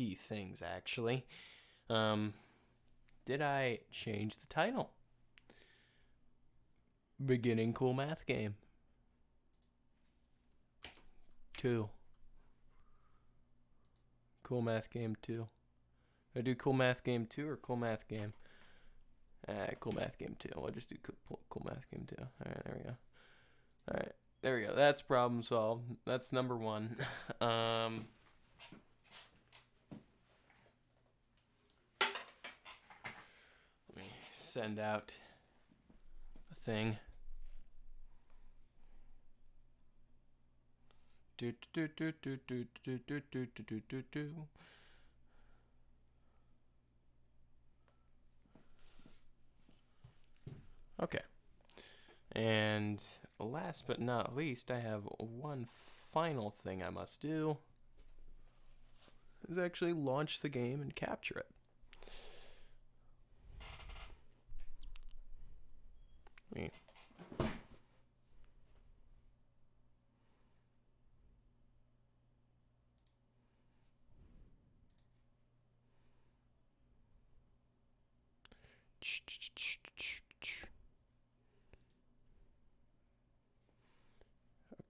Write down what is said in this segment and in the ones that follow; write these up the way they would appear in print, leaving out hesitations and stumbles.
key things, actually. Did I change the title? Beginning Cool Math Game 2. Cool Math Game 2. I do Cool Math Game 2 or Cool Math Game? Cool Math Game 2. We'll just do Cool Math Game 2. Alright, there we go. Alright, there we go. That's problem solved. That's number 1. Let me send out a thing. Okay. And last but not least, I have one final thing I must do. Is actually launch the game and capture it.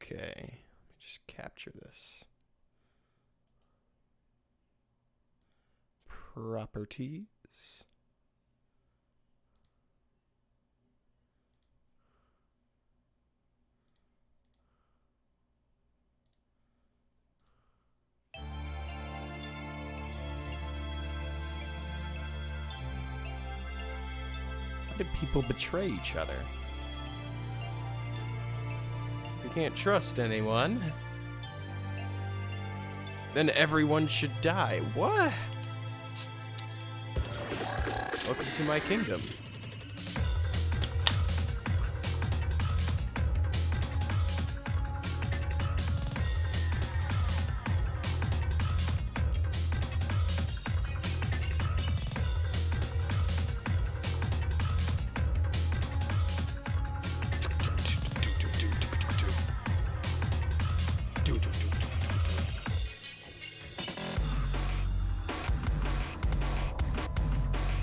Okay, let me just capture this. Properties. Why do people betray each other? You can't trust anyone. Then everyone should die. What? Welcome to my kingdom.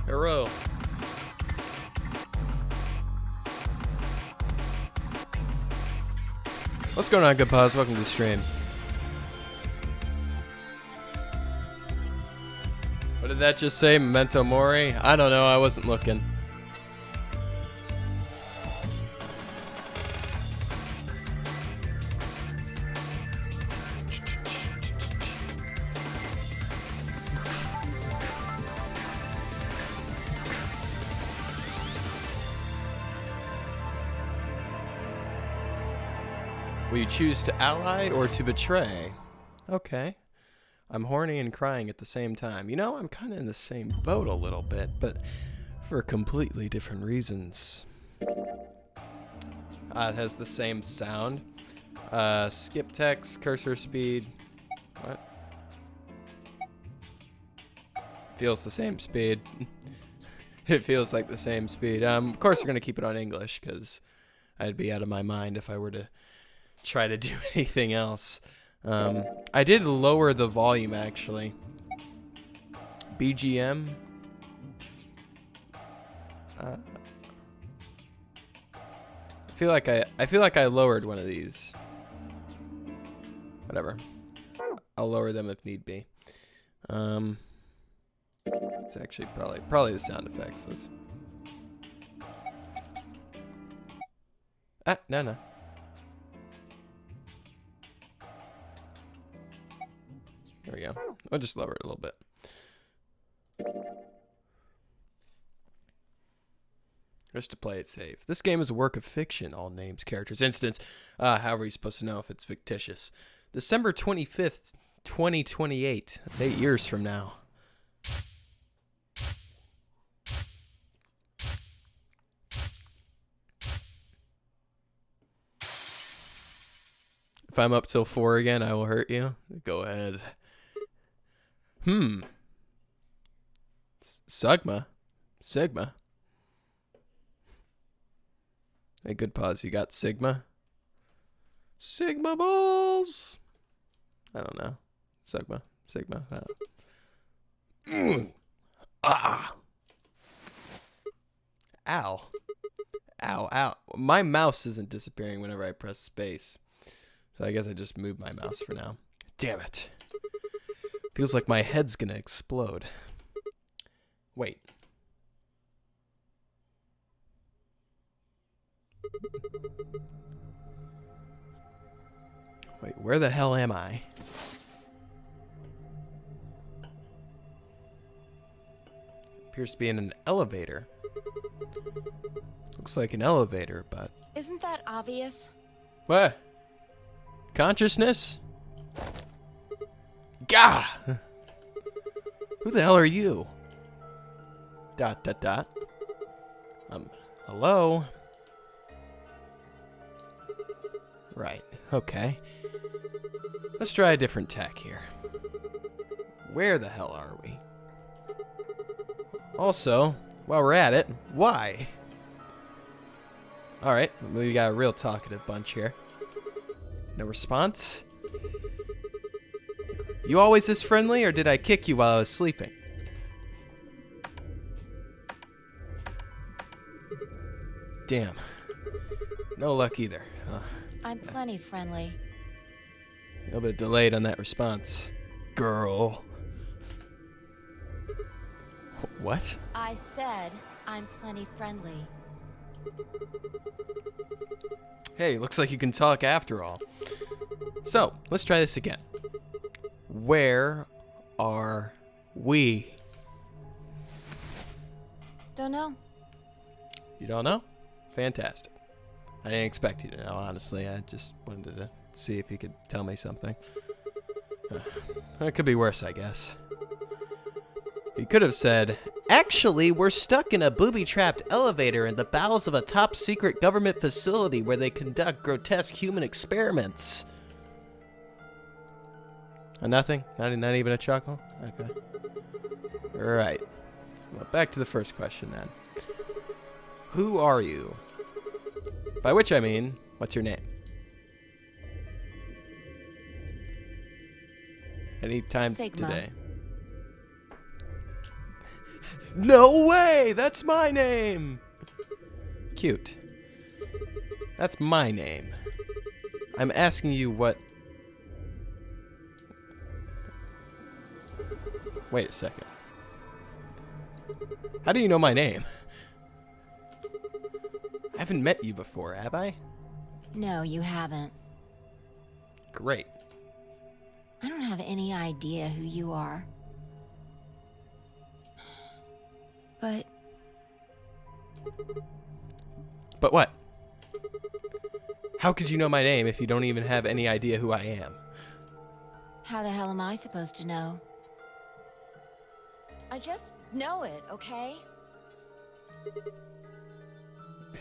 Hero. What's going on, Goodpawz? Welcome to the stream. What did that just say? Memento Mori? I don't know. I wasn't looking. Will you choose to ally or to betray? Okay. I'm horny and crying at the same time. You know, I'm kind of in the same boat a little bit, but for completely different reasons. It has the same sound. Skip text, cursor speed. What? Feels the same speed. It feels like the same speed. Of course, we're going to keep it on English because I'd be out of my mind if I were to try to do anything else. I did lower the volume actually. BGM. I feel like I lowered one of these. Whatever. I'll lower them if need be. It's actually probably the sound effects. No. There we go. I'll just lower it a little bit. Just to play it safe. This game is a work of fiction. All names, characters, instance. How are you supposed to know if it's fictitious? December 25th, 2028. That's 8 years from now. If I'm up till 4 again, I will hurt you. Go ahead. Sigma. Hey, Goodpawz, you got Sigma? Sigma balls! I don't know. Sigma. I don't know. Ah. Ow. Ow, ow. My mouse isn't disappearing whenever I press space. So I guess I just moved my mouse for now. Damn it. Feels like my head's gonna explode. Wait. Wait, where the hell am I? Appears to be in an elevator. Looks like an elevator, but... Isn't that obvious? What? Consciousness? Gah! Who the hell are you? Dot, dot, dot. Hello? Right, okay. Let's try a different tack here. Where the hell are we? Also, while we're at it, why? Alright, we got a real talkative bunch here. No response? You always this friendly, or did I kick you while I was sleeping? Damn. No luck either. I'm plenty friendly. A little bit delayed on that response. Girl. What? I said I'm plenty friendly. Hey, looks like you can talk after all. So, let's try this again. Where are we? Don't know. You don't know? Fantastic. I didn't expect you to know, honestly. I just wanted to see if you could tell me something. It could be worse, I guess. You could have said, actually, we're stuck in a booby-trapped elevator in the bowels of a top-secret government facility where they conduct grotesque human experiments. Nothing? Not even a chuckle? Okay. Alright. Well, back to the first question, then. Who are you? By which I mean, what's your name? Anytime Sigma. today. No way! That's my name! Cute. That's my name. I'm asking you what... Wait a second. How do you know my name? I haven't met you before, have I? No, you haven't. Great. I don't have any idea who you are. But what? How could you know my name if you don't even have any idea who I am? how the hell am I supposed to know? I just know it, okay?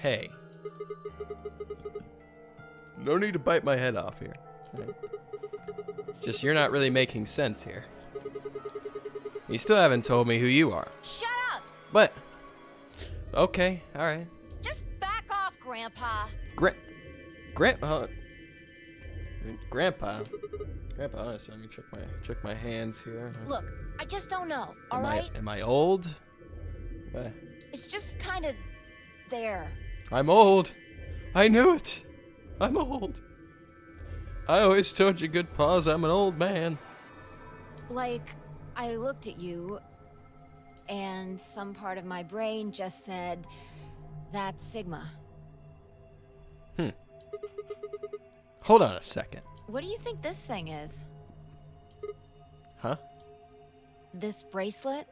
Hey. No need to bite my head off here. Right? It's just you're not really making sense here. You still haven't told me who you are. Shut up! But okay, all right. Just back off, Grandpa. Grandpa. Honestly, let me check my hands here. Look, I just don't know, all right? Am I old? It's just kind of there. I'm old. I knew it. I'm old. I always told you, Goodpawz, I'm an old man. Like, I looked at you, and some part of my brain just said, that's Sigma. Hold on a second. What do you think this thing is? Huh? This bracelet?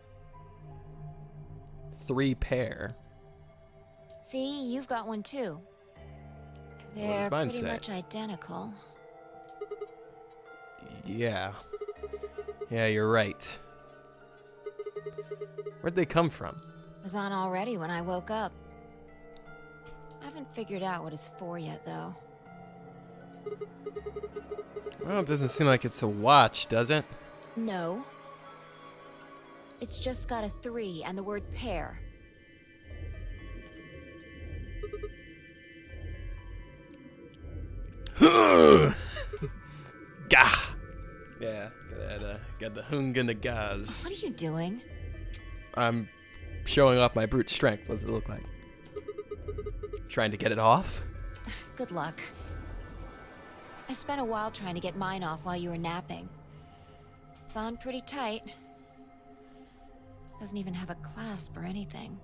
3 pair. See, you've got one too. does They're mine pretty say? much identical. Yeah. Yeah, you're right. Where'd they come from? It was on already when I woke up. I haven't figured out what it's for yet, though. Well, it doesn't seem like it's a watch, does it? No. It's just got a 3 and the word pair. Gah! Yeah, got the hung and the gaz. What are you doing? I'm showing off my brute strength. What does it look like? Trying to get it off? Good luck. I spent a while trying to get mine off while you were napping. It's on pretty tight. Doesn't even have a clasp or anything.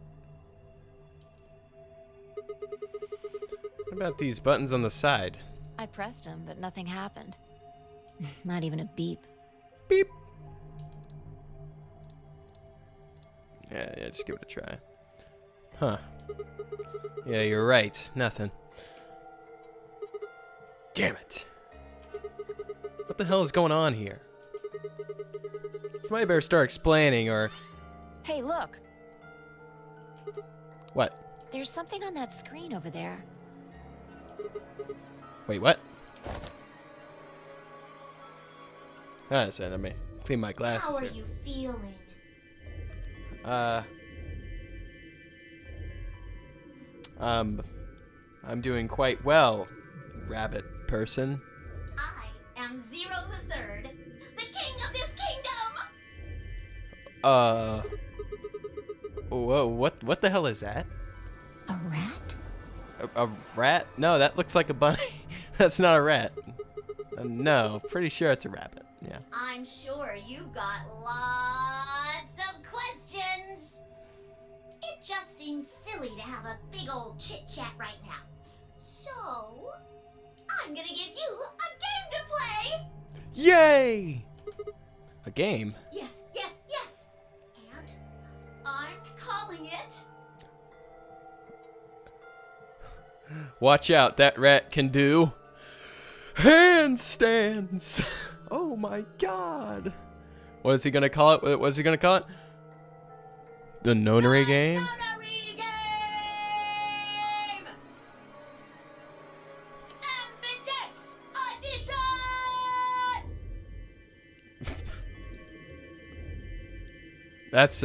What about these buttons on the side? I pressed them, but nothing happened. Not even a beep. Beep. Yeah, just give it a try. Huh. Yeah, you're right. Nothing. Damn it. What the hell is going on here? Somebody better start explaining, or... Hey, look! What? There's something on that screen over there. Wait, what? Ah, so let me clean my glasses How are here. you feeling? I'm doing quite well, rabbit person. I am Zero the Third, the king of this kingdom! Whoa, what the hell is that? A rat? A rat? No, that looks like a bunny. That's not a rat. No, pretty sure it's a rabbit. Yeah. I'm sure you've got lots of questions. It just seems silly to have a big old chit-chat right now. So, I'm gonna give you a game to play! Yay! A game? Yes, yes, yes! And I'm calling it... Watch out, that rat can do handstands. Oh my god. What is he gonna call it? What is he gonna call it? The nonary game? Nonary game! Ambidex Edition! That's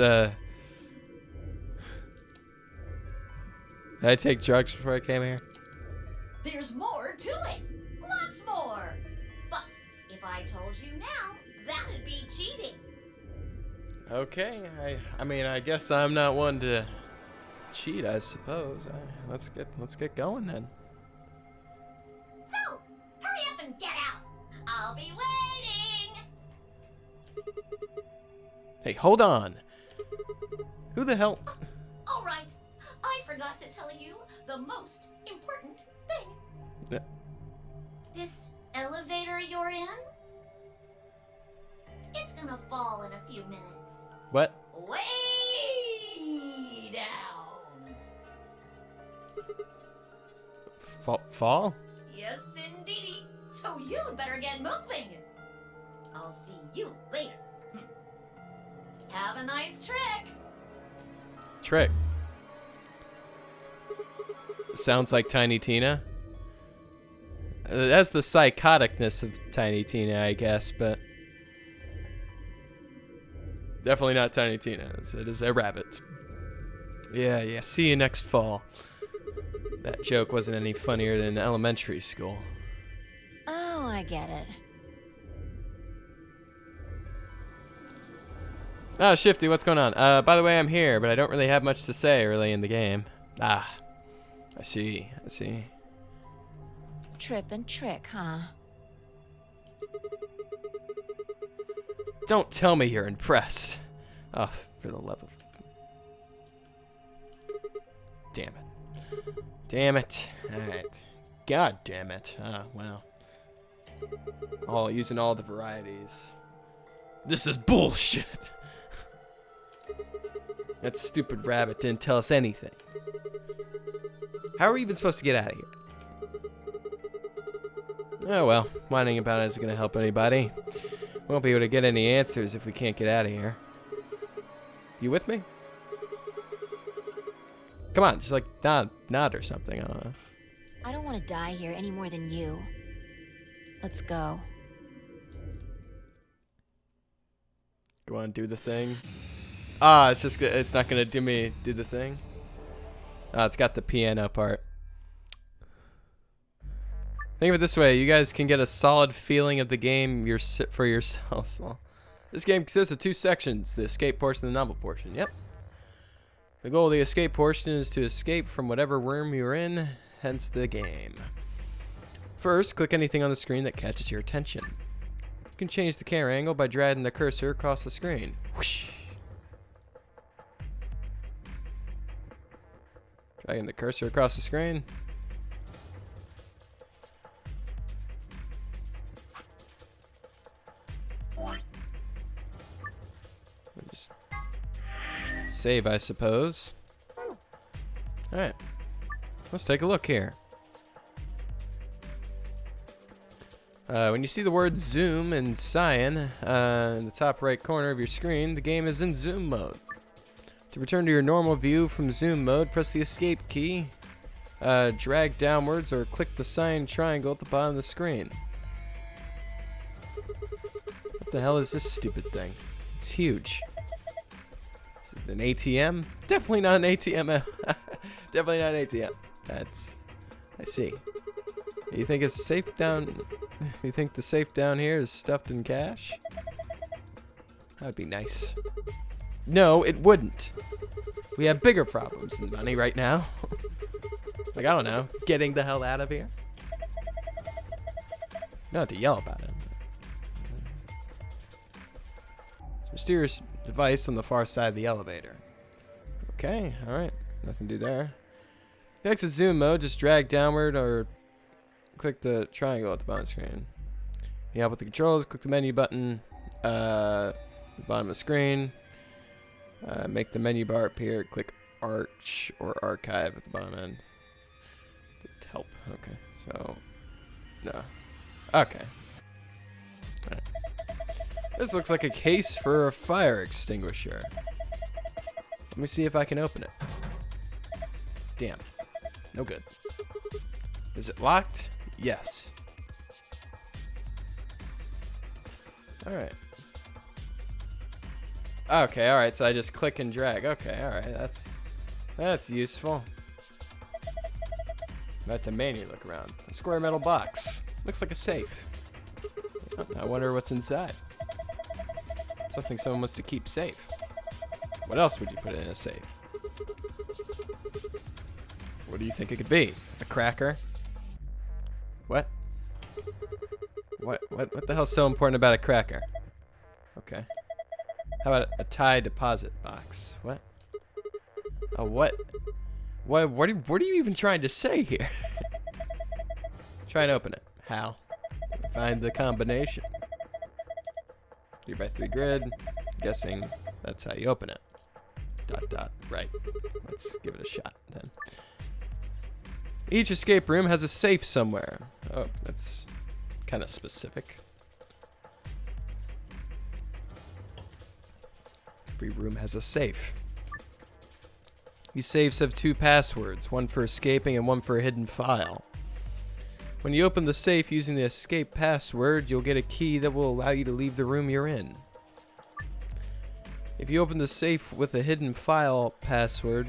Did I take drugs before I came here? There's more to it. Lots more. But if I told you now, that'd be cheating. Okay, I mean, I guess I'm not one to cheat, I suppose. Let's get going then. So, hurry up and get out. I'll be waiting. Hey, hold on. Who the hell? All right. I forgot to tell you the most important thing. Yeah. This elevator you're in, it's gonna fall in a few minutes. What? Way down. Fall? Yes, indeedy. So you better get moving. I'll see you later. Have a nice trick. Trick. Sounds like Tiny Tina. That's the psychoticness of Tiny Tina, I guess, but definitely not Tiny Tina. It is a rabbit. Yeah. See you next fall. That joke wasn't any funnier than elementary school. Oh, I get it. Oh, Shifty, what's going on? By the way, I'm here, but I don't really have much to say early in the game. Ah, I see. Trip and trick, huh? Don't tell me you're impressed. Oh, for the love of... Damn it. Alright. God damn it. Oh, wow. Using all the varieties. This is bullshit. That stupid rabbit didn't tell us anything. How are we even supposed to get out of here? Oh well, whining about it isn't going to help anybody. We won't be able to get any answers if we can't get out of here. You with me? Come on, just like nod or something. I don't know. I don't want to die here any more than you. Let's go. Go on, do the thing. Ah, it's not gonna do the thing. Ah, it's got the piano part. Think of it this way: you guys can get a solid feeling of the game for yourselves. Well, this game consists of two sections: the escape portion and the novel portion. Yep. The goal of the escape portion is to escape from whatever room you're in, hence the game. First, click anything on the screen that catches your attention. You can change the camera angle by dragging the cursor across the screen. Whoosh. Dragging the cursor across the screen. Just save, I suppose. Alright. Let's take a look here. When you see the word zoom in cyan in the top right corner of your screen, the game is in zoom mode. To return to your normal view from zoom mode, press the escape key, drag downwards, or click the cyan triangle at the bottom of the screen. What the hell is this stupid thing? It's huge. Is it an ATM? Definitely not an ATM. Definitely not an ATM. I see. You think it's safe down? You think the safe down here is stuffed in cash? That would be nice. No, it wouldn't. We have bigger problems than money right now. Like, I don't know, getting the hell out of here. Not to yell about it. It's a mysterious device on the far side of the elevator. Okay, alright. Nothing to do there. Exit zoom mode, just drag downward or click the triangle at the bottom of the screen. You help with the controls, click the menu button at the bottom of the screen. Make the menu bar appear, click Arch or Archive at the bottom end. Help, okay, so, no. Okay. Alright. This looks like a case for a fire extinguisher. Let me see if I can open it. Damn, no good. Is it locked? Yes. Alright. Okay, alright, so I just click and drag. Okay, alright, that's useful. Let the menu look around. A square metal box. Looks like a safe. I wonder what's inside. Something someone wants to keep safe. What else would you put in a safe? What do you think it could be? A cracker? What? What the hell's so important about a cracker? Okay. How about a tie deposit box? What? A what? What are you even trying to say here? Try and open it. How? Find the combination. 3x3 grid. Guessing that's how you open it. ... Right. Let's give it a shot then. Each escape room has a safe somewhere. Oh, that's kind of specific. Every room has a safe. These safes have 2 passwords, one for escaping and one for a hidden file. When you open the safe using the escape password, you'll get a key that will allow you to leave the room you're in. If you open the safe with a hidden file password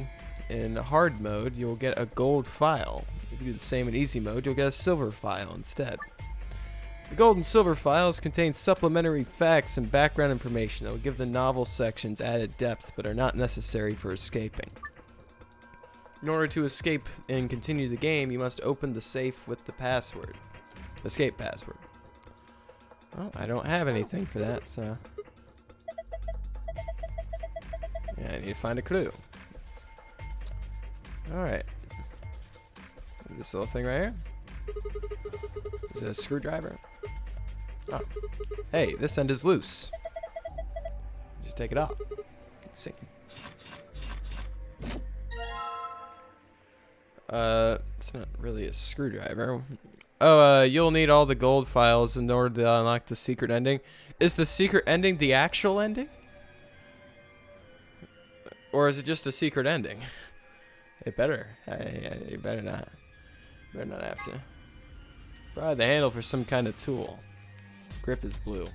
in hard mode, you'll get a gold file. If you do the same in easy mode, you'll get a silver file instead. The gold and silver files contain supplementary facts and background information that will give the novel sections added depth but are not necessary for escaping. In order to escape and continue the game, you must open the safe with the password. Escape password. Well, I don't have anything for that, so... yeah, I need to find a clue. Alright. This little thing right here. Is it a screwdriver? Oh. Hey, this end is loose. Just take it off. Let's see. It's not really a screwdriver. Oh, you'll need all the gold files in order to unlock the secret ending. Is the secret ending the actual ending? Or is it just a secret ending? It better. You better not. You better not have to. Probably the handle for some kind of tool. Grip is blue.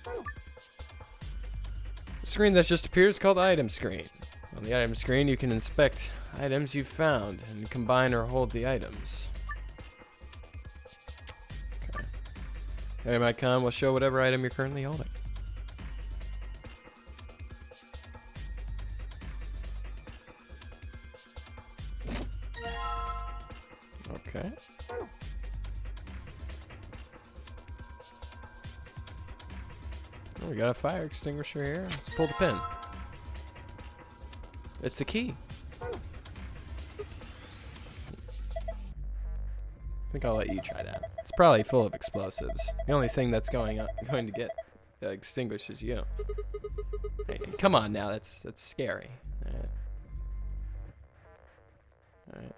The screen that's just appeared is called the item screen. On the item screen, you can inspect items you've found and combine or hold the items. Okay. Item icon will show whatever item you're currently holding. Okay. Oh, we got a fire extinguisher here. Let's pull the pin. It's a key. I think I'll let you try that. It's probably full of explosives. The only thing that's going to get extinguished is you. Hey, come on now, that's scary. All right. All right.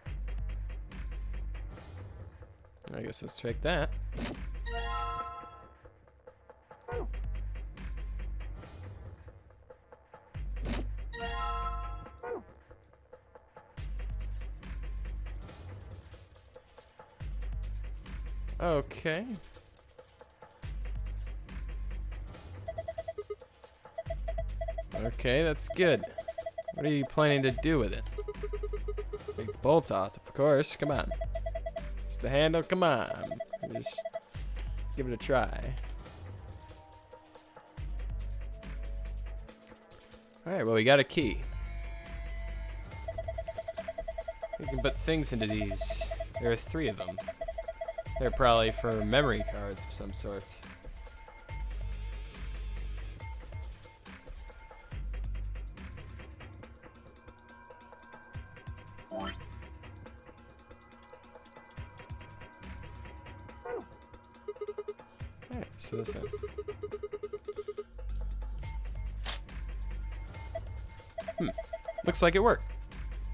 I guess let's check that. Okay. Okay, that's good. What are you planning to do with it? Take the bolt off, of course. Come on. It's the handle. Come on. Just give it a try. Alright, well, we got a key. We can put things into these. There are 3 of them. They're probably for memory cards of some sort. Alright, so this one. Looks like it worked.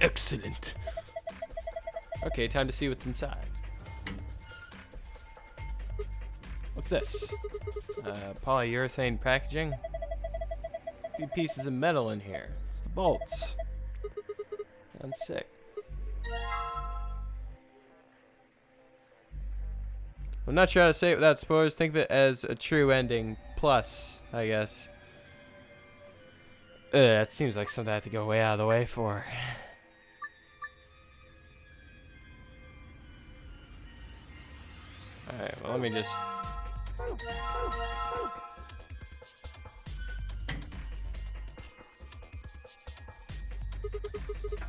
Excellent. Okay, time to see what's inside. What's this? Polyurethane packaging. A few pieces of metal in here. It's the bolts. Sounds sick. I'm not sure how to say it without spoilers. Think of it as a true ending plus, I guess. That seems like something I have to go way out of the way for. Alright, well, let me just...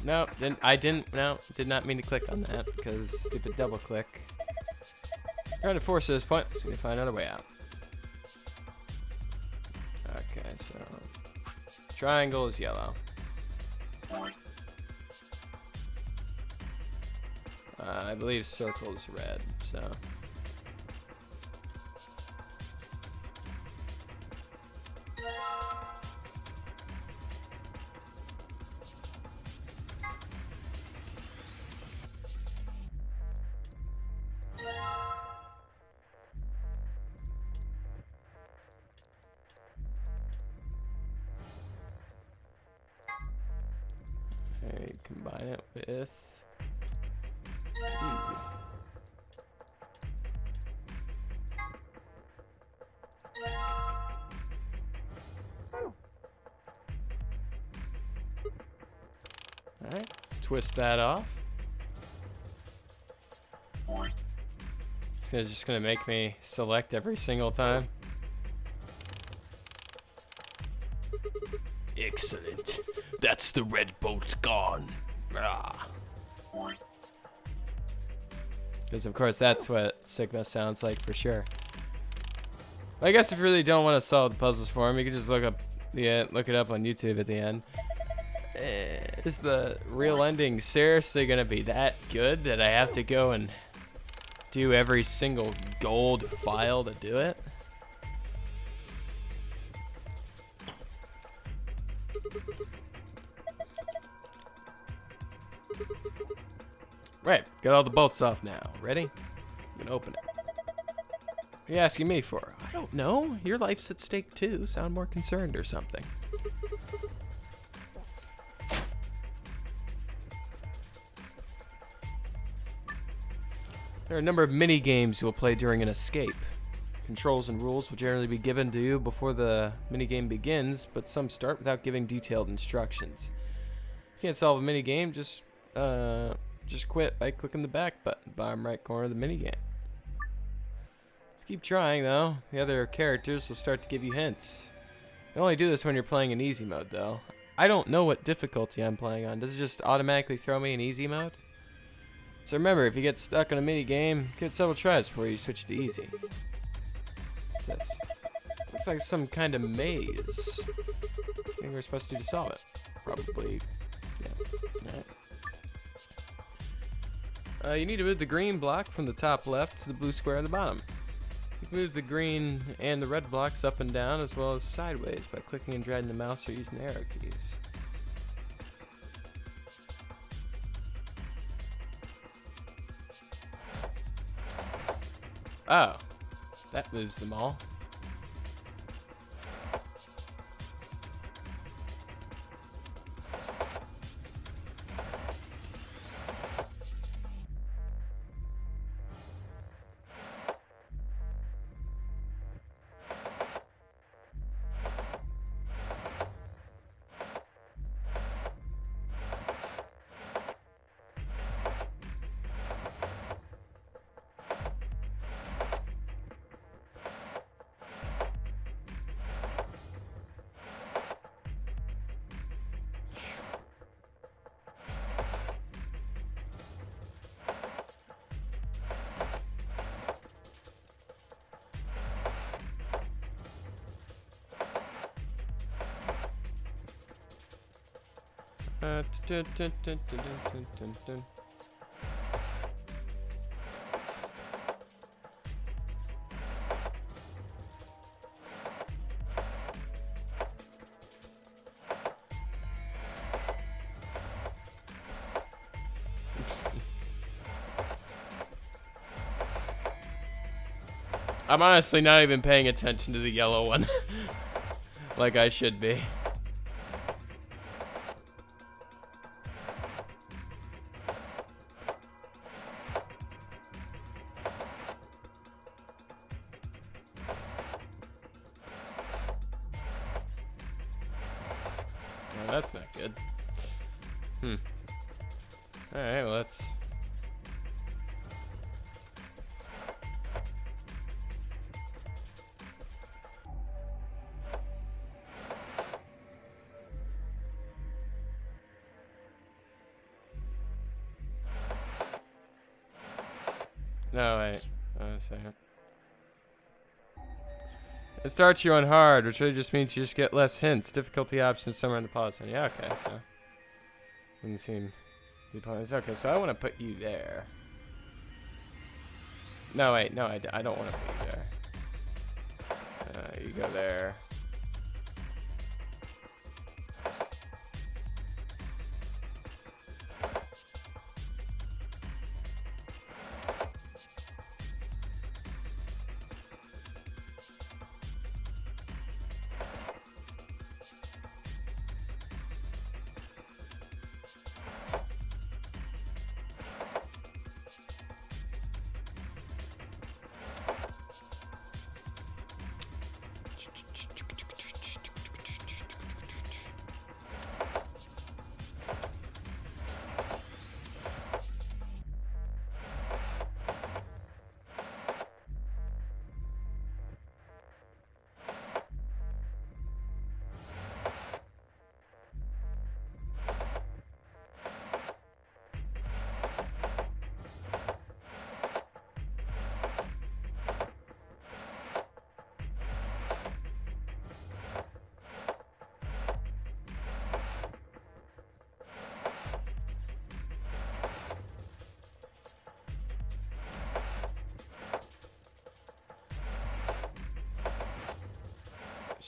No, did not mean to click on that because stupid double click. Trying to force this point, so we find another way out. Okay, so triangle is yellow. I believe circle is red, so. Okay, combine it with. Alright, twist that off. It's just gonna make me select every single time. Excellent. That's the red bolt gone. Because of course that's what Sigma sounds like for sure. I guess if you really don't want to solve the puzzles for him, you can just look it up on YouTube at the end. Is the real ending seriously gonna be that good that I have to go and do every single gold file to do it? Right, got all the bolts off now. Ready? You can open it. What are you asking me for? I don't know. Your life's at stake too. Sound more concerned or something. There are a number of mini games you will play during an escape. Controls and rules will generally be given to you before the minigame begins, but some start without giving detailed instructions. If you can't solve a minigame, just quit by clicking the back button, bottom right corner of the minigame. If you keep trying, though, the other characters will start to give you hints. You only do this when you're playing in easy mode, though. I don't know what difficulty I'm playing on. Does it just automatically throw me in easy mode? So remember, if you get stuck on a mini game, give it several tries before you switch to easy. What's this? Looks like some kind of maze. What do we're supposed to do to solve it? Probably, yeah. Alright. You need to move the green block from the top left to the blue square at the bottom. You can move the green and the red blocks up and down as well as sideways by clicking and dragging the mouse or using the arrow keys. Oh, that moves them all. Dun, dun, dun, dun, dun, dun, dun. I'm honestly not even paying attention to the yellow one like I should be. That's not good. Alright, well, let's... No, wait. A second. It starts you on hard, which really just means you just get less hints. Difficulty options somewhere in the pause. Yeah, okay, so. Didn't seem to be okay, so I want to put you there. No, wait, no, I don't want to put you there. You go there.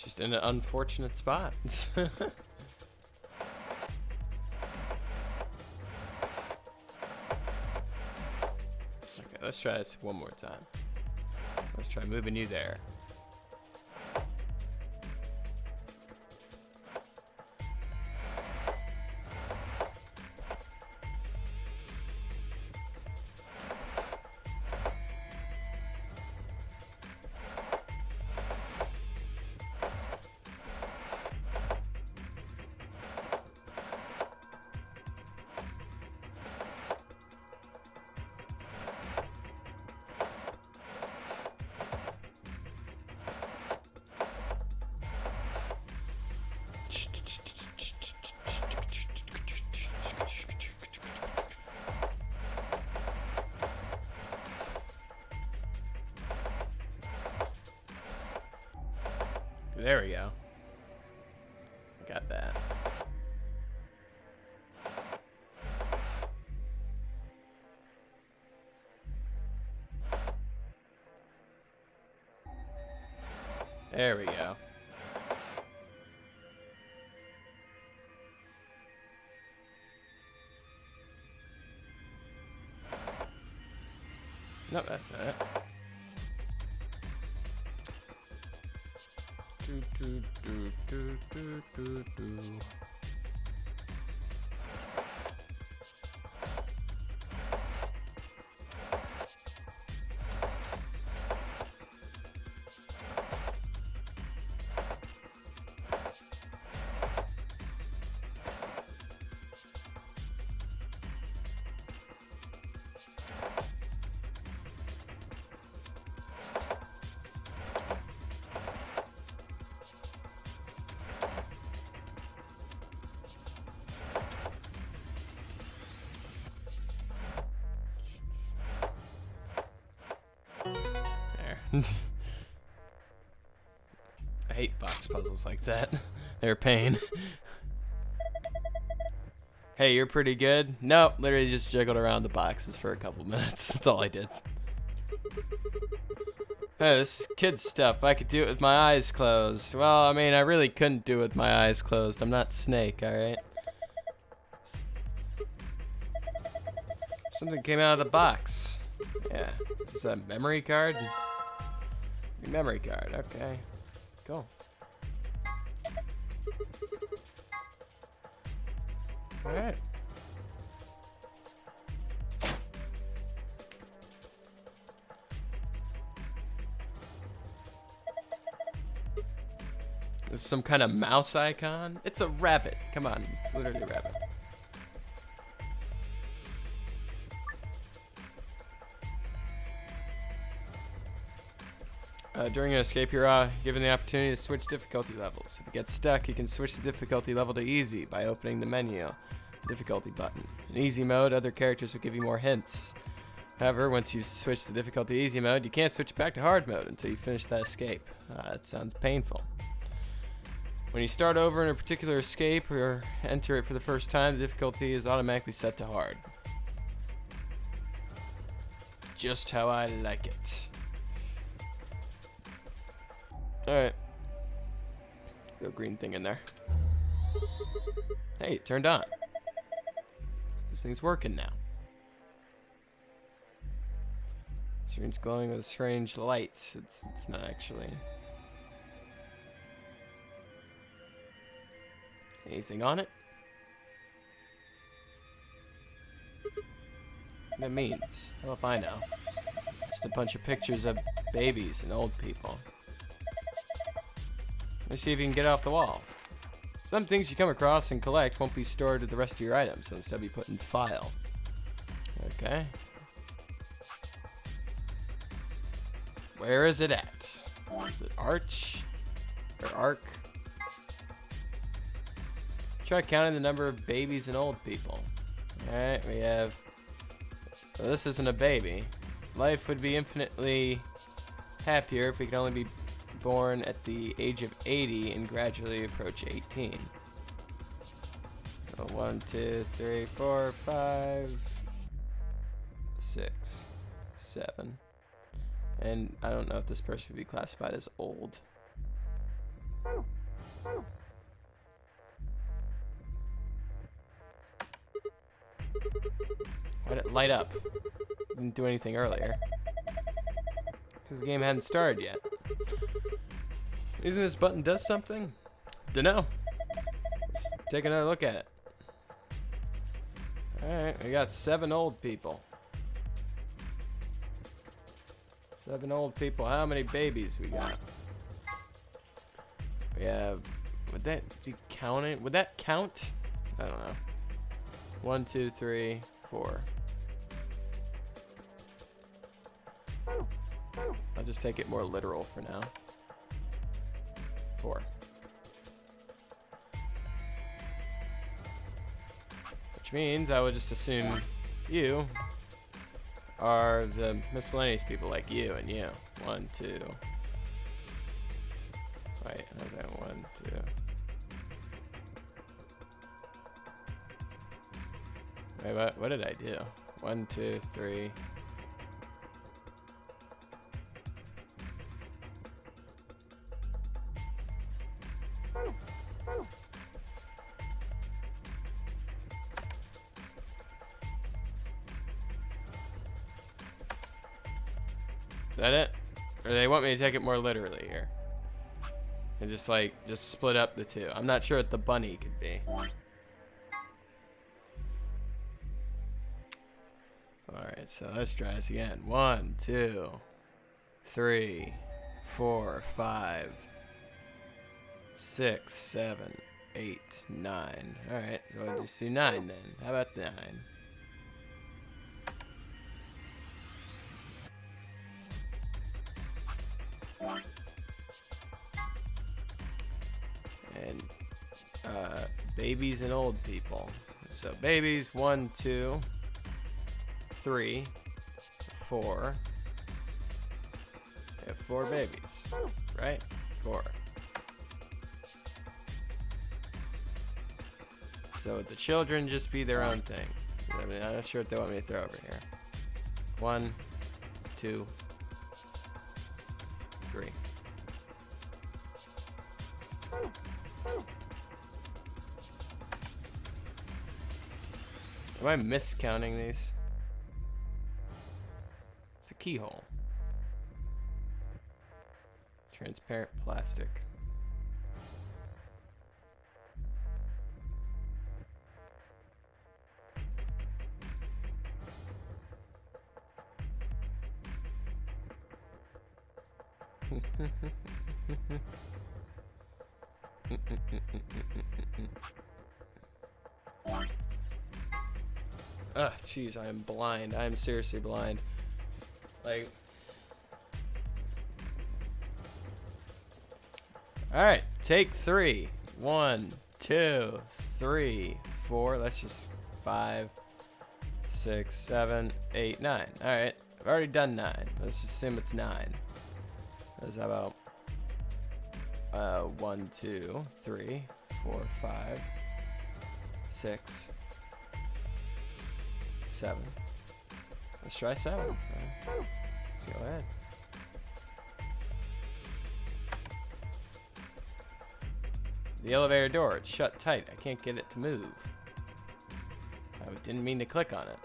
Just in an unfortunate spot. Okay, let's try this one more time. Let's try moving you there. There we go. Got that. There we go. No, that's not it. Do. I hate box puzzles like that. They're a pain. Hey, you're pretty good. Nope, literally just jiggled around the boxes for a couple minutes. That's all I did. Hey, this is kid stuff. I could do it with my eyes closed. Well, I mean, I really couldn't do it with my eyes closed. I'm not Snake, alright? Something came out of the box. Yeah. Is this a memory card? Memory card, okay. Cool. Alright. This is some kind of mouse icon? It's a rabbit. Come on, it's literally a rabbit. During an escape, you're given the opportunity to switch difficulty levels. If you get stuck, you can switch the difficulty level to easy by opening the menu difficulty button. In easy mode, other characters will give you more hints. However, once you switch the difficulty easy mode, you can't switch back to hard mode until you finish that escape. That sounds painful. When you start over in a particular escape or enter it for the first time, the difficulty is automatically set to hard. Just how I like it. Alright. Go green thing in there. Hey, it turned on. This thing's working now. Screen's glowing with strange lights. It's not actually. Anything on it? What that means? How if I know? Just a bunch of pictures of babies and old people. Let's see if you can get it off the wall. Some things you come across and collect won't be stored with the rest of your items, so instead be put in file. Okay. Where is it at? Is it arch? Or arc? Try counting the number of babies and old people. Alright, we have... Well, this isn't a baby. Life would be infinitely happier if we could only be born at the age of 80 and gradually approach 18. So 1, 2, 3, 4, 5, 6, 7. And I don't know if this person would be classified as old. Why'd it light up? Didn't do anything earlier. Because the game hadn't started yet. Isn't this button does something? Dunno. Let's take another look at it. Alright, we got 7 old people. 7 old people. How many babies we got? We have... Would that be counting? Would that count? I don't know. 1, 2, 3, 4. I'll just take it more literal for now. 4. Which means I would just assume you are the miscellaneous people like you and you. 1, 2. Wait. Right. Okay. 1, 2. Wait, what did I do? 1, 2, 3. Is that it? Or they want me to take it more literally here? And just split up the two. I'm not sure what the bunny could be. Alright, so let's try this again. 1, 2, 3, 4, 5, 6, 7, 8, 9. Alright, so I'll just do 9 then. How about 9? And babies and old people. So babies, 1, 2, 3, 4. I have 4 babies, right? 4. So would the children just be their own thing? I mean, I'm not sure what they want me to throw over here. 1, 2, 3. Am I miscounting these? It's a keyhole. Transparent plastic. Ugh, jeez, I am blind. I am seriously blind. Like, all right, take 3. 1, 2, 3, 4. Let's just 5, 6, 7, 8, 9. All right, I've already done 9. Let's assume it's 9. Let's how about 1, 2, 3, 4, 5, 6, 7. Let's try 7. Right. Let's go ahead. The elevator door, it's shut tight. I can't get it to move. I didn't mean to click on it.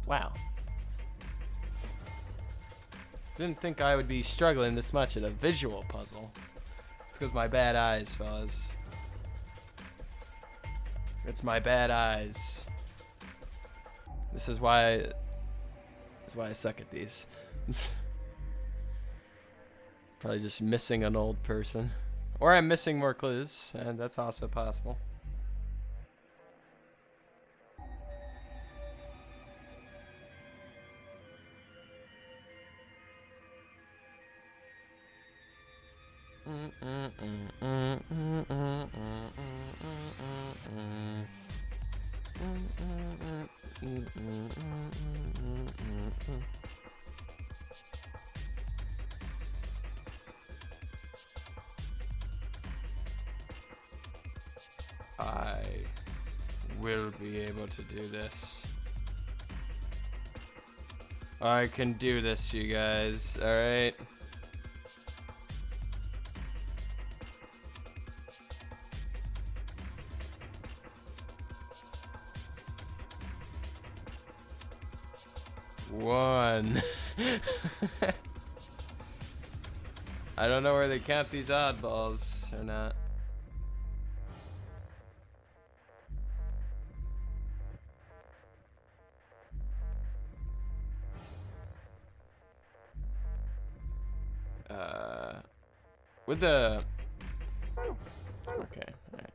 Wow. Didn't think I would be struggling this much at a visual puzzle. It's because my bad eyes, fellas. It's my bad eyes. This is why I suck at these. Probably just missing an old person. Or I'm missing more clues, and that's also possible. I will be able to do this. I can do this, you guys. All right. One. I don't know where they count these oddballs or not. Would the... Okay, alright.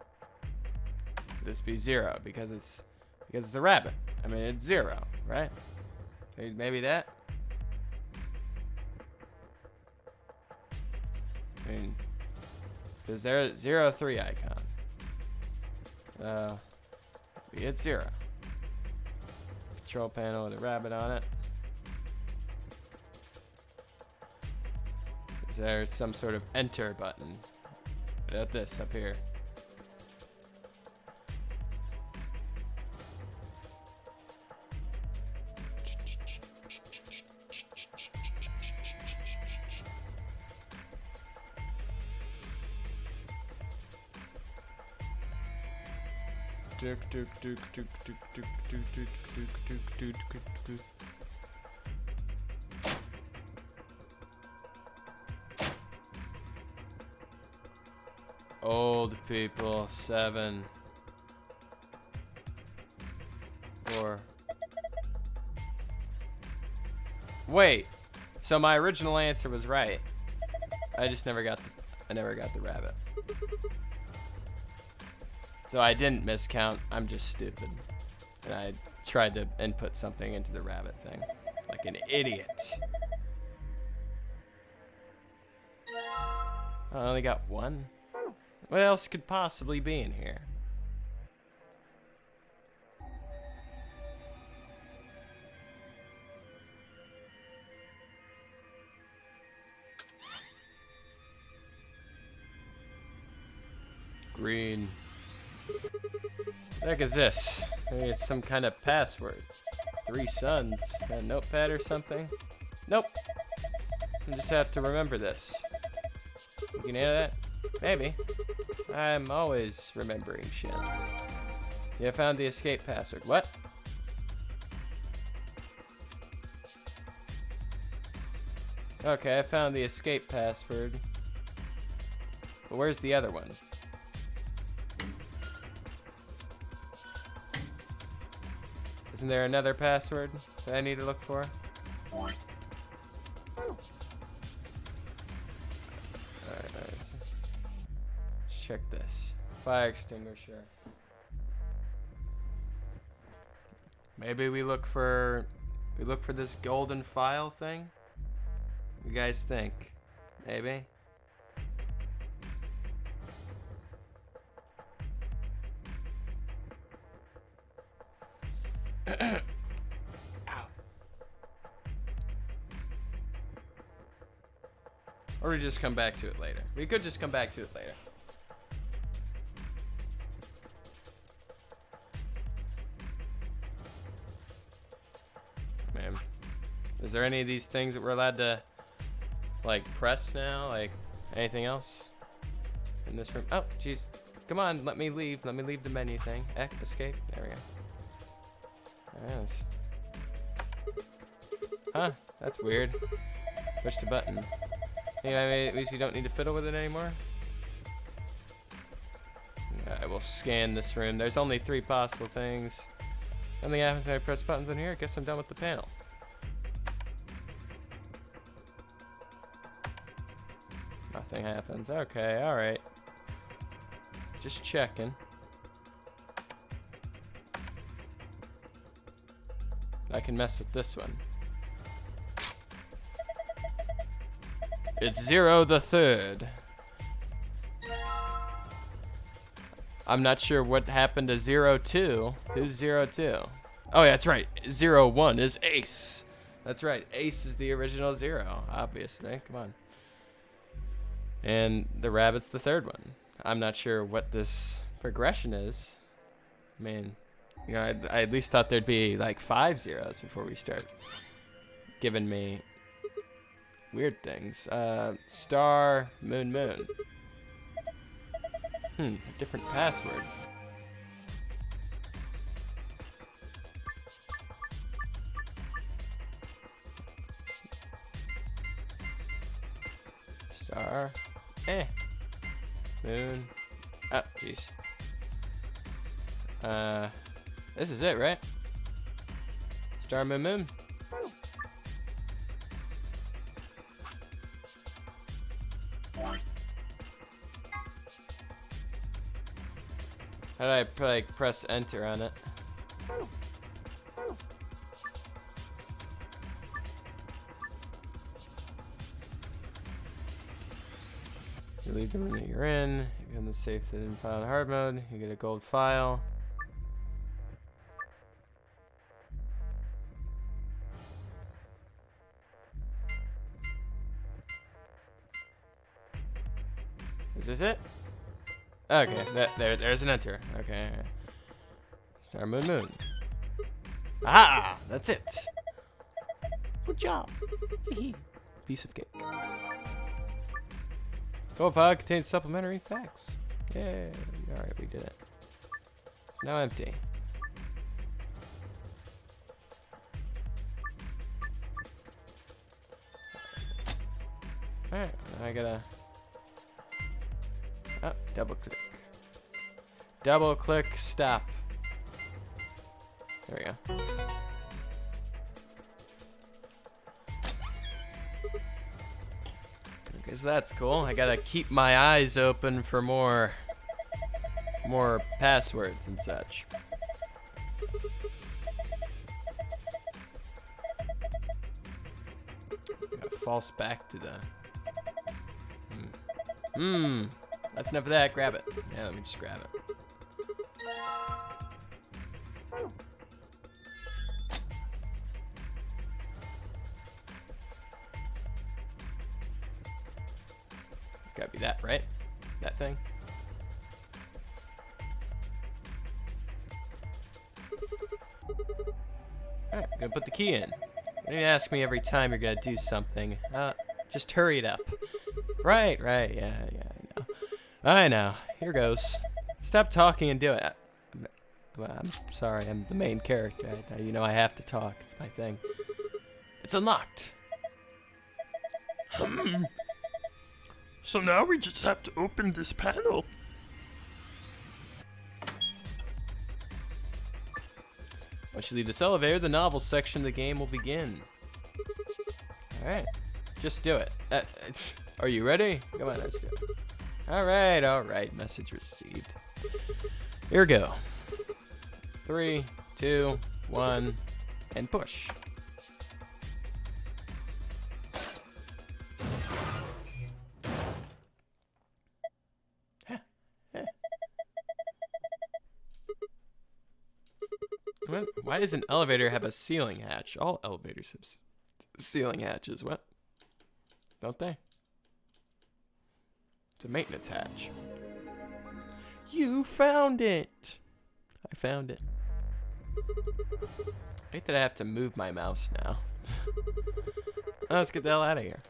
This be 0 because it's the rabbit. I mean, it's 0, right? Maybe that? I mean, because there's 0, 3 icon. It's 0. Control panel with a rabbit on it. Is there some sort of enter button? At this up here. Old people, 7, 4. Wait, so my original answer was right. I just never got the rabbit. So I didn't miscount. I'm just stupid, and I tried to input something into the rabbit thing, like an idiot. I only got 1. What else could possibly be in here? Green. What the heck is this? Maybe it's some kind of password. 3 suns. A notepad or something? Nope. I just have to remember this. You can hear that? Maybe. I'm always remembering shit. Yeah, I found the escape password. What? Okay, I found the escape password. But where's the other one? Isn't there another password that I need to look for? Alright, let's check this. Fire extinguisher. Maybe we look for this golden file thing? You guys think? Maybe? Ow. Or we just come back to it later. We could just come back to it later. Man. Is there any of these things that we're allowed to, like, press now? Like, anything else in this room? Oh, jeez. Come on, let me leave. Let me leave the menu thing. Escape. There we go. Yes. Huh, that's weird. Push the button. Anyway, at least we don't need to fiddle with it anymore. I will scan this room. There's only 3 possible things. Nothing happens when I press buttons on here. I guess I'm done with the panel. Nothing happens. Okay, alright. Just checking. I can mess with this one. It's 0 the 3rd. I'm not sure what happened to 02. Who's 02? Oh, yeah, that's right. 01 is Ace. That's right. Ace is the original 0, obviously. Come on. And the rabbit's the 3rd one. I'm not sure what this progression is. I mean, you know, I at least thought there'd be like 5 zeros before we start giving me weird things. Star, moon, moon. A different password. Star, moon. Oh, jeez. This is it, right? Star, moon, moon. How do I like press enter on it? You leave the room that you're in. You go in the safe that didn't file in hard mode. You get a gold file. Is this it? Okay, there's an enter. Okay. Star, moon, moon. Ah, that's it. Good job. Piece of cake. Goodpawz contains supplementary facts. Yay. Alright, we did it. Now empty. Alright, I gotta... Oh, double click. Double click, stop. There we go. Okay, so that's cool. I gotta keep my eyes open for more passwords and such. Gotta false back to the... That's enough of that. Grab it. Yeah, let me just grab it. It's gotta be that, right? That thing. Alright, I'm gonna put the key in. You don't need to ask me every time you're gonna do something. Just hurry it up. Right, yeah, I know. Here goes. Stop talking and do it. I'm sorry, I'm the main character. You know I have to talk. It's my thing. It's unlocked. So now we just have to open this panel. Once you leave this elevator, the novel section of the game will begin. Alright. Just do it. Are you ready? Come on, let's do it. Alright. Message received. Here we go. 3, 2, 1, and push. Why does an elevator have a ceiling hatch? All elevators have ceiling hatches. What? Don't they? It's a maintenance hatch. You found it. I found it. I hate that I have to move my mouse now. Let's get the hell out of here.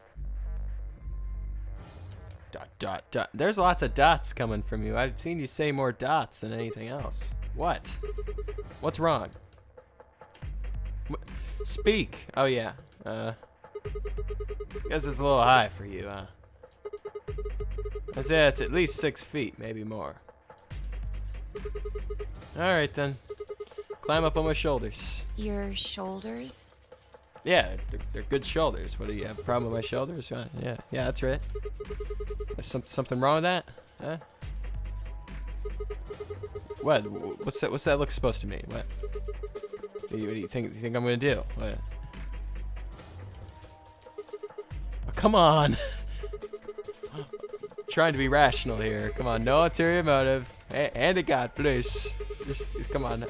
Dot. There's lots of dots coming from you. I've seen you say more dots than anything else. What? What's wrong? Speak. Oh yeah. Guess it's a little high for you, huh? I'd say it's at least 6 feet, maybe more. Alright then. Climb up on my shoulders. Your shoulders? Yeah, they're good shoulders. What, do you have a problem with my shoulders? Yeah, that's right. There's something wrong with that? Huh? What? What's that look supposed to mean? What? What do you think? You think I'm gonna do? What? Oh, come on! Trying to be rational here. Come on, no ulterior motive. Hey, hand to God, please. Just come on.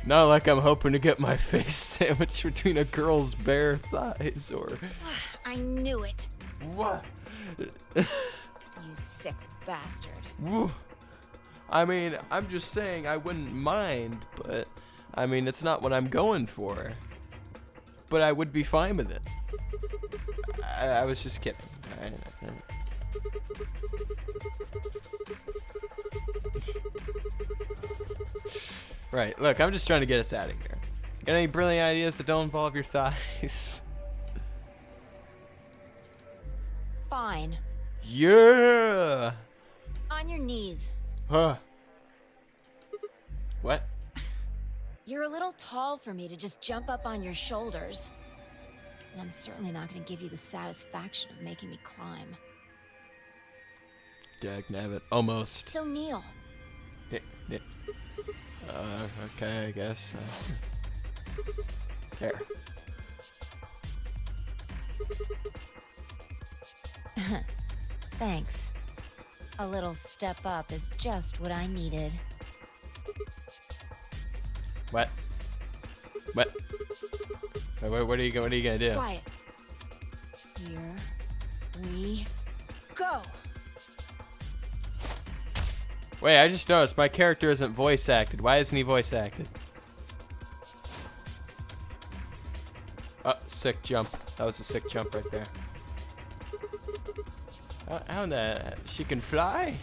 Not like I'm hoping to get my face sandwiched between a girl's bare thighs, or... I knew it. What? You sick bastard. Woo. I mean, I'm just saying I wouldn't mind, but... I mean, it's not what I'm going for. But I would be fine with it. I was just kidding. Right, look, I'm just trying to get us out of here. Got any brilliant ideas that don't involve your thighs? Fine. Yeah! On your knees. Huh. What? You're a little tall for me to just jump up on your shoulders. And I'm certainly not going to give you the satisfaction of making me climb. Dagnabbit, almost. So kneel. Okay, I guess. There. Thanks. A little step up is just what I needed. What? What? What are you gonna do? Quiet. Here 3, go! Wait, I just noticed my character isn't voice acted. Why isn't he voice acted? Oh, sick jump. That was a sick jump right there. How in the... She can fly?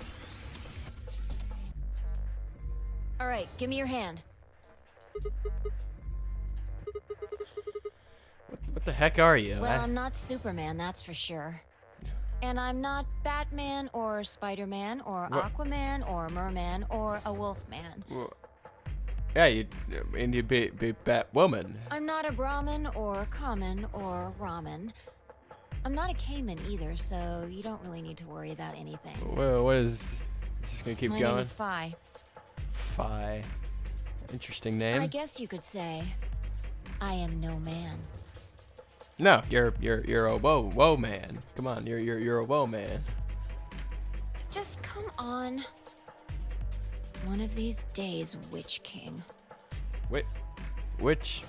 Alright, give me your hand. What the heck are you? Well, I'm not Superman, that's for sure. And I'm not Batman or Spider-Man or Aquaman or Merman or a Wolfman. Yeah, you'd be Batwoman. I'm not a Brahmin or Common or Ramen. I'm not a Cayman either, so you don't really need to worry about anything. Well, what is this gonna keep My going? name is Phi. Phi. Interesting name. I guess you could say I am no man. No, you're a woe man. Come on, you're a woe man. Just come on. One of these days, Witch King. Wait, which?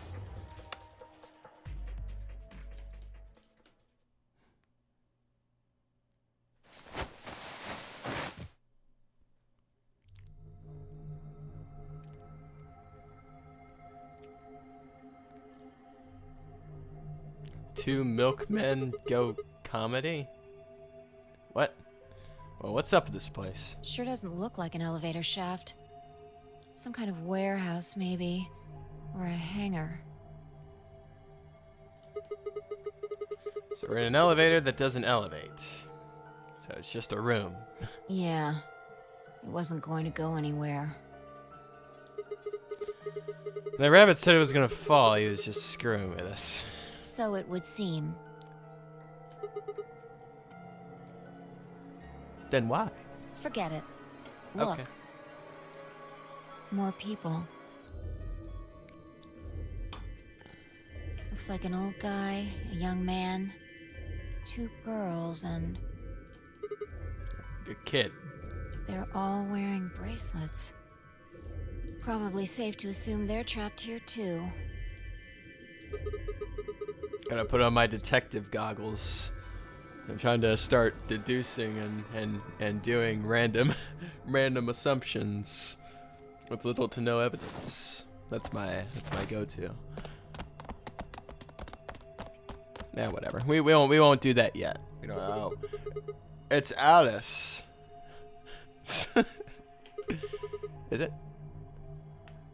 Two milkmen go comedy? What? Well, what's up with this place? Sure doesn't look like an elevator shaft. Some kind of warehouse, maybe. Or a hangar. So we're in an elevator that doesn't elevate. So it's just a room. Yeah. It wasn't going to go anywhere. The rabbit said it was gonna fall. He was just screwing with us. So it would seem. Then why? Forget it. Look. Okay. More people. Looks like an old guy, a young man, 2 girls, and A kid. they're all wearing bracelets. Probably safe to assume they're trapped here too. Gotta put on my detective goggles. I'm trying to start deducing and doing random assumptions with little to no evidence. That's my go-to. Yeah, whatever. We won't do that yet. You know. Oh, it's Alice. Is it?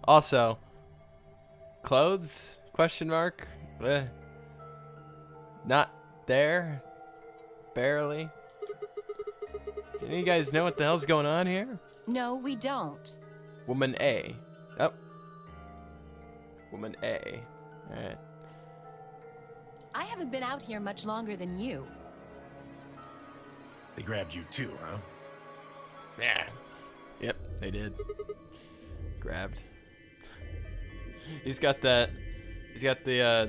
Also, clothes? Question mark. Not there. Barely. Any of you guys know what the hell's going on here? No, we don't. Woman A. Oh. Woman A. Alright. I haven't been out here much longer than you. They grabbed you too, huh? Yeah. Yep, they did. Grabbed. He's got the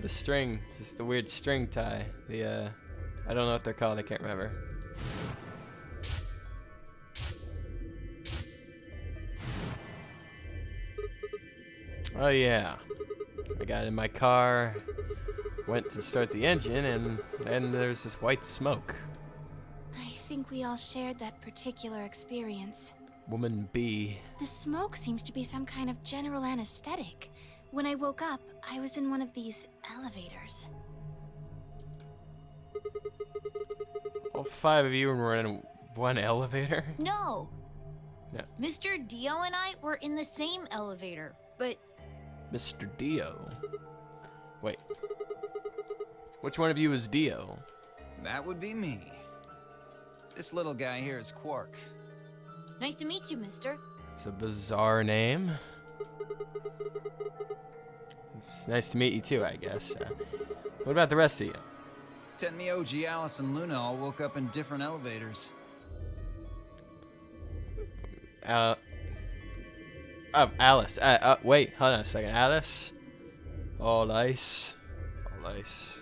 string, just the weird string tie. I don't know what they're called, I can't remember. Oh yeah. I got in my car, went to start the engine, and then there's this white smoke. I think we all shared that particular experience. Woman B. The smoke seems to be some kind of general anesthetic. When I woke up, I was in one of these elevators. All 5 of you were in one elevator? No. No. Mr. Dio and I were in the same elevator, but Mr. Dio. Wait. Which one of you is Dio? That would be me. This little guy here is Quark. nice to meet you, mister. It's a bizarre name. It's nice to meet you too, I guess. What about the rest of you? Tenmyoji, Alice, and Luna all woke up in different elevators. Alice. Wait, hold on a second. Alice? All ice. All ice.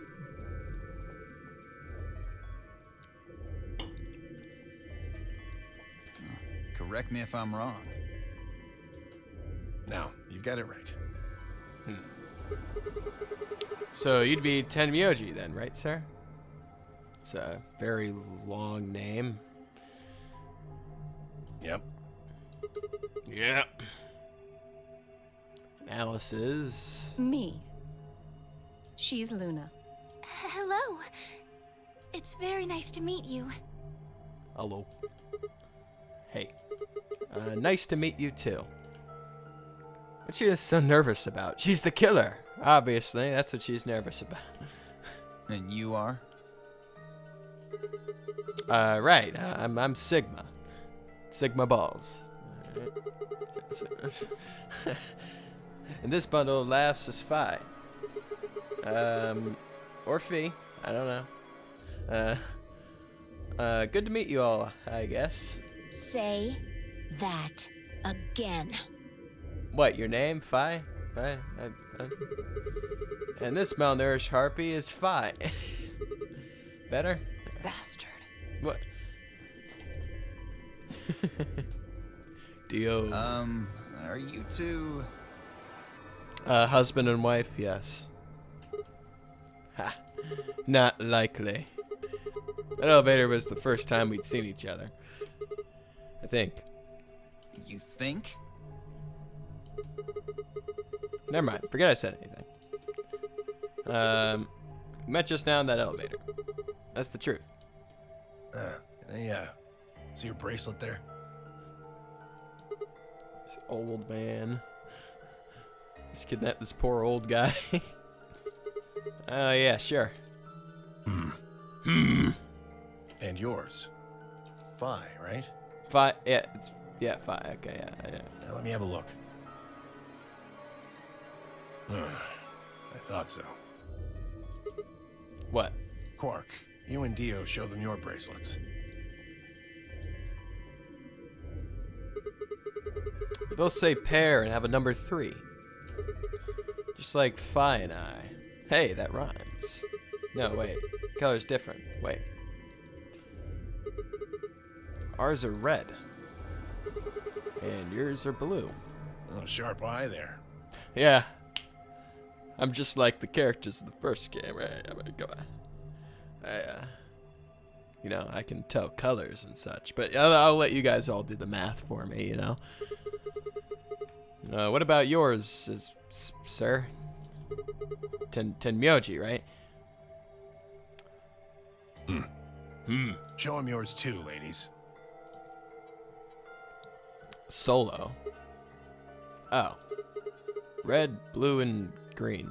Correct me if I'm wrong. No, you've got it right. So you'd be Tenmyoji then, right, sir? It's a very long name. Yep. Yep. Alice is... Me. She's Luna. Hello. It's very nice to meet you. Hello. Hey. Nice to meet you too. What's she so nervous about? She's the killer. Obviously, that's what she's nervous about. And you are? Right. I'm Sigma. Sigma balls. And this bundle of laughs is Phi. Or Fee. I don't know. Good to meet you all, I guess. Say that again. What, your name? Phi? Phi? And this malnourished harpy is Phi. Better? Bastard. What? Dio. Are you two... Husband and wife, yes. Ha. Not likely. That elevator was the first time we'd seen each other. I think. You think? Never mind. Forget I said anything. Met just now in that elevator. That's the truth. See your bracelet there? This old man. He's kidnapped this poor old guy. Oh, yeah, sure. And yours? Phi, right? Phi, yeah, Phi. Okay, yeah. Now let me have a look. I thought so. What? Quark, you and Dio show them your bracelets. They both say pair and have a number 3. Just like Phi and I. Hey, that rhymes. No, wait. Color's different. Wait. Ours are red. And yours are blue. Oh, sharp eye there. Yeah. I'm just like the characters in the first game, right? I mean, come on. You know, I can tell colors and such, but I'll let you guys all do the math for me, you know? What about yours, sir? Tenmyoji, right? Show him yours too, ladies. Solo. Oh. Red, blue, and green.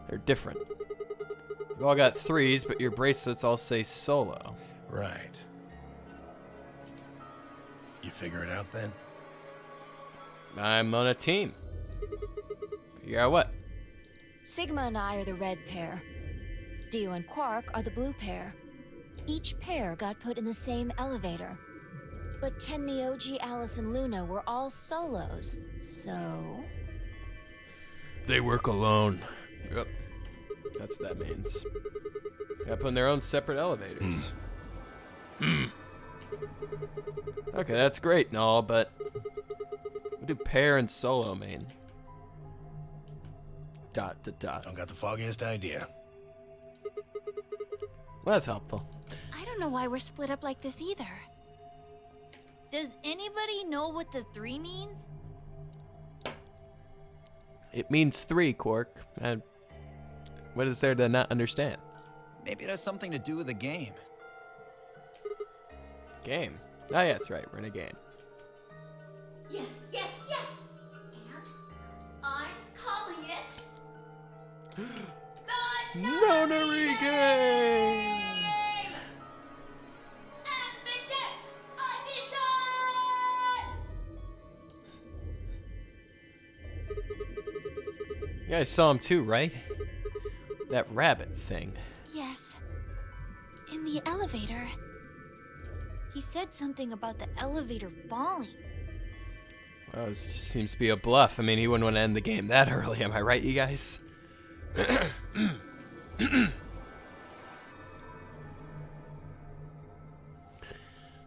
They're different. You've all got 3s, but your bracelets all say solo. Right. You figure it out then? I'm on a team. Figure out what? Sigma and I are the red pair. Dio and Quark are the blue pair. Each pair got put in the same elevator. But Tenmyoji, Alice, and Luna were all solos, so... They work alone. Yep. That's what that means. Got put in their own separate elevators. Okay, that's great and all, but what do pair and solo mean? ... Don't got the foggiest idea. Well, that's helpful. I don't know why we're split up like this either. Does anybody know what the 3 means? It means 3, Quark. And what is there to not understand? Maybe it has something to do with the game. Game. Oh, yeah, that's right. We're in a game. Yes, yes, yes! And I'm calling it... the Nonary game! Ambidex Edition! You guys saw him too, right? That rabbit thing. Yes. In the elevator. He said something about the elevator falling. Well, this just seems to be a bluff. I mean, he wouldn't want to end the game that early, am I right, you guys?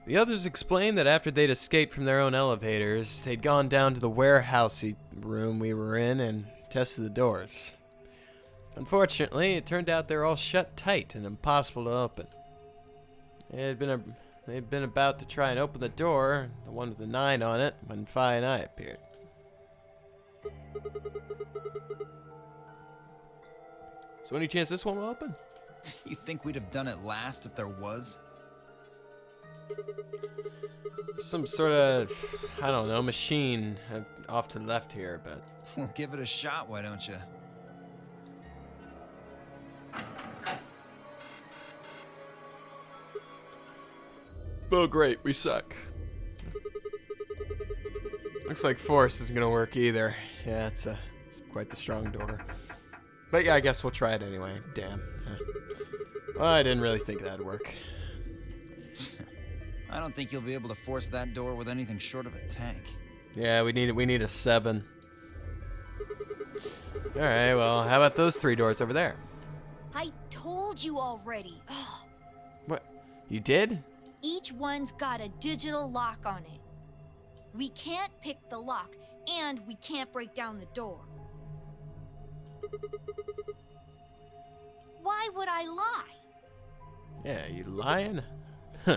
The others explained that after they'd escaped from their own elevators, they'd gone down to the warehousey room we were in and tested the doors. Unfortunately, it turned out they're all shut tight and impossible to open. They'd been about to try and open the door, the one with the 9 on it, when Fi and I appeared. So any chance this one will open? You think we'd have done it last if there was? Some sort of, I don't know, machine off to the left here, but... Well, give it a shot, why don't you? Oh great, we suck. Looks like force isn't gonna work either. Yeah, it's quite the strong door. But yeah, I guess we'll try it anyway. Damn. Well, I didn't really think that'd work. I don't think you'll be able to force that door with anything short of a tank. Yeah, we need a 7. All right, well, how about those 3 doors over there? I told you already. What? You did? Each one's got a digital lock on it. We can't pick the lock, and we can't break down the door. Why would I lie? Yeah, you lying? Huh.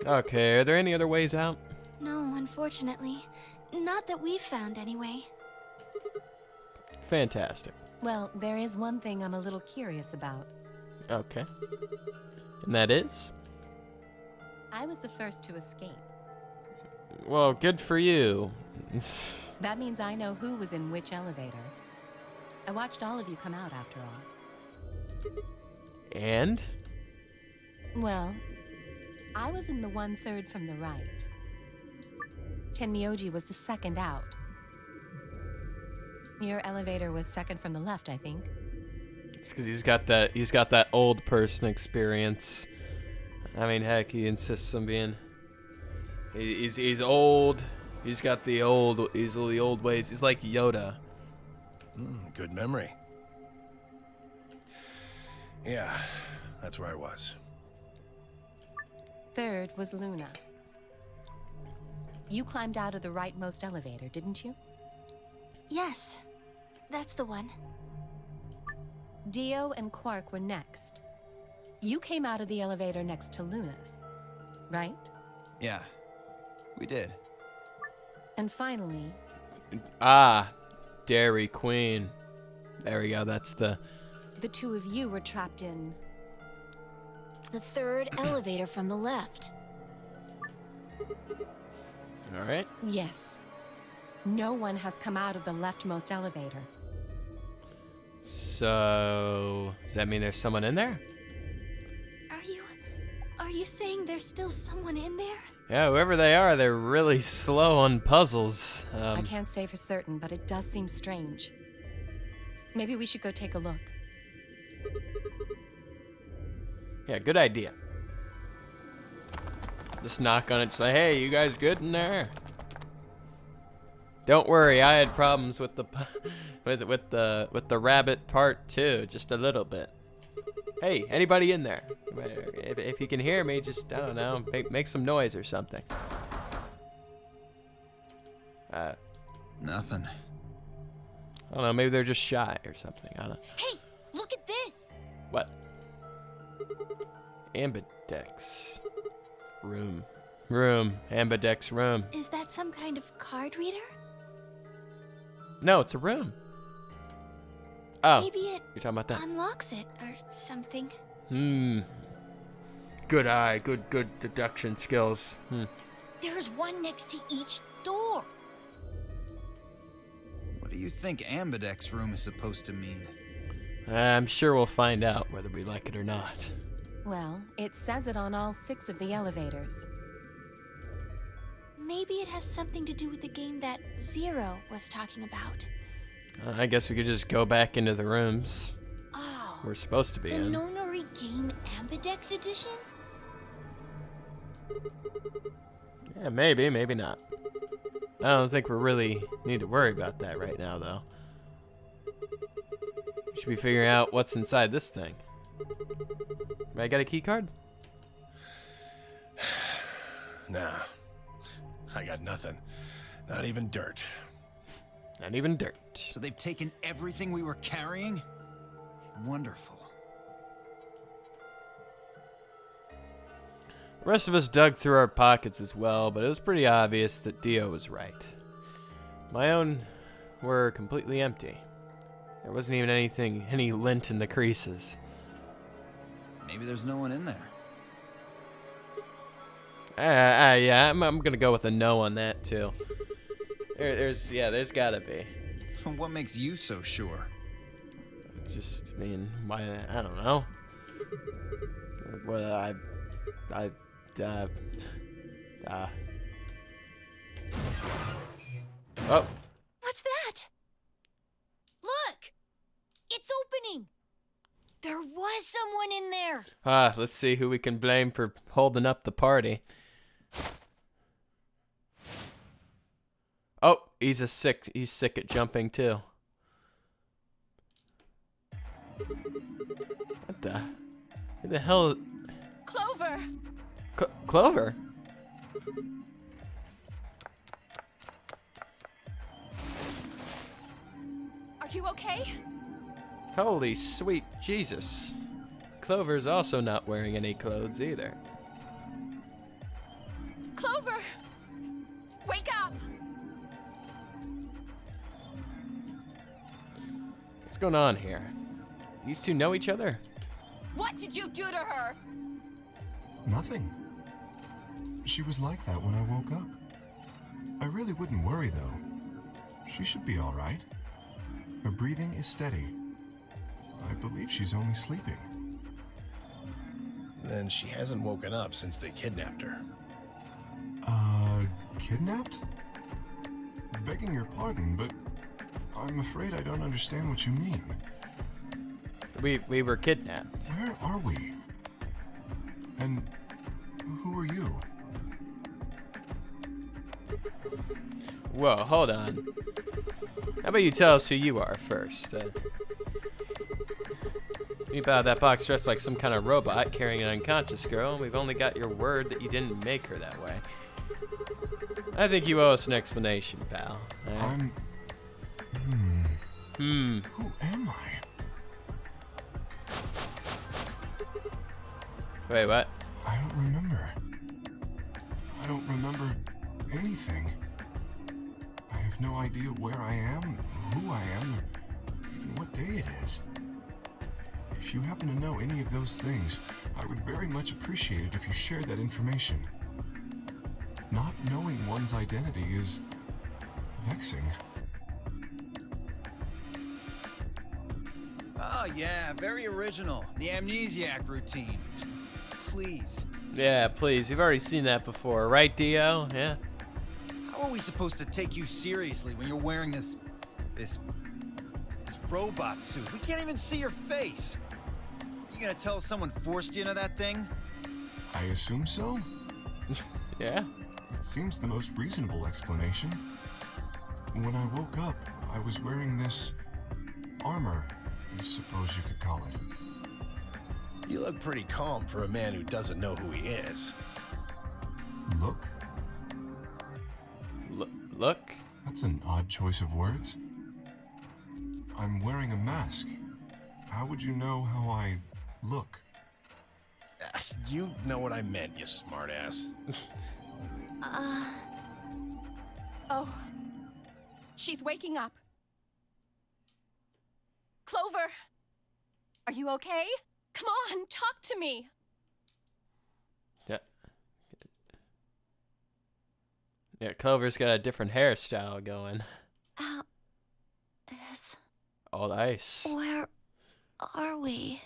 Okay, are there any other ways out? No, unfortunately. Not that we've found, anyway. Fantastic. Well, there is one thing I'm a little curious about. Okay. And that is? I was the first to escape. Well, good for you. That means I know who was in which elevator. I watched all of you come out after all. And? Well, I was in the 1/3 from the right. Tenmyoji was the second out. Your elevator was second from the left, I think. It's because he's got that old person experience. I mean, heck, he insists on being. He's old. He's got the old ways. He's like Yoda. Good memory. Yeah, that's where I was. Third was Luna. You climbed out of the rightmost elevator, didn't you? Yes, that's the one. Dio and Quark were next. You came out of the elevator next to Luna's, right? Yeah, we did. And finally... Dairy Queen. There we go, that's the... The 2 of you were trapped in... The 3rd elevator from the left. Alright. Yes. No one has come out of the leftmost elevator. So... does that mean there's someone in there? Are you saying there's still someone in there? Yeah, whoever they are, they're really slow on puzzles. I can't say for certain, but it does seem strange. Maybe we should go take a look. Yeah, good idea. Just knock on it, say, "Hey, you guys good in there?" Don't worry, I had problems with the with the rabbit part too, just a little bit. Hey, anybody in there? If you can hear me, just I don't know, make some noise or something. Nothing. I don't know, maybe they're just shy or something. I don't know. Hey, look at this! What? Ambidex room. Ambidex room. Is that some kind of card reader? No, it's a room. Oh, Maybe it you're talking about that. unlocks it or something. Good eye, good deduction skills. There's one next to each door. What do you think Ambidex room is supposed to mean? I'm sure we'll find out whether we like it or not. Well, it says it on all 6 of the elevators. Maybe it has something to do with the game that Zero was talking about. I guess we could just go back into the rooms Oh, we're supposed to be the in. Nonori Game Ambidex Edition? Yeah, maybe not. I don't think we really need to worry about that right now, though. We should be figuring out what's inside this thing. I got a key card? Nah, I got nothing. Not even dirt. Not even dirt. So they've taken everything we were carrying? Wonderful. The rest of us dug through our pockets as well, but it was pretty obvious that Dio was right. My own were completely empty. There wasn't even any lint in the creases. Maybe there's no one in there. Yeah, I'm gonna go with a no on that too. There's gotta be. What makes you so sure? Just, I mean, why? I don't know. Well, Oh. What's that? Look! It's opening! There was someone in there! Let's see who we can blame for holding up the party. Oh, he's sick at jumping too. Who the hell? Clover! Clover? Are you okay? Holy sweet Jesus. Clover's also not wearing any clothes either. Clover! Wake up! What's going on here? These two know each other? What did you do to her? Nothing. She was like that when I woke up. I really wouldn't worry, though. She should be all right. Her breathing is steady. I believe she's only sleeping. Then she hasn't woken up since they kidnapped her. Kidnapped? Begging your pardon, but I'm afraid I don't understand what you mean. We were kidnapped. Where are we? And who are you? Whoa, hold on. How about you tell us who you are first? You out of that box dressed like some kind of robot carrying an unconscious girl, and we've only got your word that you didn't make her that way. I think you owe us an explanation, pal. I'm... Who am I? Wait, what? I don't remember. I don't remember anything. I have no idea where I am, who I am, even what day it is. If you happen to know any of those things, I would very much appreciate it if you shared that information. Not knowing one's identity is vexing. Oh yeah, very original. The amnesiac routine. Please. Yeah, please. We've already seen that before, right, Dio? Yeah. How are we supposed to take you seriously when you're wearing this robot suit? We can't even see your face. You gonna tell us someone forced you into that thing? I assume so. Yeah. It seems the most reasonable explanation. When I woke up, I was wearing this armor, I suppose you could call it. You look pretty calm for a man who doesn't know who he is. Look? Look? That's an odd choice of words. I'm wearing a mask. How would you know how I look? You know what I meant, you smartass. Oh. She's waking up. Clover! Are you okay? Come on, talk to me! Yeah. Yeah, Clover's got a different hairstyle going. Yes. All ice. Where are we?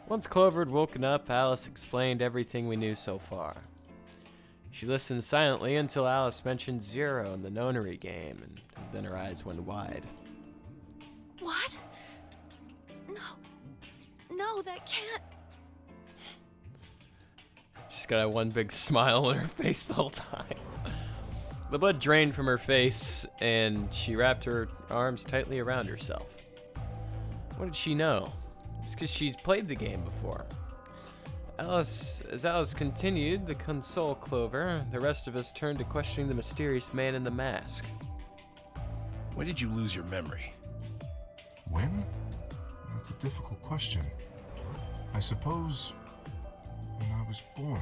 Once Clover had woken up, Alice explained everything we knew so far. She listened silently until Alice mentioned Zero in the nonary game, and then her eyes went wide. What? No, that can't. She's got that one big smile on her face the whole time. The blood drained from her face, and she wrapped her arms tightly around herself. What did she know? It's because she's played the game before. As Alice continued the console clover, the rest of us turned to questioning the mysterious man in the mask. When did you lose your memory? When? That's a difficult question. I suppose when I was born.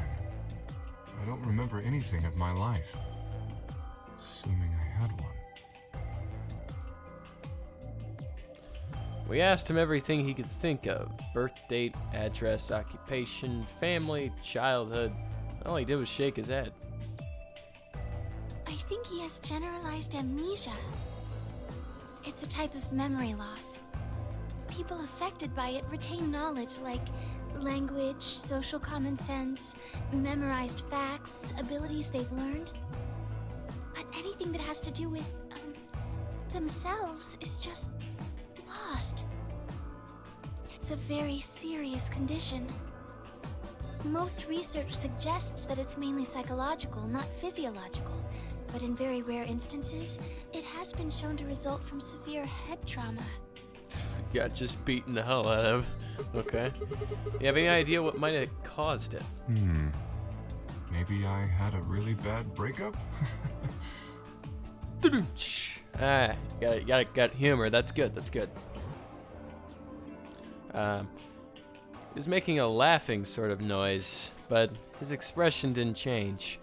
I don't remember anything of my life. Assuming I had one. We asked him everything he could think of. Birth date, address, occupation, family, childhood. All he did was shake his head. I think he has generalized amnesia. It's a type of memory loss. People affected by it retain knowledge like language, social common sense, memorized facts, abilities they've learned. But anything that has to do with, themselves is just lost. It's a very serious condition. Most research suggests that it's mainly psychological, not physiological. But in very rare instances, it has been shown to result from severe head trauma. Got just beaten the hell out of. Okay. You have any idea what might have caused it? Maybe I had a really bad breakup? Got humor. That's good. That's good. He was making a laughing sort of noise, but his expression didn't change.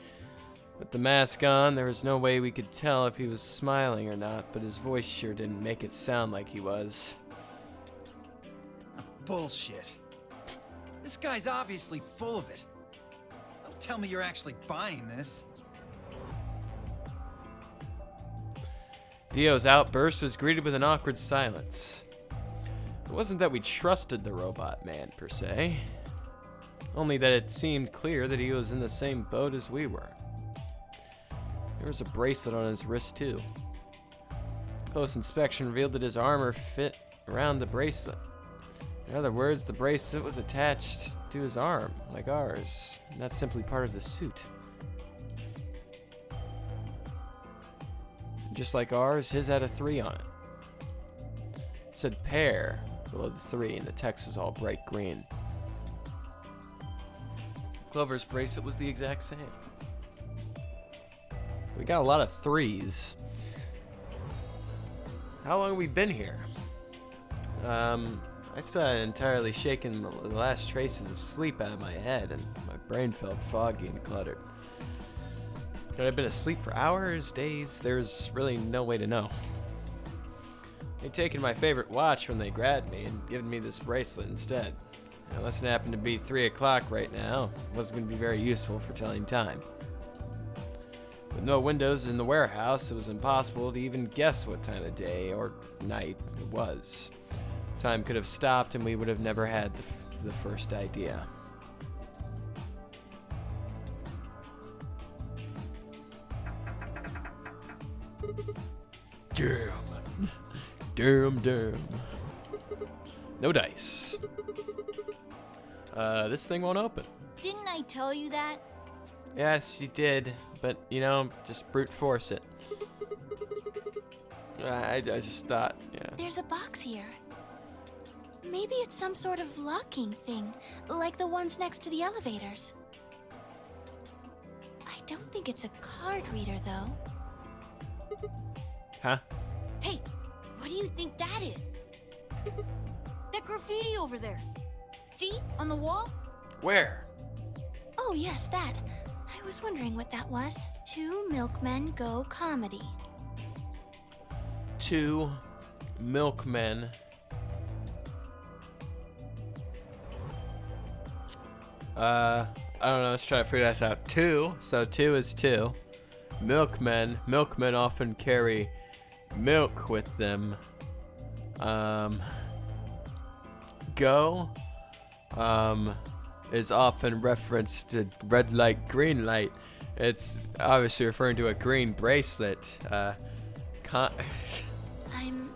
With the mask on, there was no way we could tell if he was smiling or not, but his voice sure didn't make it sound like he was. Bullshit. This guy's obviously full of it. Don't tell me you're actually buying this. Dio's outburst was greeted with an awkward silence. It wasn't that we trusted the robot man, per se. Only that it seemed clear that he was in the same boat as we were. There was a bracelet on his wrist, too. Close inspection revealed that his armor fit around the bracelet. In other words, the bracelet was attached to his arm, like ours, and that's simply part of the suit. Just like ours, his had a 3 on it. It said pair below the 3, and the text was all bright green. Clover's bracelet was the exact same. We got a lot of 3s. How long have we been here? I still hadn't entirely shaken the last traces of sleep out of my head, and my brain felt foggy and cluttered. Could I have been asleep for hours, days? There's really no way to know. They'd taken my favorite watch when they grabbed me and given me this bracelet instead. Unless it happened to be 3 o'clock right now, it wasn't going to be very useful for telling time. With no windows in the warehouse, it was impossible to even guess what time of day or night it was. Time could have stopped and we would have never had the first idea. Damn. No dice. This thing won't open. Didn't I tell you that? Yes, you did, but just brute force it. I just thought, yeah. There's a box here. Maybe it's some sort of locking thing, like the ones next to the elevators. I don't think it's a card reader, though. Huh? Hey, what do you think that is? That graffiti over there. See? On the wall? Where? Oh, yes, that. I was wondering what that was. 2 milkmen go comedy. 2 milkmen. I don't know, let's try to figure this out. 2, so 2 is 2. Milkmen often carry milk with them. Go, is often referenced to red light, green light. It's obviously referring to a green bracelet. I'm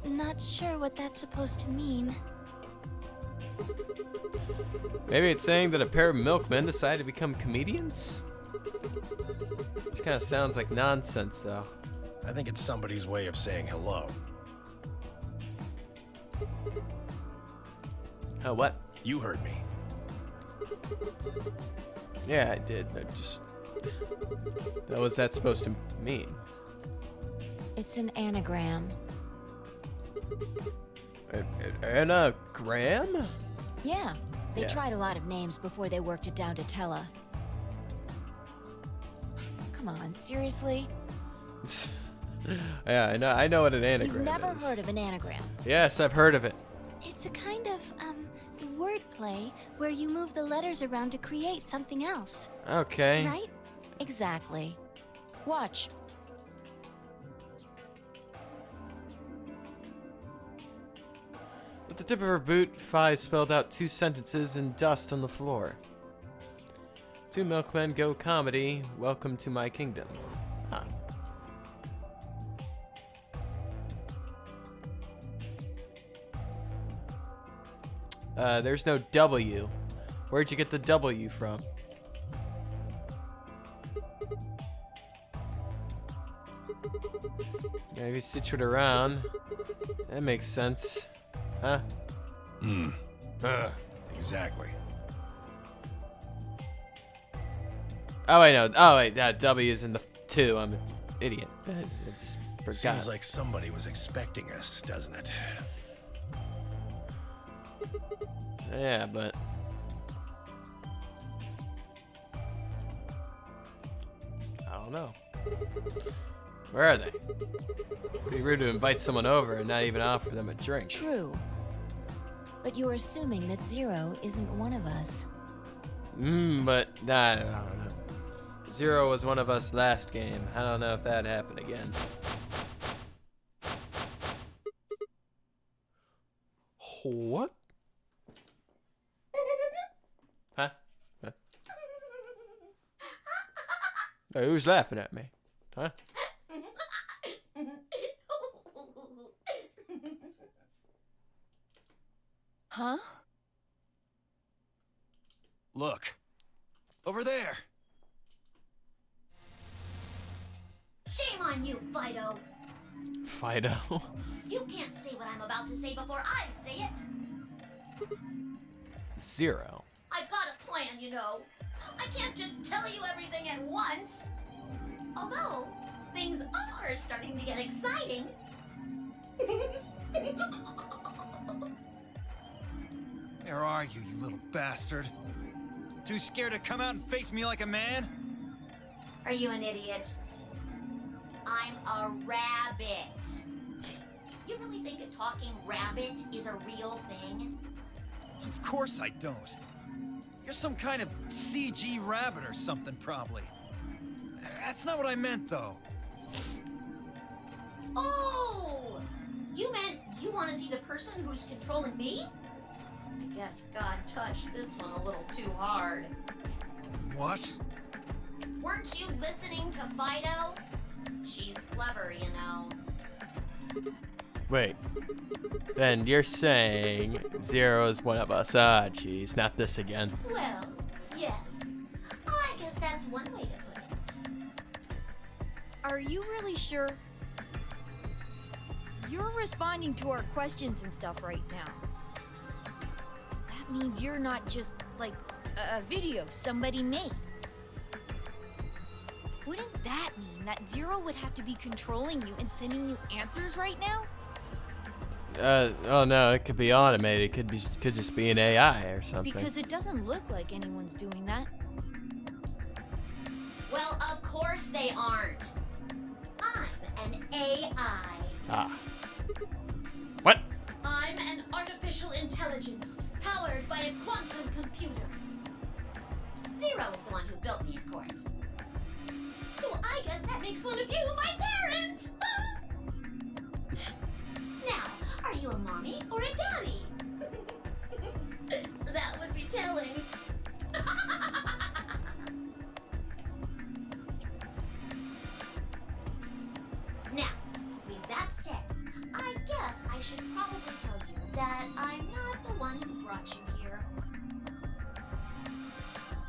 not sure what that's supposed to mean. Maybe it's saying that a pair of milkmen decided to become comedians? Which kind of sounds like nonsense, though. I think it's somebody's way of saying hello. Oh, what? You heard me. Yeah, I did. What was that supposed to mean? It's an anagram. An anagram? Yeah, they Yeah. tried a lot of names before they worked it down to Tella. Come on, seriously? Yeah, I know what an anagram You've never is. heard of an anagram. Yes, I've heard of it. It's a kind of, wordplay where you move the letters around to create something else. Okay. Right? Exactly. Watch. With the tip of her boot, Fi spelled out 2 sentences in dust on the floor. 2 milkmen go comedy. Welcome to my kingdom. Huh. There's no W. Where'd you get the W from? Maybe situate around. That makes sense. Huh? Exactly. Oh, wait, no. Oh, wait, that W is in the 2. I'm an idiot. I just forgot. Seems like somebody was expecting us, doesn't it? Yeah, but... I don't know. Where are they? It'd be rude to invite someone over and not even offer them a drink. True. But you're assuming that Zero isn't one of us. But I don't know. Zero was one of us last game. I don't know if that happened again. What? Huh? Hey, who's laughing at me? Huh? Huh? Look. Over there. Shame on you, Fido. Fido. You can't say what I'm about to say before I say it. Zero. I've got a plan, you know. I can't just tell you everything at once. Although, things are starting to get exciting. Where are you, you little bastard? Too scared to come out and face me like a man? Are you an idiot? I'm a rabbit. You really think a talking rabbit is a real thing? Of course I don't. You're some kind of CG rabbit or something, probably. That's not what I meant, though. Oh! You meant you want to see the person who's controlling me? I guess God touched this one a little too hard. What? Weren't you listening to Fido? She's clever, you know. Wait. Then you're saying Zero is one of us. Ah, jeez, not this again. Well, yes. I guess that's one way to put it. Are you really sure? You're responding to our questions and stuff right now. That means you're not just, like, a video somebody made. Wouldn't that mean that Zero would have to be controlling you and sending you answers right now? Oh no, it could be automated. Could just be an AI or something. Because it doesn't look like anyone's doing that. Well, of course they aren't. I'm an AI. Ah. What? I'm an artificial intelligence powered by a quantum computer. Zero is the one who built me, of course. So I guess that makes one of you my parent. Now, are you a mommy or a daddy? That would be telling. Now, with that said, I guess I should probably tell you that I'm not the one who brought you here.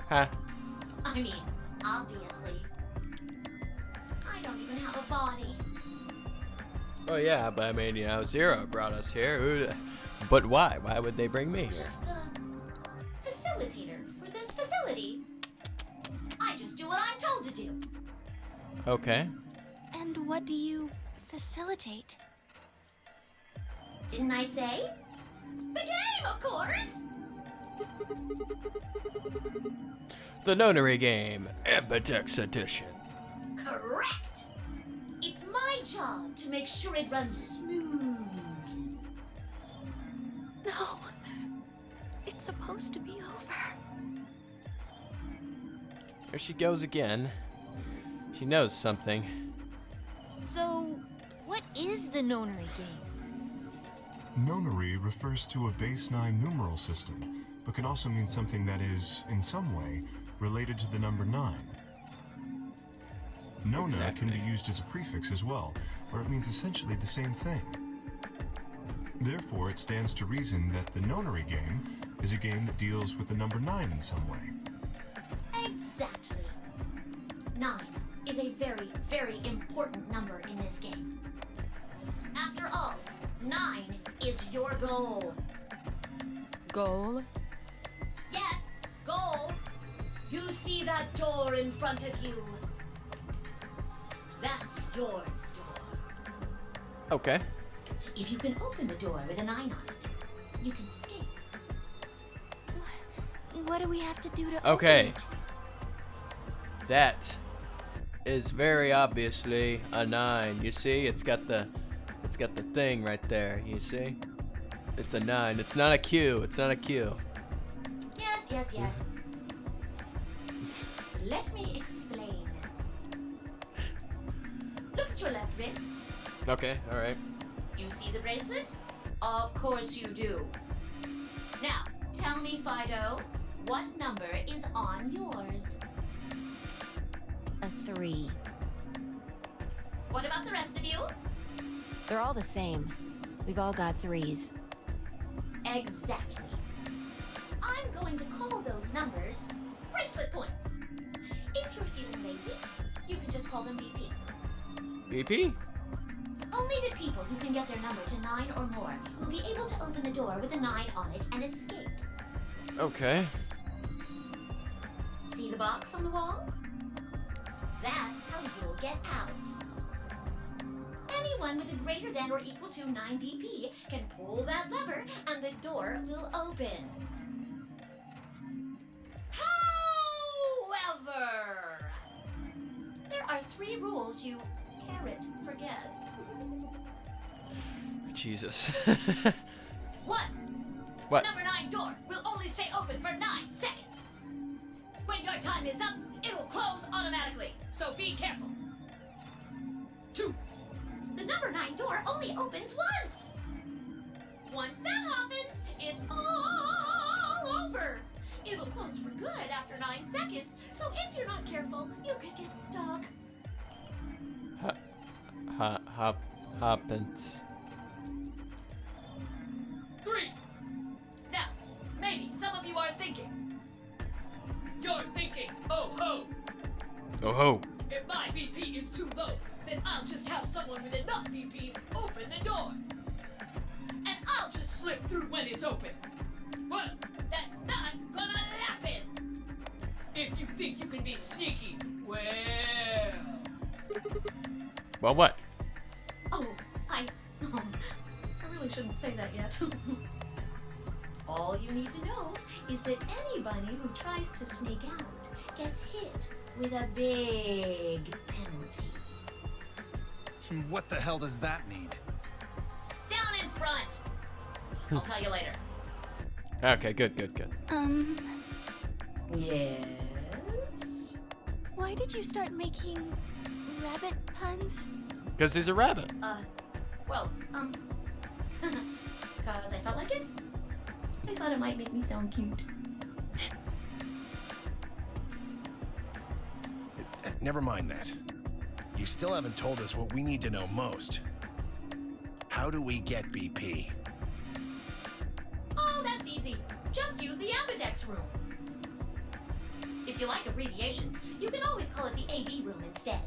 Huh? I mean, obviously. I don't even have a body. Oh yeah, but I mean, you know, Zero brought us here. But why? Why would they bring me here? Just the facilitator for this do what I'm told to do. Okay. And what do you facilitate? Didn't I say? The game, of course! The Nonary game, Ambidex Edition. Correct! It's my job to make sure it runs smooth. No. It's supposed to be over. There she goes again. She knows something. So, what is the Nonary game? Nonary refers to a base 9 numeral system, but can also mean something that is, in some way, related to the number 9. Nona can be used as a prefix as well, where it means essentially the same thing. Therefore, it stands to reason that the Nonary game is a game that deals with the number 9 in some way. Exactly. 9 is a very, very important number in this game. After all, 9 is your goal. Goal? Yes, goal. You see that door in front of you? That's your door. Okay. If you can open the door with a 9 on it, you can escape. What do we have to do to Okay. open it? That is very obviously a 9. You see, it's got the thing right there. You see? It's a 9. It's not a Q. It's not a Q. Yes, yes, yes. Let me explain. Look at your left wrists. Okay, all right. You see the bracelet? Of course you do. Now, tell me, Fido, what number is on yours? A 3. What about the rest of you? They're all the same. We've all got 3s. Exactly. I'm going to call those numbers bracelet points. If you're feeling lazy, you can just call them BP. BP? Only the people who can get their number to 9 or more will be able to open the door with a 9 on it and escape. Okay. See the box on the wall? That's how you'll get out. Anyone with a greater than or equal to 9 BP can pull that lever and the door will open. However, there are 3 rules you can't forget. Jesus. 1. What? Number 9 door will only stay open for 9 seconds. When your time is up, it'll close automatically, so be careful. 2. The number 9 door only opens once. Once that happens, it's all over. It'll close for good after 9 seconds, so if you're not careful, you could get stuck. Happens. 3. Now, maybe some of you are thinking. You're thinking, oh ho! Oh ho. If my BP is too low, then I'll just have someone with enough BP open the door. And I'll just slip through when it's open. Well, that's not gonna happen. If you think you can be sneaky, well... Well, what? Oh, I really shouldn't say that yet. All you need to know is that anybody who tries to sneak out gets hit with a big penalty. What the hell does that mean? Down in front. I'll tell you later. Okay, good. Yes? Why did you start making rabbit puns? Because he's a rabbit. Cause I felt like it. I thought it might make me sound cute. Never mind that. You still haven't told us what we need to know most. How do we get BP? Oh, that's easy. Just use the Ambidex room. If you like abbreviations, you can always call it the AB room instead.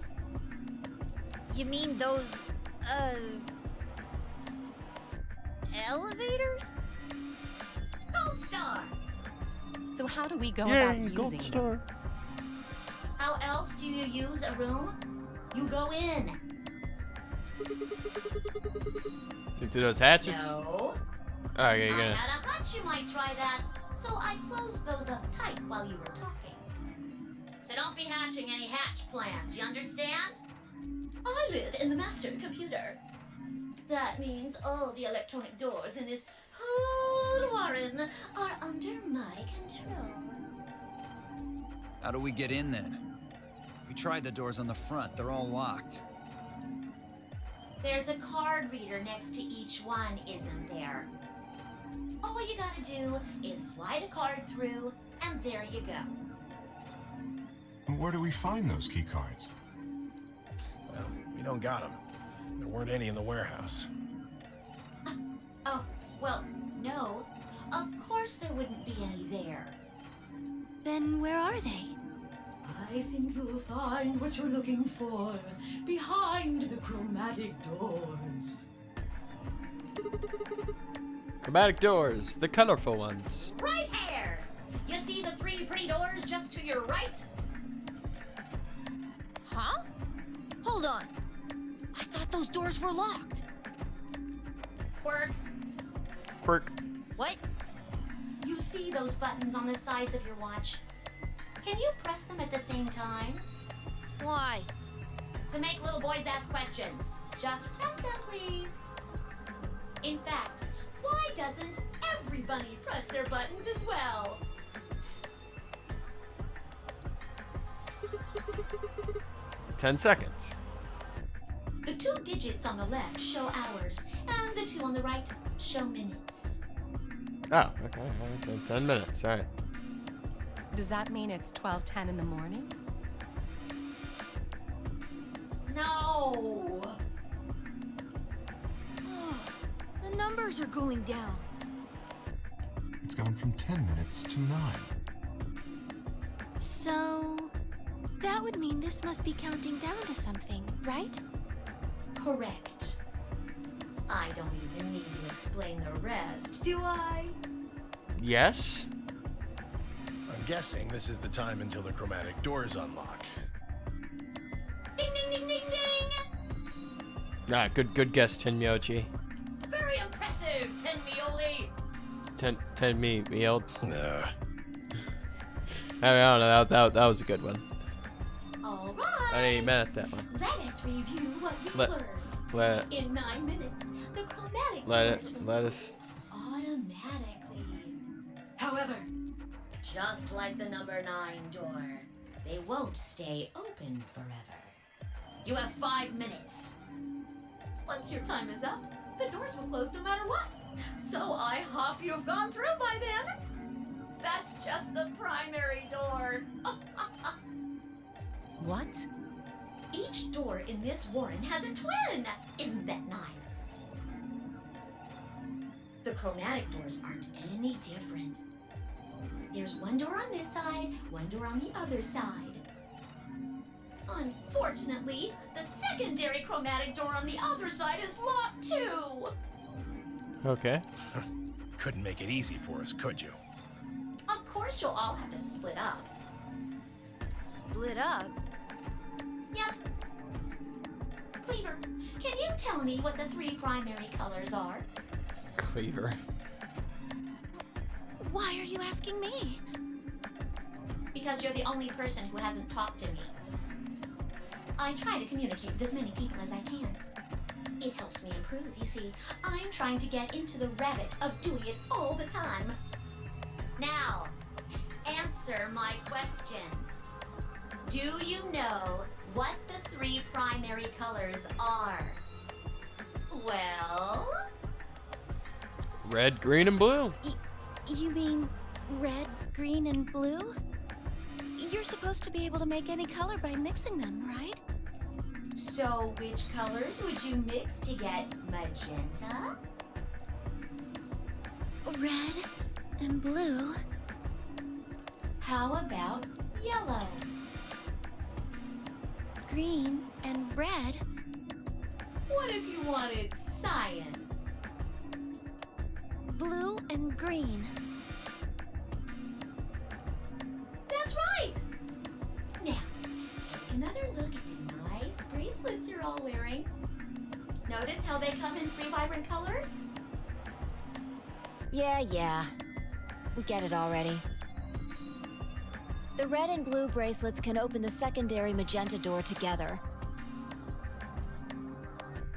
You mean those, elevators? Gold Star! So how do we go about using them? How else do you use a room? You go in. Through those hatches? No. Okay, you're I gonna. had a hunch you might try that, so I closed those up tight while you were talking. So don't be hatching any hatch plans, you understand? I live in the master computer. That means all the electronic doors in this whole warren are under my control. How do we get in then? We tried the doors on the front. They're all locked. There's a card reader next to each one, isn't there? All you gotta do is slide a card through, and there you go. Where do we find those key cards? Well, we don't got them. There weren't any in the warehouse. Oh, well, no. Of course there wouldn't be any there. Then where are they? I think you'll find what you're looking for behind the chromatic doors. Chromatic doors, the colorful ones. Right here! You see the 3 pretty doors just to your right? Huh? Hold on. I thought those doors were locked. Quirk, Quirk. What? you see those buttons on the sides of your watch? Can you press them at the same time? Why? To make little boys ask questions. Just press them, please. In fact, why doesn't every bunny press their buttons as well? Ten seconds. The 2 digits on the left show hours, and the 2 on the right show minutes. Oh, okay. 10 minutes. All right. Does that mean it's 12:10 in the morning? No! The numbers are going down. It's gone from 10 minutes to 9. So, that would mean this must be counting down to something, right? Correct. I don't even need to explain the rest, do I? Yes. I'm guessing this is the time until the chromatic doors unlock. Ding ding ding ding ding! Ah, good guess, Tenmyoji. Very impressive, Tenmioli! Ten me old. Nah. Oh, I don't know. That was a good one. Alright! I ain't mad at that one. Let us review what you've Let- learned. Let In 9 minutes, the chromatic let doors it will let us. automatically. However, Just like the number 9 door, they won't stay open forever. You have 5 minutes. Once your time is up, the doors will close no matter what. So I hope you've gone through by then. That's just the primary door. What? Each door in this warren has a twin. Isn't that nice? The chromatic doors aren't any different. There's one door on this side, one door on the other side. Unfortunately, the secondary chromatic door on the other side is locked too. Okay. Couldn't make it easy for us, could you? Of course, you'll all have to split up. Split up? Yep. Cleaver, can you tell me what the 3 primary colors are? Cleaver. Why are you asking me? Because you're the only person who hasn't talked to me. I try to communicate with as many people as I can. It helps me improve, you see. I'm trying to get into the rabbit of doing it all the time. Now, answer my questions. Do you know what the 3 primary colors are? Well... Red, green, and blue. You mean red, green, and blue? You're supposed to be able to make any color by mixing them, right? So, which colors would you mix to get magenta? Red and blue. How about yellow? Green and red. What if you wanted cyan? Blue and green. That's right! Now, bracelets you're all wearing. Notice how they come in 3 vibrant colors? Yeah. We get it already. The red and blue bracelets can open the secondary magenta door together.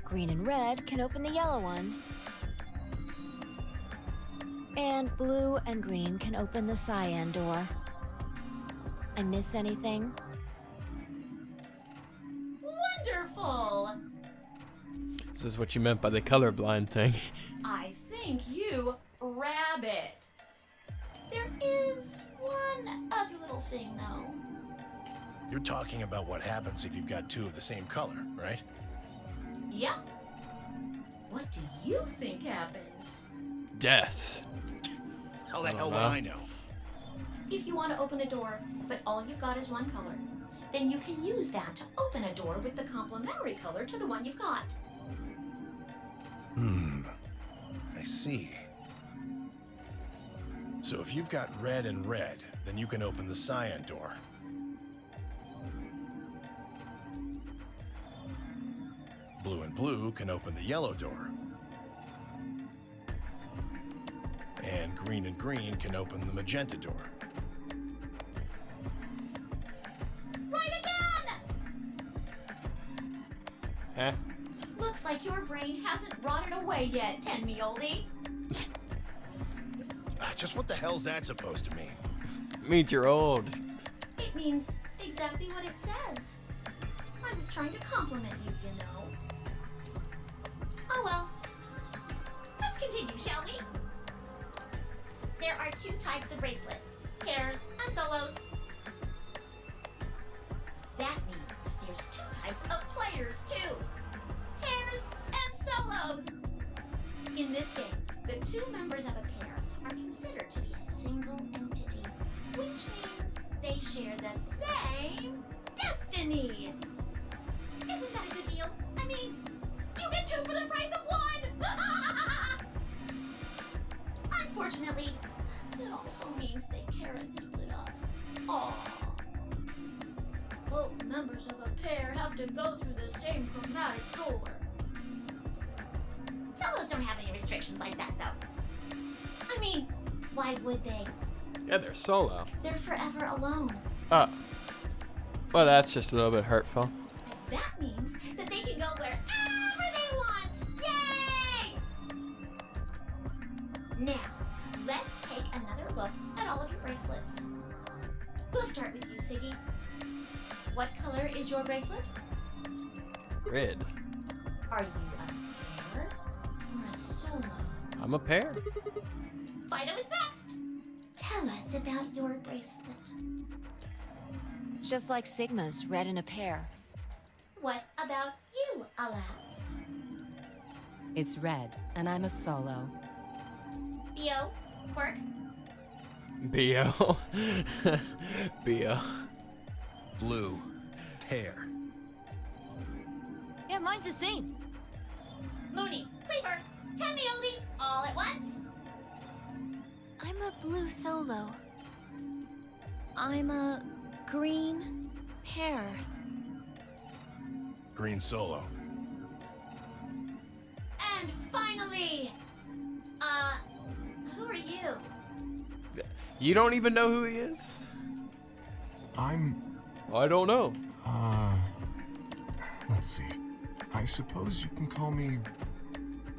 Green and red can open the yellow one. And blue and green can open the cyan door. I miss anything? Wonderful! This is what you meant by the colorblind thing. I think you rabbit. There is one other little thing, though. You're talking about what happens if you've got 2 of the same color, right? Yep. What do you think happens? Death. How the I don't hell would know. I know? If you want to open a door, but all you've got is one color, then you can use that to open a door with the complementary color to the one you've got. I see. So if you've got red and red, then you can open the cyan door. Blue and blue can open the yellow door. And green can open the magenta door. Right again! Huh? Looks like your brain hasn't rotted away yet, 10-me-oldie. Just what the hell's that supposed to mean? Means you're old. It means exactly what it says. I was trying to compliment you, you know. Oh well. Let's continue, shall we? There are 2 types of bracelets, pairs and solos. That means there's 2 types of players too, pairs and solos. In this game, the 2 members of a pair are considered to be a single entity, which means they share the same destiny. Isn't that a good deal? I mean, you get 2 for the price of 1! Unfortunately, it also means they can't split up. Aww. Both members of a pair have to go through the same chromatic door. Solos don't have any restrictions like that, though. I mean, why would they? Yeah, they're solo. They're forever alone. Oh. Well, that's just a little bit hurtful. That means that they can go wherever they want. Yay! Now, let's take another look at all of your bracelets. We'll start with you, Siggy. What color is your bracelet? Red. Are you a pair or a solo? I'm a pair. Fido is next. Tell us about your bracelet. It's just like Sigma's, red in a pair. What about you, alas? It's red, and I'm a solo. Bio, Quirk, B.O. B.O. Blue. Pair. Yeah, mine's the same. Mooney, Cleaver, Temioli, all at once. I'm a blue solo. I'm a green Pair. Green solo. And finally, who are you? You don't even know who he is? I don't know. Let's see. I suppose you can call me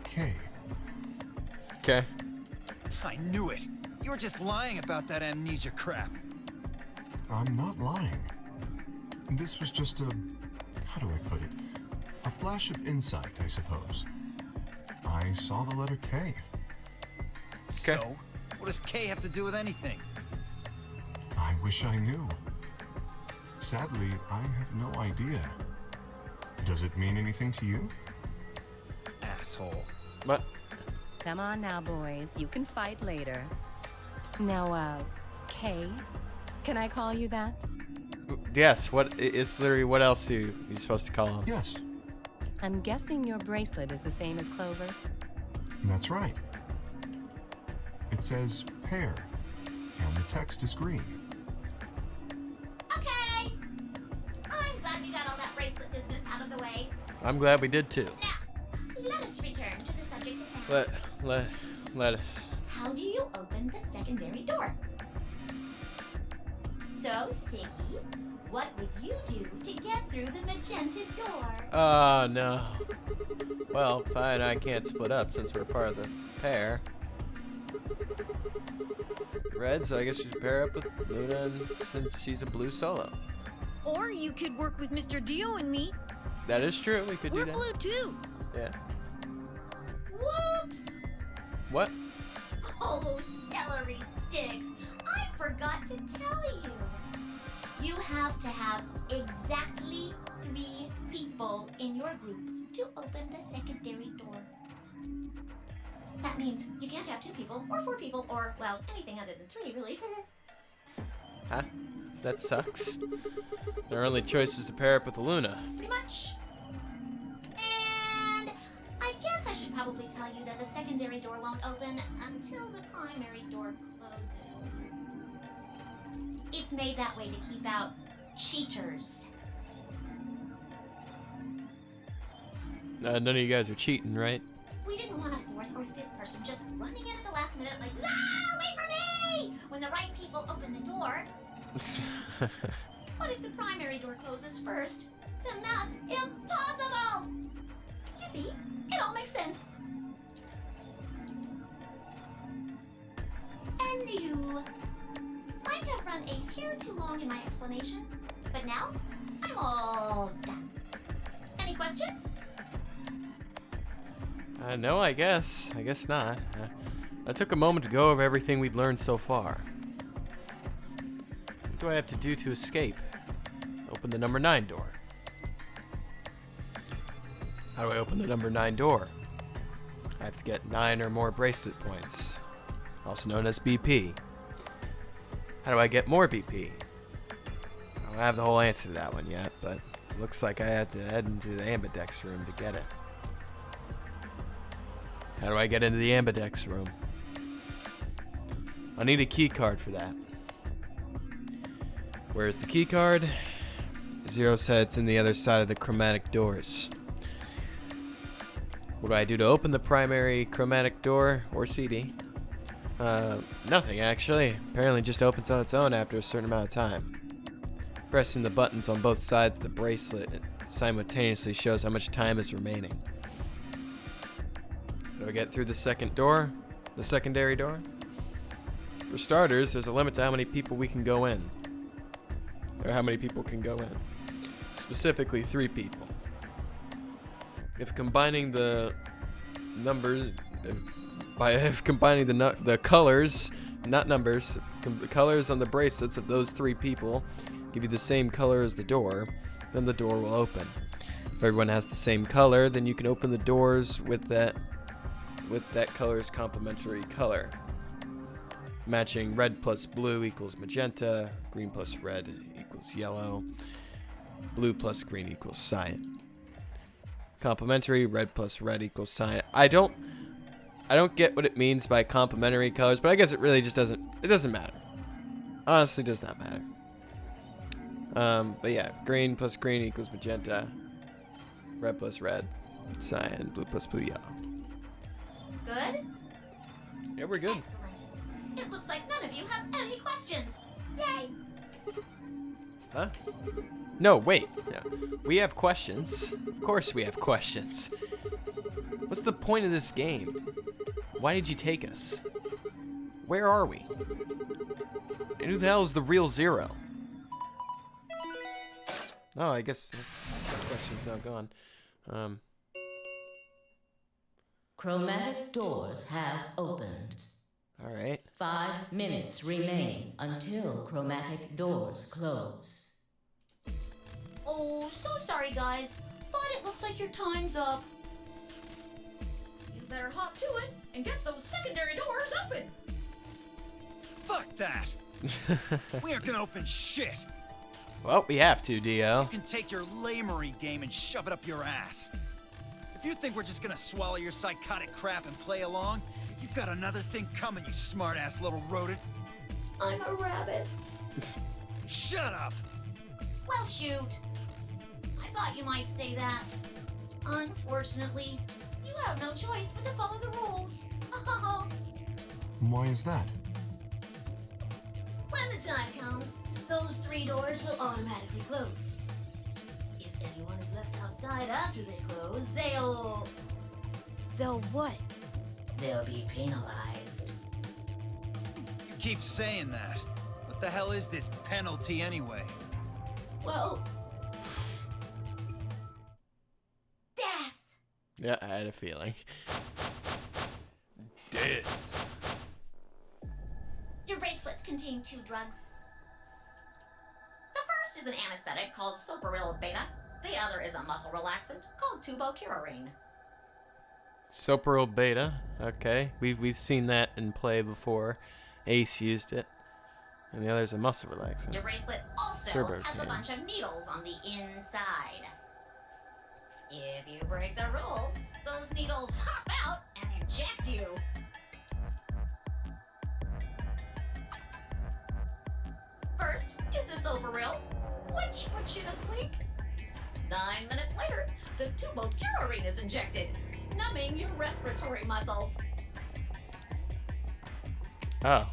Kay. Okay. I knew it. You were just lying about that amnesia crap. I'm not lying. This was just a... how do I put it? A flash of insight, I suppose. I saw the letter K. So, what does K have to do with anything? I wish I knew. Sadly, I have no idea. Does it mean anything to you? Asshole. But Come on now, boys. You can fight later. Now, Kay? Can I call you that? yes, what is there? What else are you supposed to call him? Yes, I'm guessing your bracelet is the same as Clover's. that's right. It says pair, and the text is green. Okay. I'm glad we got all that bracelet business out of the way. I'm glad we did too. Now, let us return to the subject at hand. Let us. How do you open the secondary door? So, Siggy, what would you do to get through the magenta door? Oh, no. Well, Pi and I can't split up since we're part of the pair. Red, so I guess we should pair up with Luna since she's a blue solo. Or you could work with Mr. Dio and me. That is true, we could We're do that. blue too. Yeah. Whoops! What? Oh, celery sticks! I forgot to tell you. You have to have exactly 3 people in your group to open the secondary door. That means you can't have 2 people, or 4 people, or, well, anything other than 3, really. Huh? That sucks. Our only choice is to pair up with Luna. Pretty much. And I guess I should probably tell you that the secondary door won't open until the primary door closes. It's made that way to keep out cheaters. None of you guys are cheating, right? We didn't want a 4th or 5th person just running in at the last minute like, ah, wait for me! When the right people open the door. But if the primary door closes first, then that's impossible! You see, it all makes sense. And you might have run a hair too long in my explanation, but now I'm all done. Any questions? No, I guess. I guess not. I took a moment to go over everything we'd learned so far. What do I have to do to escape? Open the number 9 door. How do I open the number 9 door? I have to get 9 or more bracelet points, also known as BP. How do I get more BP? I don't have the whole answer to that one yet, but it looks like I had to head into the ambidex room to get it. How do I get into the ambidex room? I need a key card for that. Where's the key card? Zero said it's in the other side of the chromatic doors. What do I do to open the primary chromatic door or CD? Nothing actually. Apparently just opens on its own after a certain amount of time. Pressing the buttons on both sides of the bracelet simultaneously shows how much time is remaining. Do I get through the second door? The secondary door? For starters, there's a limit to how many people we can go in. Or how many people can go in. Specifically 3 people. If combining the numbers, if combining the colors, not numbers, the colors on the bracelets of those 3 people give you the same color as the door, then the door will open. If everyone has the same color, then you can open the doors with that color's complementary color. Matching red plus blue equals magenta, green plus red equals yellow, blue plus green equals cyan. Complementary, red plus red equals cyan. I don't get what it means by complementary colors, but I guess it really just doesn't matter. Honestly, does not matter. But yeah, green plus green equals magenta, red plus red, cyan, blue plus blue, yellow. Good? Yeah, we're good. Excellent. It looks like none of you have any questions. Yay! Huh? No, wait. Yeah. We have questions. Of course we have questions. What's the point of this game? Why did you take us? Where are we? And who the hell is the real Zero? Oh, I guess that question's now gone. Chromatic doors have opened. All right. 5 minutes remain until chromatic doors close. Oh, so sorry, guys, but it looks like your time's up. You better hop to it and get those secondary doors open. Fuck that! We aren't gonna open shit! Well, we have to, Dio. You can take your lamery game and shove it up your ass. If you think we're just gonna swallow your psychotic crap and play along, you've got another thing coming, you smart-ass little rodent. I'm a rabbit. Shut up! Well, shoot. I thought you might say that. Unfortunately, you have no choice but to follow the rules. Why is that? When the time comes, those 3 doors will automatically close. If anyone is left outside after they close, they'll what? They'll be penalized. You keep saying that. What the hell is this penalty anyway? Well, death. Yeah, I had a feeling. Death. Your bracelets contain 2 drugs. The first is an anesthetic called Soparil Beta. The other is a muscle relaxant called Tubocurarine. Soparil Beta. Okay, we've seen that in play before. Ace used it, and the other's a muscle relaxant. Your bracelet also has a bunch of needles on the inside. If you break the rules, those needles hop out and inject you. First is the Soparil, which puts you to sleep. 9 minutes later, the Tubocurarine is injected, numbing your respiratory muscles. Oh.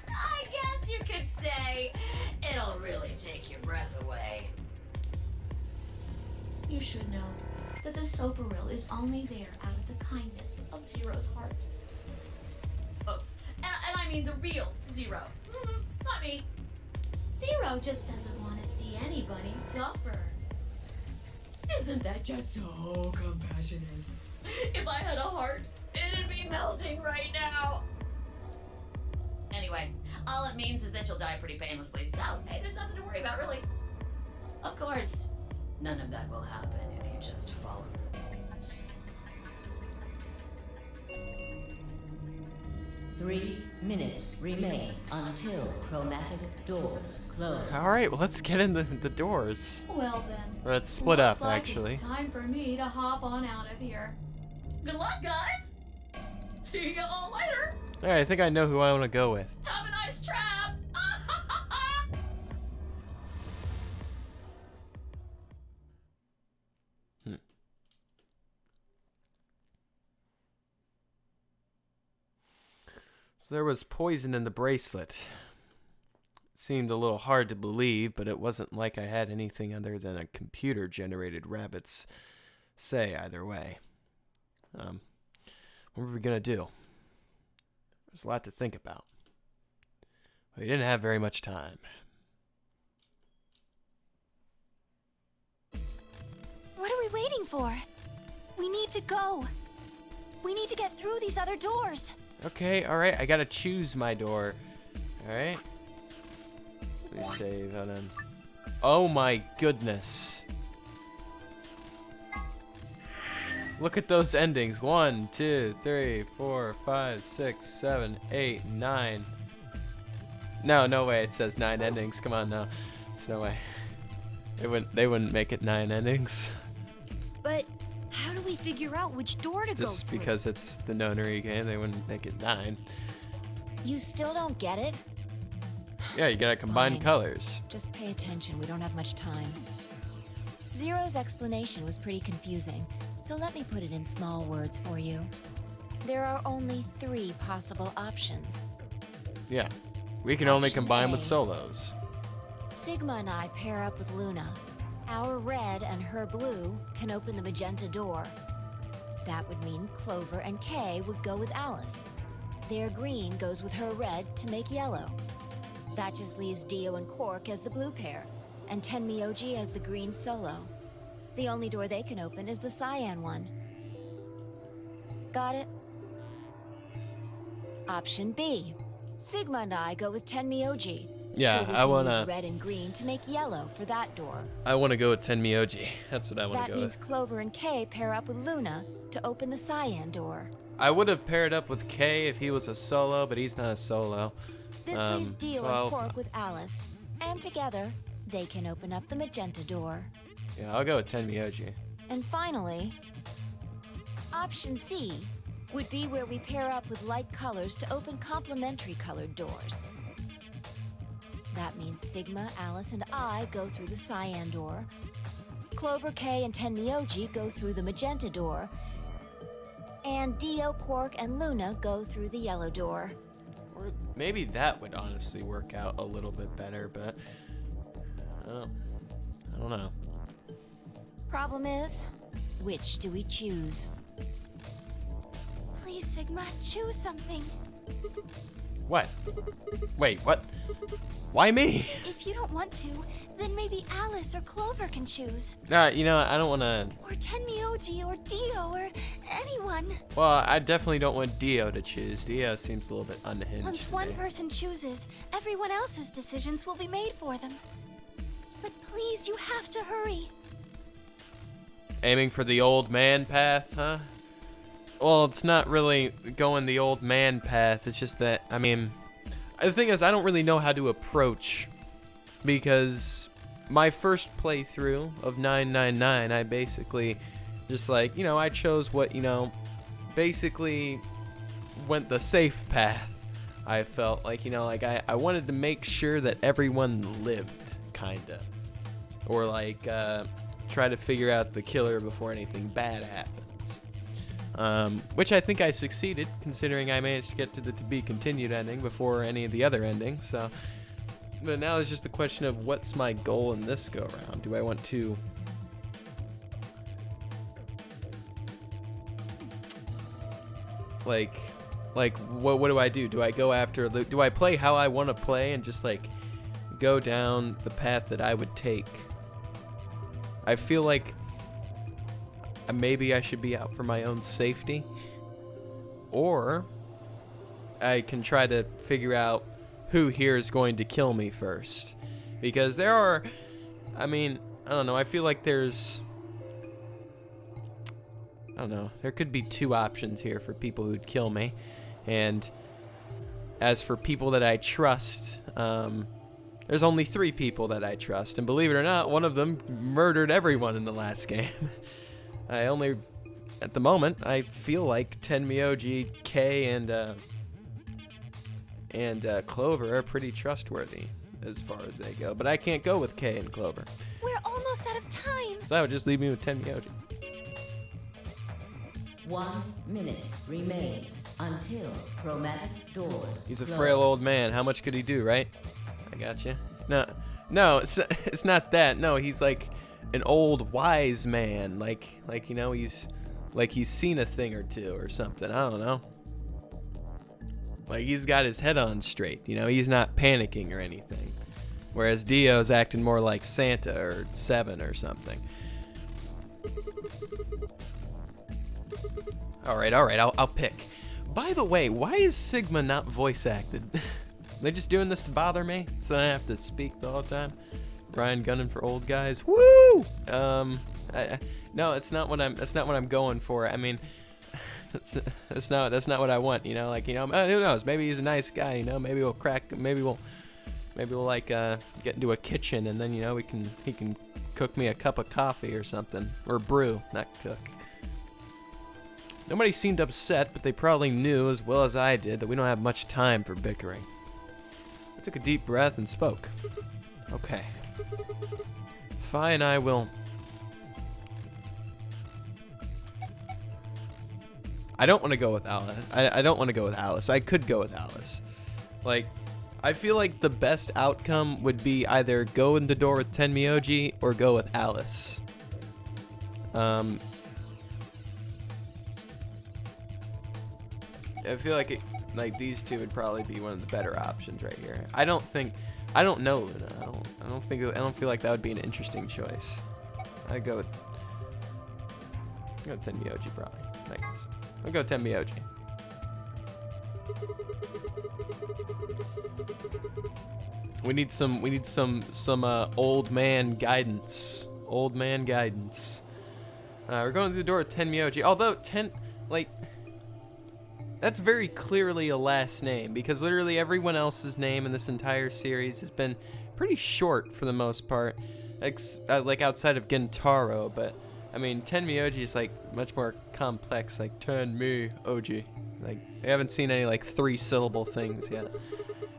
I guess you could say it'll really take your breath away. You should know that the Soparil is only there out of the kindness of Zero's heart. Oh, and I mean the real Zero. Not me. Zero just doesn't want to see anybody suffer. Isn't that just so compassionate? If I had a heart, it'd be melting right now. Anyway, all it means is that you'll die pretty painlessly, so hey, there's nothing to worry about, really. Of course, none of that will happen if you just follow the rules. 3 minutes remain until chromatic doors close. All right, well, let's get in the doors. Well then. Or let's split looks up, like actually. It's time for me to hop on out of here. Good luck, guys! See you all later! All right, I think I know who I want to go with. Have a nice trap! So there was poison in the bracelet. Seemed a little hard to believe, but it wasn't like I had anything other than a computer-generated rabbit's say either way. What were we gonna do? There's a lot to think about. We didn't have very much time. What are we waiting for? We need to go. We need to get through these other doors. Okay, alright, I gotta choose my door. Alright. Let me save, hold on. Oh my goodness. Look at those endings. 1, 2, 3, 4, 5, 6, 7, 8, 9. No way, it says 9 endings. Come on now. There's no way. They wouldn't make it 9 endings. But how do we figure out which door to go Just through? because it's the nonary game, they wouldn't make it 9. You still don't get it? Yeah, you gotta combine Fine. colors. Just pay attention, we don't have much time. Zero's explanation was pretty confusing, so let me put it in small words for you. There are only 3 possible options. Yeah. We can only Option combine A. with solos. Sigma and I pair up with Luna. Our red and her blue can open the magenta door. That would mean Clover and Kay would go with Alice. Their green goes with her red to make yellow. That just leaves Dio and Quark as the blue pair, and Tenmyoji as the green solo. The only door they can open is the cyan one. Got it? Option B. Sigma and I go with Tenmyoji. Yeah, so we I can wanna- use red and green to make yellow for that door. I want to go with Tenmyoji. That's what I want That to go means with. Clover and Kay pair up with Luna to open the cyan door. I would have paired up with Kay if he was a solo, but he's not a solo. This leaves Dio well, and Quark with Alice, and together they can open up the magenta door. Yeah, I'll go with Tenmyoji. And finally, option C would be where we pair up with light colors to open complementary colored doors. That means Sigma, Alice, and I go through the cyan door. Clover, Kay, and Tenmyoji go through the magenta door. And Dio, Quark, and Luna go through the yellow door. Or maybe that would honestly work out a little bit better, but I don't know. Problem is, which do we choose? Please, Sigma, choose something. What? Wait, what? Why me? If you don't want to, then maybe Alice or Clover can choose. You know, I don't want to... Or Tenmyoji or Dio or anyone. Well, I definitely don't want Dio to choose. Dio seems a little bit unhinged. Once one person chooses, everyone else's decisions will be made for them. But please, you have to hurry. Aiming for the old man path, huh? Well, it's not really going the old man path. It's just that, I mean, the thing is, I don't really know how to approach, because my first playthrough of 999, I basically just like, you know, I chose what, you know, basically went the safe path. I felt like, you know, like I wanted to make sure that everyone lived, kinda. Or like, try to figure out the killer before anything bad happens. Which I think I succeeded, considering I managed to get to the to be continued ending before any of the other endings. So, but now it's just the question of what's my goal in this go around. Do I want to like what do I do? Do I go after? Do I play how I want to play and just like go down the path that I would take? I feel like maybe I should be out for my own safety, or I can try to figure out who here is going to kill me first, because there are, I mean, I don't know, I feel like there's, I don't know, there could be two options here for people who'd kill me, and as for people that I trust, there's only 3 people that I trust, and believe it or not, one of them murdered everyone in the last game. I only, at the moment, I feel like Tenmyoji, Kay, and Clover are pretty trustworthy as far as they go. But I can't go with Kay and Clover. We're almost out of time. So that would just leave me with Tenmyoji. 1 minute remains until chromatic doors He's a close. frail old man. How much could he do, right? I got you. No, it's not that. No, he's like an old wise man, like you know, he's seen a thing or two or something. I don't know. Like he's got his head on straight, you know, he's not panicking or anything. Whereas Dio's acting more like Santa or Seven or something. All right, I'll pick. By the way, why is Sigma not voice acted? They just doing this to bother me, so I have to speak the whole time. Ryan gunning for old guys. Woo! No, it's not what I'm. That's not what I'm going for. I mean, that's not what I want. You know, like, you know, who knows? Maybe he's a nice guy. You know, maybe we'll crack. Maybe we'll like get into a kitchen, and then, you know, he can cook me a cup of coffee or something, or brew, not cook. Nobody seemed upset, but they probably knew as well as I did that we don't have much time for bickering. I took a deep breath and spoke. Okay. Fine, I will. I don't want to go with Alice. I don't want to go with Alice. I could go with Alice. Like, I feel like the best outcome would be either go in the door with Tenmyoji or go with Alice. I feel like these two would probably be one of the better options right here. I don't know Luna. I don't feel like that would be an interesting choice. I'd go with Tenmyoji probably. I guess. I'll go Tenmyoji. We need some old man guidance. Old man guidance. We're going through the door with Tenmyoji. Although that's very clearly a last name, because literally everyone else's name in this entire series has been pretty short for the most part, like outside of Gentaro. But I mean, Tenmyoji is like much more complex, like Tenmyoji. Like, I haven't seen any like 3-syllable things yet.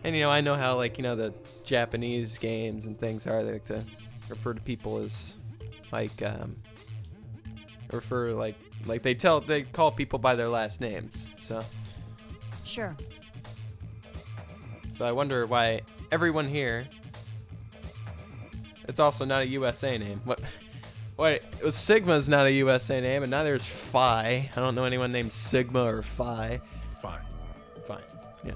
And, you know, I know how, like, you know, the Japanese games and things are. They like to refer to people as like refer like they call people by their last names. So Sure. I wonder why everyone here. It's also not a USA name. What? Wait, Sigma's not a USA name, and neither is Phi. I don't know anyone named Sigma or Phi. Fine. Fine. Yeah.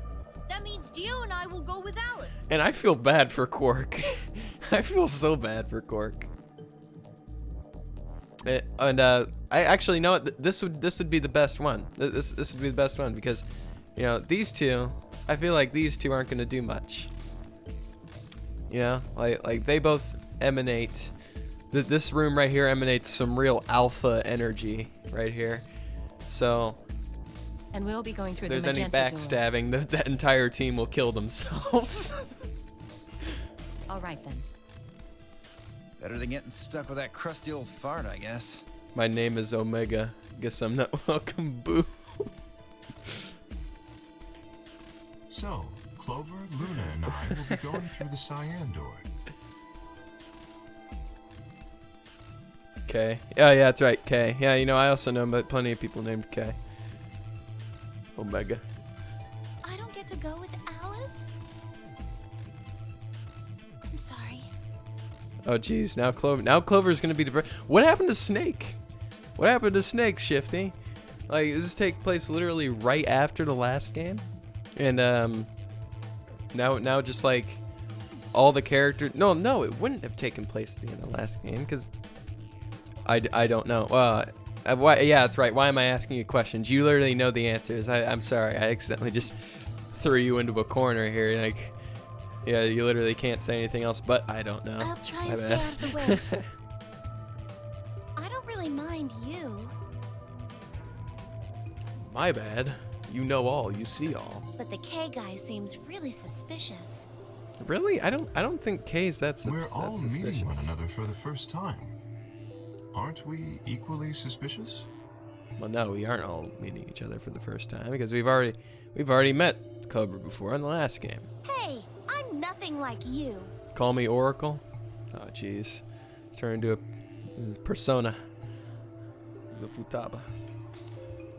That means Dio and I will go with Alice. And I feel bad for Quark. I feel so bad for Quark. And I actually know this would be the best one. This would be the best one because, you know, these two. I feel like these two aren't gonna do much. You know, like they both emanate. This room right here emanates some real alpha energy right here. So. And we'll be going through If there's the any magenta backstabbing, that entire team will kill themselves. All right then. Better than getting stuck with that crusty old fart, I guess. My name is Omega. Guess I'm not welcome, boo. So, Clover, Luna, and I will be going through the cyan door. K. Yeah, that's right, K. Yeah, you know, I also know plenty of people named K. Omega. I don't get to go with Alice? I'm sorry. Oh, geez. Now Clover's gonna be depressed. What happened to Snake? What happened to Snake, Shifty? Like, does this take place literally right after the last game? And now just like all the characters. No, it wouldn't have taken place at the end of the last game because I don't know. Yeah, that's right. Why am I asking you questions? You literally know the answers. I'm sorry. I accidentally just threw you into a corner here. Like, yeah, you literally can't say anything else, but I don't know. I'll try and stay out of the way. I don't really mind you. My bad. You know all. You see all. But the K guy seems really suspicious. Really? I don't think K's that's We're all suspicious. meeting one another for the first time. Aren't we equally suspicious? Well, no, we aren't all meeting each other for the first time because we've already met Cobra before in the last game. Hey, I'm nothing like you. Call me Oracle. Oh, jeez. It's turned into a persona. It's a futaba.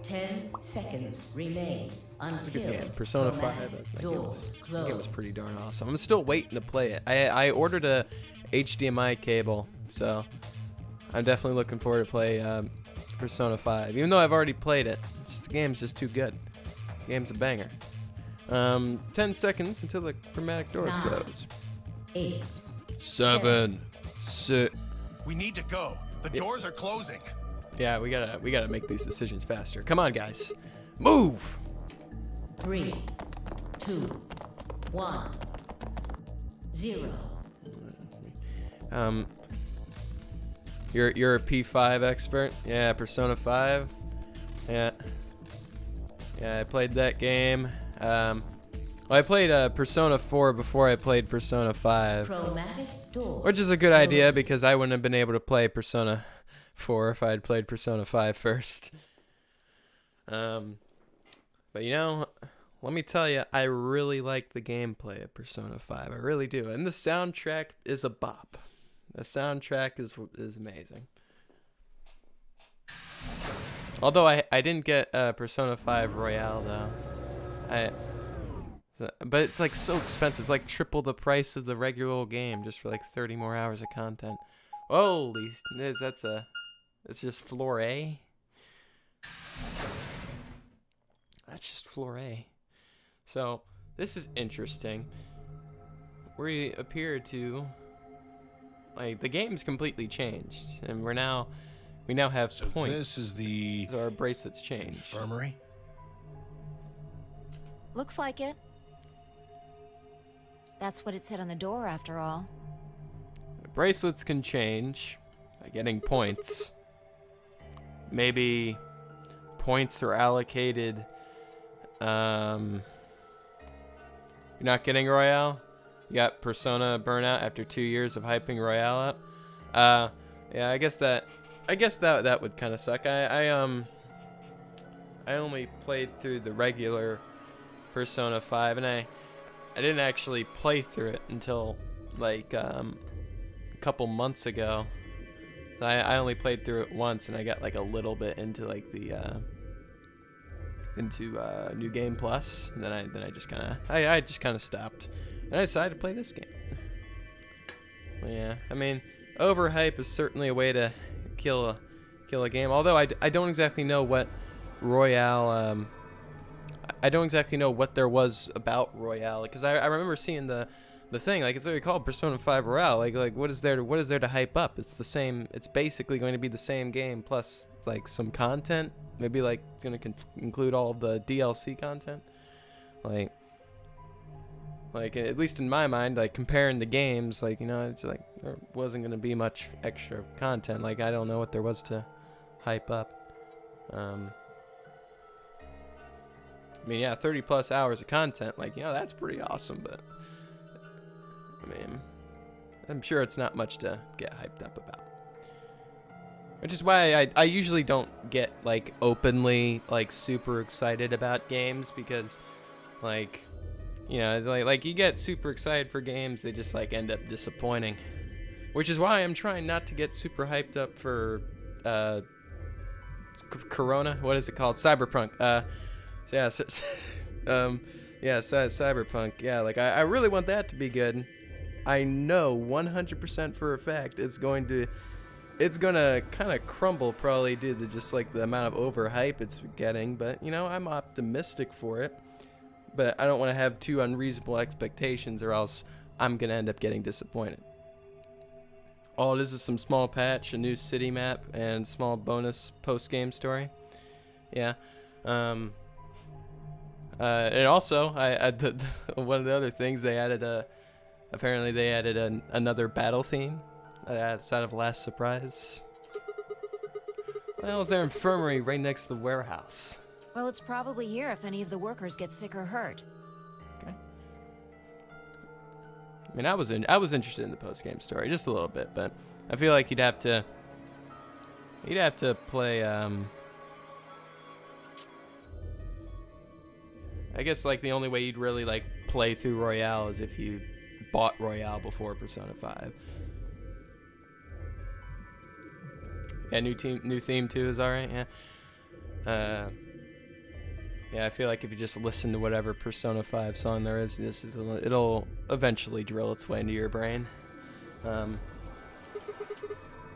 10 seconds remain until Yeah, Persona 5. doors That game was close. pretty darn awesome. I'm still waiting to play it. I ordered a HDMI cable, so I'm definitely looking forward to play Persona 5. Even though I've already played it, the game's just too good. The game's a banger. 10 seconds until the chromatic doors 9, close. 8, 7, 6. We need to go. The doors are closing. Yeah, we gotta make these decisions faster. Come on, guys, move. 3, 2, 1, 0. You're a P5 expert. Yeah, Persona 5. Yeah, I played that game. Well, I played Persona 4 before I played Persona 5, Chromatic door. which is a good idea because I wouldn't have been able to play Persona 4 if I had played Persona 5 first. But you know, let me tell you, I really like the gameplay of Persona 5. I really do, and the soundtrack is a bop. The soundtrack is amazing. Although I didn't get Persona 5 Royale though. But it's like so expensive. It's like triple the price of the regular old game just for like 30 more hours of content. Holy, it's just floor A. That's just floor A. So this is interesting. We appear to, like, the game's completely changed, and we now have points. This is the So our bracelets change. infirmary. Looks like it. That's what it said on the door, after all. The bracelets can change by getting points. Maybe points are allocated. You're not getting Royale? You got Persona Burnout after 2 years of hyping Royale up? Yeah, I guess that would kind of suck. I only played through the regular Persona 5, and I didn't actually play through it until like a couple months ago. I only played through it once, and I got like a little bit into like the New Game Plus, and then I just kind of stopped, and I decided to play this game. Yeah, I mean, overhype is certainly a way to kill a game. Although I don't exactly know what Royale. I don't exactly know what there was about Royale, because I remember seeing the thing, like, it's literally called Persona 5 Royale. Like what is there to hype up? It's the same. It's basically going to be the same game plus like some content. Maybe like going to include all of the DLC content. Like at least in my mind, like comparing the games, like, you know, it's like there wasn't going to be much extra content. Like, I don't know what there was to hype up. I mean, yeah, 30 plus hours of content, like, you know, that's pretty awesome, but I mean, I'm sure it's not much to get hyped up about. Which is why I usually don't get like openly like super excited about games, because like, you know, it's like you get super excited for games, they just like end up disappointing. Which is why I'm trying not to get super hyped up for Corona. What is it called? Cyberpunk. Cyberpunk. Yeah, like I really want that to be good. I know 100% for a fact it's gonna kind of crumble probably due to just like the amount of overhype it's getting. But, you know, I'm optimistic for it. But I don't want to have too unreasonable expectations, or else I'm going to end up getting disappointed. All it is some small patch, a new city map, and small bonus post-game story. Yeah. And also, one of the other things they added, apparently they added another battle theme outside of Last Surprise. Well, is their infirmary right next to the warehouse? Well, it's probably here if any of the workers get sick or hurt. Okay. I mean, I was interested in the post-game story just a little bit, but I feel like you'd have to play. I guess like the only way you'd really like play through Royale is if you bought Royale before Persona 5. Yeah, new theme too is alright. Yeah. Yeah, I feel like if you just listen to whatever Persona 5 song there is, it'll eventually drill its way into your brain.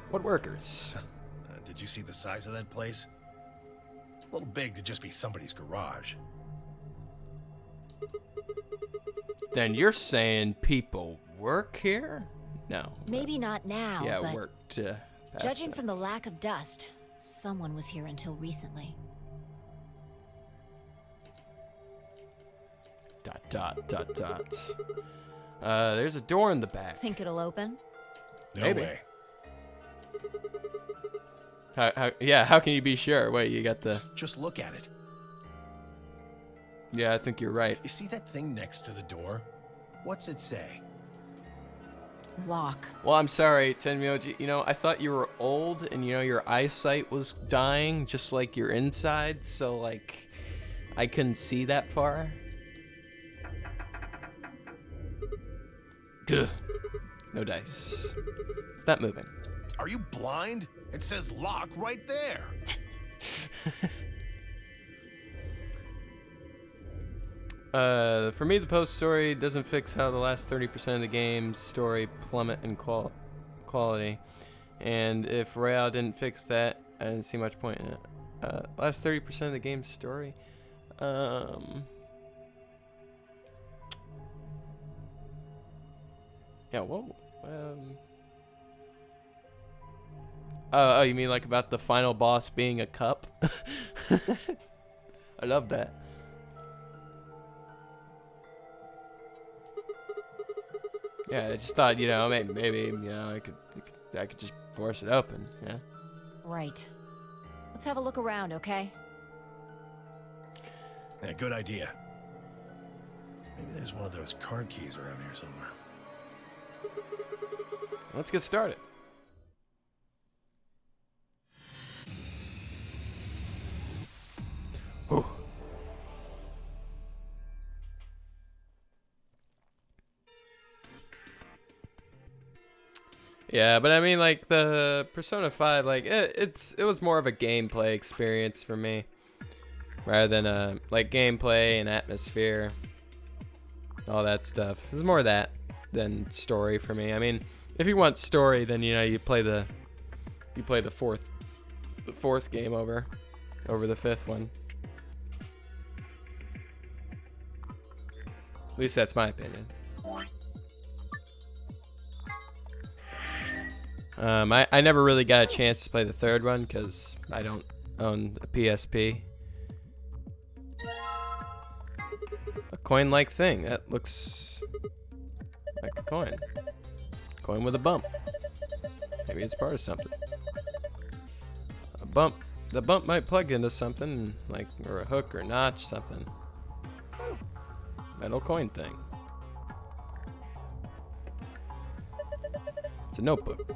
What workers? Did you see the size of that place? A little big to just be somebody's garage. Then you're saying people work here? No. Maybe not now, yeah, but worked. judging from the lack of dust, someone was here until recently. ... There's a door in the back. Think it'll open? No Maybe. way. How can you be sure? Wait, you got the... Just look at it. Yeah, I think you're right. You see that thing next to the door? What's it say? Lock. Well, I'm sorry, Tenmyoji. You know, I thought you were old and, you know, your eyesight was dying just like your inside, so, like, I couldn't see that far. Gah. No dice. It's not moving. Are you blind? It says lock right there. For me, the post story doesn't fix how the last 30% of the game's story plummet in quality. And if Royale didn't fix that, I didn't see much point in it. Last 30% of the game's story? Yeah, whoa. Oh, you mean like about the final boss being a cup? I love that. Yeah, I just thought, you know, maybe you know, I could just force it open, yeah. Right. Let's have a look around, okay? Yeah, good idea. Maybe there's one of those card keys around here somewhere. Let's get started. Whew. Yeah, but I mean, like, the Persona 5, like, it was more of a gameplay experience for me. Rather than, like, gameplay and atmosphere. All that stuff. It was more that than story for me. I mean, if you want story, then, you know, you play the fourth game over the fifth one. At least that's my opinion. I never really got a chance to play the third one because I don't own a PSP. A coin-like thing. That looks like a coin. Coin with a bump. Maybe it's part of something. A bump. The bump might plug into something, like, or a hook or notch, something. Metal coin thing. It's a notebook.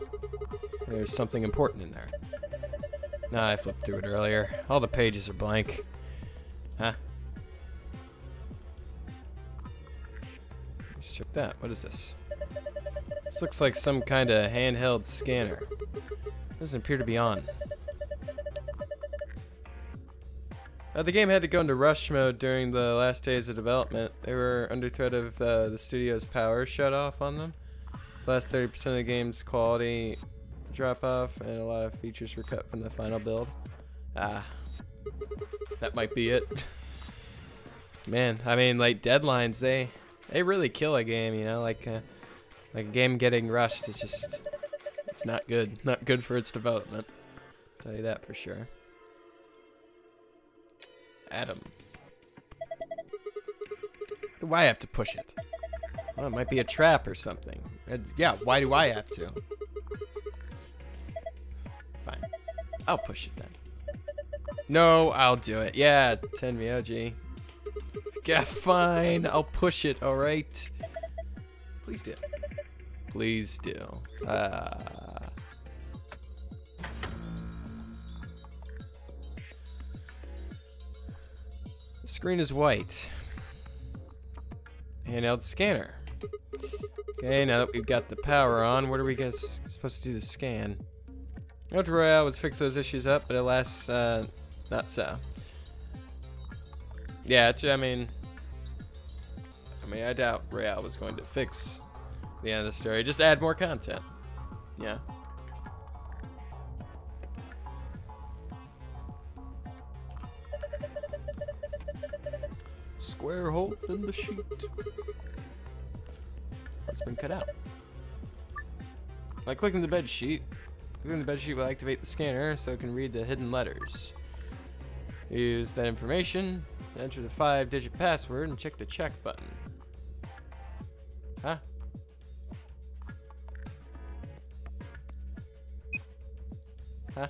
There's something important in there. Nah, I flipped through it earlier. All the pages are blank. Huh? Let's check that. What is this? This looks like some kind of handheld scanner. Doesn't appear to be on. The game had to go into rush mode during the last days of development. They were under threat of the studio's power shut off on them. The last 30% of the game's quality drop off, and a lot of features were cut from the final build. Ah, that might be it. Man, I mean, like, deadlines, they really kill a game, you know, like a game getting rushed is just, it's not good. Not good for its development. I'll tell you that for sure. Adam. Why do I have to push it? Well, it might be a trap or something. Yeah, why do I have to? Fine. I'll push it then. No, I'll do it. Yeah, 10 Myoji. Yeah, fine. I'll push it, alright? Please do. Please do. The screen is white. Handheld scanner. Okay, now that we've got the power on, what are we supposed to do to scan? Ultra Royale was fix those issues up, but alas, not so. Yeah, I mean, I doubt Royale was going to fix the end of the story. Just add more content. Yeah. Square hole in the sheet. It's been cut out. By clicking the bed sheet, clicking the bed sheet will activate the scanner so it can read the hidden letters. Use that information, enter the 5-digit password, and check the check button. Huh? Huh?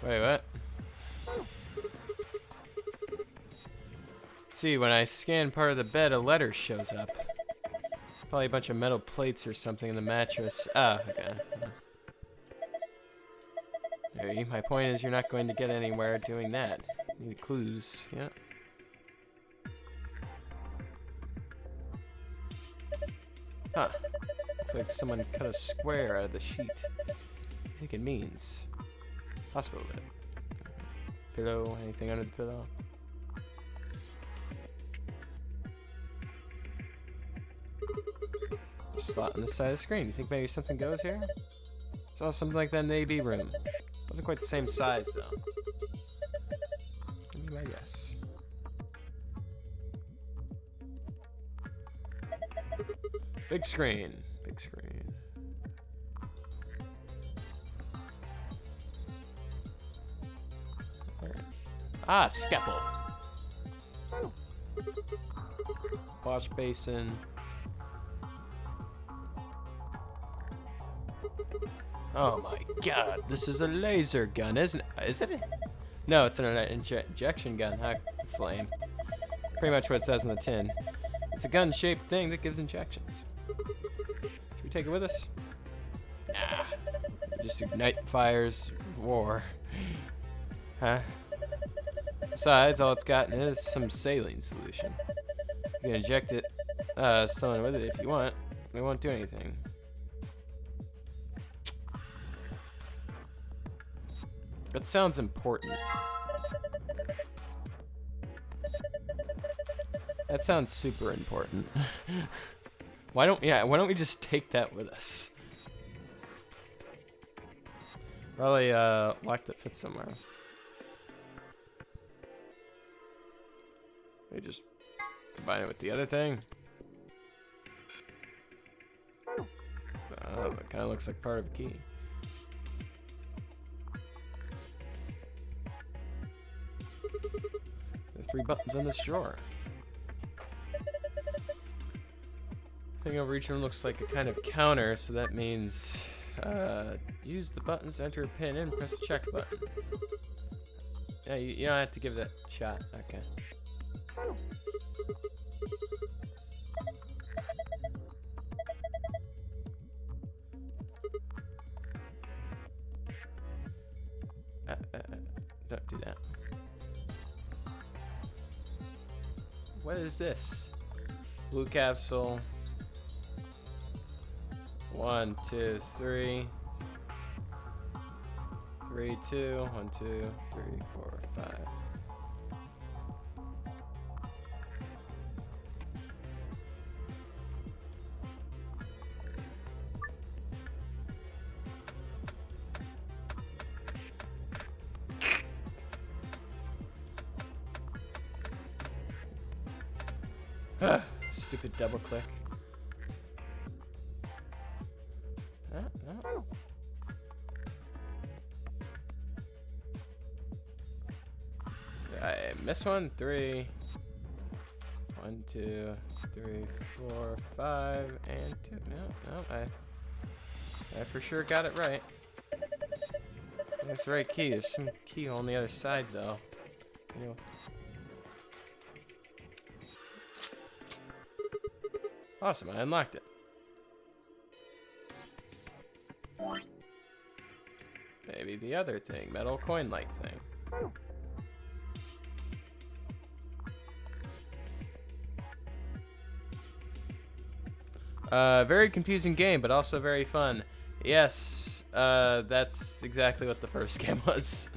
Wait, what? See, when I scan part of the bed, a letter shows up. Probably a bunch of metal plates or something in the mattress. Ah, okay. Hey, my point is you're not going to get anywhere doing that. You need clues, yeah. Huh. Looks like someone cut a square out of the sheet. What do you think it means? Hospital bed. Pillow, anything under the pillow? Slot on the side of the screen. You think maybe something goes here? Saw something like that in the AV room. Wasn't quite the same size though. Give me my guess. Big screen. Big screen. Ah, scalpel. Wash basin. Oh my god, this is a laser gun, isn't it? Is it? No, it's an injection gun. Huh? That's lame. Pretty much what it says on the tin. It's a gun-shaped thing that gives injections. Should we take it with us? Nah. Just ignite fires of war. Huh? Besides, all it's gotten is some saline solution. You can inject it, someone with it if you want. It won't do anything. That sounds important. That sounds super important. Why don't we just take that with us? Probably locked it fit somewhere. We just combine it with the other thing. Oh, it kind of looks like part of a key. There are 3 buttons on this drawer. Thing over each one looks like a kind of counter, so that means use the buttons to enter a pin and press the check button. Yeah, you don't have to give that a shot. Okay. Don't do that. What is this? Blue capsule. 1, 2, 3. 3, 2. 1, 2, 3, 4, 5. Stupid double click. No. Did I miss one? 3. 1, 2, 3, 4, 5, and 2. No, I for sure got it right. That's the right key. There's some keyhole on the other side, though. You know. Awesome, I unlocked it. Maybe the other thing, metal coin light thing. Very confusing game, but also very fun. Yes, that's exactly what the first game was.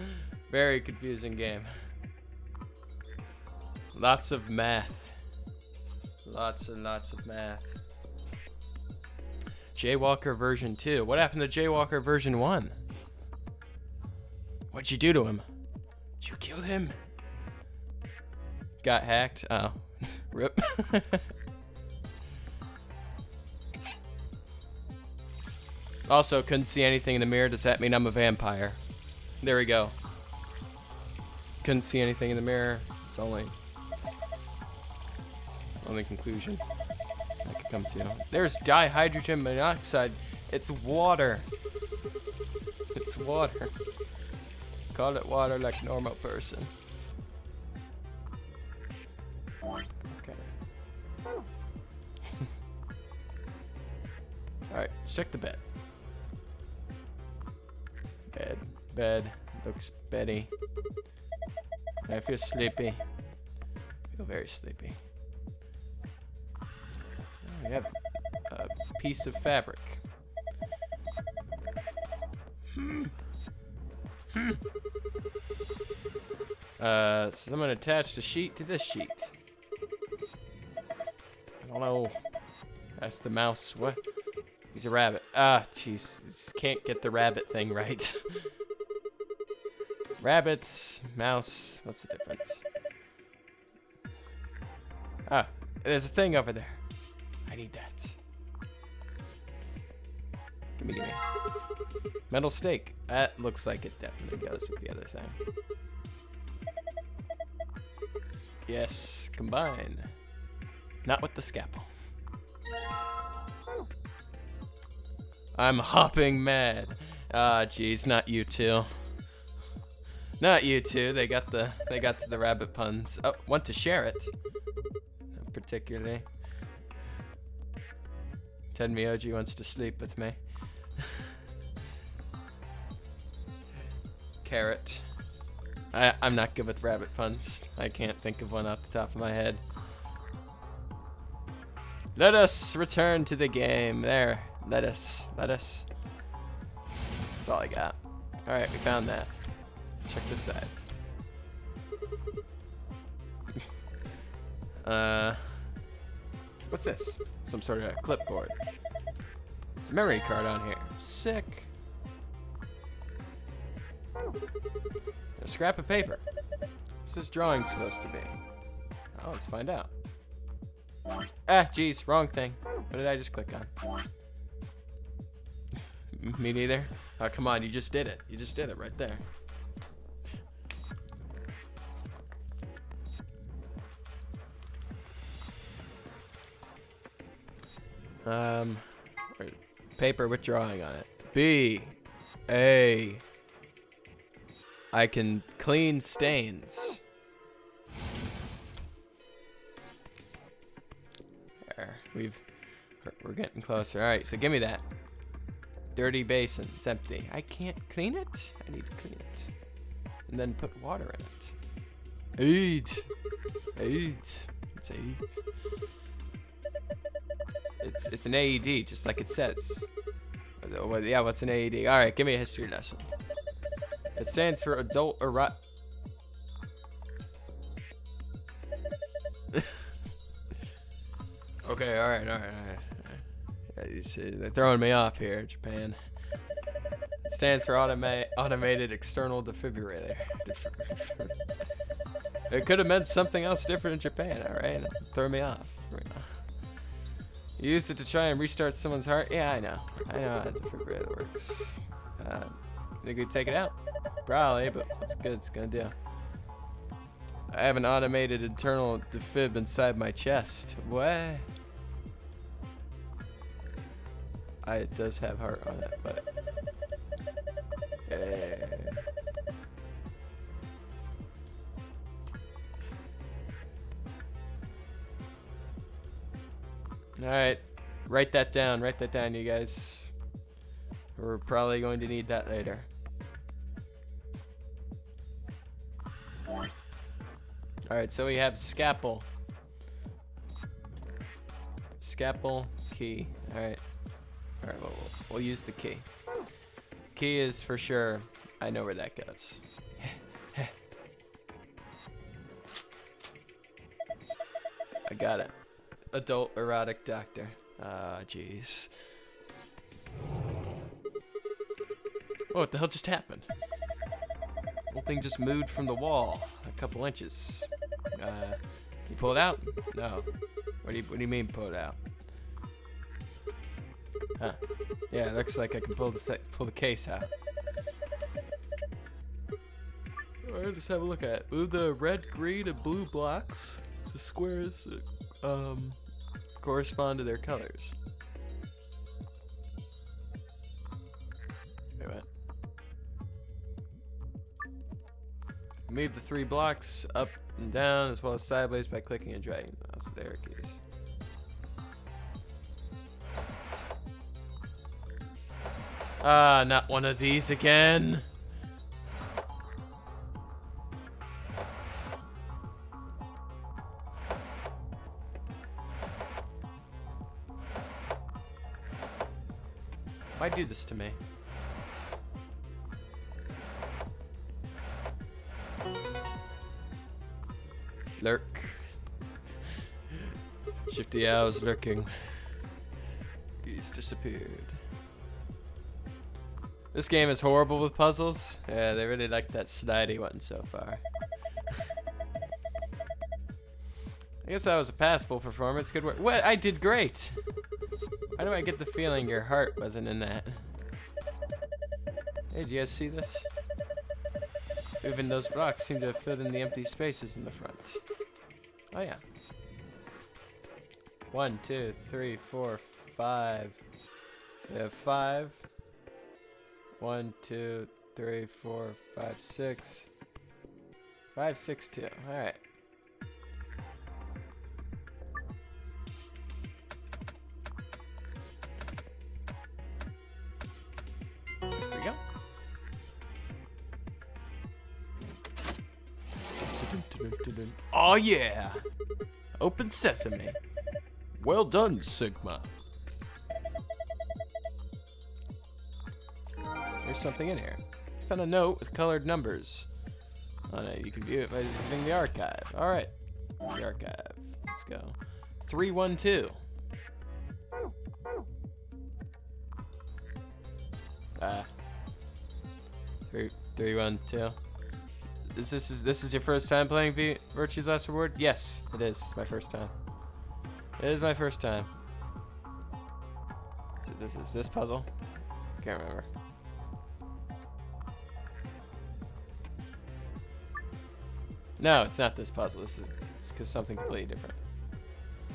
Very confusing game. Lots of math. Lots and lots of math. Jaywalker version 2. What happened to Jaywalker version 1? What'd you do to him? Did you kill him? Got hacked? Oh. Rip. Also, couldn't see anything in the mirror. Does that mean I'm a vampire? There we go. Couldn't see anything in the mirror. It's only conclusion I could come to. There's dihydrogen monoxide. It's water. It's water. Call it water like a normal person. Okay. Alright, let's check the bed. Bed. Looks beddy. I feel sleepy. I feel very sleepy. We have a piece of fabric. Someone attached a sheet to this sheet. I don't know. That's the mouse. What? He's a rabbit. Ah, jeez. Can't get the rabbit thing right. Rabbits, mouse. What's the difference? Ah, there's a thing over there. I need that. Gimme. Metal stake. That looks like it definitely goes with the other thing. Yes, combine. Not with the scalpel. I'm hopping mad. Ah, jeez, not you two. Not you two. They got to the rabbit puns. Oh, want to share it. Not particularly. Tenmyoji wants to sleep with me. I'm not good with rabbit puns. I can't think of one off the top of my head. Let us return to the game. There. Let us. That's all I got. Alright, we found that. Check this side. What's this? Some sort of clipboard. It's a memory card on here. Sick. A scrap of paper. What's this drawing supposed to be? Oh, let's find out. Ah, jeez, wrong thing. What did I just click on? Me neither. Oh, come on, you just did it. You just did it right there. Paper with drawing on it. B. A. I can clean stains. There. We're getting closer. All right, so give me that. Dirty basin. It's empty. I can't clean it. I need to clean it, and then put water in it. Eight. It's 8. It's an AED, just like it says. Yeah, what's an AED? All right, give me a history lesson. It stands for adult erotic. Okay, all right. You see, they're throwing me off here, Japan. It stands for automated external defibrillator. It could have meant something else different in Japan, all right? Throw me off. You used it to try and restart someone's heart? Yeah, I know how a defibrillator works. Think we'd take it out? Probably, but what's good it's gonna do? I have an automated internal defib inside my chest. What? It does have heart on it, but... Alright, write that down, you guys. We're probably going to need that later. Alright, so we have scalpel. Scalpel, key. Alright, we'll use the key. Key is for sure, I know where that goes. I got it. Adult erotic doctor. Ah, jeez. Oh, what the hell just happened? The whole thing just moved from the wall a couple inches. You pull it out? No. What do you mean pull it out? Huh. Yeah, it looks like I can pull the case out. Alright, let's have a look at it. Move the red, green, and blue blocks to squares correspond to their colors. Wait, what? Move the 3 blocks up and down as well as sideways by clicking and dragging the mouse. There it is. Ah, not one of these again. Why do this to me? Lurk. Shifty Owl's lurking. He's disappeared. This game is horrible with puzzles. Yeah, they really like that snidey one so far. I guess that was a passable performance. Good work. What? I did great. Why do I get the feeling your heart wasn't in that? Hey, do you guys see this? Even those blocks seem to have filled in the empty spaces in the front. Oh yeah. 1, 2, 3, 4, 5. We have 5. 1, 2, 3, 4, 5, 6. 5, 6, 2. All right. There we go. Oh yeah! Open sesame. Well done, Sigma. There's something in here. Found a note with colored numbers on it. You can view it by visiting the archive. Alright. The archive. Let's go. 312. 312. This is your first time playing Virtue's Last Reward? Yes, it is. It's my first time. It is my first time. Is this puzzle? Can't remember. No, it's not this puzzle. It's something completely different.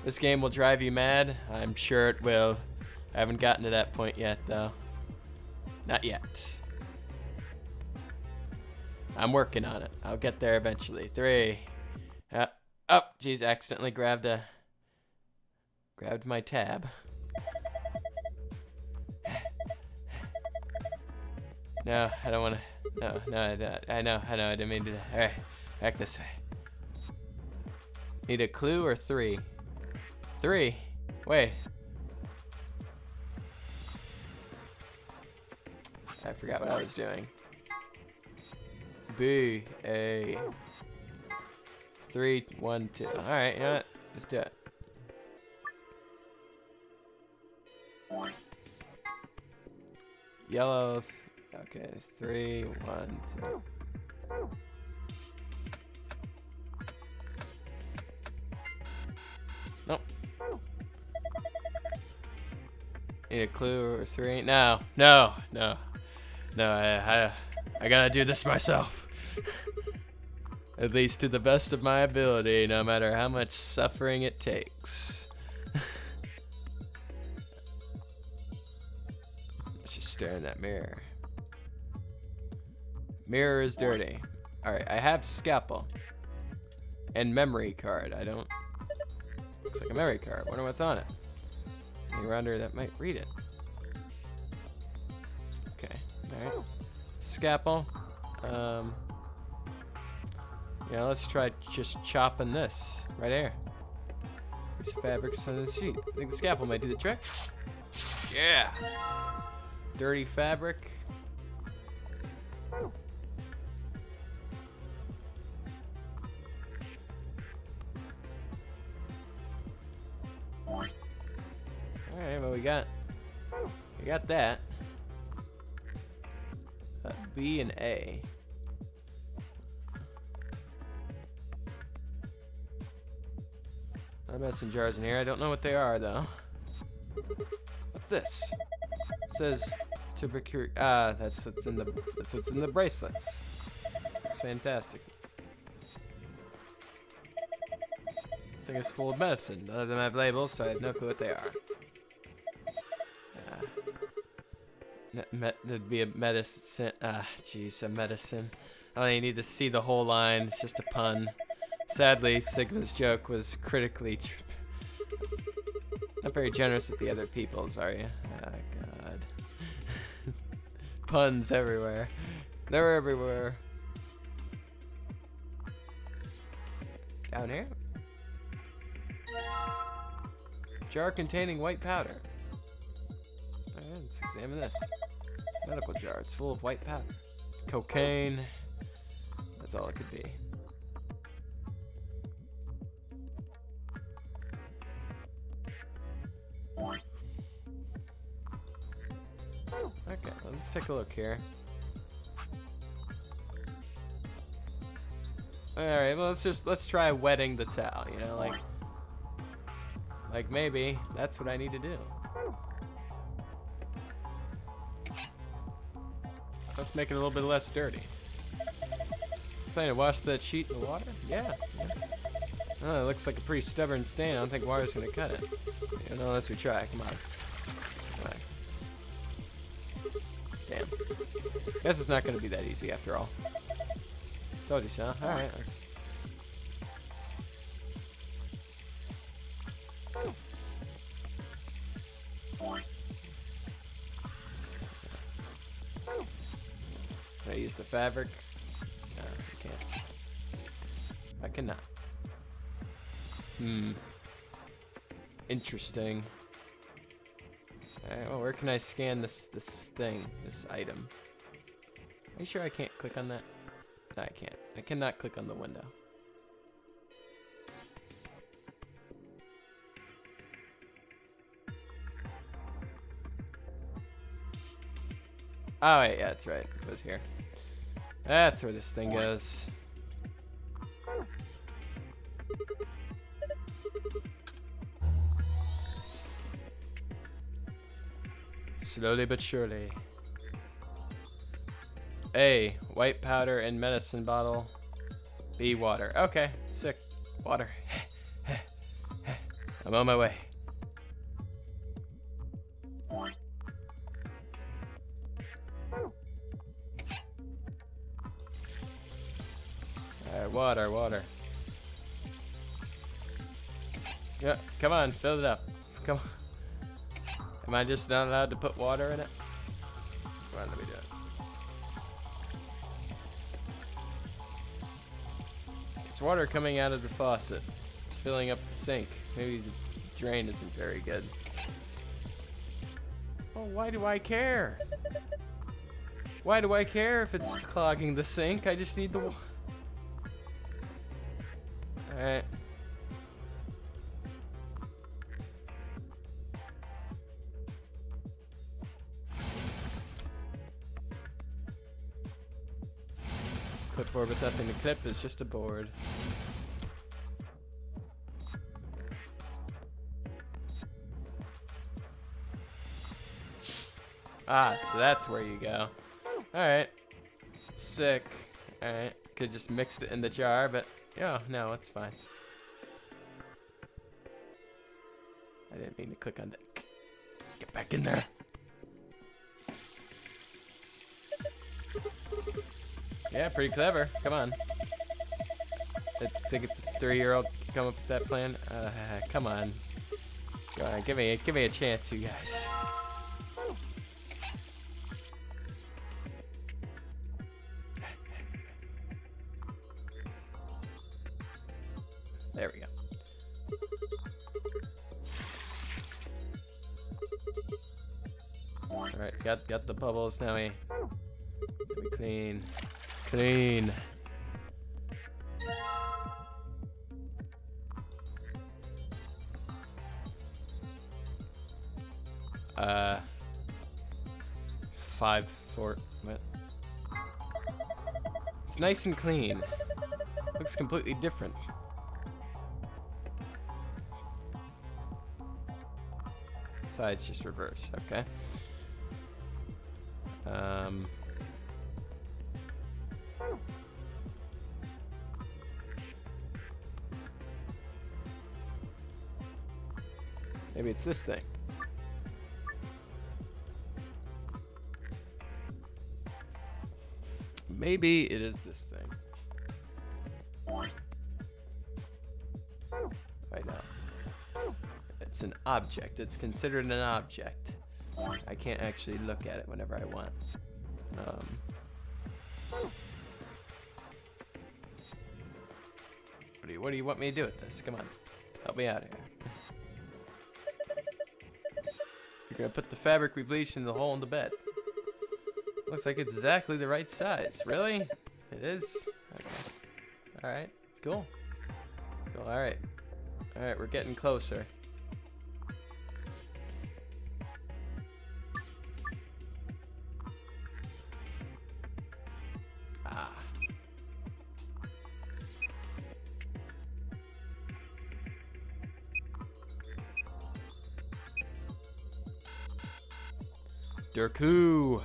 This game will drive you mad. I'm sure it will. I haven't gotten to that point yet, though. Not yet. I'm working on it. I'll get there eventually. 3. Oh, geez, accidentally grabbed my tab. No, I don't want to. No, I know, I didn't mean to do that. All right, back this way. Need a clue or 3? 3? Wait. I forgot what I was doing. B, A. 3, 1, 2. All right, you know what? Let's do it. Yellow. Okay, 3, 1, 2. Nope. Need a clue or 3? No. I gotta do this myself. At least to the best of my ability, no matter how much suffering it takes. Let's just stare in that mirror. Mirror is dirty. Alright, I have scalpel. And memory card. I don't... Looks like a memory card. Wonder what's on it. Anything around here that might read it. Okay, alright. Scalpel. Yeah, let's try just chopping this right here. Piece of fabric on the sheet. I think the scalpel might do the trick. Yeah. Dirty fabric. Alright, well we got that. B and A. I'm medicine jars in here. I don't know what they are though. What's this? It says to procure. That's what's in the bracelets. It's fantastic. This thing is full of medicine. None of them have labels, so I have no clue what they are. There'd be a medicine. Jeez, a medicine. I don't even need to see the whole line. It's just a pun. Sadly, Sigma's joke was critically not very generous with the other people's, are you? Oh, God. Puns everywhere. They're everywhere. Down here? Jar containing white powder. Alright, let's examine this. Medical jar. It's full of white powder. Cocaine. That's all it could be. Okay, let's take a look here. Alright, well let's try wetting the towel, you know, like maybe that's what I need to do. Let's make it a little bit less dirty. Planning to wash that sheet in the water? Yeah. Oh, it looks like a pretty stubborn stain. I don't think water's gonna cut it. You know, unless we try. Come on. Damn. Guess it's not gonna be that easy after all. Told you so. Alright. Can I use the fabric? No, you can't. cannot. Interesting. Alright, well, where can I scan this thing, this item? Are you sure I can't click on that? No, I can't. I cannot click on the window. Oh wait, yeah, that's right. It goes here. That's where this thing goes. Slowly but surely. A, white powder and medicine bottle. B, water. Okay, sick. Water. I'm on my way. Alright, water, water. Yeah, come on, fill it up. Come on. Am I just not allowed to put water in it? Come on, let me do it. It's water coming out of the faucet. It's filling up the sink. Maybe the drain isn't very good. Oh, why do I care? Why do I care if it's clogging the sink? I just need the water. Alright. Clipboard with nothing to clip is just a board. Ah, so that's where you go. Alright. Sick. Alright. Could just mixed it in the jar, but yeah, no, it's fine. I didn't mean to click on that. Get back in there. Yeah, pretty clever. Come on. I think it's a 3-year-old come up with that plan. Come on. Go on, give me a chance, you guys. There we go. All right, got the bubbles now. Let me clean. Clean. Five, four, what? It's nice and clean. Looks completely different. Sides just reverse, okay. Maybe it's this thing. Maybe it is this thing. Right now. It's an object. It's considered an object. I can't actually look at it whenever I want. What do you want me to do with this? Come on. Help me out here. You're gonna put the fabric we bleached in the hole in the bed. Looks like it's exactly the right size. Really? It is? Okay. Alright. Cool. Cool. Alright. Alright, we're getting closer. Ah. Durku.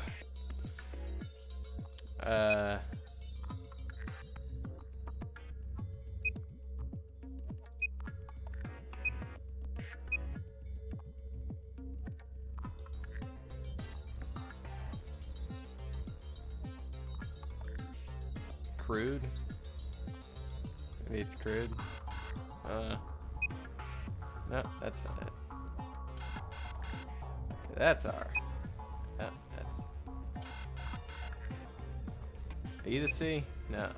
Crude. Maybe it's crude. No, that's not it. Okay, that's R. No, that's. Are you the C? No.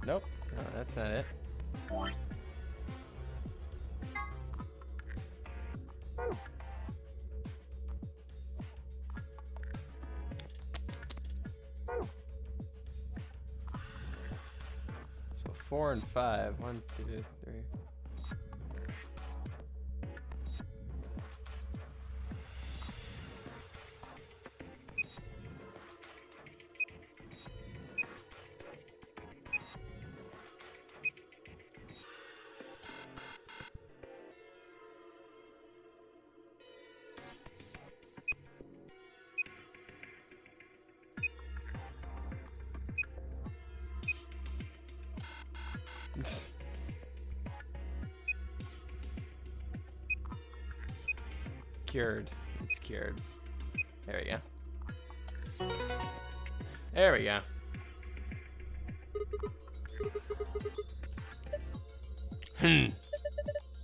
Nope. No, that's not it. So 4 and 5. 1, 2, 3. Cured. It's cured. There we go. There we go.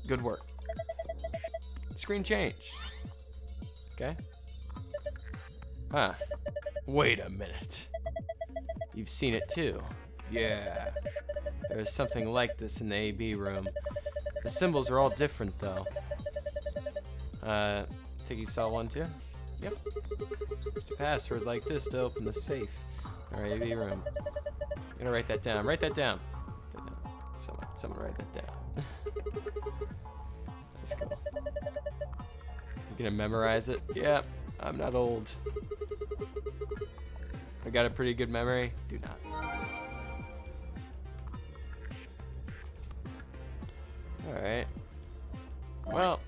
Good work. Screen change. Okay. Huh. Wait a minute. You've seen it too. Yeah. There's something like this in the AB room. The symbols are all different though. Think you saw one too? Yep. Just a password like this to open the safe in our AB room. I'm gonna write that down. Write that down. Someone write that down. That's cool. You gonna memorize it? Yeah, I'm not old. I got a pretty good memory. Do not. Alright. Well.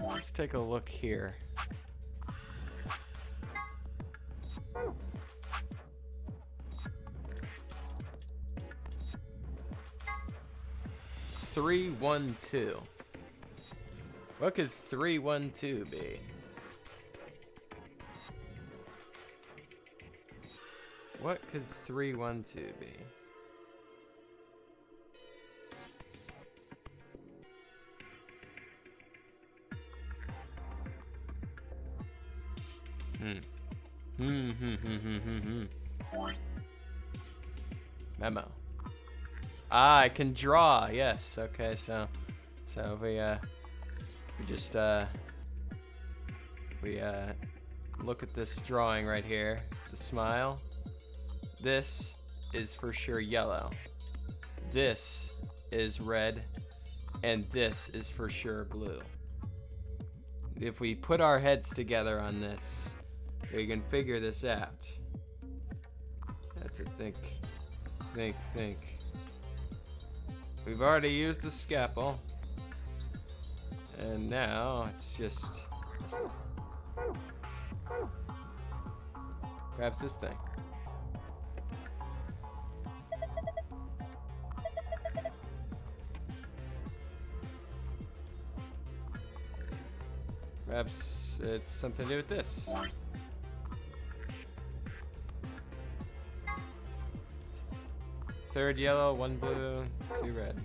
Let's take a look here. Three, 1, 2. What could 3, 1, 2 be? What could 3, 1, 2 be? Memo. Ah, I can draw. Yes. Okay. So we just look at this drawing right here. The smile. This is for sure yellow. This is red, and this is for sure blue. If we put our heads together on this, we can figure this out. Have to think. We've already used the scalpel, and now it's just perhaps this thing. Perhaps it's something to do with this. Third yellow, 1 blue, 2 red.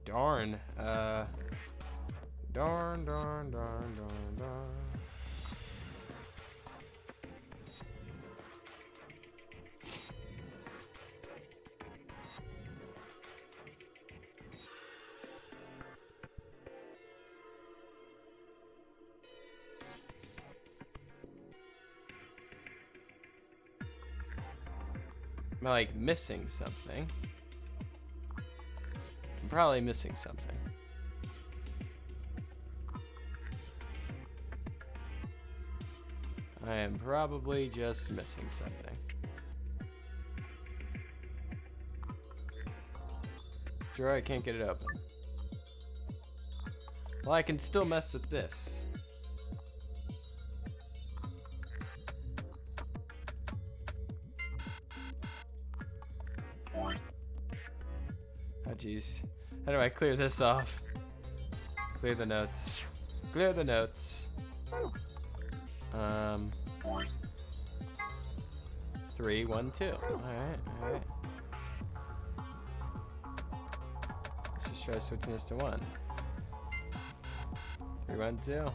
Darn. Darn. I'm like missing something. I'm probably missing something. I am probably just missing something. Sure, I can't get it open. Well, I can still mess with this. Oh, jeez. How do I clear this off? Clear the notes. Clear the notes. 3, 1, 2. Alright, alright. Let's just try switching this to 1. 3, 1, 2.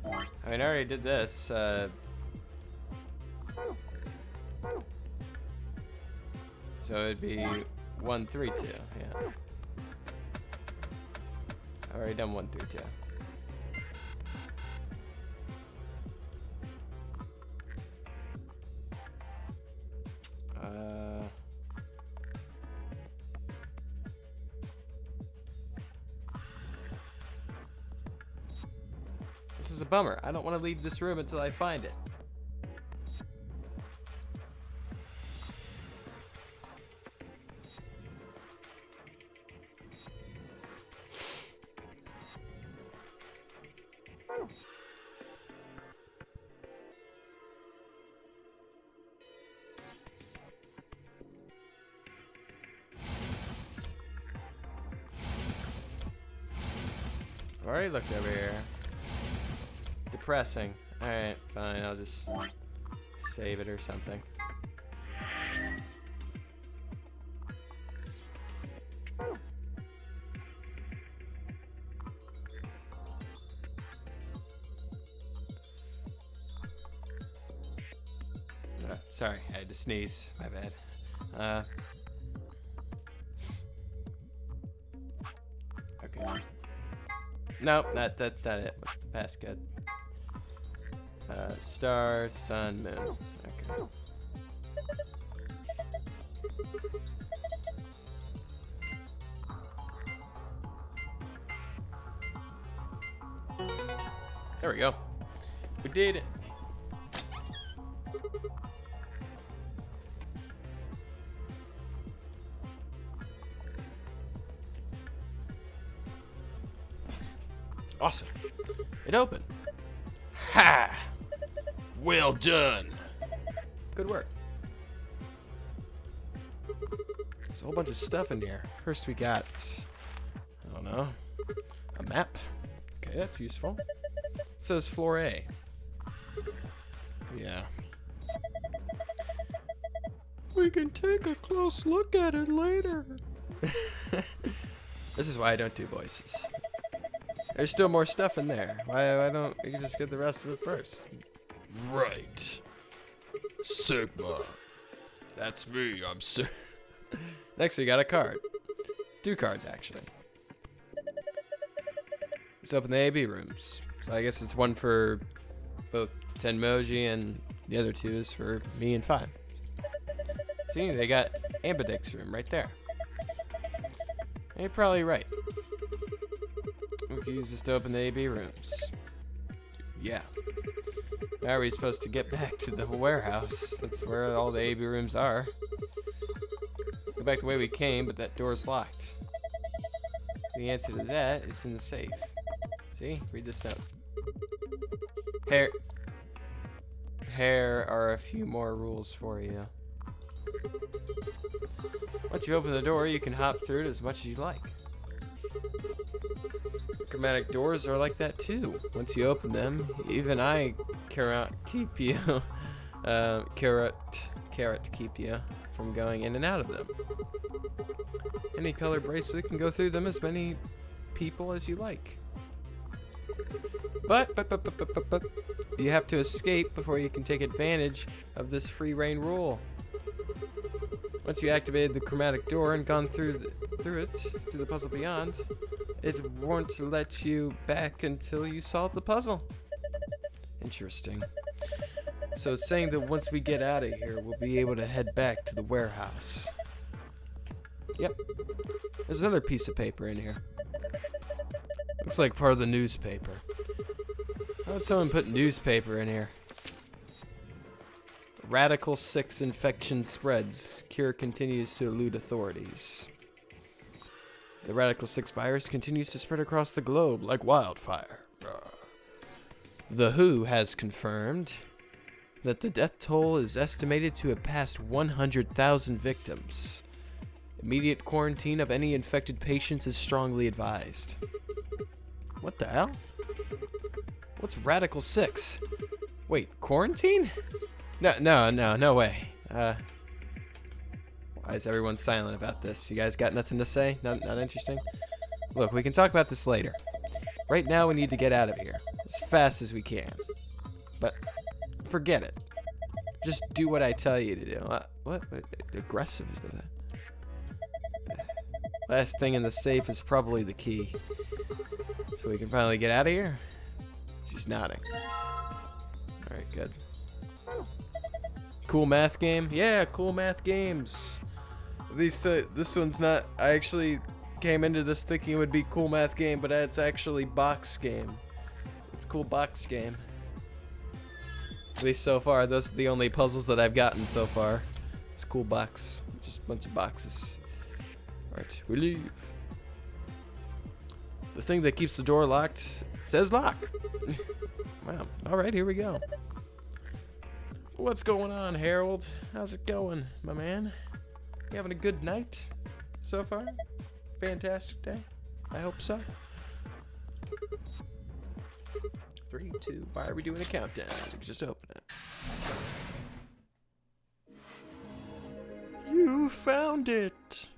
I mean, I already did this. So it'd be 1, 3, 2. Yeah. I've already done 1, 3, 2. This is a bummer. I don't want to leave this room until I find it. I've already looked over here. Depressing. Alright, fine. I'll just save it or something. Sorry, I had to sneeze. My bad. Okay. Nope, that's not it. What's the passcode? Star, sun, moon. Okay. There we go. We did it. Awesome. It opened. Ha! Well done. Good work. There's a whole bunch of stuff in here. First we got, I don't know, a map. Okay, that's useful. It says floor A. Yeah. We can take a close look at it later. This is why I don't do voices. There's still more stuff in there. Why don't we just get the rest of it first? Right. Sigma. That's me, I'm Next we got a card. 2 cards, actually. Let's open the AB rooms. So I guess it's one for both Tenmoji and the other 2 is for me and 5. See, they got Ambidex's room right there. And you're probably right. We can use this to open the AB rooms. Yeah. How are we supposed to get back to the warehouse? That's where all the AB rooms are. Go back the way we came, but that door's locked. The answer to that is in the safe. See? Read this note. Here are a few more rules for you. Once you open the door, you can hop through it as much as you like. Chromatic doors are like that too. Once you open them, even I keep you keep you from going in and out of them. Any color bracelet can go through them as many people as you like. But you have to escape before you can take advantage of this free reign rule. Once you activated the chromatic door and gone through it to the puzzle beyond, it won't let you back until you solve the puzzle. Interesting. So it's saying that once we get out of here, we'll be able to head back to the warehouse. Yep. There's another piece of paper in here. Looks like part of the newspaper. How would someone put newspaper in here? Radical 6 infection spreads. Cure continues to elude authorities. The Radical 6 virus continues to spread across the globe like wildfire. The WHO has confirmed that the death toll is estimated to have passed 100,000 victims. Immediate quarantine of any infected patients is strongly advised. What the hell? What's Radical 6? Wait, quarantine? No way. Why is everyone silent about this? You guys got nothing to say? Not interesting? Look, we can talk about this later. Right now, we need to get out of here as fast as we can. But forget it. Just do what I tell you to do. What aggressive is that? Last thing in the safe is probably the key. So we can finally get out of here? She's nodding. Alright, good. Cool math game? Yeah, cool math games. At least this one's not... I actually came into this thinking it would be cool math game, but it's actually box game. It's cool box game. At least so far, those are the only puzzles that I've gotten so far. It's cool box. Just a bunch of boxes. Alright, we leave. The thing that keeps the door locked says lock. Wow. Alright, here we go. What's going on, Harold? How's it going, my man? You having a good night so far? Fantastic day? I hope so. 3, 2, why are we doing a countdown? Just open it. You found it.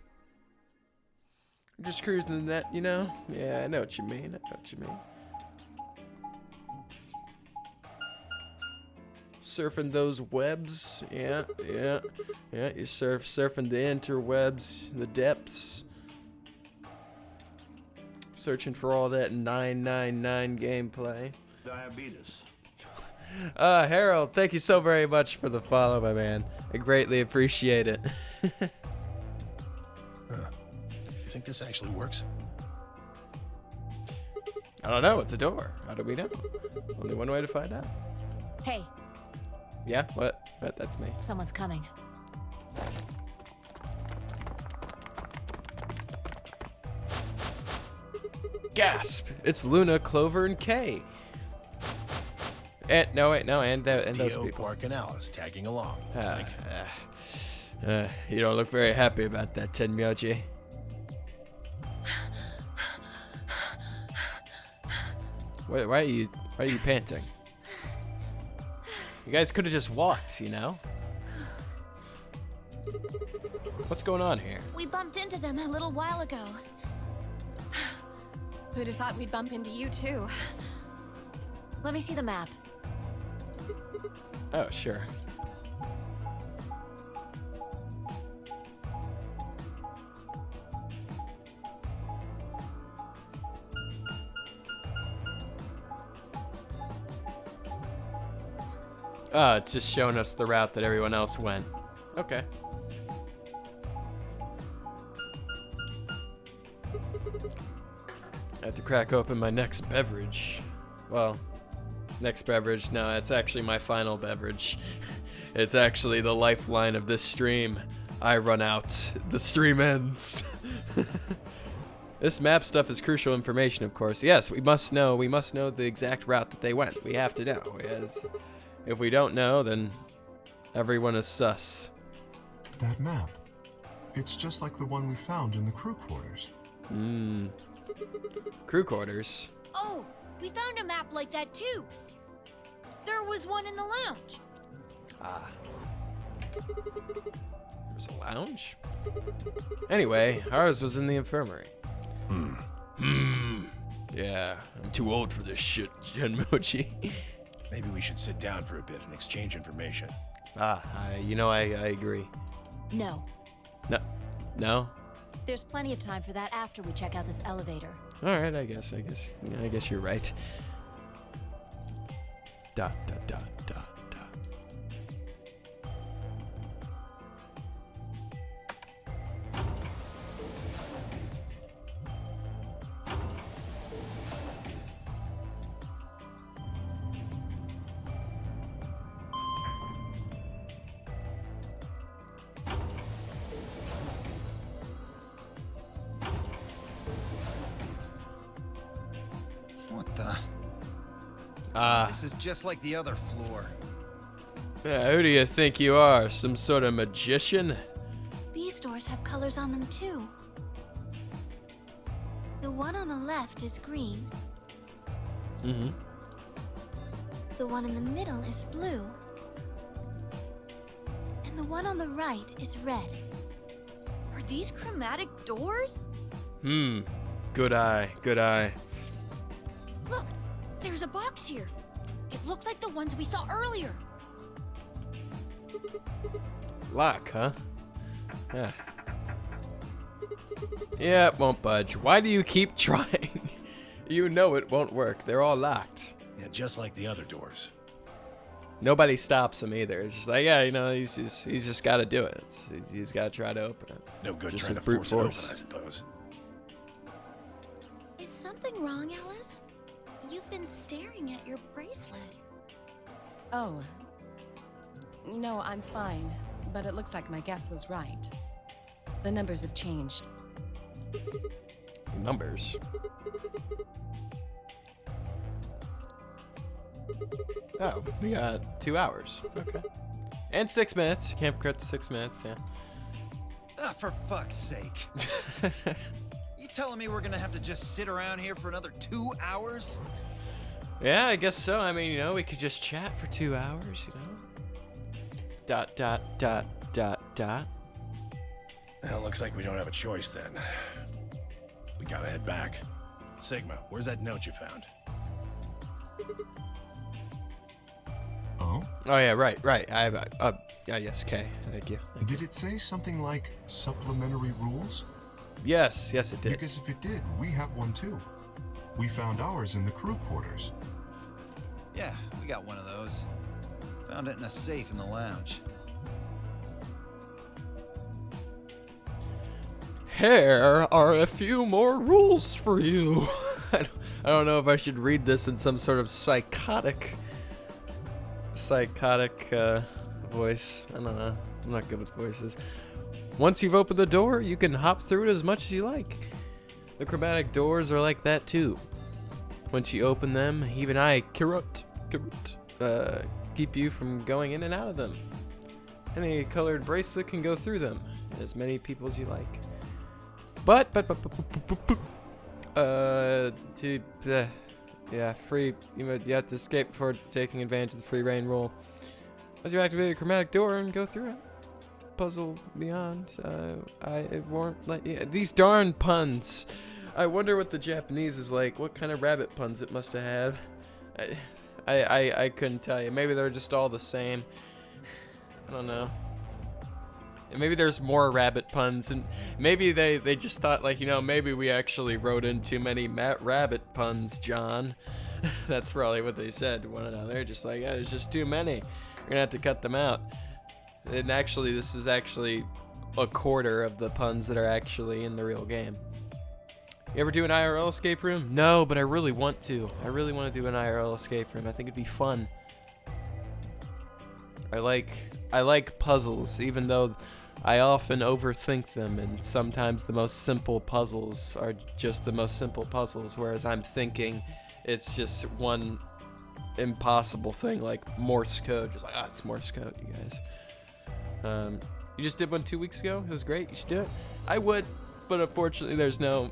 I'm just cruising the net, you know? Yeah, I know what you mean. I know what you mean. Surfing those webs. Yeah. You're surfing the interwebs, the depths. Searching for all that 999 gameplay. Diabetes. Harold, thank you so very much for the follow, my man. I greatly appreciate it. You think this actually works? I don't know. It's a door. How do we know? Only one way to find out. Hey, Yeah? What? That's me. someone's coming. Gasp! It's Luna, Clover, and Kay. And those Theo, people. Quark, and Alice tagging along. Looks like. You don't look very happy about that, Tenmyoji. Why are you panting? You guys could have just walked, you know? What's going on here? We bumped into them a little while ago. Who'd have thought we'd bump into you too? Let me see the map. Oh, sure. It's just showing us the route that everyone else went. Okay. I have to crack open my next beverage. Well, next beverage, no, it's actually my final beverage. It's actually the lifeline of this stream. I run out, the stream ends. This map stuff is crucial information, of course. Yes, we must know the exact route that they went. We have to know. If we don't know, then everyone is sus. That map. It's just like the one we found in the crew quarters. Crew quarters. Oh, we found a map like that too. There was one in the lounge. Ah. There's a lounge? Anyway, ours was in the infirmary. Yeah, I'm too old for this shit, Genmochi. Maybe we should sit down for a bit and exchange information. I agree. No. No? There's plenty of time for that after we check out this elevator. Alright, I guess you're right. Dot. What the? This is just like the other floor. Yeah, who do you think you are? Some sort of magician? These doors have colors on them too. The one on the left is green. Mm-hmm. The one in the middle is blue. And the one on the right is red. Are these chromatic doors? Good eye, good eye. Look, there's a box here. It looked like the ones we saw earlier. Lock, huh? Yeah. Yeah, it won't budge. Why do you keep trying? You know it won't work. They're all locked. Yeah, just like the other doors. Nobody stops him either. It's just like, yeah, you know, he's just got to do it. He's got to try to open it. No good just trying to brute force it open, I suppose. Is something wrong, Alice? You've been staring at your bracelet. Oh. No, I'm fine. But it looks like my guess was right. The numbers have changed. Numbers. Oh, we got 2 hours. Okay. And 6 minutes. Can't forget the 6 minutes, yeah. Ah, for fuck's sake. You telling me we're gonna have to just sit around here for another 2 hours? Yeah, I guess so. I mean, you know, we could just chat for 2 hours, you know? Dot, dot, dot, dot, dot. Well, looks like we don't have a choice then. We gotta head back. Sigma, where's that note you found? Oh? Oh, yeah, right. Yes, Kay. Thank you. Did it say something like supplementary rules? Yes, it did. Because if it did, we have one too. We found ours in the crew quarters. Yeah, we got one of those. Found it in a safe in the lounge. Here are a few more rules for you. I don't know if I should read this in some sort of psychotic voice. I don't know. I'm not good with voices. Once you've opened the door, you can hop through it as much as you like. The chromatic doors are like that too. Once you open them, even I, Kirut, keep you from going in and out of them. Any colored bracelet can go through them, as many people as you like. Free. You have to escape before taking advantage of the free reign rule. Once you activate a chromatic door and go through it. Puzzle beyond. It won't let you. These darn puns. I wonder what the Japanese is like. What kind of rabbit puns it must have had. I couldn't tell you. Maybe they're just all the same. I don't know. And maybe there's more rabbit puns, and maybe they just thought, like, you know, maybe we actually wrote in too many rabbit puns, John. That's probably what they said to one another. Just like, yeah, there's just too many. We're gonna have to cut them out. And actually, this is actually a quarter of the puns that are actually in the real game. You ever do an IRL escape room? No, but I really want to. I really want to do an IRL escape room. I think it'd be fun. I like puzzles, even though I often overthink them, and sometimes the most simple puzzles are just the most simple puzzles, whereas I'm thinking it's just one impossible thing, like Morse code. Just like, it's Morse code, you guys. You just did one 2 weeks ago. It was great. You should do it. I would, but unfortunately, there's no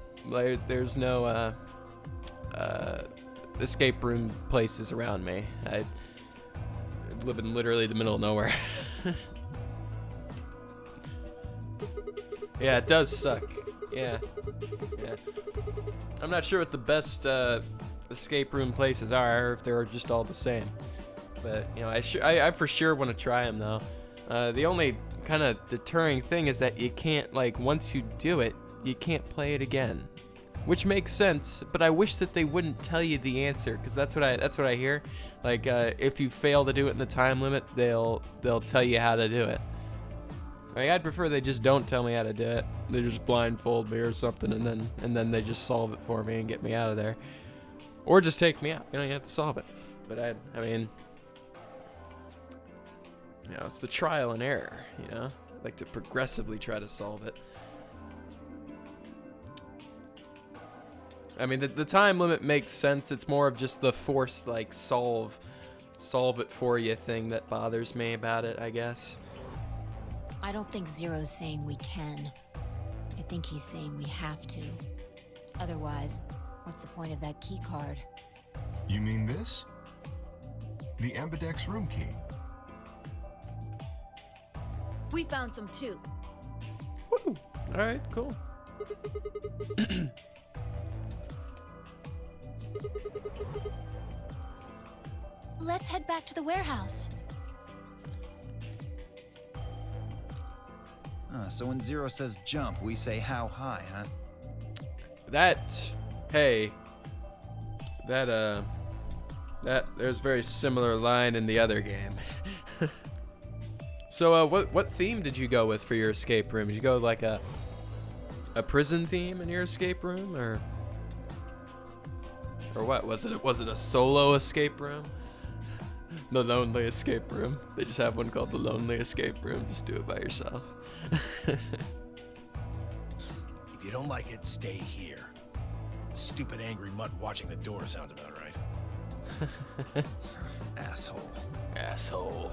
escape room places around me. I live in literally the middle of nowhere. Yeah, it does suck. Yeah. I'm not sure what the best escape room places are, or if they're just all the same. But you know, I for sure want to try them though. The only kind of deterring thing is that you can't, like, once you do it, you can't play it again, which makes sense. But I wish that they wouldn't tell you the answer, because that's what I hear. Like, if you fail to do it in the time limit, they'll tell you how to do it. Like, I'd prefer they just don't tell me how to do it. They just blindfold me or something, and then they just solve it for me and get me out of there, or just take me out. You know, you have to solve it. But I mean, you know, it's the trial and error. You know, I like to progressively try to solve it. I mean, the time limit makes sense. It's more of just the forced, like, solve it for you thing that bothers me about it, I guess. I don't think Zero's saying we can. I think he's saying we have to. Otherwise, what's the point of that key card? You mean this? The Ambidex room key. We found some too. Woo! All right, cool. Let's head back to the warehouse. So when Zero says jump, we say how high, huh? Hey, that there's a very similar line in the other game. So, what theme did you go with for your escape room? Did you go like a prison theme in your escape room, or what? Was it a solo escape room? The lonely escape room. They just have one called the lonely escape room. Just do it by yourself. If you don't like it, stay here. Stupid angry mutt watching the door sounds about right. Asshole. Asshole.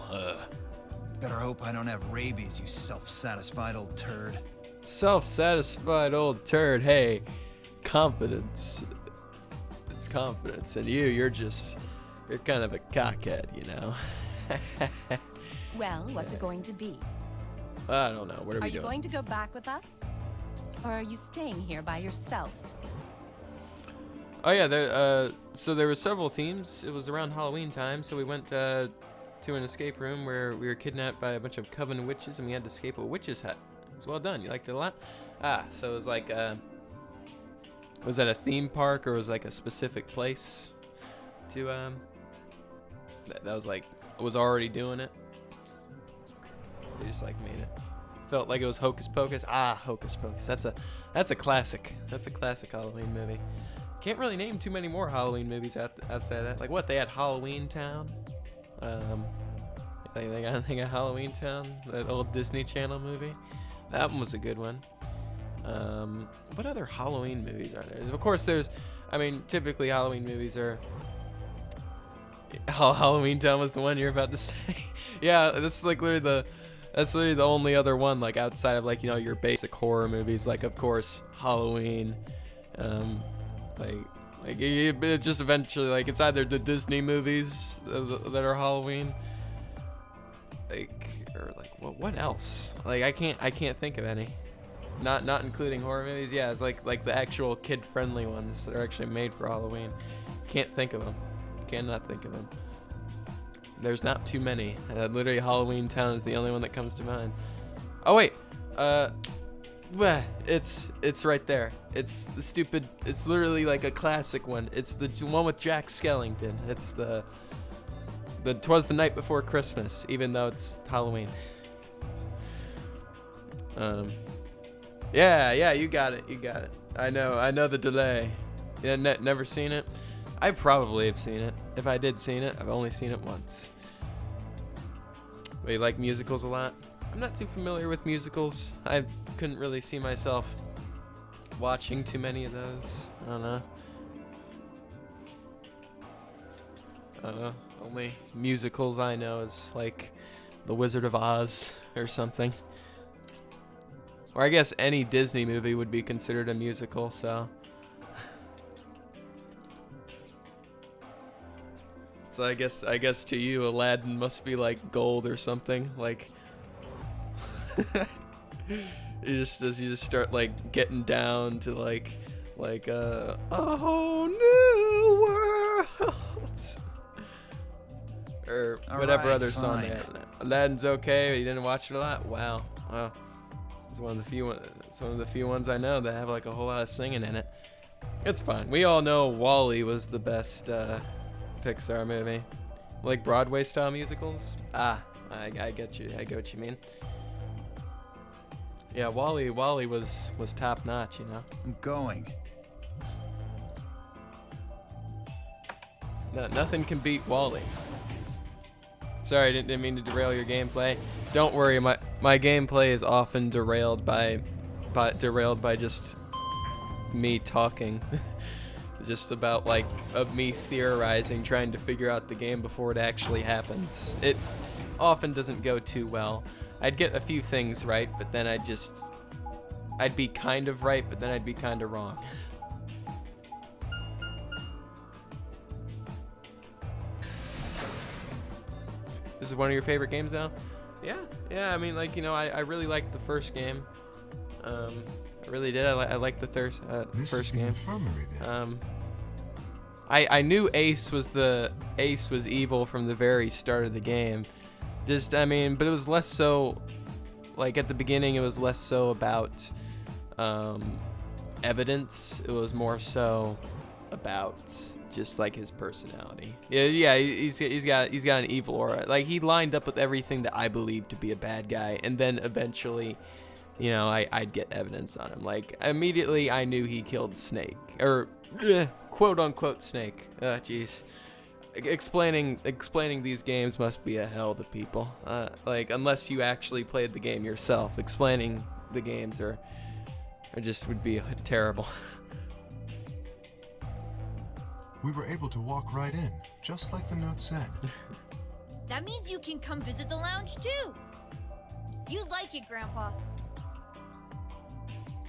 Better hope I don't have rabies, you self-satisfied old turd. Self-satisfied old turd. Hey, confidence. It's confidence. And you're kind of a cockhead, you know? Well, what's it going to be? I don't know. Where are we Are you going to go back with us? Or are you staying here by yourself? Oh yeah, so there were several themes. It was around Halloween time, so we went to an escape room where we were kidnapped by a bunch of coven witches, and we had to escape a witch's hut. It was well done. You liked it a lot? So it was like, was that a theme park, or was like a specific place to, that was like, was already doing it? They just like made it. Felt like it was Hocus Pocus. Hocus Pocus. That's a classic. That's a classic Halloween movie. Can't really name too many more Halloween movies outside of that. Like what? They had Halloween Town. They got Halloween Town, that old Disney Channel movie. That one was a good one. What other Halloween movies are there? Of course, typically Halloween movies are. Halloween Town was the one you're about to say. Yeah, that's literally the only other one, like outside of like, your basic horror movies, like of course Halloween, it just eventually, like, it's either the Disney movies that are Halloween, or what else? Like I can't think of any. Not including horror movies. Yeah, it's like the actual kid-friendly ones that are actually made for Halloween. Can't think of them. Cannot think of them. There's not too many. Literally, Halloween Town is the only one that comes to mind. Oh wait, it's right there. It's the stupid. It's literally like a classic one. It's the one with Jack Skellington. It's the 'Twas the Night Before Christmas, even though it's Halloween. Yeah, you got it. I know the delay. Yeah, never seen it. I probably have seen it. If I did seen it, I've only seen it once. But you like musicals a lot? I'm not too familiar with musicals. I couldn't really see myself watching too many of those. I don't know. Only musicals I know is like The Wizard of Oz or something. Or I guess any Disney movie would be considered a musical, so. So I guess to you, Aladdin must be like gold or something. Like, you just start like getting down to like a whole new world, or whatever other song they had. Aladdin's okay, but you didn't watch it a lot. Wow. It's one of the few ones I know that have like a whole lot of singing in it. It's fine. We all know WALL-E was the best Pixar movie. Like Broadway style musicals? I get you. I get what you mean. Yeah, WALL-E was top notch, I'm going. Nothing can beat WALL-E. Sorry, I didn't mean to derail your gameplay. Don't worry, my gameplay is often derailed by just me talking. Just about like of me theorizing, trying to figure out the game before it actually happens. It often doesn't go too well. I'd get a few things right, but then I'd be kind of right, but then I'd be kind of wrong. This is one of your favorite games now? Yeah. I mean, like, I really liked the first game. I really did. I liked the first game. Infirmary, then. I knew Ace was evil from the very start of the game. But it was less so, like at the beginning, it was less so about evidence. It was more so about just like his personality. Yeah, he's got an evil aura. Like he lined up with everything that I believed to be a bad guy, and then eventually, I'd get evidence on him. Like immediately, I knew he killed Snake, or quote unquote Snake. Jeez. Explaining these games must be a hell to people. Like unless you actually played the game yourself, explaining the games or just would be terrible. We were able to walk right in, just like the note said. That means you can come visit the lounge too. You'd like it, Grandpa.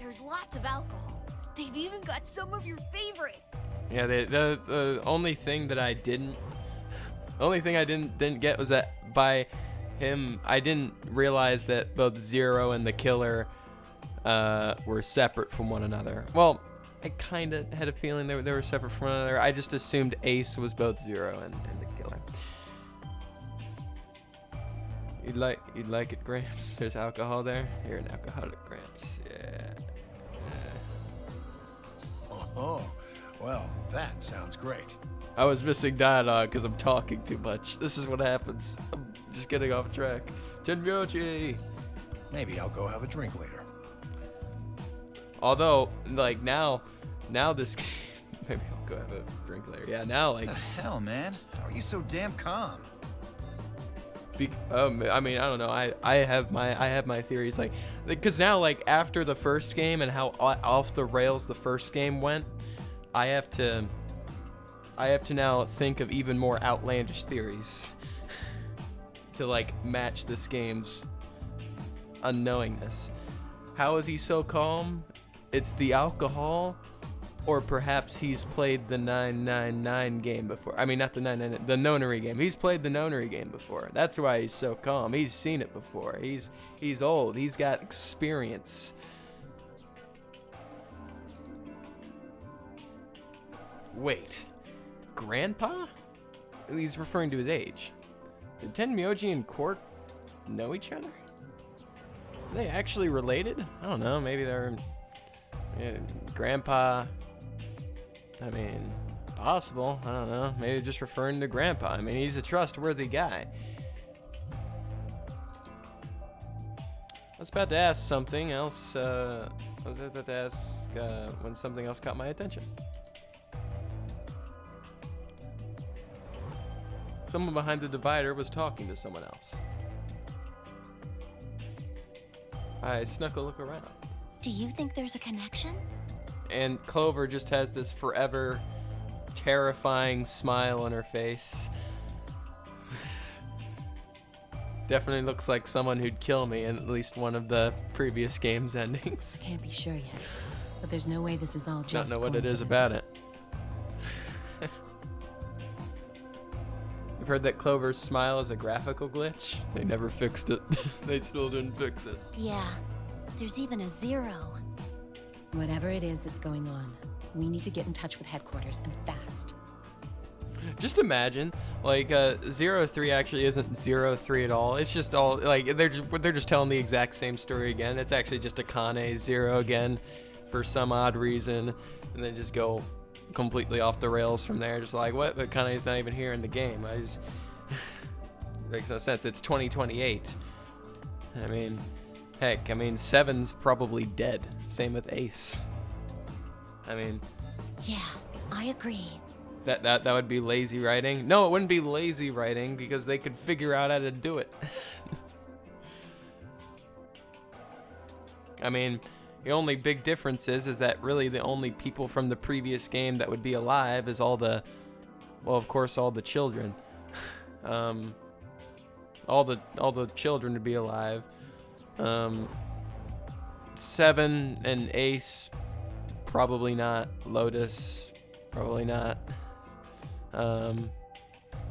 There's lots of alcohol. They've even got some of your favorite. Yeah, the only thing I didn't get was that by him, I didn't realize that both Zero and the killer were separate from one another. Well, I kind of had a feeling they were separate from one another. I just assumed Ace was both Zero and the killer. You'd like it, Gramps. There's alcohol there. You're an alcoholic, Gramps. Yeah. Oh, well, that sounds great. I was missing dialogue because I'm talking too much. This is what happens. I'm just getting off track. Tenmyoji! Maybe I'll go have a drink later. Although, like, now this game... Maybe I'll go have a drink later. Yeah, now, like... What the hell, man? How are you so damn calm? I don't know. I have my theories, like, because now, like, after the first game and how off the rails the first game went, I have to now think of even more outlandish theories to like match this game's unknowingness. How is he so calm? It's the alcohol, or perhaps he's played the 999 game before. I mean, not the 999, the nonary game. He's played the nonary game before. That's why he's so calm. He's seen it before. He's old. He's got experience. Wait, Grandpa? He's referring to his age. Did Tenmyoji and Quark know each other? Are they actually related? I don't know. Maybe they're Grandpa. I mean, possible. I don't know. Maybe just referring to Grandpa. I mean, he's a trustworthy guy. I was about to ask something else. I was about to ask when something else caught my attention. Someone behind the divider was talking to someone else. I snuck a look around. Do you think there's a connection? And Clover just has this forever terrifying smile on her face. Definitely looks like someone who'd kill me in at least one of the previous game's endings. Can't be sure yet, but there's no way this is all just Don't know what it is coincidence. about it. You've heard that Clover's smile is a graphical glitch? They never fixed it. They still didn't fix it. Yeah. There's even a 0. Whatever it is that's going on, we need to get in touch with headquarters and fast. Just imagine, like, 03 actually isn't 03 at all. It's just all, like, they're just telling the exact same story again. It's actually just a Kane 0 again for some odd reason, and then just go completely off the rails from there. Just like, what? But Kane's not even here in the game. Makes no sense. It's 2028. I mean, heck, 7's probably dead. Same with Ace. I mean, Yeah, I agree. that would be lazy writing. No, it wouldn't be lazy writing because they could figure out how to do it. I mean, the only big difference is that really the only people from the previous game that would be alive is all the children. All the children would be alive. 7 and Ace, probably not. Lotus, probably not.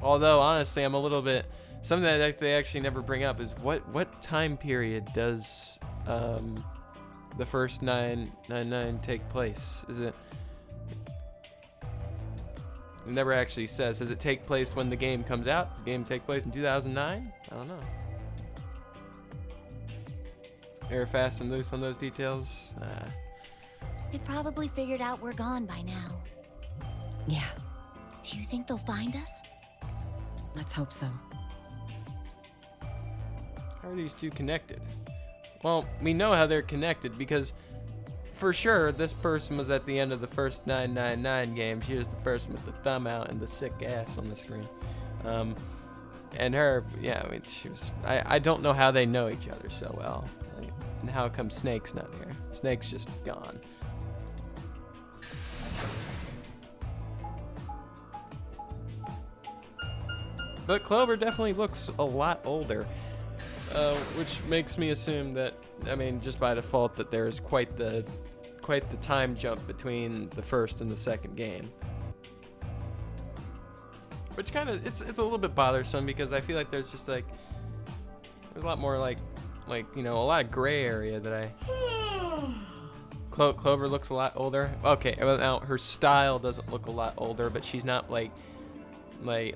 Although honestly, I'm a little bit something that they actually never bring up is what time period does the first 999 take place? Is it? It never actually says. Does it take place when the game comes out? Does the game take place in 2009? I don't know. They're fast and loose on those details. They probably figured out we're gone by now. Yeah, Do you think they'll find us? let's hope so. How are these two connected? Well, we know how they're connected because for sure this person was at the end of the first 999 game. She was the person with the thumb out and the sick ass on the screen. And her, yeah, I mean, she was. I don't know how they know each other so well. Like, and how come Snake's not here? Snake's just gone. But Clover definitely looks a lot older, which makes me assume that, I mean, just by default, that there's quite the time jump between the first and the second game. Which kind of, it's a little bit bothersome because I feel like there's just like, there's a lot more like, you know, a lot of gray area that I... Clover looks a lot older. Okay, well, now her style doesn't look a lot older, but she's not like, I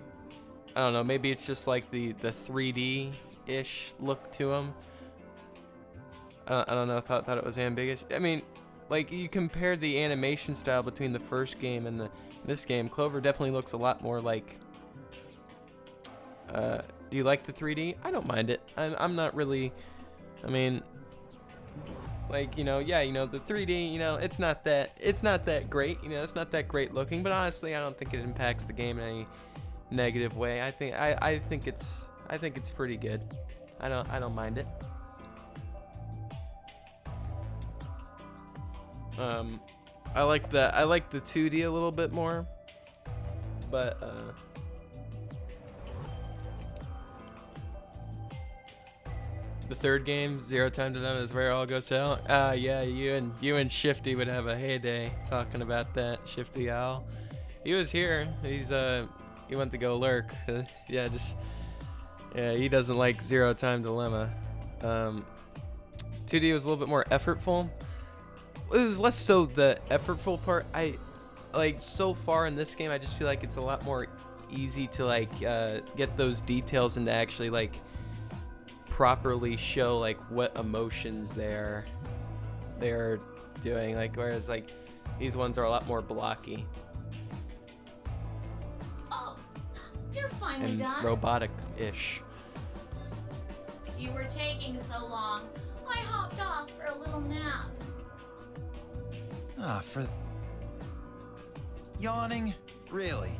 don't know, maybe it's just like the 3D-ish look to him. I don't know, I thought it was ambiguous. I mean, like, you compare the animation style between the first game and this game, Clover definitely looks a lot more like... do you like the 3D? I don't mind it. I'm not really... I mean... Like, you know, yeah, you know, the 3D, you know, it's not that great, you know, it's not that great looking, but honestly, I don't think it impacts the game in any negative way. I think it's pretty good. I don't mind it. I like the 2D a little bit more, but the third game, Zero Time to Them, is where it all goes down. Yeah, you and Shifty would have a heyday talking about that. Shifty Owl, he was here. He went to go lurk. Yeah, he doesn't like Zero Time Dilemma. 2D was a little bit more effortful. It was less so the effortful part. I like so far in this game, I just feel like it's a lot more easy to like get those details and to actually like properly show like what emotions they're doing, like, whereas like these ones are a lot more blocky Oh, you're finally and done. robotic-ish. You were taking so long. I hopped off for a little nap. For yawning? Really?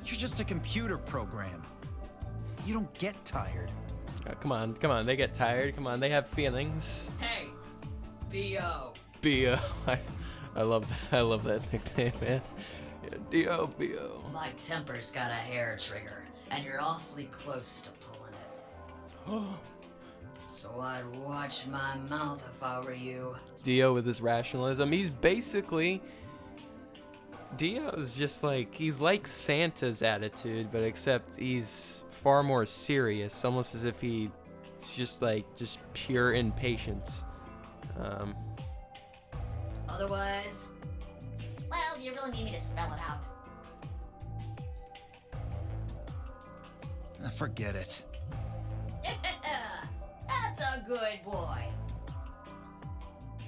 You're just a computer program. You don't get tired. Come on, they get tired. Come on, they have feelings. Hey, B.O. B.O. I love that nickname, man. Yeah, D.O. My temper's got a hair trigger, and you're awfully close to pulling it. So I'd watch my mouth if I were you. Dio with his rationalism. He's basically... Dio is just like... He's like Santa's attitude, but except he's far more serious. Almost as if he's just pure impatience. Otherwise... Well, you really need me to spell it out. Forget it. That's a good boy.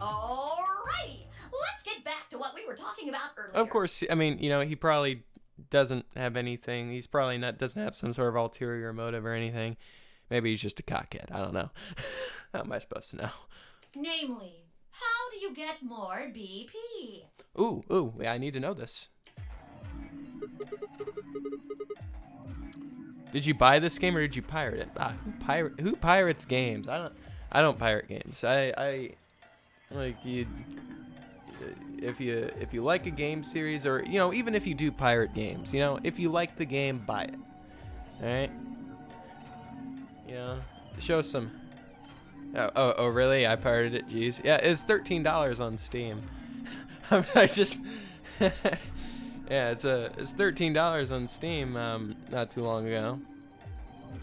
Alrighty, let's get back to what we were talking about earlier. Of course, I mean, you know, he probably doesn't have anything. He's probably doesn't have some sort of ulterior motive or anything. Maybe he's just a cockhead. I don't know. How am I supposed to know? Namely, how do you get more BP? Ooh, I need to know this. Did you buy this game or did you pirate it? Who pirates games? I don't pirate games. I like you. If you like a game series, or you know, even if you do pirate games, you know, if you like the game, buy it. All right. You know, show some. Oh, really? I pirated it. Jeez. Yeah, it's $13 on Steam. I just. Yeah, it's $13 on Steam not too long ago.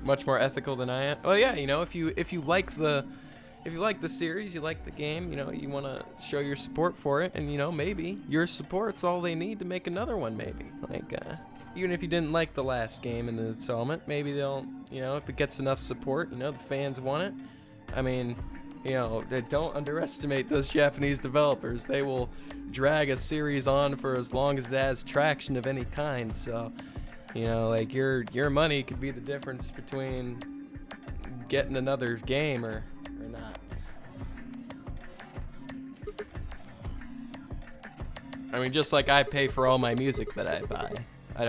Much more ethical than I am. Well, yeah, you know, if you like the series, you like the game, you know, you want to show your support for it, and you know, maybe your support's all they need to make another one. Maybe like even if you didn't like the last game in the installment, maybe they'll, you know, if it gets enough support, you know, the fans want it. I mean, you know, don't underestimate those Japanese developers. They will drag a series on for as long as it has traction of any kind. So, you know, like your money could be the difference between getting another game or not. I mean, just like I pay for all my music that I buy. I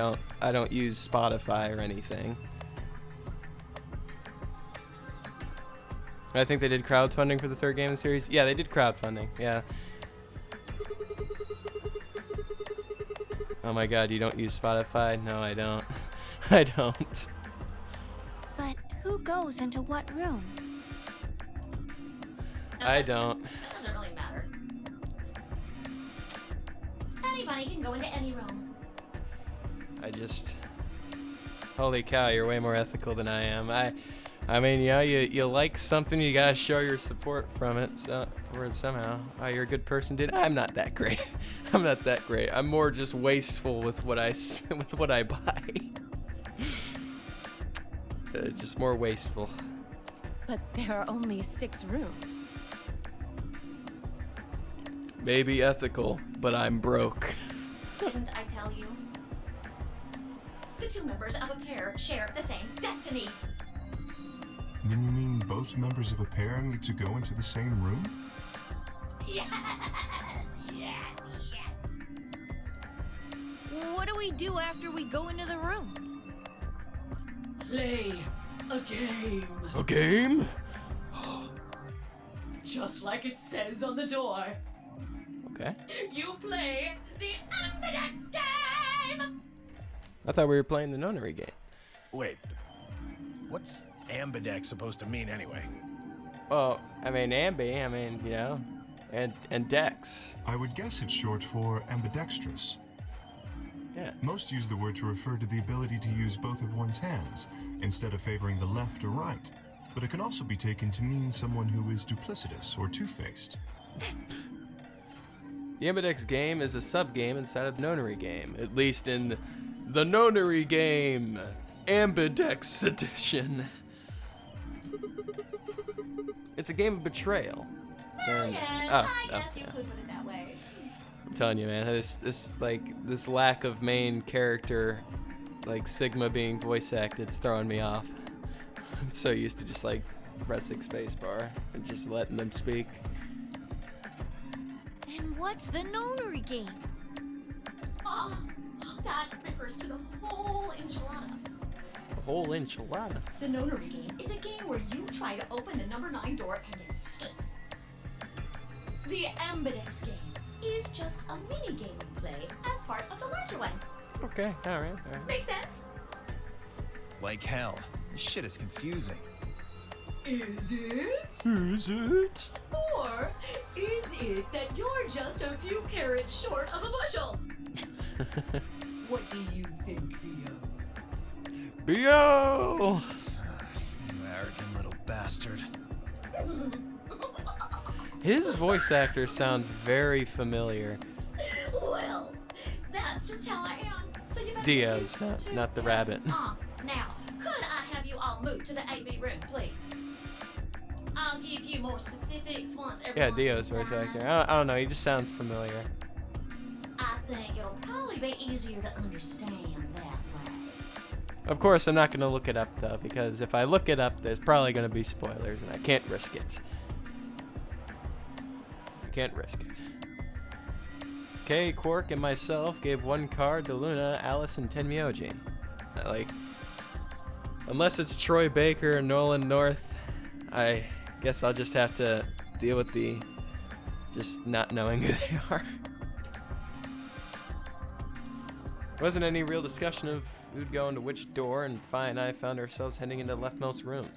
don't use Spotify or anything. I think they did crowdfunding for the third game in the series. Yeah, they did crowdfunding. Yeah. Oh my god, you don't use Spotify? No, I don't. I don't. But who goes into what room? I don't. That doesn't really matter. Anybody can go into any room. I just... Holy cow, you're way more ethical than I am. I mean, you know, you like something, you gotta show your support from it, for it somehow. Oh, you're a good person, dude. I'm not that great. I'm not that great. I'm more just wasteful with what I buy. Just more wasteful. But there are only 6 rooms. Maybe ethical, but I'm broke. Didn't I tell you? The two members of a pair share the same destiny. Then you mean both members of a pair need to go into the same room? Yes, yes, yes. What do we do after we go into the room? Play a game. A game? Just like it says on the door. Okay. You play the Ambidex game! I thought we were playing the nonary game. Wait, what's ambidex supposed to mean anyway? Well, I mean, ambi, I mean, you know, and dex. I would guess it's short for ambidextrous. Yeah. Most use the word to refer to the ability to use both of one's hands, instead of favoring the left or right. But it can also be taken to mean someone who is duplicitous or two-faced. The Ambidex game is a sub-game inside of the nonary game, at least in the nonary game, Ambidex edition. It's a game of betrayal. And, I guess you could put it that way. I'm telling you, man, this lack of main character, like Sigma being voice acted, it's throwing me off. I'm so used to just like pressing spacebar and just letting them speak. Then what's the nonary game? Oh, that refers to the whole enchilada. The whole enchilada. The nonary game is a game where you try to open the number 9 door and escape. The Ambidex game is just a mini game you play as part of the larger one. Okay, all right. Makes sense? Like hell. This shit is confusing. Is it? Is it? Or is it that you're just a few carrots short of a bushel? What do you think, B.O.? B.O. You arrogant little bastard. His voice actor sounds very familiar. Well, that's just how I am. So you better Dio's, get used to not the it. rabbit. Now, could I have you all move to the AB room, please? I'll give you more specifics once Yeah, everyone's Dio's voice inside. actor. I don't know, he just sounds familiar. I think it'll probably be easier to understand that way. Of course, I'm not going to look it up, though, because if I look it up, there's probably going to be spoilers, and I can't risk it. I can't risk it. Okay, Quark and myself gave 1 card to Luna, Alice, and Tenmyoji. Like, unless it's Troy Baker and Nolan North, I guess I'll just have to deal with the just not knowing who they are. Wasn't any real discussion of who'd go into which door, and Fi and I found ourselves heading into the leftmost room.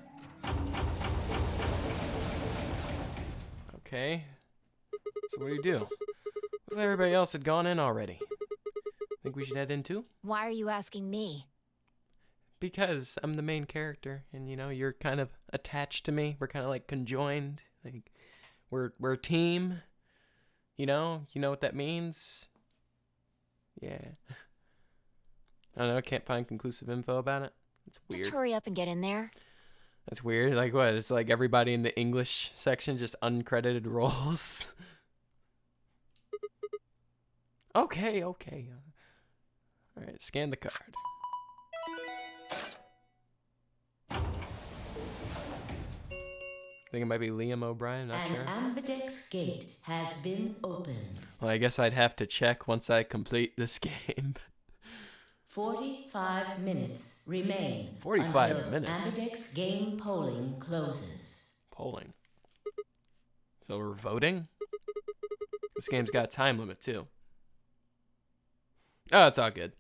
Okay. So what do you do? Looks like everybody else had gone in already. Think we should head in too? Why are you asking me? Because I'm the main character, and you know you're kind of attached to me. We're kind of like conjoined. Like we're a team. You know what that means. Yeah. I don't know. Can't find conclusive info about it. It's weird. Just hurry up and get in there. That's weird. Like what? It's like everybody in the English section just uncredited roles. Okay. All right, scan the card. I think it might be Liam O'Brien, not sure. An ambidex gate has been opened. Well, I guess I'd have to check once I complete this game. 45 minutes remain 45 until minutes? ambidex game polling closes. Polling. So we're voting? This game's got a time limit, too. Oh, it's all good.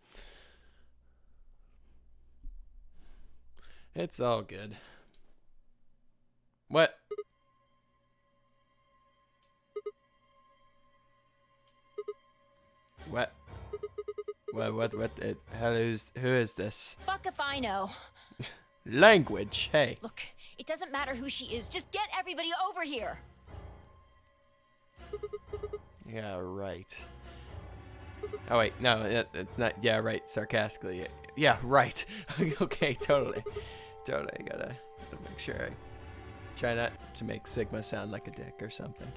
It's all good. What? What? What the hell who is this? Fuck if I know. Language, hey. Look, it doesn't matter who she is. Just get everybody over here. Yeah, right. Oh, wait, no, it's not, yeah, right, sarcastically. Yeah, right. Okay, totally. I gotta make sure I try not to make Sigma sound like a dick or something.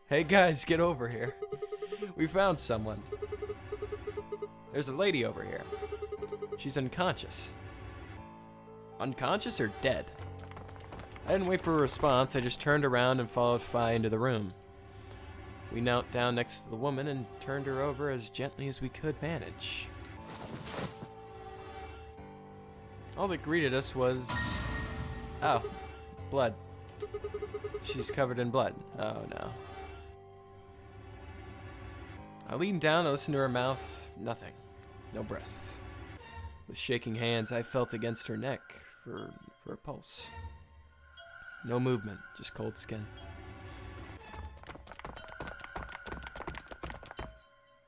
Hey guys, get over here. We found someone. There's a lady over here. She's unconscious. Unconscious or dead? I didn't wait for a response. I just turned around and followed Fi into the room. We knelt down next to the woman and turned her over as gently as we could manage. All that greeted us was... oh, blood. She's covered in blood. Oh no. I leaned down and listened to her mouth. Nothing. No breath. With shaking hands, I felt against her neck for a pulse. No movement, just cold skin.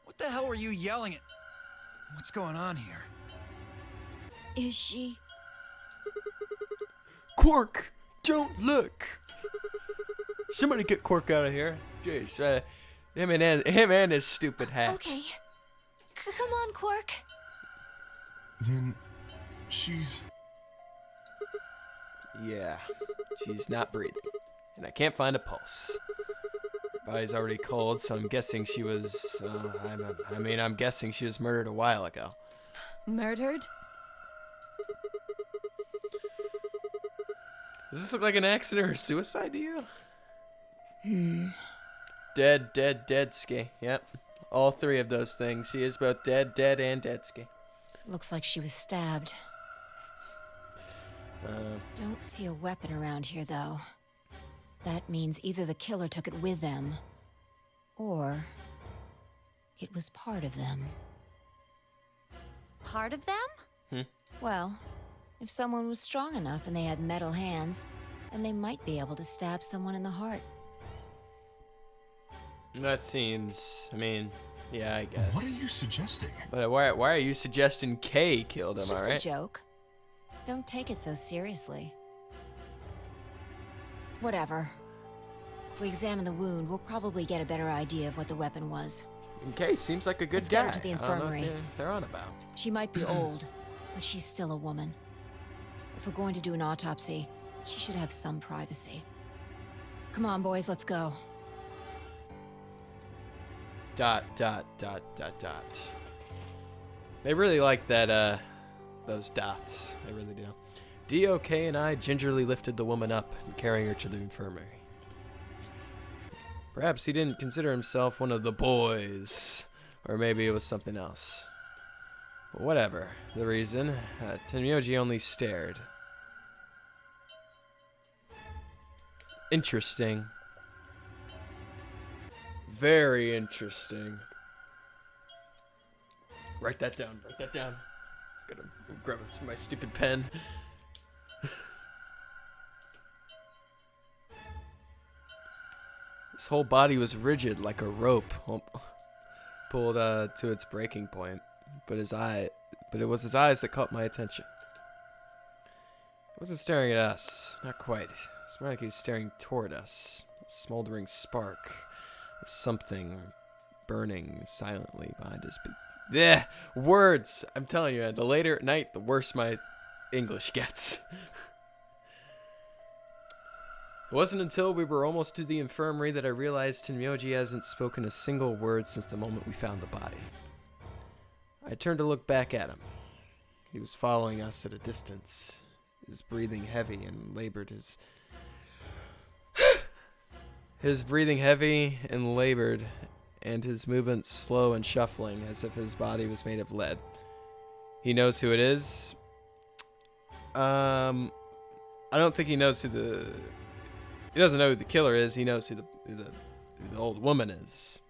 What the hell were you yelling at? What's going on here? Is she? Quark! Don't look! Somebody get Quark out of here. Jeez, him and his stupid hat. Okay. Come on, Quark. Then she's... Yeah, she's not breathing. And I can't find a pulse. Her body's already cold, so I'm guessing she was... I'm guessing she was murdered a while ago. Murdered? Does this look like an accident or suicide to you? Dead, ski. Yep. All three of those things. She is both dead, and dead ski. Looks like she was stabbed. Don't see a weapon around here, though. That means either the killer took it with them, or it was part of them. Part of them? Well, if someone was strong enough and they had metal hands, then they might be able to stab someone in the heart. That seems... yeah, I guess. What are you suggesting? But why are you suggesting Kay killed him, It's just alright? a joke. Don't take it so seriously. Whatever. If we examine the wound, we'll probably get a better idea of what the weapon was. Kay seems like a good Let's guy. get her to the I don't know infirmary. what they're on about. She might be old, but she's still a woman. If we're going to do an autopsy, she should have some privacy. Come on, boys, let's go. ... They really like that, those dots. They really do. DOK and I gingerly lifted the woman up and carrying her to the infirmary. Perhaps he didn't consider himself one of the boys. Or maybe it was something else. But whatever the reason, Tenmyoji only stared. Interesting. Very interesting. Write that down. Gotta grab my stupid pen. His whole body was rigid like a rope, pulled to its breaking point, but it was his eyes that caught my attention. He wasn't staring at us, not quite. It's more like he's staring toward us, a smoldering spark of something burning silently behind his. Yeah, words. I'm telling you, man, the later at night, the worse my English gets. It wasn't until we were almost to the infirmary that I realized Tenmyoji hasn't spoken a single word since the moment we found the body. I turned to look back at him. He was following us at a distance, his breathing heavy and labored his breathing heavy and labored, and his movements slow and shuffling as if his body was made of lead. He knows who it is. I don't think he knows who the... He doesn't know who the killer is. He knows who the old woman is.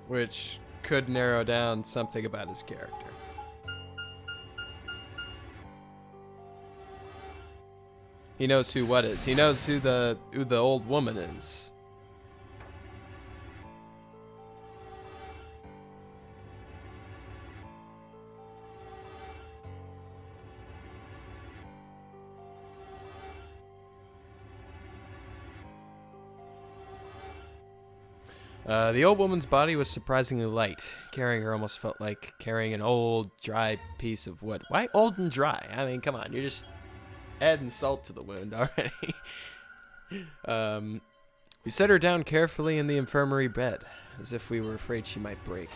Which could narrow down something about his character. He knows who what is. He knows who the old woman is. The old woman's body was surprisingly light. Carrying her almost felt like carrying an old, dry piece of wood. Why old and dry? I mean, come on, you're just adding salt to the wound already. We set her down carefully in the infirmary bed, as if we were afraid she might break.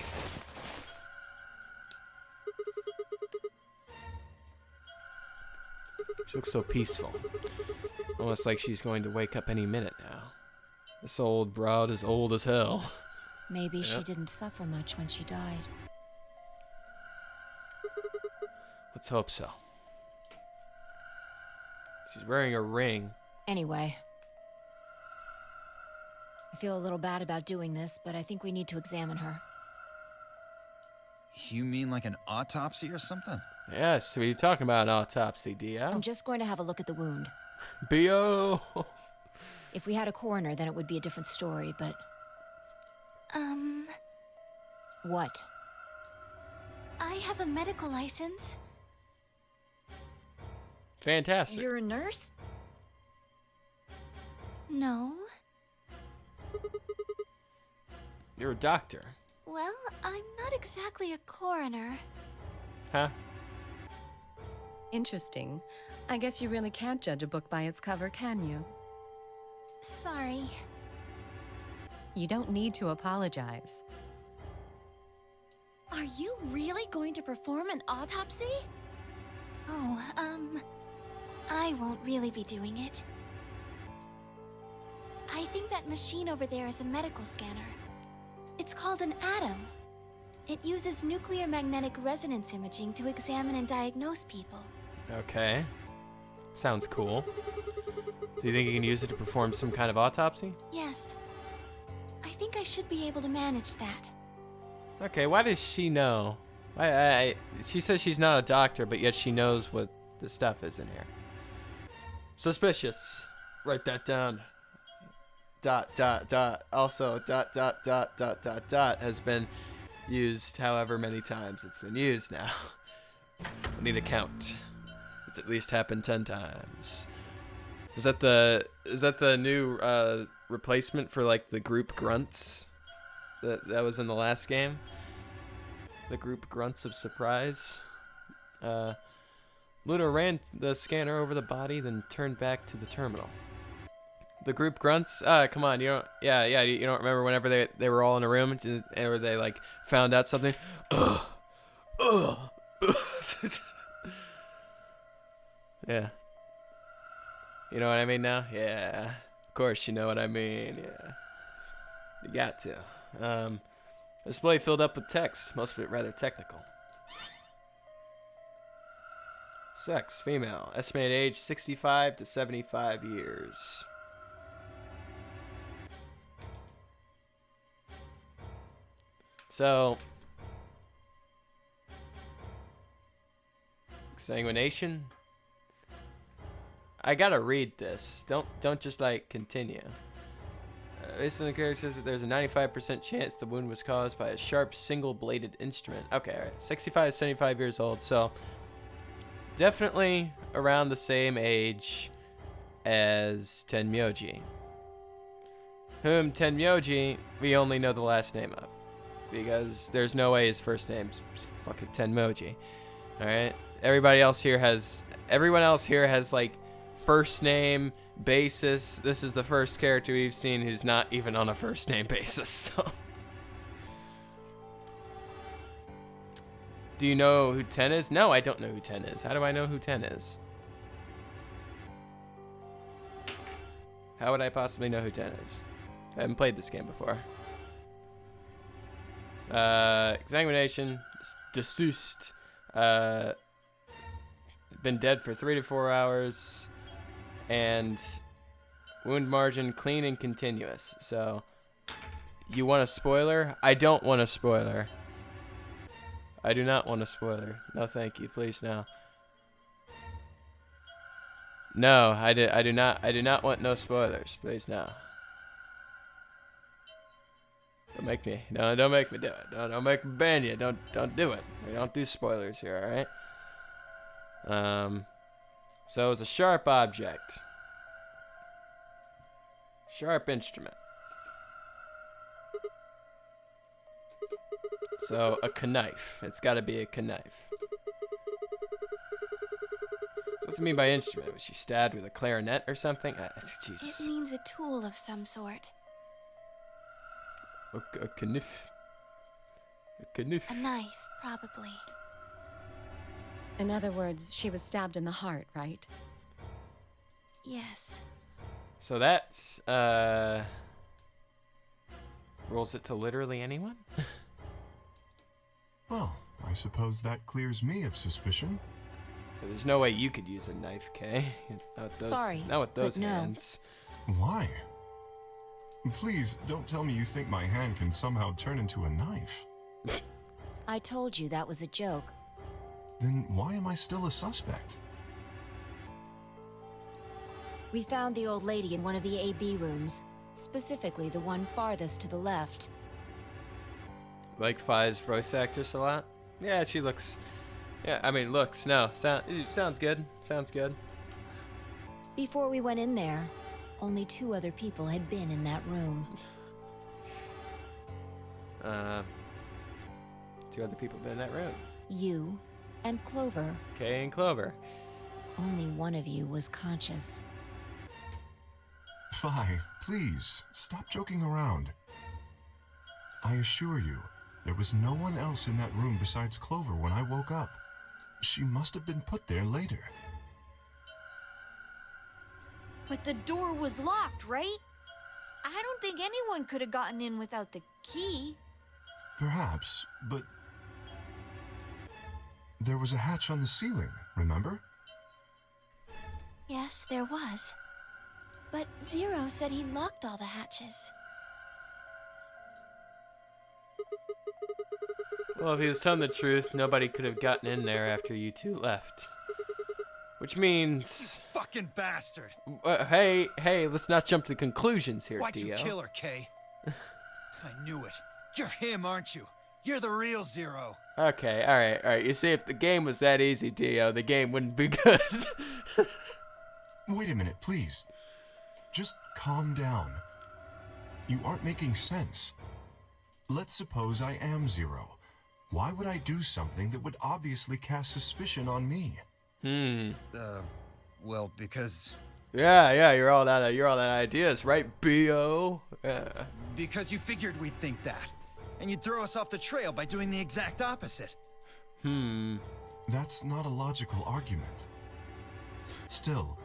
She looks so peaceful. Almost like she's going to wake up any minute now. This old broad is old as hell. Maybe she didn't suffer much when she died. Let's hope so. She's wearing a ring. Anyway. I feel a little bad about doing this, but I think we need to examine her. You mean like an autopsy or something? Yes, we're talking about an autopsy, Dio. I'm just going to have a look at the wound. B.O. If we had a coroner, then it would be a different story, but... What? I have a medical license. Fantastic. You're a nurse? No. You're a doctor. Well, I'm not exactly a coroner. Huh? Interesting. I guess you really can't judge a book by its cover, can you? Sorry. You don't need to apologize. Are you really going to perform an autopsy? Oh, I won't really be doing it. I think that machine over there is a medical scanner. It's called an atom. It uses nuclear magnetic resonance imaging to examine and diagnose people. Okay. Sounds cool. Do you think you can use it to perform some kind of autopsy? Yes. I think I should be able to manage that. Okay, why does she know? She says she's not a doctor, but yet she knows what the stuff is in here. Suspicious. Write that down. ... Also, ... has been used however many times it's been used now. I need a count. It's at least happened 10 times. Is that the new replacement for like the group grunts that was in the last game? The group grunts of surprise. Luna ran the scanner over the body, then turned back to the terminal. The group grunts? Come on, you don't. Yeah, you don't remember whenever they were all in a room and where they like found out something. Yeah. You know what I mean now? Yeah. Of course you know what I mean. Yeah. You got to. Display filled up with text, most of it rather technical. Sex, female. Estimated age 65 to 75 years. So, exsanguination. I gotta read this. Don't just like continue. Based on the character says that there's a 95% chance the wound was caused by a sharp single-bladed instrument. Okay, all right. 65, 75 years old, so definitely around the same age as Tenmyoji. Whom Tenmyoji we only know the last name of, because there's no way his first name's fucking Tenmyoji. All right. Everyone else here has like first name basis. This is the first character we've seen who's not even on a first name basis. So, do you know who 10 is? No, I don't know who 10 is. How do I know who 10 is? How would I possibly know who 10 is? I haven't played this game before. Examination, deceased. Been dead for 3 to 4 hours. And wound margin clean and continuous. So, you want a spoiler? I don't want a spoiler. I do not want a spoiler. No, thank you. Please, no. No, I do not want no spoilers. Please, no. Don't make me. No, don't make me do it. Don't make me ban you. Don't do it. We don't do spoilers here, all right? So it was a sharp object. Sharp instrument. So a knife. It's got to be a knife. What's it mean by instrument? Was she stabbed with a clarinet or something? Jesus. It means a tool of some sort. A knife. A knife. A knife, probably. In other words, she was stabbed in the heart, right? Yes. So that's, rolls it to literally anyone? Well, I suppose that clears me of suspicion. There's no way you could use a knife, Kay. Not with those, Sorry, not with those but no. hands. Why? Please, don't tell me you think my hand can somehow turn into a knife. I told you that was a joke. Then why am I still a suspect? We found the old lady in one of the AB rooms, specifically the one farthest to the left. Like Fi's voice actress a lot? Yeah, she looks... Yeah, I mean, looks, no. Sounds good. Sounds good. Before we went in there, only 2 other people had been in that room. 2 other people been in that room. You and Clover. Kay and Clover. Only one of you was conscious. Fi, please, stop joking around. I assure you, there was no one else in that room besides Clover when I woke up. She must have been put there later. But the door was locked, right? I don't think anyone could have gotten in without the key. Perhaps, but... There was a hatch on the ceiling, remember? Yes, there was. But Zero said he locked all the hatches. Well, if he was telling the truth, nobody could have gotten in there after you 2 left. Which means... Fucking bastard! Hey, let's not jump to conclusions here, Why'd Dio. you kill her, Kay? I knew it. You're him, aren't you? You're the real Zero. Okay, alright. You see, if the game was that easy, Dio, the game wouldn't be good. Wait a minute, please. Just calm down. You aren't making sense. Let's suppose I am Zero. Why would I do something that would obviously cast suspicion on me? Well, because... Yeah, you're all out of ideas, right, B.O.? Yeah. Because you figured we'd think that. And you'd throw us off the trail by doing the exact opposite. That's not a logical argument. Still,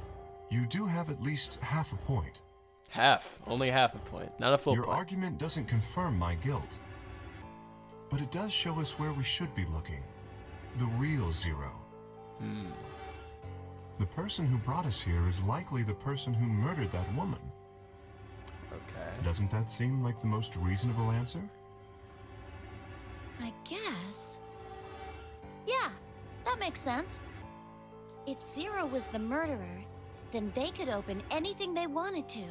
you do have at least half a point. Half. Only half a point. Not a full Your point. argument doesn't confirm my guilt. But it does show us where we should be looking. The real Zero. The person who brought us here is likely the person who murdered that woman. Okay. Doesn't that seem like the most reasonable answer? I guess. Yeah, that makes sense. If Zero was the murderer, then they could open anything they wanted to.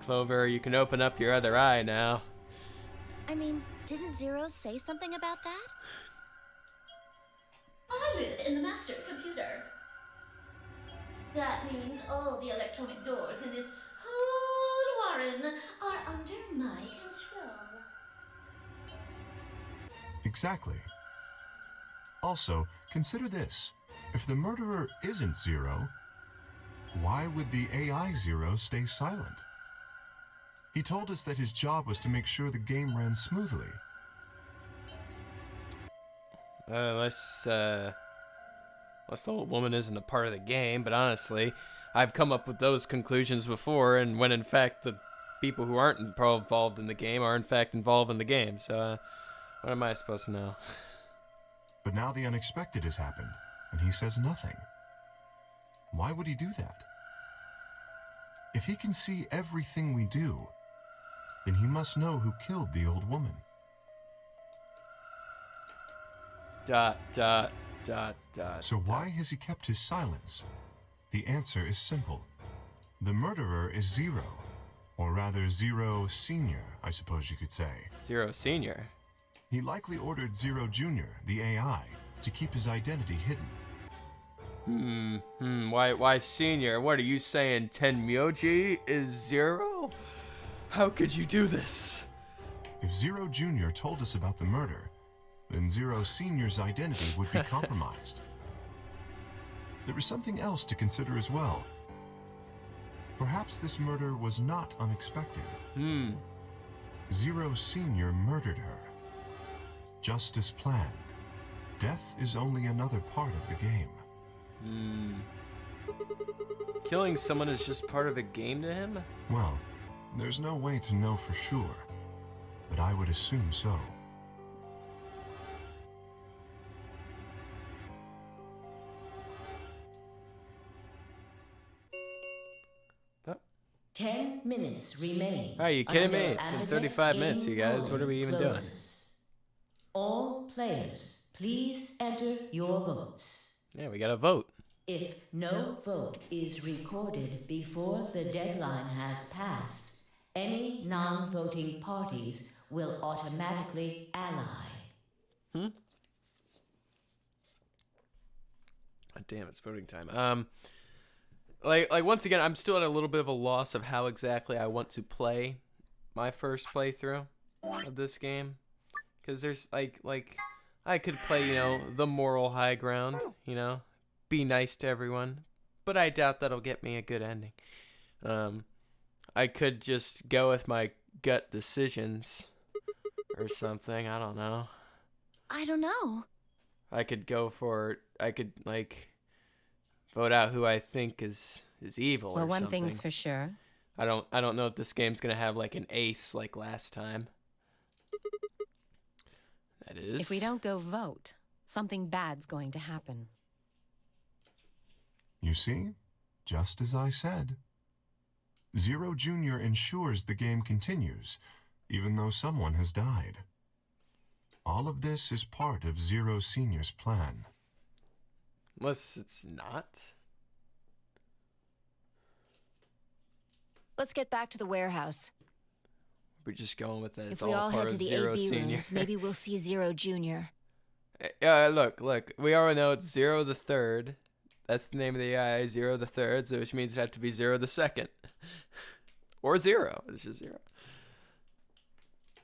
Clover, you can open up your other eye now. I mean, didn't Zero say something about that? I live in the master computer. That means all the electronic doors in this whole warren are under my control. Exactly. Also, consider this. If the murderer isn't Zero, why would the AI Zero stay silent? He told us that his job was to make sure the game ran smoothly. Unless the old woman isn't a part of the game, but honestly, I've come up with those conclusions before, and when in fact the people who aren't involved in the game are in fact involved in the game, so what am I supposed to know? But now the unexpected has happened, and he says nothing. Why would he do that? If he can see everything we do, then he must know who killed the old woman. ... So why has he kept his silence? The answer is simple. The murderer is Zero. Or rather, Zero Senior, I suppose you could say. Zero Senior? He likely ordered Zero Junior, the AI, to keep his identity hidden. Why Senior? What are you saying, Tenmyoji is Zero? How could you do this? If Zero Junior told us about the murder, then Zero Senior's identity would be compromised. There is something else to consider as well. Perhaps this murder was not unexpected. Zero Senior murdered her. Just as planned. Death is only another part of the game. Killing someone is just part of the game to him? Well, there's no way to know for sure, but I would assume so. Oh. 10 minutes remain. Are you kidding me? until It's been Ambernett's 35 minutes, game you guys. What are we even doing? closes. All players, please enter your votes. Yeah, we gotta vote. If no vote is recorded before the deadline has passed, any non-voting parties will automatically ally. God damn, it's voting time. Like once again, I'm still at a little bit of a loss of how exactly I want to play my first playthrough of this game. Because there's like I could play, the moral high ground, be nice to everyone, but I doubt that'll get me a good ending. I could just go with my gut decisions or something. I don't know. I don't know. I could vote out who I think is evil Well, or one something. thing's for sure. I don't know if this game's gonna have like an ace like last time. That is. If we don't go vote, something bad's going to happen. You see? Just as I said. Zero Junior ensures the game continues, even though someone has died. All of this is part of Zero Senior's plan. Unless it's not. Let's get back to the warehouse. We're just going with that. It's If we all part head to of the Zero AB Senior. rooms, maybe we'll see Zero Junior. Look. We already know it's Zero the Third. That's the name of the AI, Zero the Third, so which means it had to be Zero the Second. Or Zero. It's just Zero.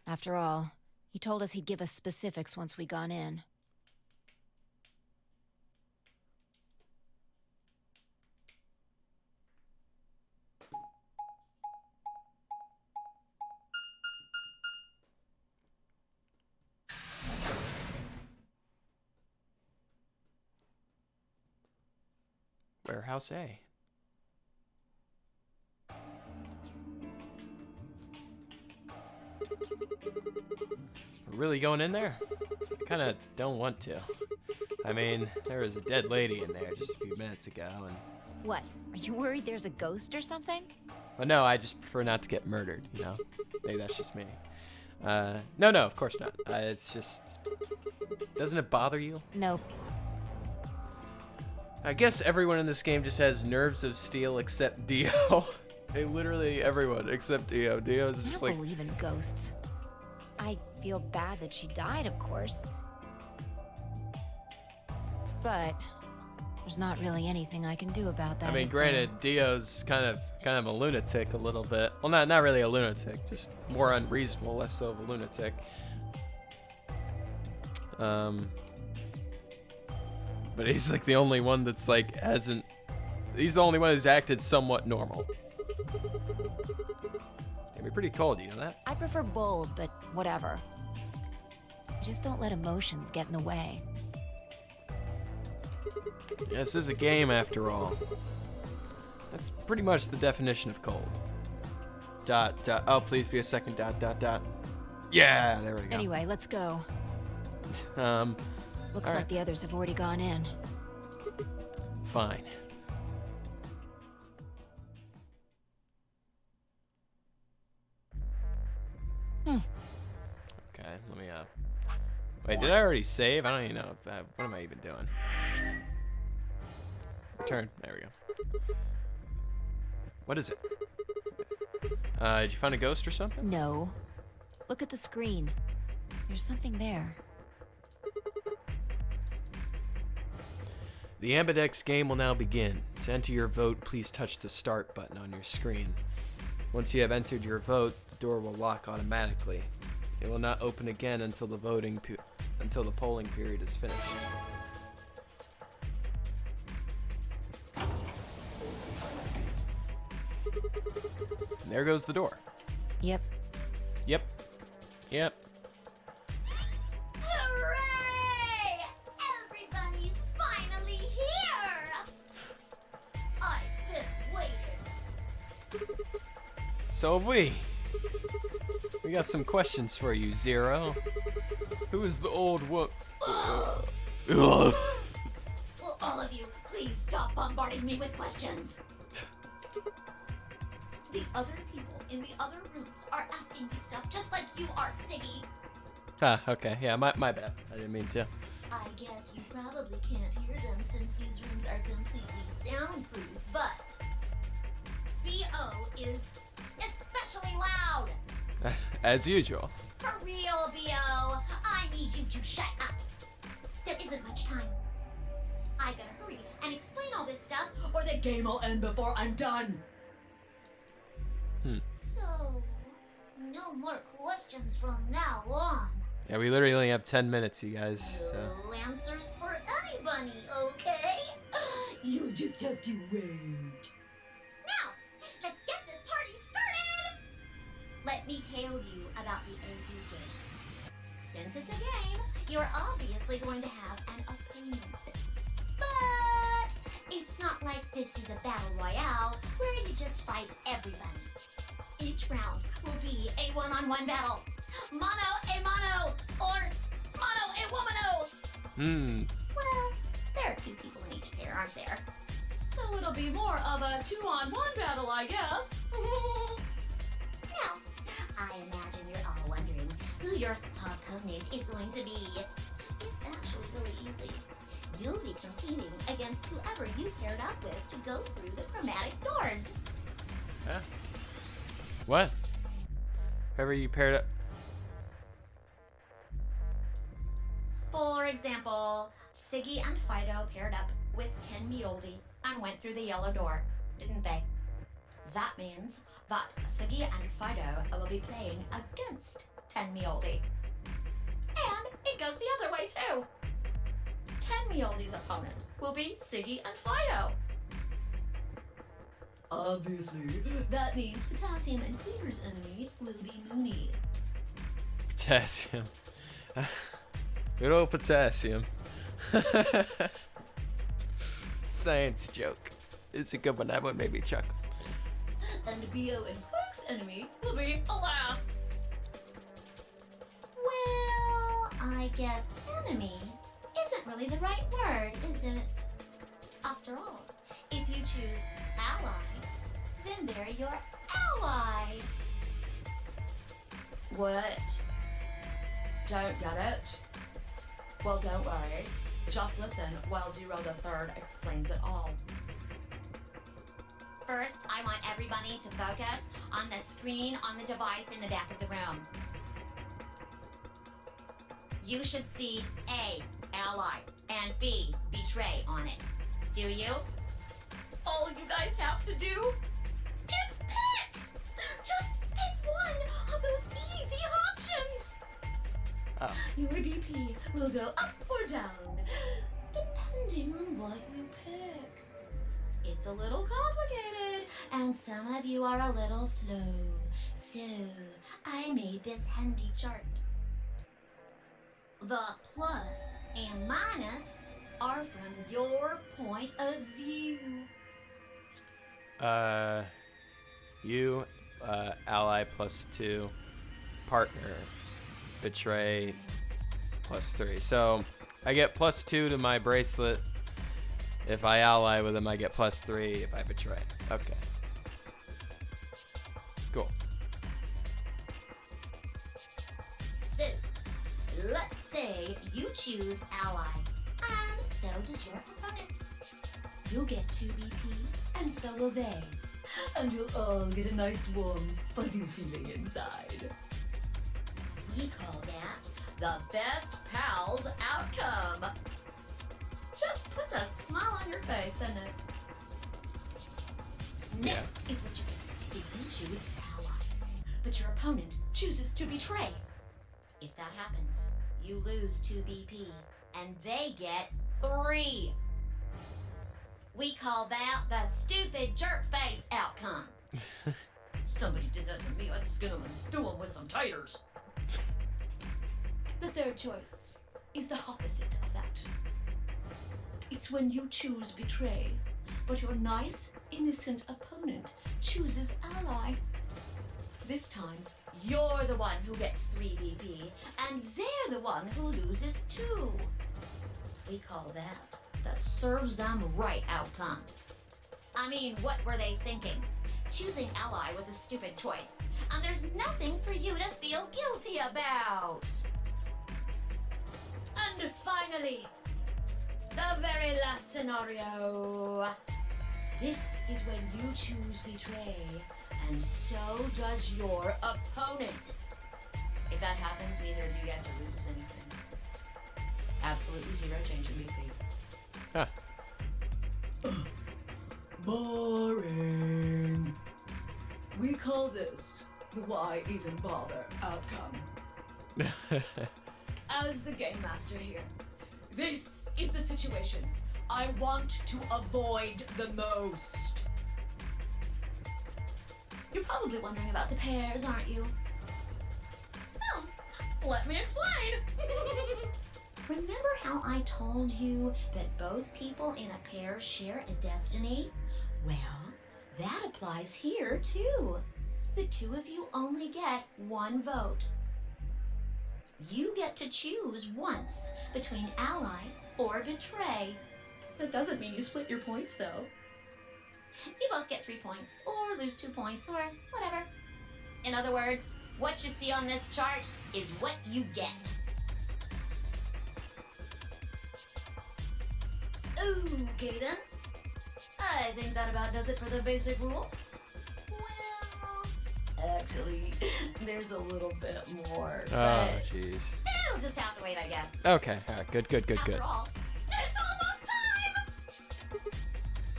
After all, he told us he'd give us specifics once we got in. Warehouse A. We're really going in there? I kind of don't want to. I mean, there was a dead lady in there just a few minutes ago, and... What? Are you worried there's a ghost or something? Well, no, I just prefer not to get murdered, Maybe that's just me. No, of course not. It's just... Doesn't it bother you? Nope. I guess everyone in this game just has nerves of steel except Dio. Literally everyone except Dio. Dio's I just don't like... believe in ghosts. I feel bad that she died, of course. But there's not really anything I can do about that. I mean, is granted, Dio's kind of a lunatic a little bit. Well, not really a lunatic, just more unreasonable, less so of a lunatic. But he's like the only one that's like hasn't. He's the only one who's acted somewhat normal. It'd be pretty cold, you know that? I prefer bold, but whatever. Just don't let emotions get in the way. Yeah, this is a game after all. That's pretty much the definition of cold. Dot, dot. Oh, please be a second. Dot, dot, dot. Yeah, there we go. Anyway, let's go. Looks like the others have already gone in. Fine. Okay, let me, wait, did I already save? I don't even know. What am I even doing? Return. There we go. What is it? Did you find a ghost or something? No. Look at the screen. There's something there. The Ambidex game will now begin. To enter your vote, please touch the start button on your screen. Once you have entered your vote, the door will lock automatically. It will not open again until the polling period is finished. And there goes the door. Yep. Yep. Yep. Hooray! Everybody's finally here! I've been waiting. So have we. We got some questions for you, Zero. Who is the old wo- Will all of you please stop bombarding me with questions? The other people in the other rooms are asking me stuff just like you are, Siggy. Ah, okay. Yeah, my bad. I didn't mean to. I guess you probably can't hear them since these rooms are completely soundproof, but BO is especially loud. As usual. For real, BO, I need you to shut up. There isn't much time. I gotta hurry and explain all this stuff, or the game will end before I'm done. So, no more questions from now on. Yeah, we literally only have 10 minutes, you guys. So. No answers for anybody, okay? You just have to wait. Now, let's get this party started! Let me tell you about the AB game. Since it's a game, you're obviously going to have an opinion. But it's not like this is a battle royale where you just fight everybody. Each round will be a one-on-one battle. Mono a mono, or mono a womano. Well, there are two people in each pair, aren't there? So it'll be more of a 2-on-1 battle, I guess. Now, I imagine you're all wondering who your opponent is going to be. It's actually really easy. You'll be competing against whoever you paired up with to go through the chromatic doors. Huh? What? Whoever you paired up. For example, Siggy and Fido paired up with Ten Mioldi and went through the yellow door, didn't they? That means that Siggy and Fido will be playing against Ten Mioldi. And it goes the other way too. Ten Mioldi's opponent will be Siggy and Fido. Obviously, that means Potassium and Cleaver's enemy will be Mooney. Potassium. Good old Potassium. Science joke. It's a good one. That one made me chuckle. And BO and Quark's enemy will be Alas. Well, I guess enemy isn't really the right word, is it? After all, if you choose ally, then they're your ally. What? Don't get it? Well, don't worry. Just listen while Zero the Third explains it all. First, I want everybody to focus on the screen on the device in the back of the room. You should see A, ally, and B, betray on it. Do you? All you guys have to do is pick! Just pick one of those easy options! Oh. Your BP will go up or down, depending on what you pick. It's a little complicated, And some of you are a little slow. So, I made this handy chart. The plus and minus are from your point of view. You, ally +2, partner, betray +3. So I get +2 to my bracelet. If I ally with him, I get +3 if I betray. Okay. Cool. So, let's say you choose ally, and so does your opponent. You'll get 2 BP, and so will they. And you'll all get a nice warm, fuzzy feeling inside. We call that the best pals outcome. Just puts a smile on your face, doesn't it? next is what you get if you choose ally, but your opponent chooses to betray. If that happens, you lose 2 BP, and they get 3. We call that the stupid jerk face outcome. Somebody did that to me. I'd skin them and stew them with some taters. The third choice is the opposite of that. It's when you choose betray, but your nice, innocent opponent chooses ally. This time, you're the one who gets 3 BP, and they're the one who loses 2. We call that the serves them right outcome. I mean, what were they thinking? Choosing ally was a stupid choice, and there's nothing for you to feel guilty about. And finally, the very last scenario. This is when you choose betray, and so does your opponent. If that happens, neither of you gets or loses anything. Absolutely 0 change in BP. Huh. Boring. We call this the why even bother outcome. As the game master here, this is the situation I want to avoid the most. You're probably wondering about the pairs, aren't you? Well, let me explain. Remember how I told you that both people in a pair share a destiny? Well, that applies here too. The 2 of you only get 1 vote. You get to choose once between ally or betray. That doesn't mean you split your points, though. You both get 3 points, or lose 2 points, or whatever. In other words, what you see on this chart is what you get. Okay then. I think that about does it for the basic rules. Well, actually, there's a little bit more. Oh, jeez. It'll just have to wait, I guess. Okay, all right, good. After all, it's almost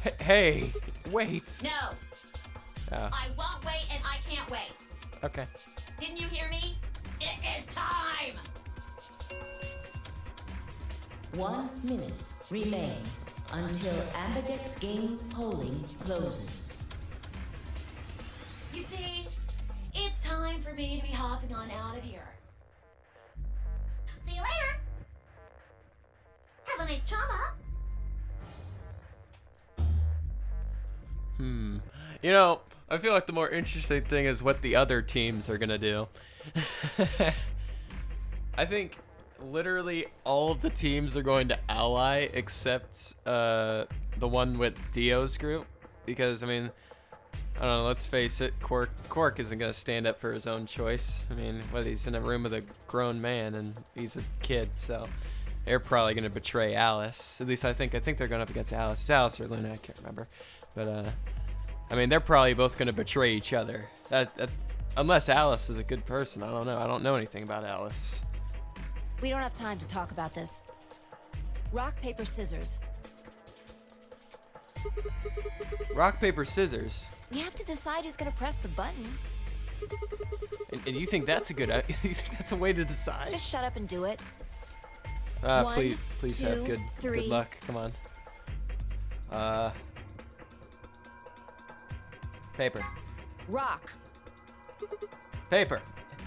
time! Hey, wait. No. Oh, I won't wait and I can't wait. okay. Didn't you hear me? It is time! 1 minute remains until Ambidex game polling closes. You see, it's time for me to be hopping on out of here. See you later! Have a nice trauma! You know, I feel like the more interesting thing is what the other teams are gonna do. I think literally all of the teams are going to ally except the one with Dio's group, because I mean, I don't know, let's face it, Quark isn't gonna stand up for his own choice. I mean, he's in a room with a grown man and he's a kid, so they're probably gonna betray Alice. At least I think they're going up against Alice. It's Alice or Luna, I can't remember. But I mean, they're probably both gonna betray each other. Unless Alice is a good person. I don't know. I don't know anything about Alice. We don't have time to talk about this. Rock, paper, scissors. Rock, paper, scissors. We have to decide who's gonna press the button. And you think that's a good? You think that's a way to decide? Just shut up and do it. Please 1, have 2, 3. good luck. Come on. Paper. Rock. Paper.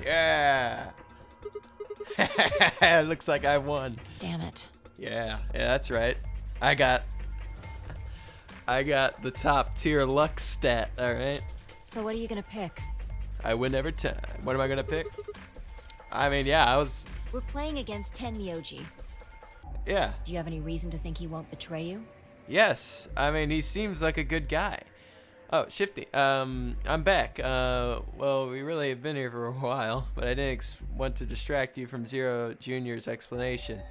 Yeah. Looks like I won. Damn it. Yeah, that's right. I got the top tier luck stat. All right. So what are you gonna pick? I win every time. What am I gonna pick? I mean, yeah, We're playing against Tenmyoji. Yeah. Do you have any reason to think he won't betray you? Yes. I mean, he seems like a good guy. Oh, Shifty. I'm back. Well, we really have been here for a while, but I didn't want to distract you from Zero Jr.'s explanation.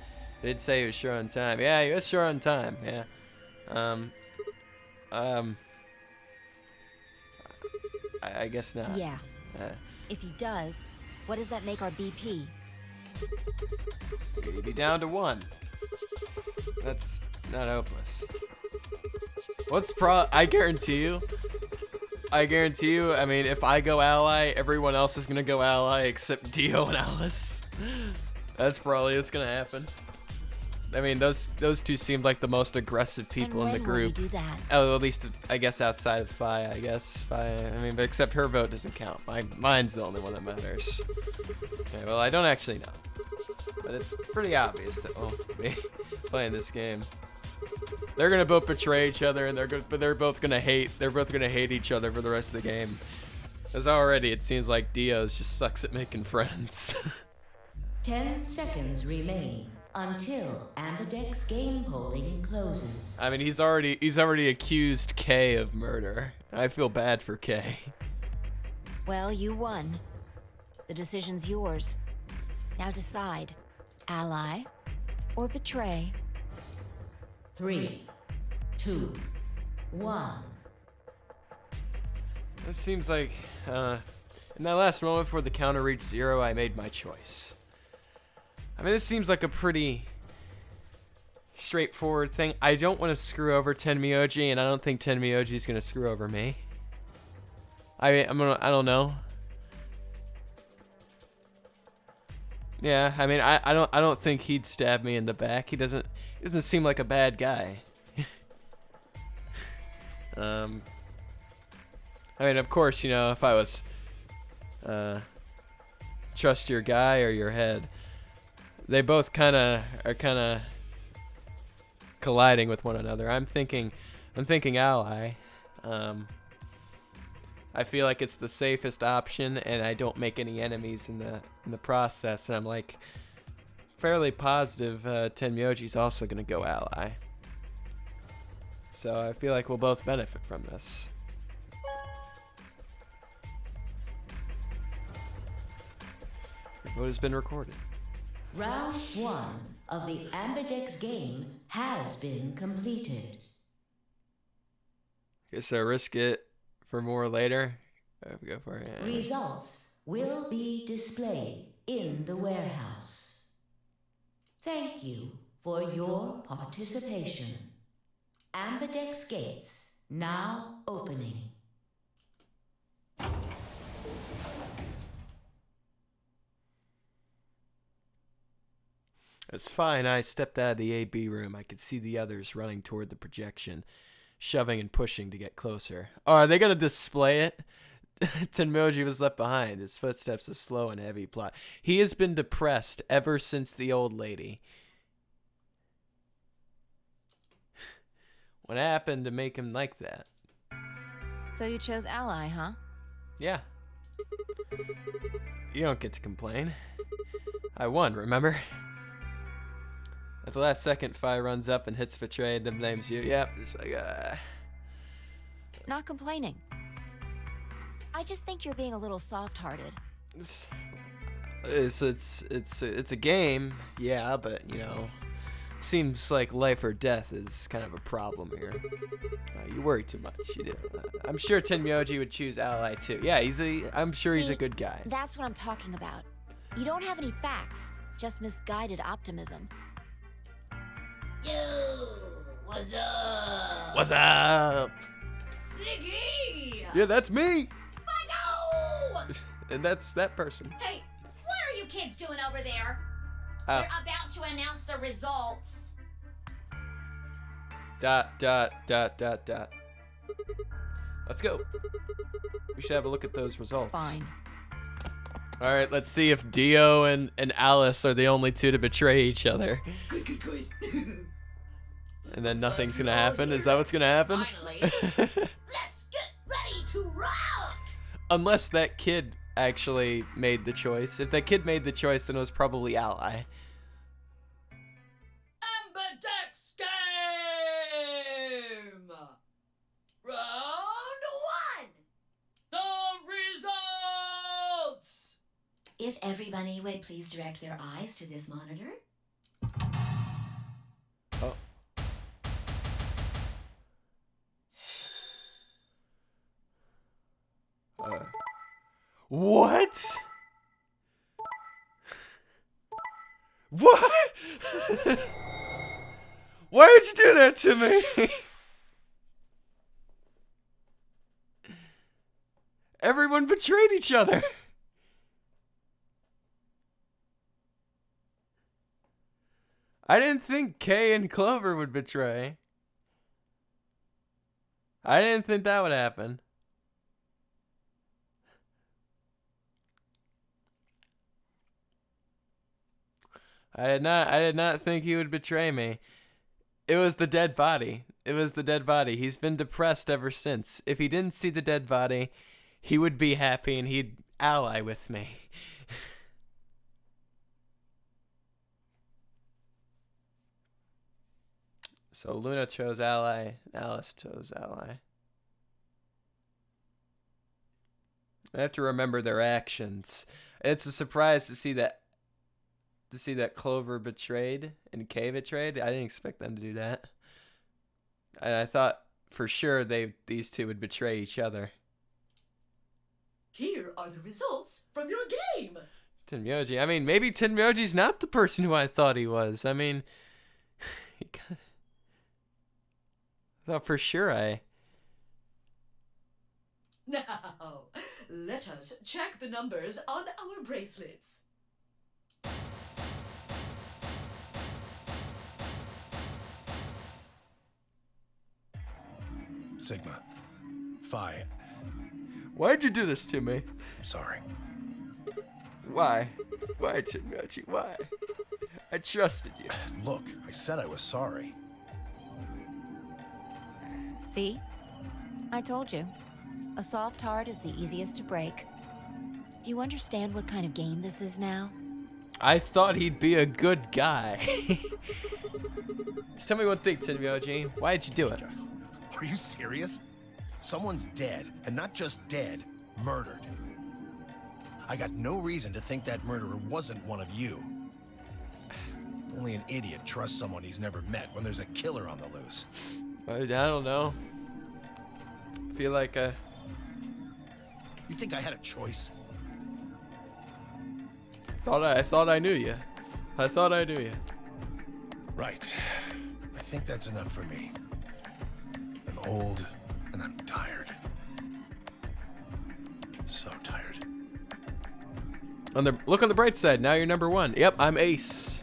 He did say he was sure on time. Yeah, he was sure on time. Yeah. I guess not. Yeah. If he does, what does that make our BP? He'd be down to 1. That's not hopeless. I guarantee you, I mean, if I go ally, everyone else is gonna go ally except Dio and Alice. That's probably what's gonna happen. I mean, those two seemed like the most aggressive people in the group. Will you do that? Oh, at least I guess outside of Fi, I guess. Fi, I mean, but except her vote doesn't count. Mine's the only one that matters. Okay, well, I don't actually know, but it's pretty obvious that we'll be playing this game. They're gonna both betray each other, and they're both gonna hate each other for the rest of the game. As already, it seems like Dio's just sucks at making friends. 10 seconds remain until Ambidex's game polling closes. I mean, he's already accused Kay of murder. I feel bad for Kay. Well, you won. The decision's yours. Now decide. Ally or betray? 3, 2, 1. This seems like, in that last moment before the counter reached 0, I made my choice. I mean, this seems like a pretty straightforward thing. I don't want to screw over Tenmyoji, and I don't think Tenmyoji is gonna screw over me. I don't know. Yeah, I mean, I don't think he'd stab me in the back. He doesn't seem like a bad guy. I mean, of course, you know, if I was trust your guy or your head, they both are kind of colliding with one another. I'm thinking ally. I feel like it's the safest option, and I don't make any enemies in the process. And I'm like fairly positive Tenmyoji's also gonna go ally. So I feel like we'll both benefit from this. Your vote has been recorded. Round 1 of the Ambidex game has been completed. Guess I risk it for more later. Go for it. Yeah. Results will be displayed in the warehouse. Thank you for your participation. Ambidex gates now opening. As Fi and I stepped out of the AB room, I could see the others running toward the projection, shoving and pushing to get closer. Oh, are they going to display it? Tenmyoji was left behind, his footsteps a slow and heavy plot. He has been depressed ever since the old lady. What happened to make him like that? So you chose ally, huh? Yeah. You don't get to complain. I won, remember? At the last second, Fi runs up and hits betrayed, then blames you. Yep, just like, Not complaining. I just think you're being a little soft-hearted. It's a game, yeah, but, you know, Seems like life or death is kind of a problem here. You worry too much. You do. I'm sure Tenmyoji would choose Ally too. Yeah, I'm sure he's a good guy. That's what I'm talking about. You don't have any facts, just misguided optimism. Yo, what's up? What's up? Siggy! Yeah, that's me. I know! And that's that person. Hey, what are you kids doing over there? Oh. We're about to announce the results. ... Let's go. We should have a look at those results. Fine. All right, let's see if Dio and Alice are the only two to betray each other. Good. And then nothing's gonna happen. Is that what's gonna happen? Finally. Let's get ready to rock! Unless that kid actually made the choice. If that kid made the choice, then it was probably Ally. Amberdex game! Round 1! The results! If everybody would please direct their eyes to this monitor. Oh. What? What? Why would you do that to me? Everyone betrayed each other. I didn't think Kay and Clover would betray. I didn't think that would happen. I did not think he would betray me. It was the dead body. It was the dead body. He's been depressed ever since. If he didn't see the dead body, he would be happy and he'd ally with me. So Luna chose Ally, and Alice chose Ally. I have to remember their actions. It's a surprise to see that Clover betrayed and Kay betrayed. I didn't expect them to do that. And I thought for sure these two would betray each other. Here are the results from your game. Tenmyoji. I mean, maybe Tenmyoji's not the person who I thought he was. I mean, I thought for sure Now, let us check the numbers on our bracelets. Sigma. Phi. Why'd you do this to me? Sorry. Why? Why, Tenmyoji? Why? I trusted you. Look, I said I was sorry. See? I told you. A soft heart is the easiest to break. Do you understand what kind of game this is now? I thought he'd be a good guy. Just tell me one thing, Tenmyoji. Why'd you do it? Are you serious? Someone's dead, and not just dead, murdered. I got no reason to think that murderer wasn't one of you. Only an idiot trusts someone he's never met when there's a killer on the loose. I don't know. I feel like You think I had a choice? I thought I knew you. I thought I knew you. Right. I think that's enough for me. I'm old, and I'm tired. So tired. Look on the bright side. Now you're number 1. Yep, I'm ace.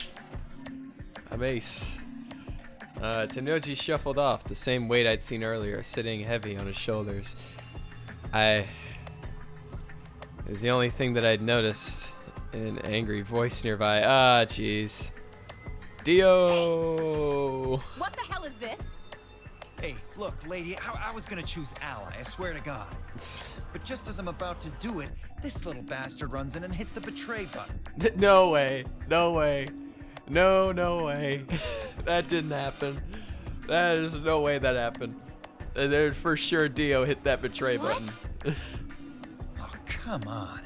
I'm ace. Tenmyoji shuffled off, the same weight I'd seen earlier, sitting heavy on his shoulders. It was the only thing that I'd noticed. An angry voice nearby. Ah, jeez. Dio! Hey, what the hell is this? Hey, look, lady, I was gonna choose Ally, I swear to God. But just as I'm about to do it, this little bastard runs in and hits the betray button. No way. No way. No way. That didn't happen. That is no way that happened. There's for sure Dio hit that betray button. Oh, come on.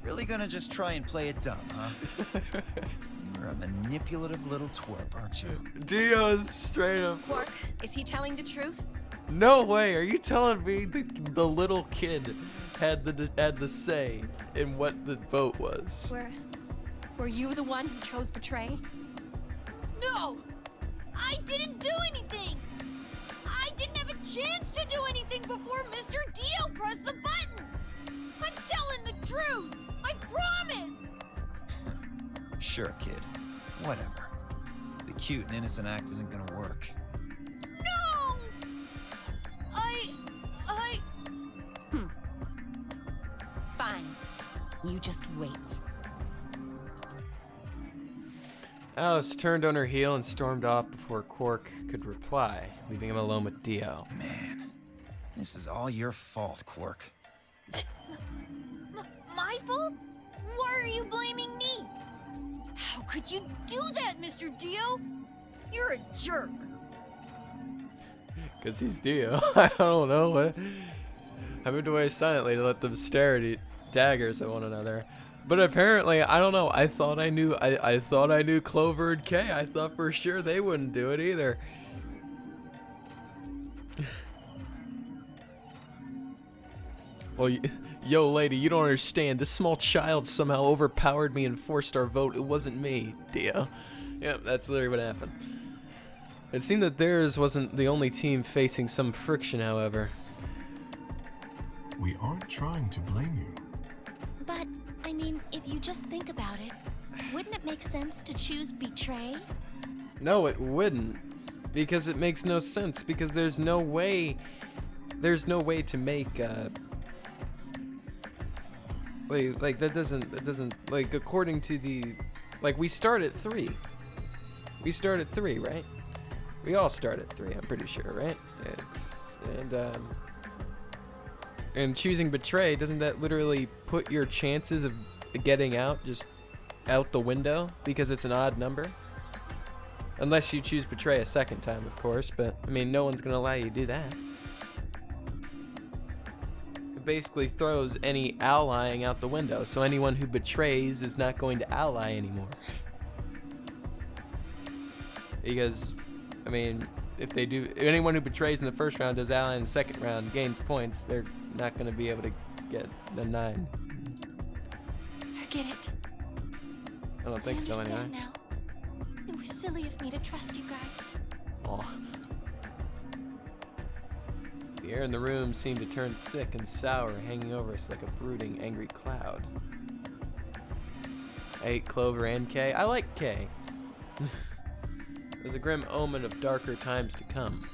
Really gonna just try and play it dumb, huh? You're a manipulative little twerp, aren't you? Dio's straight up. Quark, is he telling the truth? No way. Are you telling me the little kid had the say in what the vote was? Were you the one who chose betray? No! I didn't do anything! I didn't have a chance to do anything before Mr. Dio pressed the button! I'm telling the truth! I promise! Sure, kid. Whatever. The cute and innocent act isn't gonna work. No! Fine. You just wait. Alice turned on her heel and stormed off before Quark could reply, leaving him alone with Dio. Man, this is all your fault, Quark. My fault? Why are you blaming me? How could you do that, Mr. Dio? You're a jerk. Because he's Dio. I don't know what. I moved away silently to let them stare at daggers at one another. But apparently, I don't know. I thought I knew. I thought I knew Clover and Kay. I thought for sure they wouldn't do it either. Well, yo, lady, you don't understand. This small child somehow overpowered me and forced our vote. It wasn't me, Dio. Yep, that's literally what happened. It seemed that theirs wasn't the only team facing some friction, however. We aren't trying to blame you. But, I mean, if you just think about it, wouldn't it make sense to choose betray? No, it wouldn't. Because it makes no sense. Because there's no way to make, like that doesn't, like, according to the, like, we start at 3. We start at 3, right? We all start at 3, I'm pretty sure, right? And choosing betray, doesn't that literally put your chances of getting out just out the window because it's an odd number? Unless you choose betray a second time, of course, but I mean, no one's gonna allow you to do that. It basically throws any allying out the window, so anyone who betrays is not going to ally anymore. Because, I mean, if they do, anyone who betrays in the first round does ally in the second round, gains points, they're not going to be able to get the 9. Forget it. I don't think so anyway. Now. It was silly of me to trust you guys. Aw. The air in the room seemed to turn thick and sour, hanging over us like a brooding, angry cloud. I hate Clover and Kay. I like Kay. There's a grim omen of darker times to come.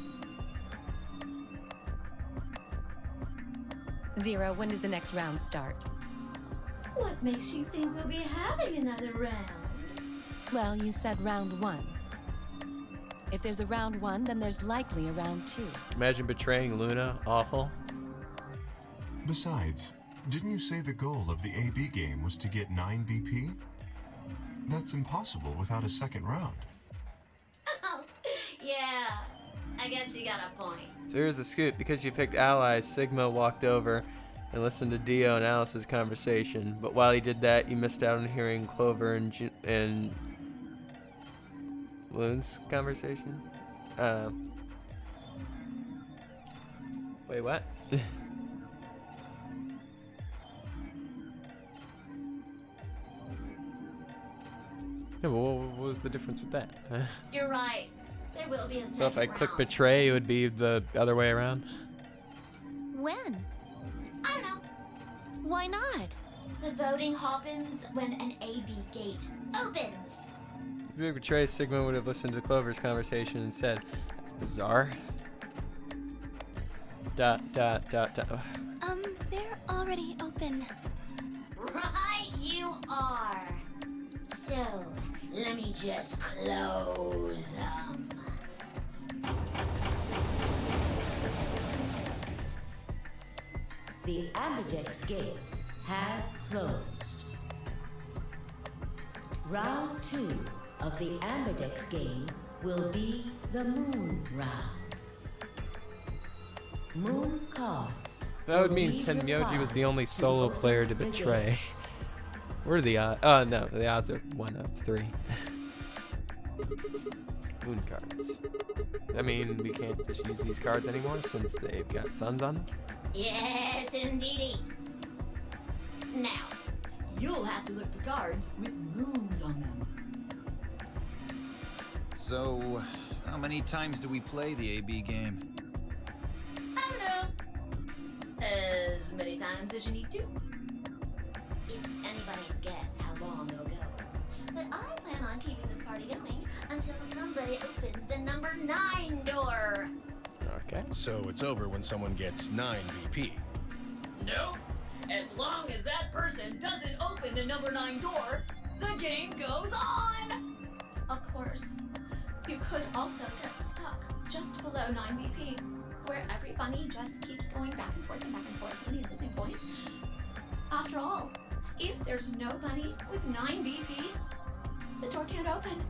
Zero, when does the next round start? What makes you think we'll be having another round? Well, you said round 1. If there's a round 1, then there's likely a round 2. Imagine betraying Luna. Awful. Besides, didn't you say the goal of the AB game was to get 9 BP? That's impossible without a second round. Oh, yeah. I guess you got a point. So here's the scoop. Because you picked allies, Sigma walked over and listened to Dio and Alice's conversation. But while he did that, you missed out on hearing Clover and Loon's conversation. Wait, what? Yeah, well, what was the difference with that? You're right. There will be a second So if I click round. betray, it would be the other way around? When? I don't know. Why not? The voting happens when an AB gate opens. If you betray, Sigma would have listened to Clover's conversation and said, "That's bizarre." ... They're already open. Right you are. So, let me just close them. The Ambidex gates have closed. Round 2 of the Ambidex game will be the Moon round. Moon cards. That would mean Tenmyoji was the only solo player to betray. What are the odds? Oh no, the odds are 1 of 3. Moon cards. I mean, we can't just use these cards anymore since they've got suns on them? Yes, indeedy. Now, You'll have to look for cards with moons on them. So, how many times do we play the AB game? I don't know. As many times as you need to. it's anybody's guess how long it'll go. But I plan on keeping this party going until somebody opens the number 9 door. Okay. So it's over when someone gets 9 BP. Nope. As long as that person doesn't open the number 9 door, the game goes on! Of course, you could also get stuck just below 9 BP, where every bunny just keeps going back and forth, winning and losing points. After all, if there's no bunny with 9 BP, the door can't open.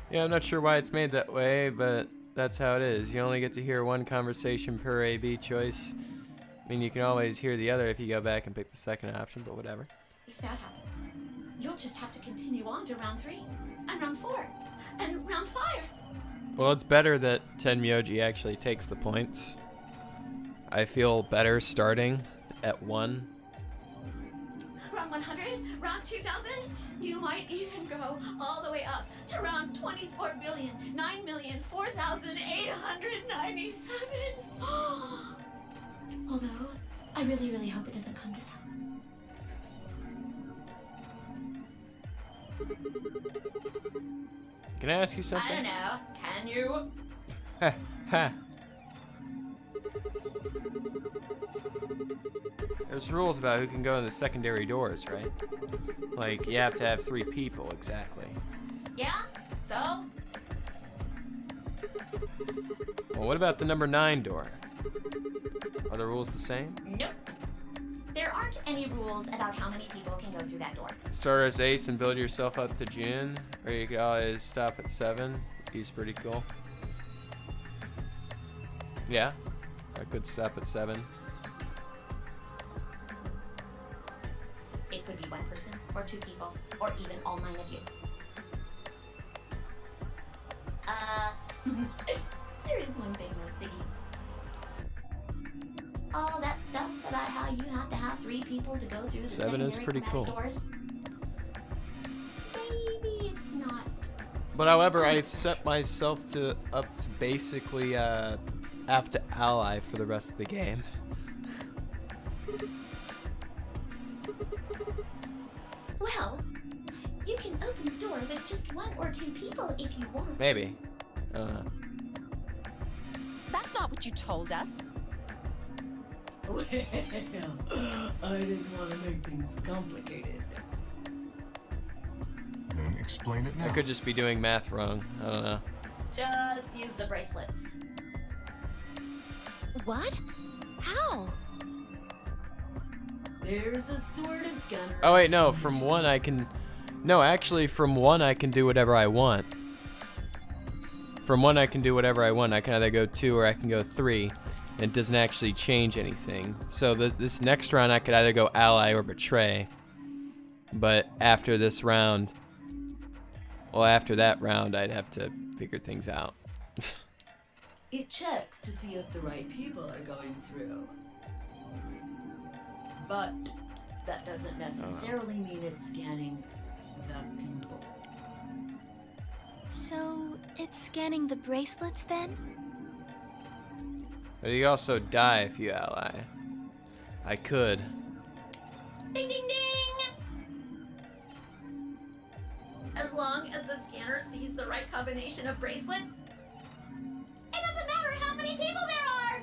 Yeah, I'm not sure why it's made that way, but that's how it is. You only get to hear one conversation per AB choice. I mean, you can always hear the other if you go back and pick the second option, but whatever. If that happens, you'll just have to continue on to round 3, and round 4, and round 5. Well, it's better that Tenmyoji actually takes the points. I feel better starting at 1. Round 100, round 2000, you might even go all the way up to round 24,9,004,897. Although, I really, really hope it doesn't come to that. Can I ask you something? I don't know. Can you? Ha, ha. There's rules about who can go in the secondary doors, right? Like, you have to have 3 people, exactly. Yeah? So? Well, what about the number 9 door? Are the rules the same? Nope. There aren't any rules about how many people can go through that door. Start as ace and build yourself up to June, or you can always stop at 7. He's pretty cool. Yeah, I could stop at 7. It could be 1 person, or 2 people, or even all 9 of you. There is one thing though, Siggy. All that stuff about how you have to have 3 people to go through the 7 is pretty cool. doors. Maybe it's not. But however, I set myself up to basically have to ally for the rest of the game. Well, you can open the door with just 1 or 2 people if you want. Maybe. I don't know. That's not what you told us. Well, I didn't want to make things complicated. Then explain it now. I could just be doing math wrong. I don't know. Just use the bracelets. What? How? There's a sort of scanner. Oh wait, no. From 1 I can... No, actually, from 1 I can do whatever I want. From 1 I can do whatever I want. I can either go 2 or I can go 3. And it doesn't actually change anything. So this next round I could either go ally or betray. But after this round... Well, after that round I'd have to figure things out. It checks to see if the right people are going through. But that doesn't necessarily mean it's scanning the people. So, it's scanning the bracelets then? But you also die if you ally. I could. Ding, ding, ding! As long as the scanner sees the right combination of bracelets, it doesn't matter how many people there are!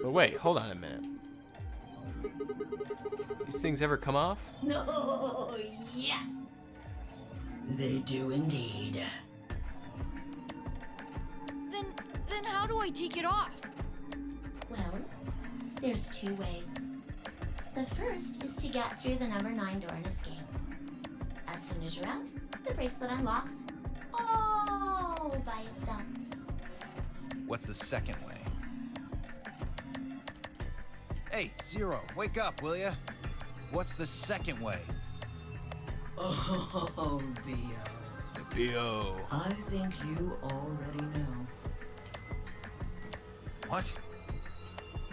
But wait, hold on a minute. These things ever come off? No, yes! They do indeed. Then how do I take it off? Well, there's 2 ways. The first is to get through the number 9 door and escape. As soon as you're out, the bracelet unlocks all by itself. What's the second way? Hey, Zero, wake up, will ya? What's the second way? Oh, Theo. B.O. I think you already know. What?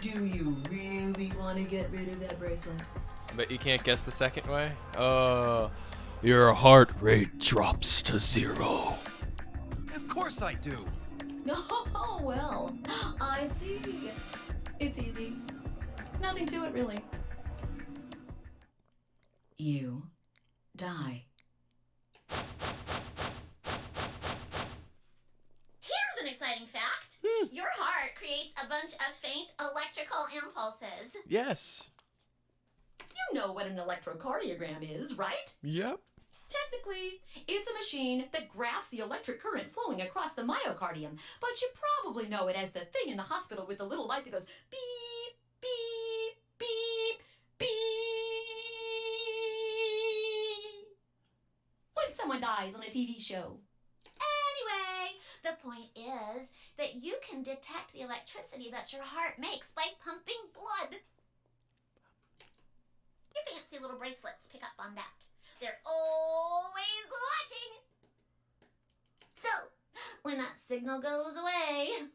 Do you really want to get rid of that bracelet? But you can't guess the second way? Oh, your heart rate drops to 0. Of course I do. Oh, well, I see. It's easy. Nothing to it, really. You die. Here's an exciting fact. Your heart creates a bunch of faint electrical impulses. Yes. You know what an electrocardiogram is, right? Yep. Technically, it's a machine that graphs the electric current flowing across the myocardium, but you probably know it as the thing in the hospital with the little light that goes beep, beep, beep, beep. When someone dies on a TV show. Anyway, the point is that you can detect the electricity that your heart makes by pumping blood. Your fancy little bracelets pick up on that. They're always watching. So, when that signal goes away,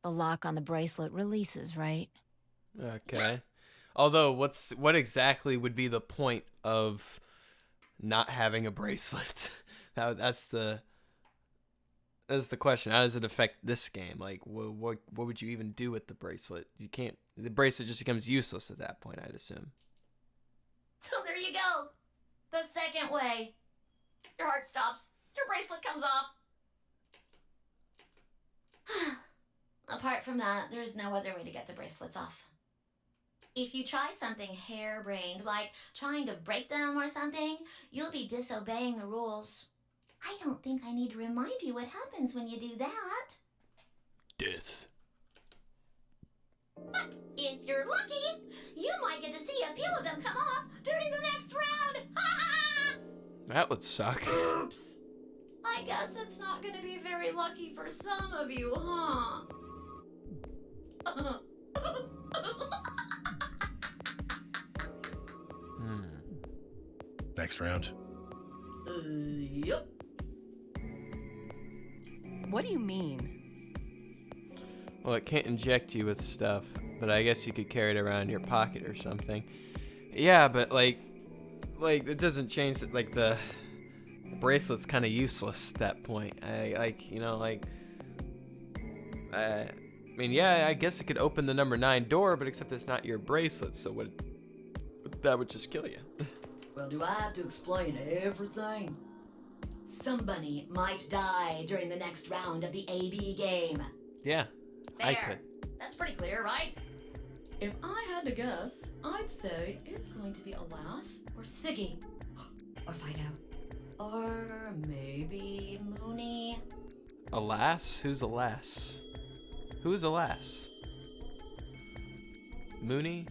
The lock on the bracelet releases, right? Okay. Although, what exactly would be the point of not having a bracelet? That's the question. How does it affect this game? Like, what would you even do with the bracelet? You can't. The bracelet just becomes useless at that point, I'd assume. so there you go. The second way. Your heart stops. Your bracelet comes off. Apart from that, there's no other way to get the bracelets off. If you try something harebrained, like trying to break them or something, you'll be disobeying the rules. I don't think I need to remind you what happens when you do that. Death. But if you're lucky, you might get to see a few of them come off during the next round. That would suck. Oops. I guess it's not going to be very lucky for some of you, huh? Next round. Yep. What do you mean? Well, it can't inject you with stuff, but I guess you could carry it around in your pocket or something. Yeah, but like it doesn't change that. Like the bracelet's kind of useless at that point. I mean, yeah, I guess it could open the number 9 door, but except it's not your bracelet, so that would just kill you. Well, do I have to explain everything? Somebody might die during the next round of the AB game. Yeah, I There. could. That's pretty clear, right? If I had to guess, I'd say it's going to be Alas or Siggy. Or Fido. Or maybe Mooney. Alas? Who's Alas? Who's Alas? Mooney?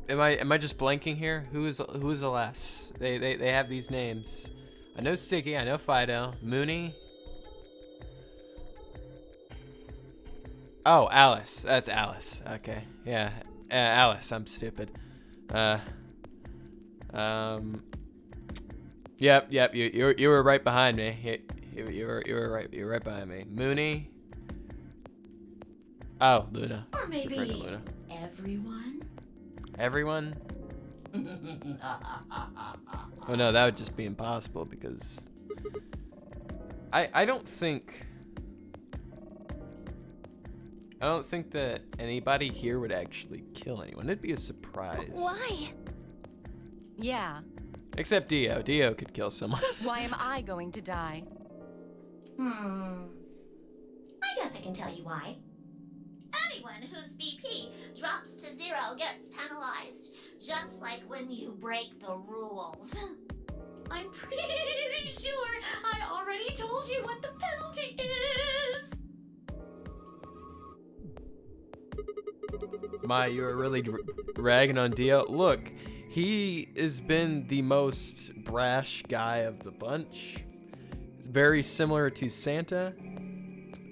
Am I just blanking here? Who is Alas? They have these names. I know Siggy, I know Fido, Mooney. Oh, Alice. That's Alice. Okay. Yeah. Alice, I'm stupid. Yep, you were right behind me. You were right behind me. Mooney. Oh, Luna. Or Just referring to maybe Luna. everyone? Everyone? Oh no, that would just be impossible because I don't think that anybody here would actually kill anyone. It'd be a surprise. Why? Yeah. Except Dio. Dio could kill someone. Why am I going to die? I guess I can tell you why. Anyone whose BP drops to 0 gets penalized, just like when you break the rules. I'm pretty sure I already told you what the penalty is. My, you were really ragging on Dio. Look, he has been the most brash guy of the bunch. Very similar to Santa.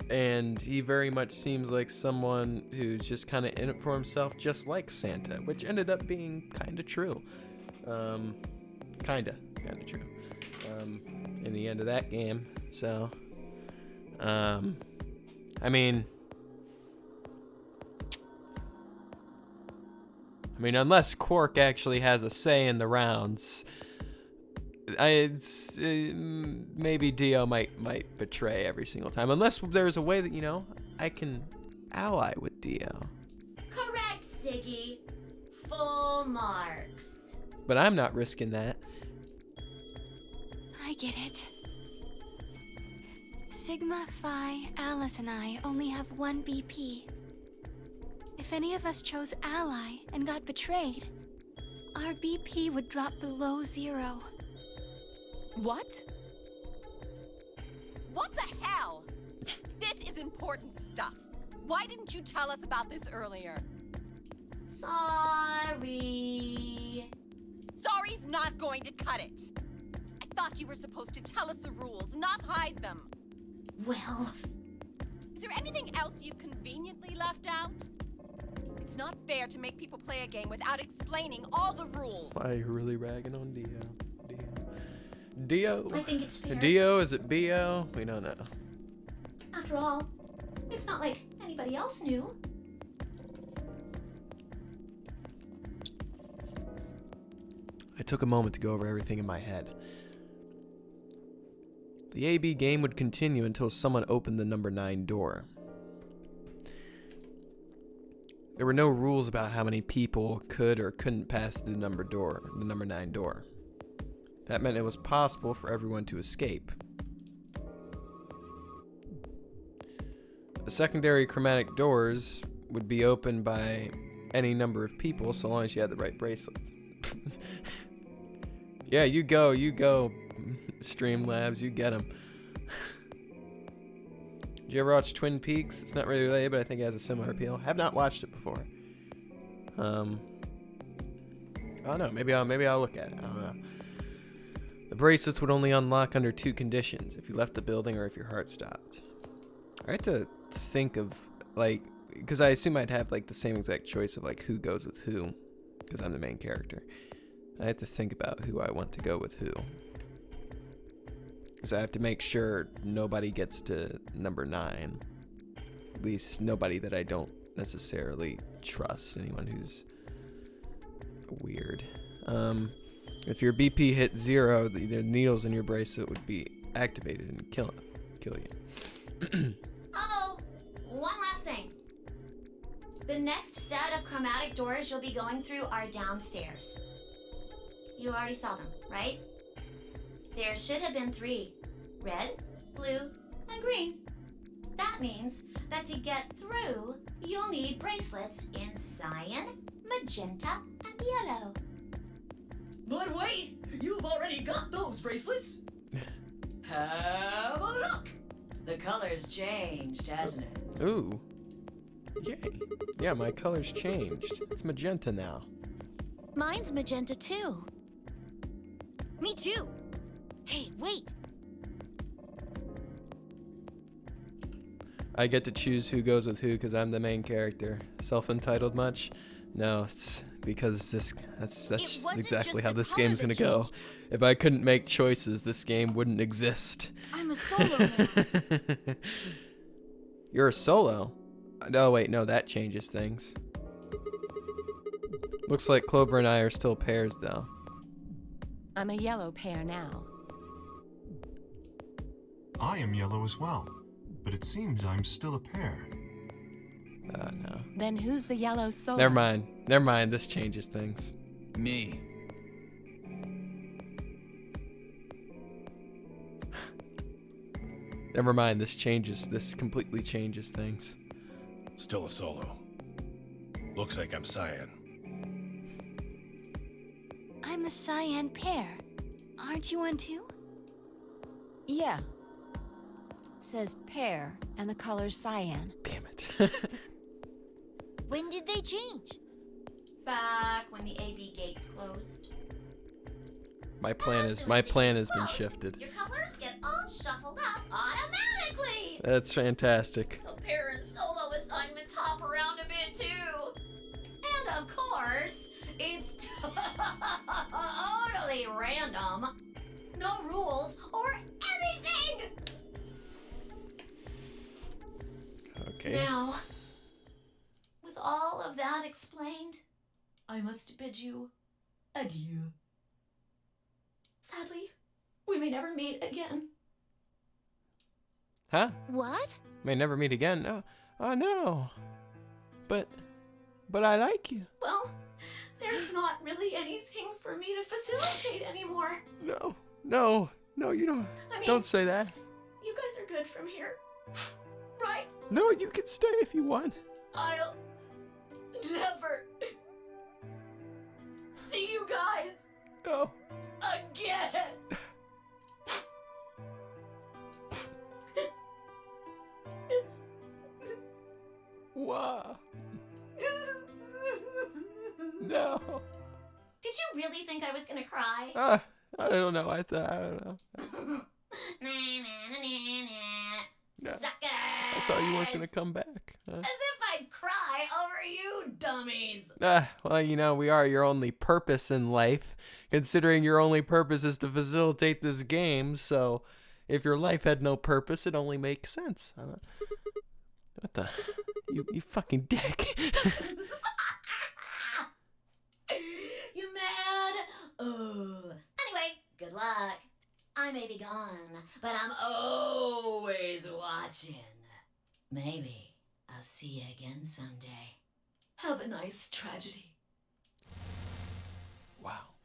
And he very much seems like someone who's just kind of in it for himself, just like Santa, which ended up being kind of true. Kinda true. In the end of that game. So, I mean, unless Quark actually has a say in the rounds, maybe Dio might betray every single time. Unless there's a way that, you know, I can ally with Dio. Correct, Ziggy. Full marks. But I'm not risking that. I get it. Sigma, Phi, Alice, and I only have one BP. If any of us chose ally and got betrayed, our BP would drop below 0. What? What the hell? This is important stuff. Why didn't you tell us about this earlier? Sorry. Sorry's not going to cut it. I thought you were supposed to tell us the rules, not hide them. Well... Is there anything else you conveniently left out? It's not fair to make people play a game without explaining all the rules. Why are you really ragging on Dio? I think it's fair. Dio? Is it BO? We don't know. After all, it's not like anybody else knew. I took a moment to go over everything in my head. The AB game would continue until someone opened the number 9 door. There were no rules about how many people could or couldn't pass the number 9 door. That meant it was possible for everyone to escape. The secondary chromatic doors would be opened by any number of people so long as you had the right bracelets. Yeah, you go, Streamlabs, you get them. Did you ever watch Twin Peaks? It's not really related, but I think it has a similar appeal. Have not watched it before. I don't know. Maybe I'll look at it. I don't know. The bracelets would only unlock under 2 conditions: if you left the building or if your heart stopped. I had to think of, like, because I assume I'd have like the same exact choice of like who goes with who, because I'm the main character. I have to think about who I want to go with who. Because I have to make sure nobody gets to number 9. At least nobody that I don't necessarily trust. Anyone who's weird. If your BP hit 0, the needles in your bracelet would be activated and kill you. Oh, one last thing. The next set of chromatic doors you'll be going through are downstairs. You already saw them, right? There should have been 3. Red, blue, and green. That means that to get through, you'll need bracelets in cyan, magenta, and yellow. But wait! You've already got those bracelets! Have a look! The color's changed, hasn't it? Ooh. Yay. Yeah, my color's changed. It's magenta now. Mine's magenta too. Me too. Hey, wait. I get to choose who goes with who because I'm the main character. Self-entitled much? No, it's because that's exactly how this game's gonna go. If I couldn't make choices, this game wouldn't exist. I'm a solo now. You're a solo? Oh wait, no, that changes things. Looks like Clover and I are still pairs though. I'm a yellow pair now. I am yellow as well, but it seems I'm still a pair. No. Then who's the yellow solo? Never mind, this changes things. Me. Never mind, this completely changes things. Still a solo. Looks like I'm cyan. I'm a cyan pair. Aren't you one too? Yeah. Says pear, and the color's cyan. Damn it. When did they change? Back when the AB gates closed. My plan has been shifted. Your colors get all shuffled up automatically. That's fantastic. The pair and solo assignments hop around a bit too. And of course, it's totally completely random. No rules or anything! Okay. Now, with all of that explained, I must bid you adieu. Sadly, we may never meet again. Huh? What? May never meet again. No. Oh no. But I like you. Well, there's not really anything for me to facilitate anymore. No, you don't. I mean, Don't say that. You guys are good from here, right? No, you can stay if you want. I'll never see you guys No. again. Wow. No. Did you really think I was gonna cry? I don't know. I don't know. No. Suckers! I thought you weren't gonna come back. As if I'd cry over you dummies. Well, we are your only purpose in life, considering your only purpose is to facilitate this game. So, if your life had no purpose, it only makes sense. What the? You fucking dick. You mad? Anyway, good luck. I may be gone, but I'm always watching. Maybe I'll see you again someday. Have a nice tragedy. Wow. ...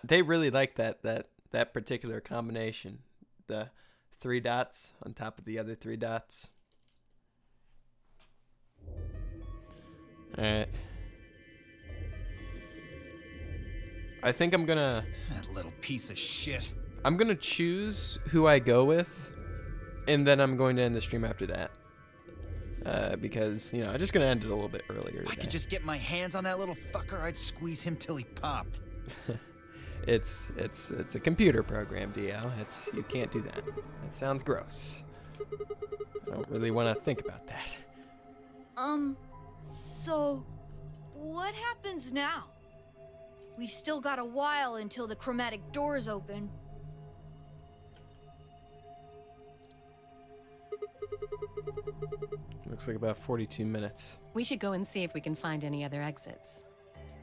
They really like that particular combination. The 3 dots on top of the other 3 dots. Alright. I think I'm gonna... That little piece of shit. I'm gonna choose who I go with, and then I'm going to end the stream after that. Because, I'm just gonna end it a little bit earlier If I today. could just get my hands on that little fucker, I'd squeeze him till he popped. It's a computer program, Dio. You can't do that. That sounds gross. I don't really want to think about that. So, what happens now? We've still got a while until the chromatic doors open. Looks like about 42 minutes. We should go and see if we can find any other exits.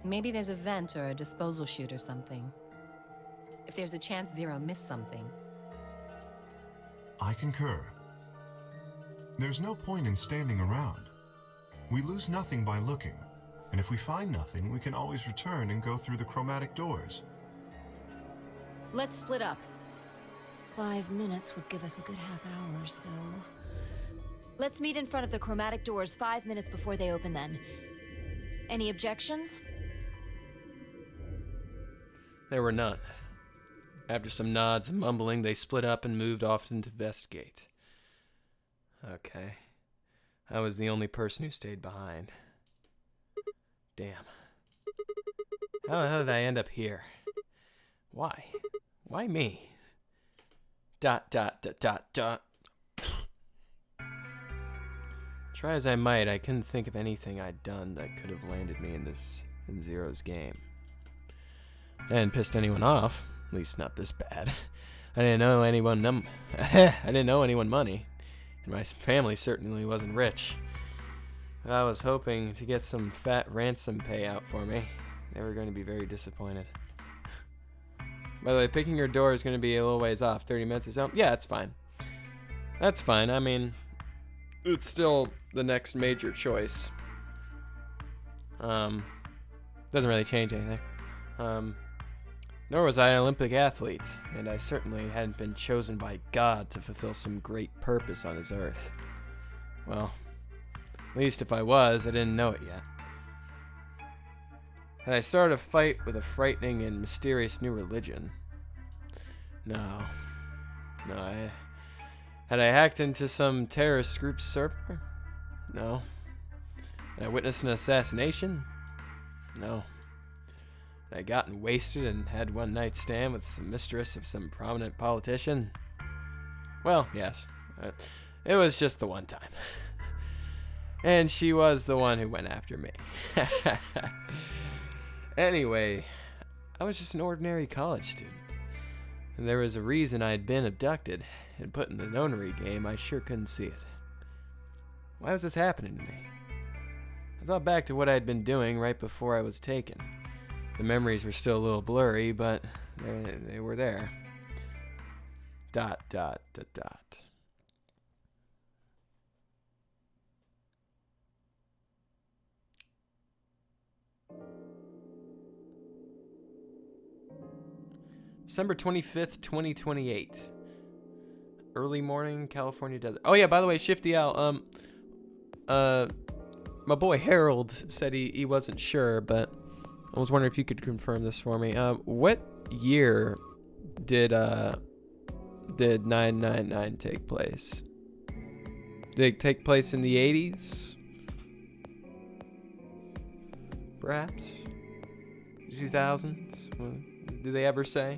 Maybe there's a vent or a disposal chute or something. If there's a chance Zero missed something. I concur. There's no point in standing around. We lose nothing by looking, and if we find nothing, we can always return and go through the chromatic doors. Let's split up. 5 minutes would give us a good half hour, so... Let's meet in front of the chromatic doors 5 minutes before they open then. Any objections? There were none. After some nods and mumbling, they split up and moved off into Vestgate. Okay. I was the only person who stayed behind. Damn. How the hell did I end up here? Why? Why me? ... Try as I might, I couldn't think of anything I'd done that could have landed me in Zero's game. I hadn't pissed anyone off, at least not this bad. I didn't know anyone money, and my family certainly wasn't rich. I was hoping to get some fat ransom payout for me. They were going to be very disappointed. By the way, picking your door is going to be a little ways off, 30 minutes or so. Yeah, it's fine. That's fine. I mean, it's still the next major choice. Doesn't really change anything. Nor was I an Olympic athlete, and I certainly hadn't been chosen by God to fulfill some great purpose on his earth. Well, at least if I was, I didn't know it yet. Had I started a fight with a frightening and mysterious new religion? No. Had I hacked into some terrorist group's server? No. Had I witnessed an assassination? No. Had I gotten wasted and had one night stand with the mistress of some prominent politician? Well, yes. It was just the one time. And she was the one who went after me. Anyway, I was just an ordinary college student. And there was a reason I had been abducted and put in the nonary game. I sure couldn't see it. Why was this happening to me? I thought back to what I had been doing right before I was taken. The memories were still a little blurry, but they were there. ... December 25th, 2028. Early morning, California desert. Oh yeah, by the way, Shifty Owl, my boy Harold said he wasn't sure, but I was wondering if you could confirm this for me. What year did 999 take place? Did it take place in the 80s? Perhaps? 2000s? Did they ever say?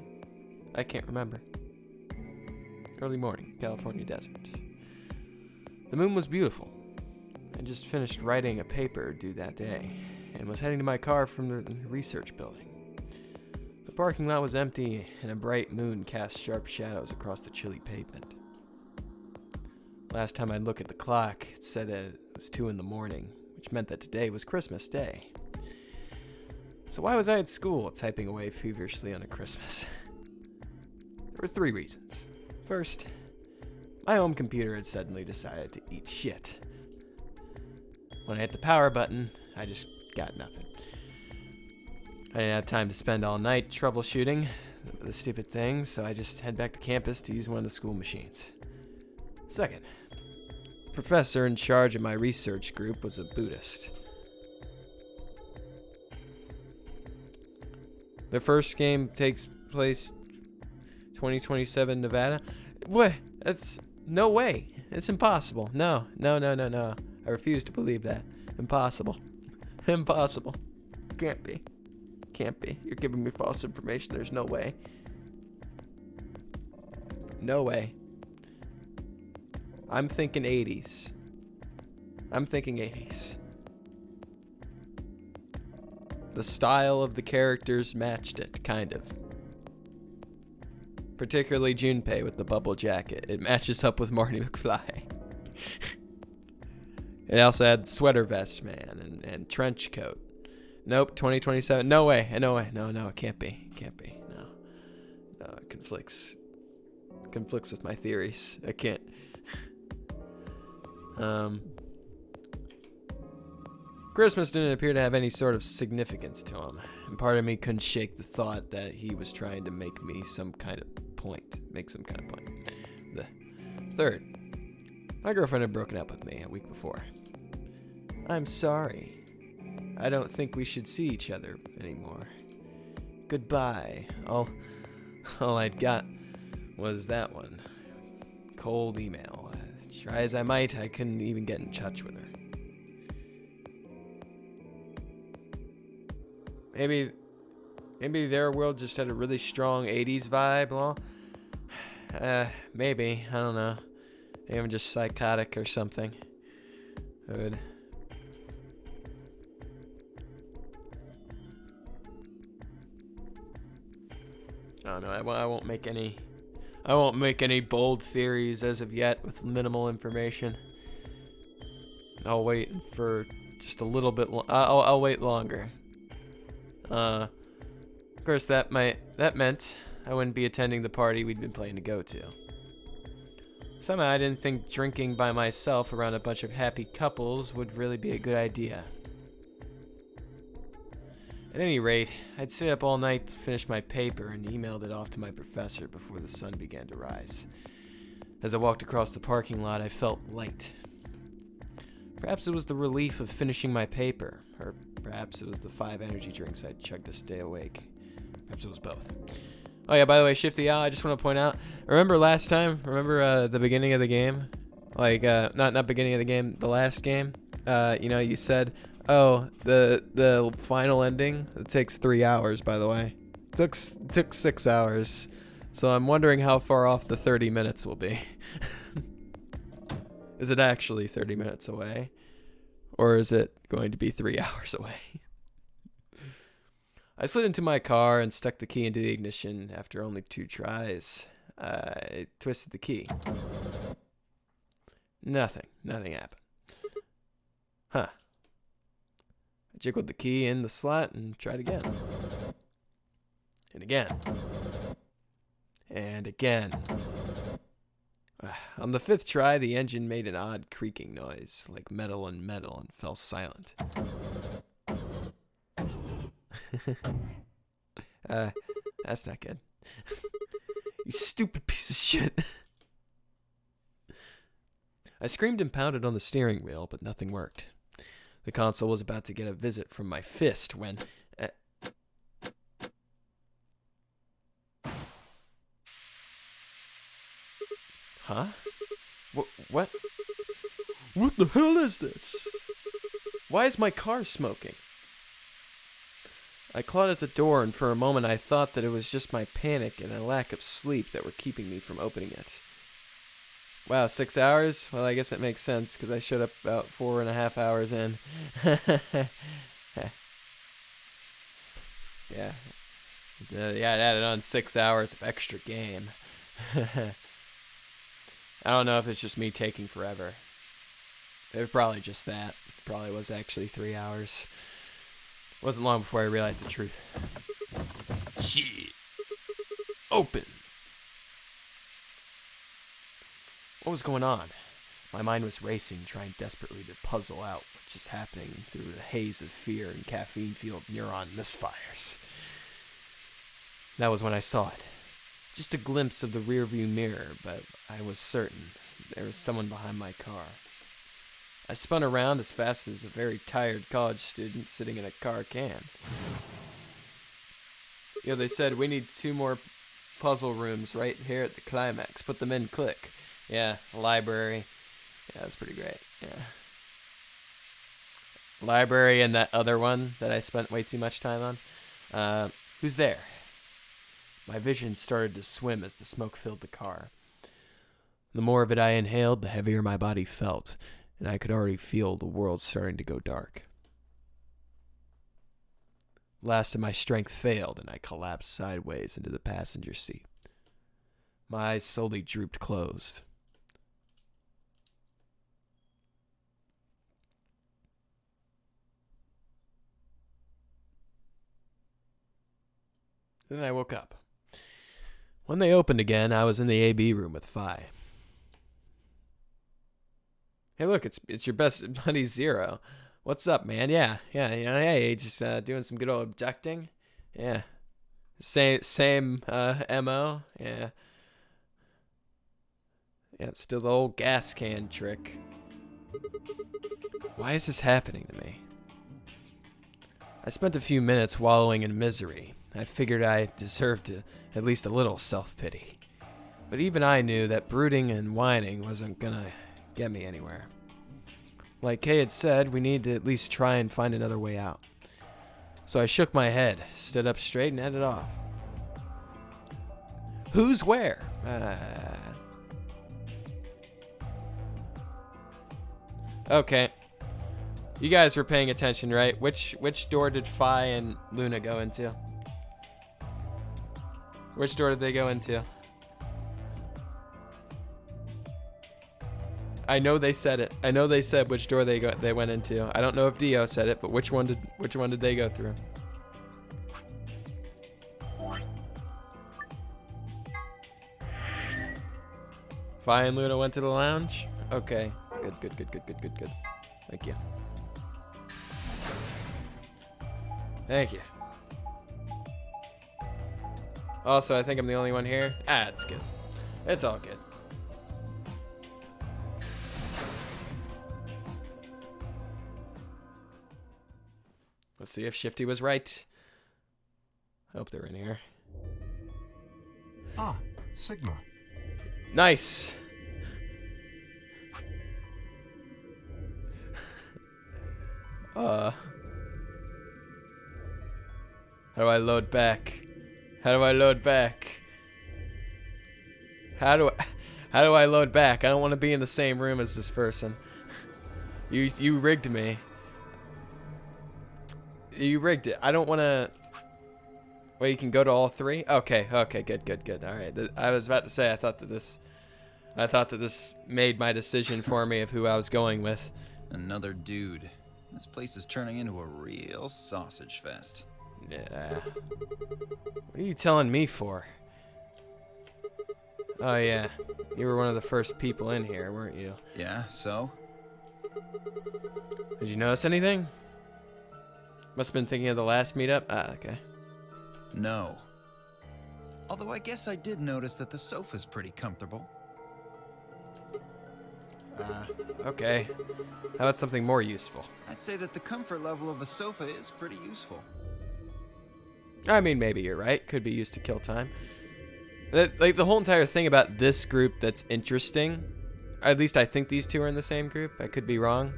I can't remember. Early morning, California desert. The moon was beautiful. I just finished writing a paper due that day and was heading to my car from the research building. The parking lot was empty and a bright moon cast sharp shadows across the chilly pavement. Last time I'd look at the clock, it said it was 2 in the morning, which meant that today was Christmas Day. So why was I at school typing away feverishly on a Christmas? There were 3 reasons. First, my home computer had suddenly decided to eat shit. When I hit the power button, I just got nothing. I didn't have time to spend all night troubleshooting the stupid thing, so I just head back to campus to use one of the school machines. Second, the professor in charge of my research group was a Buddhist. The first game takes place 2027 Nevada. What? That's no way. It's impossible. No. I refuse to believe that. Impossible. Impossible. Can't be. You're giving me false information. There's no way. No way. I'm thinking 80s. The style of the characters matched it, kind of. Particularly Junpei with the bubble jacket. It matches up with Marty McFly. It also had Sweater Vest Man and Trench Coat. Nope, 2027. No way. No, it can't be. No, it conflicts with my theories. I can't. Christmas didn't appear to have any sort of significance to him, and part of me couldn't shake the thought that he was trying to make some kind of point. The third, my girlfriend had broken up with me a week before. I'm sorry. I don't think we should see each other anymore. Goodbye. All I'd got was that one. Cold email. Try as I might, I couldn't even get in touch with her. Maybe their world just had a really strong 80s vibe, well? Maybe. I don't know. Maybe I'm just psychotic or something. I don't know. I won't make any bold theories as of yet with minimal information. I'll wait for just a little bit. I'll wait longer. Of course, that meant I wouldn't be attending the party we'd been planning to go to. Somehow I didn't think drinking by myself around a bunch of happy couples would really be a good idea. At any rate, I'd stay up all night to finish my paper and emailed it off to my professor before the sun began to rise. As I walked across the parking lot, I felt light. Perhaps it was the relief of finishing my paper, or perhaps it was the 5 energy drinks I'd chugged to stay awake. Perhaps it was both. Oh yeah, by the way, Shifty Owl, I just want to point out, remember last time? Remember the beginning of the game? Like, not beginning of the game, the last game? You said, oh, the final ending, it takes 3 hours, by the way. It took 6 hours. So I'm wondering how far off the 30 minutes will be. Is it actually 30 minutes away? Or is it going to be 3 hours away? I slid into my car and stuck the key into the ignition after only 2 tries. I twisted the key. Nothing happened. Huh. I jiggled the key in the slot and tried again. And again. And again. On the 5th try, the engine made an odd creaking noise, like metal on metal, and fell silent. That's not good. You stupid piece of shit. I screamed and pounded on the steering wheel, but nothing worked. The console was about to get a visit from my fist when... Huh? What? What the hell is this? Why is my car smoking? I clawed at the door, and for a moment I thought that it was just my panic and a lack of sleep that were keeping me from opening it. Wow, 6 hours? Well, I guess it makes sense, because I showed up about 4.5 hours in. Yeah. Yeah, it added on 6 hours of extra game. I don't know if it's just me taking forever. It was probably just that. It probably was actually 3 hours. It wasn't long before I realized the truth. Shit. Open. What was going on? My mind was racing, trying desperately to puzzle out what was happening through the haze of fear and caffeine-fueled neuron misfires. That was when I saw it. Just a glimpse of the rearview mirror, but I was certain there was someone behind my car. I spun around as fast as a very tired college student sitting in a car can. You know, they said we need 2 more puzzle rooms right here at the climax. Put them in, click. Yeah, library. Yeah, that's pretty great. Yeah. Library and that other one that I spent way too much time on. Who's there? My vision started to swim as the smoke filled the car. The more of it I inhaled, the heavier my body felt, and I could already feel the world starting to go dark. Last of my strength failed, and I collapsed sideways into the passenger seat. My eyes slowly drooped closed. Then I woke up. When they opened again, I was in the AB room with Phi. Hey, look, it's your best buddy Zero. What's up, man? Yeah, hey, just doing some good old abducting. Yeah. Same MO. Yeah. Yeah, it's still the old gas can trick. Why is this happening to me? I spent a few minutes wallowing in misery. I figured I deserved at least a little self-pity. But even I knew that brooding and whining wasn't gonna get me anywhere. Like Kay had said, we need to at least try and find another way out. So I shook my head, stood up straight, and headed off. Who's where? Okay. You guys were paying attention, right? Which door did Phi and Luna go into? Which door did they go into? I know they said it. I know they said which door they went into. I don't know if Dio said it, but which one did they go through? Phi and Luna went to the lounge? Okay. Good. Thank you. Thank you. Also, I think I'm the only one here. It's good. It's all good. Let's see if Shifty was right. I hope they're in here. Ah, Sigma. Nice. How do I load back? How do I load back? How do I load back? I don't want to be in the same room as this person. You rigged me. You rigged it. I don't want to. Well, you can go to all three? Okay, okay, good. All right. I was about to say I thought that this made my decision for me of who I was going with. Another dude. This place is turning into a real sausage fest. Yeah. What are you telling me for? Oh yeah, you were one of the first people in here, weren't you? Yeah, so? Did you notice anything? Must have been thinking of the last meetup. Ah, okay. No. Although I guess I did notice that the sofa's pretty comfortable. Okay. How about something more useful? I'd say that the comfort level of a sofa is pretty useful. I mean, maybe you're right. Could be used to kill time. Like, the whole entire thing about this group that's interesting, at least I think these two are in the same group. I could be wrong.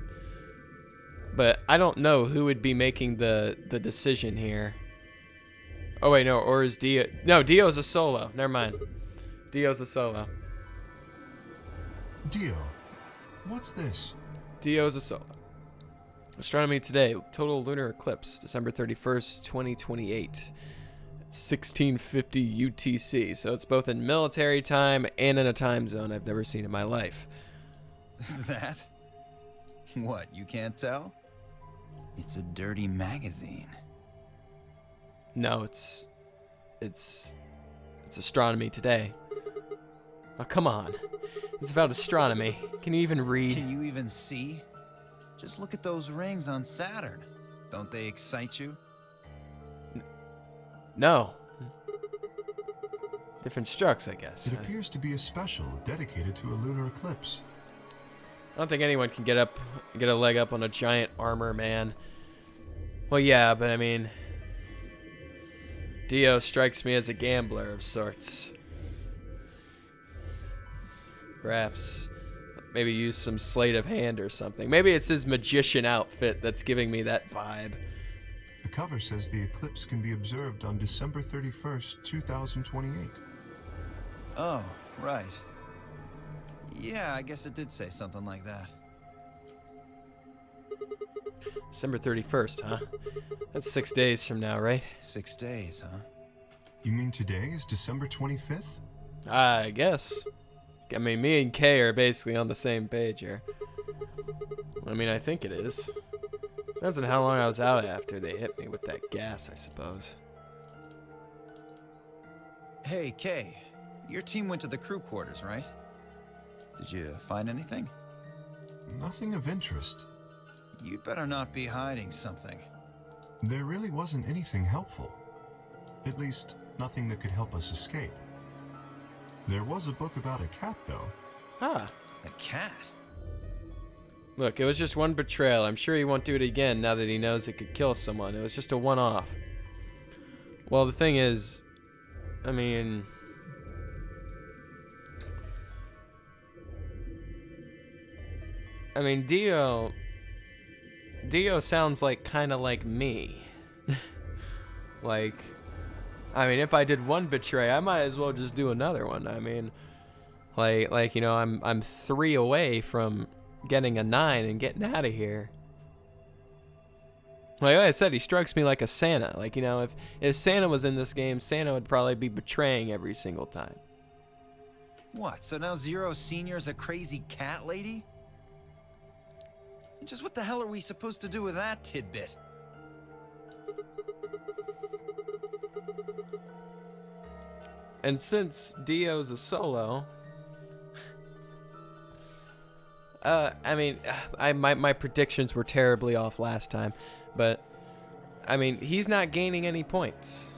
But I don't know who would be making the decision here. Oh, wait, no. Or is Dio... No, Dio's a solo. Never mind. Dio's a solo. Dio, what's this? Dio's a solo. Astronomy today. Total lunar eclipse. December 31st, 2028. 1650 UTC. So it's both in military time and in a time zone I've never seen in my life. That? What, you can't tell? It's a dirty magazine. No, it's astronomy today. Oh, come on. It's about astronomy. Can you even read? Can you even see? Just look at those rings on Saturn. Don't they excite you? No. Different strokes, I guess. It appears to be a special dedicated to a lunar eclipse. I don't think anyone can get a leg up on a giant armor man. Well, yeah, but I mean, Dio strikes me as a gambler of sorts. Perhaps maybe use some sleight of hand or something. Maybe it's his magician outfit that's giving me that vibe. The cover says the eclipse can be observed on December 31st, 2028. Oh, right. Yeah, I guess it did say something like that. December 31st, huh? That's 6 days from now, right? 6 days, huh? You mean today is December 25th? I guess. I mean, me and Kay are basically on the same page here. I mean, I think it is. Depends on how long I was out after they hit me with that gas, I suppose. Hey, Kay. Your team went to the crew quarters, right? Did you find anything? Nothing of interest. You'd better not be hiding something. There really wasn't anything helpful. At least, nothing that could help us escape. There was a book about a cat, though. Ah. A cat? Look, it was just one betrayal. I'm sure he won't do it again now that he knows it could kill someone. It was just a one-off. Well, the thing is, I mean... Dio sounds like kind of like me. Like, I mean, if I did one betray, I might as well just do another one. I mean, like you know, I'm 3 away from getting a 9 and getting out of here. Like I said, he strikes me like a Santa. Like, you know, if Santa was in this game, Santa would probably be betraying every single time. What, so now Zero Senior's a crazy cat lady? Just what the hell are we supposed to do with that tidbit? And since Dio's a solo, I mean, my predictions were terribly off last time, but I mean, he's not gaining any points.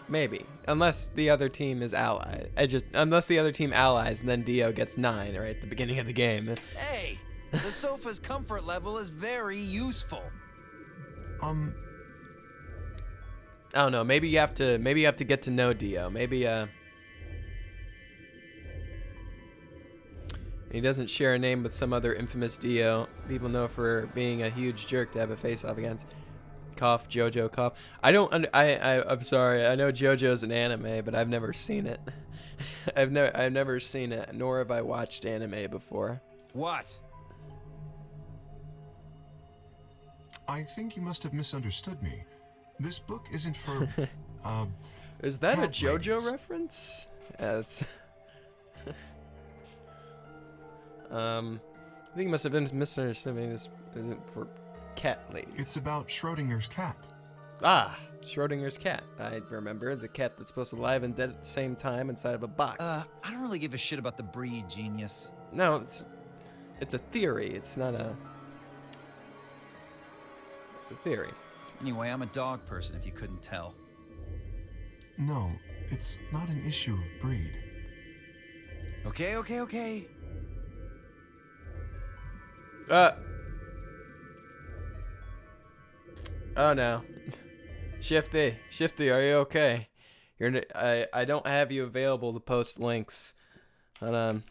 Maybe, unless the other team is allied. Unless the other team allies, and then Dio gets 9 right at the beginning of the game. Hey, the sofa's comfort level is very useful. I don't know. Maybe you have to get to know Dio. Maybe he doesn't share a name with some other infamous Dio. People know for being a huge jerk to have a face-off against. Cough, JoJo, cough. I'm sorry. I know JoJo's an anime, but I've never seen it. I've never seen it, nor have I watched anime before. What? I think you must have misunderstood me. This book isn't for, Is that a cat JoJo ladies. reference? Yeah, it's. I think you must have been misunderstanding. This isn't for cat ladies. It's about Schrodinger's cat. Ah, Schrodinger's cat. I remember the cat that's both alive and dead at the same time inside of a box. I don't really give a shit about the breed, genius. No, it's a theory. It's not a. It's a theory. Anyway, I'm a dog person, if you couldn't tell. No, it's not an issue of breed. Okay. Oh no. Shifty, are you okay? I don't have you available to post links. Hold on.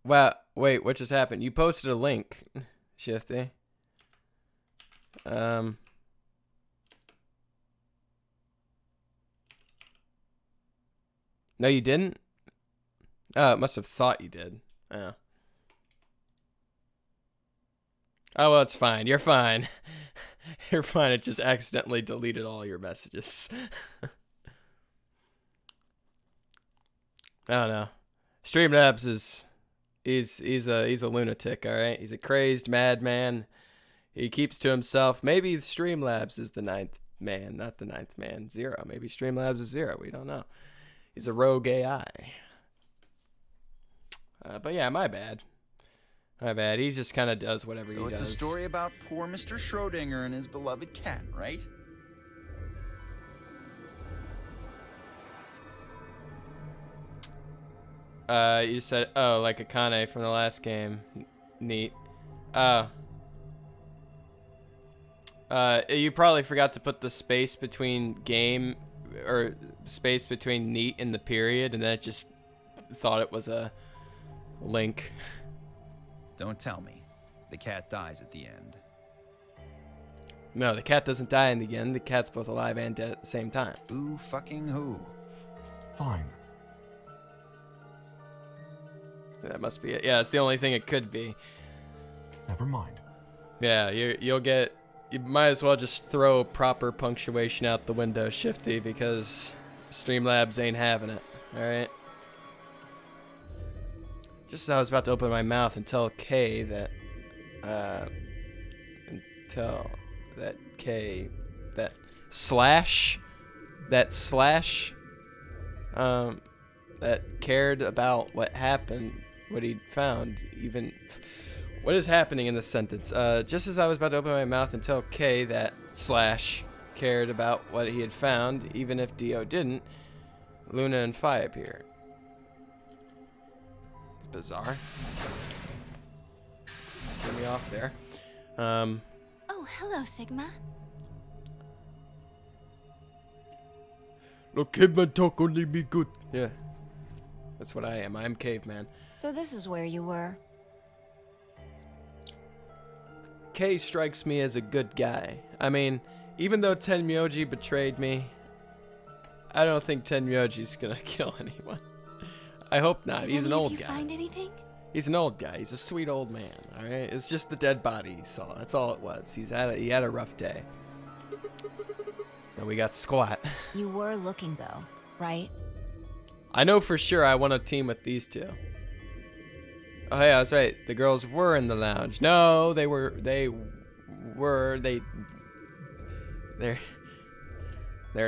Wow, wait, what just happened? You posted a link, Shifty. No, you didn't? Oh, it must have thought you did. Oh. Oh, well, it's fine. You're fine. You're fine. It just accidentally deleted all your messages. I don't know. Streamlabs is... He's a lunatic, all right? He's a crazed madman. He keeps to himself. Maybe Streamlabs is the 9th man, not the 9th man. 0. Maybe Streamlabs is 0. We don't know. He's a rogue AI. But yeah, my bad. My bad. He just kind of does whatever he does. So it's a story about poor Mr. Schrodinger and his beloved cat, right? You just said, oh, like Akane from the last game. Neat. You probably forgot to put the space between game, or space between neat and the period, and then it just thought it was a link. Don't tell me. The cat dies at the end. No, the cat doesn't die in the end. The cat's both alive and dead at the same time. Who fucking who? Fine. That must be it. Yeah, it's the only thing it could be. Never mind. Yeah, you'll get... You might as well just throw proper punctuation out the window, Shifty, because Streamlabs ain't having it. Alright? Just as I was about to open my mouth and tell Kay that... That cared about what happened, what he'd found, even... What is happening in this sentence? Just as I was about to open my mouth and tell Kay that / cared about what he had found, even if Dio didn't, Luna and Phi appear. It's bizarre. Get me off there. Oh, hello, Sigma. Look, caveman talk only be good. Yeah. That's what I am. I'm caveman. So this is where you were. Kay strikes me as a good guy. I mean, even though Tenmyoji betrayed me, I don't think Tenmyoji's gonna kill anyone. I hope not. He's an old guy. Find anything? He's an old guy. He's a sweet old man. All right. It's just the dead body he saw. That's all it was. He had a rough day. And we got squat. You were looking though, right? I know for sure I want to team with these two. Oh yeah, I was right. The girls were in the lounge. No, they're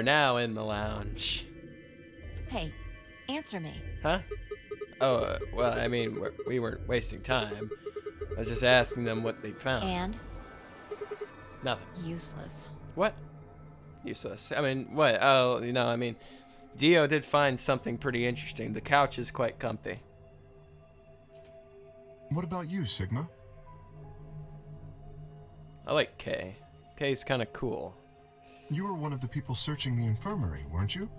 now in the lounge. Hey, answer me. Huh? Oh, well, I mean, we weren't wasting time. I was just asking them what they found. And? Nothing. Useless. What? Useless. I mean, what? Oh, I mean, Dio did find something pretty interesting. The couch is quite comfy. What about you, Sigma? I like Kay. Kay's kind of cool. You were one of the people searching the infirmary, weren't you?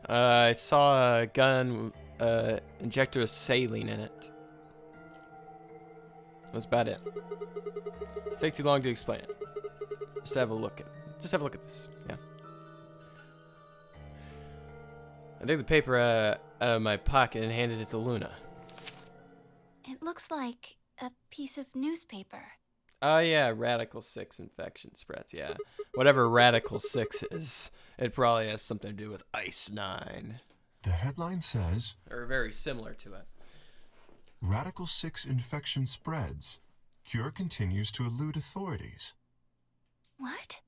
I saw a gun, injector with saline in it. That's about it. Take too long to explain it. Just have a look at this. Yeah. I took the paper out of my pocket and handed it to Luna. It looks like a piece of newspaper. Oh yeah, Radical 6 infection spreads, yeah. Whatever Radical 6 is, it probably has something to do with Ice 9. The headline says, or very similar to it. Radical 6 infection spreads. Cure continues to elude authorities. What?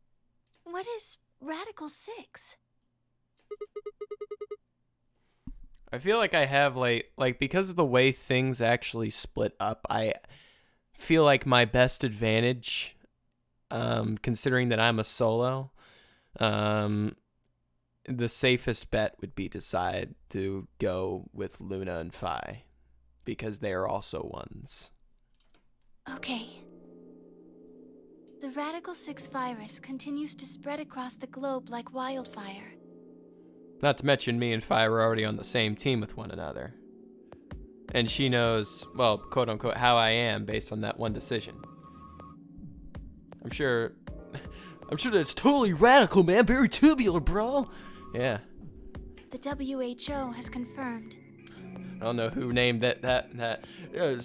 What is Radical 6? I feel like I have like because of the way things actually split up, I feel like my best advantage, considering that I'm a solo, the safest bet would be decide to go with Luna and Phi, because they are also ones. Okay. The Radical 6 virus continues to spread across the globe like wildfire. Not to mention me and Phi were already on the same team with one another. And she knows, well, quote unquote, how I am based on that one decision. I'm sure that's totally radical, man. Very tubular, bro. Yeah. The WHO has confirmed. I don't know who named that. Yo,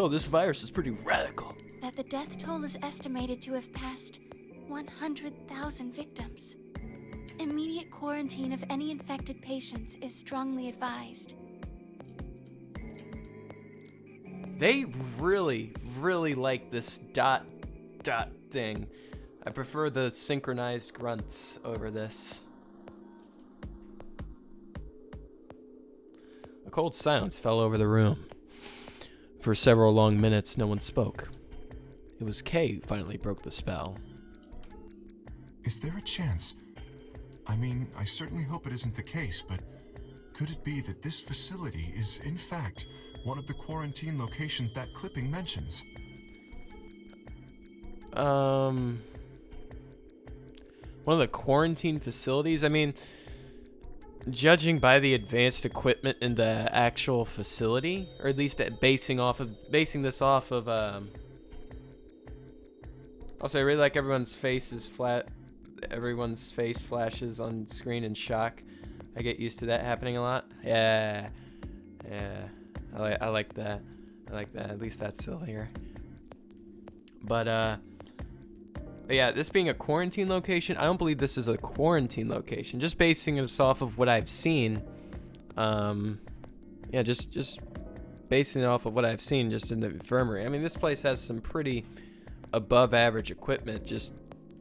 this virus is pretty radical. That the death toll is estimated to have passed 100,000 victims. Immediate quarantine of any infected patients is strongly advised. They really, really like this dot thing. I prefer the synchronized grunts over this. A cold silence fell over the room. For several long minutes, no one spoke. It was Kay who finally broke the spell. Is there a chance? I mean, I certainly hope it isn't the case, but could it be that this facility is, in fact, one of the quarantine locations that clipping mentions? One of the quarantine facilities? I mean, judging by the advanced equipment in the actual facility, or at least basing this off of, also, I really like everyone's face flashes on screen in shock. I get used to that happening a lot. Yeah. I like that. At least that's still here. But yeah, this being a quarantine location, I don't believe this is a quarantine location. Just basing this off of what I've seen. Yeah, just basing it off of what I've seen just in the infirmary. I mean, this place has some pretty above average equipment, just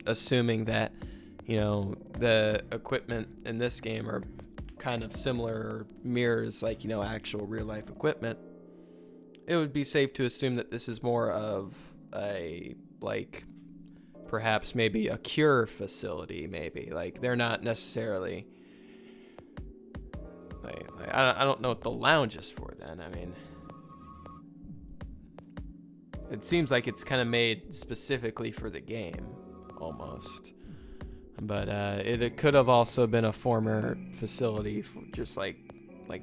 assuming that, you know, the equipment in this game are kind of similar, mirrors like, you know, actual real life equipment. It would be safe to assume that this is more of a, like, perhaps maybe a cure facility, maybe. Like, they're not necessarily, like I don't know what the lounge is for then. I mean, it seems like it's kind of made specifically for the game, almost. But it could have also been a former facility, for just like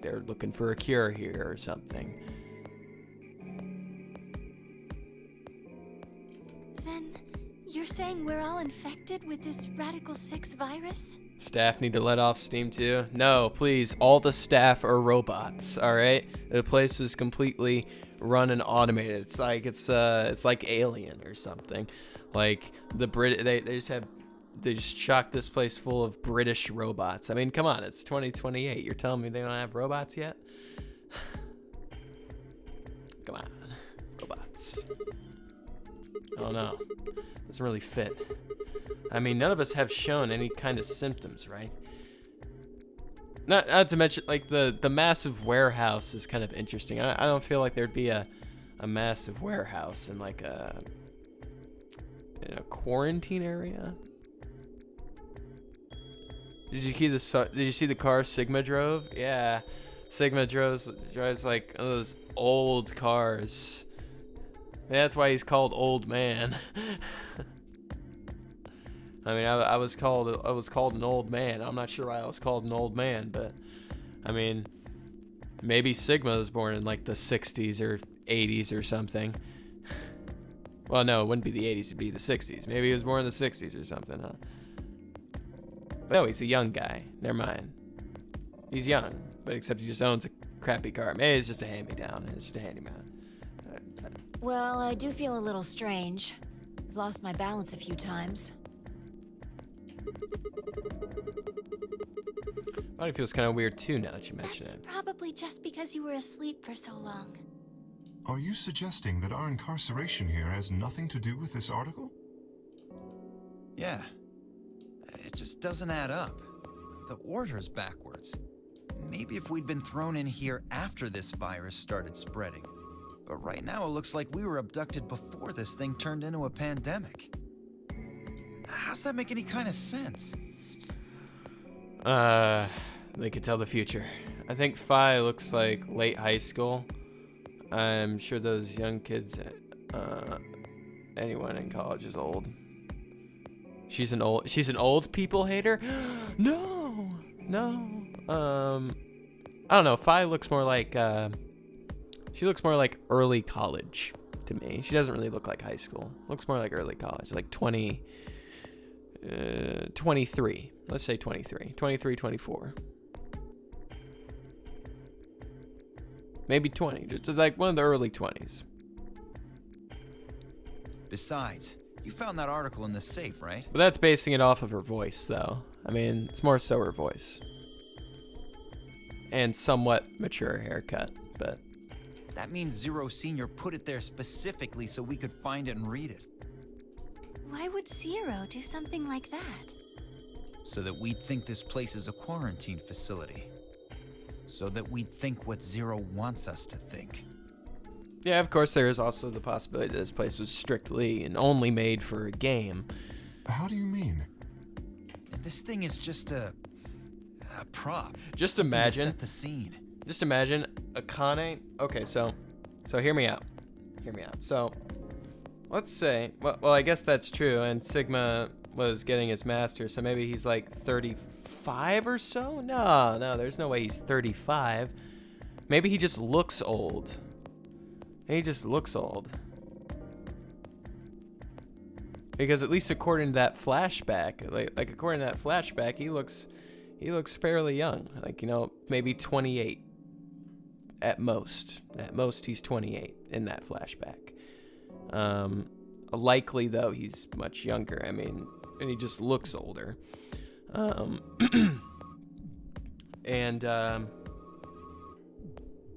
they're looking for a cure here or something. Then you're saying we're all infected with this Radical 6 virus? Staff need to let off steam too? No, please. All the staff are robots. All right, the place is completely run and automated. It's like Alien or something. Like the they just chocked this place full of British robots. I mean, come on, it's 2028. You're telling me they don't have robots yet? Come on, robots. I don't know. Doesn't really fit. I mean, none of us have shown any kind of symptoms, right? Not to mention, like, the massive warehouse is kind of interesting. I don't feel like there'd be a massive warehouse in like in a quarantine area. Did you see the car Sigma drove? Yeah, Sigma drives like one of those old cars. That's why he's called Old Man. I mean, I was called an old man. I'm not sure why I was called an old man, but I mean, maybe Sigma was born in like the 60s or 80s or something. Well, no, it wouldn't be the 80s, it'd be the 60s. Maybe he was born in the 60s or something, huh? No, he's a young guy. Never mind. He's young, but except he just owns crappy car. Maybe it's just a hand-me-down. It's just a handyman. Well, I do feel a little strange. I've lost my balance a few times. Body feels kind of weird too now that you mention That's it. probably just because you were asleep for so long. Are you suggesting that our incarceration here has nothing to do with this article? Yeah. It just doesn't add up. The order's backwards. Maybe if we'd been thrown in here after this virus started spreading. But right now it looks like we were abducted before this thing turned into a pandemic. How's that make any kind of sense? They could tell the future. I think Phi looks like late high school. I'm sure those young kids, anyone in college is old. She's an old people hater? No. I don't know. Phi looks more like, she looks more like early college to me. She doesn't really look like high school. Looks more like early college, like 23. Let's say 23, 24. Maybe 20, just like one of the early 20s. Besides, you found that article in the safe, right? But that's basing it off of her voice, though. I mean, it's more so her voice. And somewhat mature haircut, but... That means Zero Senior put it there specifically so we could find it and read it. Why would Zero do something like that? So that we'd think this place is a quarantine facility. So that we'd think what Zero wants us to think. Yeah, of course, there is also the possibility that this place was strictly and only made for a game. How do you mean? This thing is just a prop. Just Something to imagine. set the scene. Just imagine Akane. Okay, so hear me out. So, let's say, well, I guess that's true, and Sigma was getting his master, so maybe he's like 35 or so? No, there's no way he's 35. Maybe he just looks old. Because at least according to that flashback, like according to that flashback, he looks fairly young. Like, maybe 28 at most. At most he's 28 in that flashback. Likely though he's much younger. I mean, and he just looks older. Well,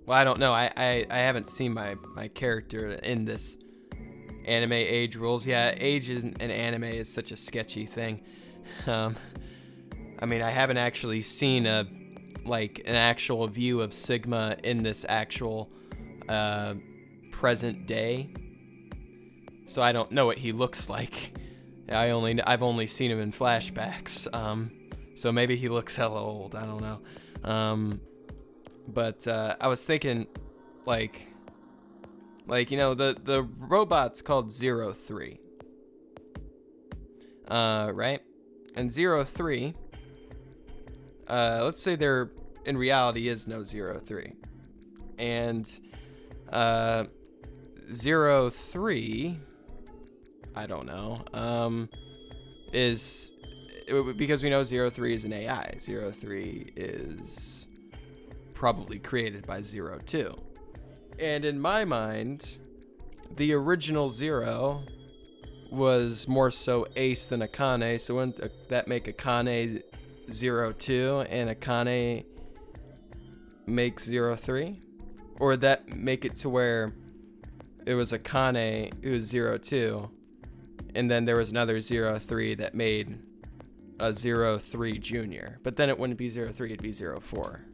I don't know. I haven't seen my character in this anime age rules. Yeah, age in anime is such a sketchy thing. I mean, I haven't actually seen an actual view of Sigma in this actual present day, so I don't know what he looks like. I've only seen him in flashbacks. So maybe he looks hella old. I don't know. But I was thinking, the robot's called 03. Right? And 03, let's say there in reality is no 03. And 03, I don't know, is, because we know 03 is an AI. 03 is probably created by 02. And in my mind, the original Zero was more so Ace than Akane, so wouldn't that make Akane 02 and Akane make 03? Or would that make it to where it was Akane who was 02, and then there was another 03 that made a 03 Junior, but then it wouldn't be 03, it'd be 04.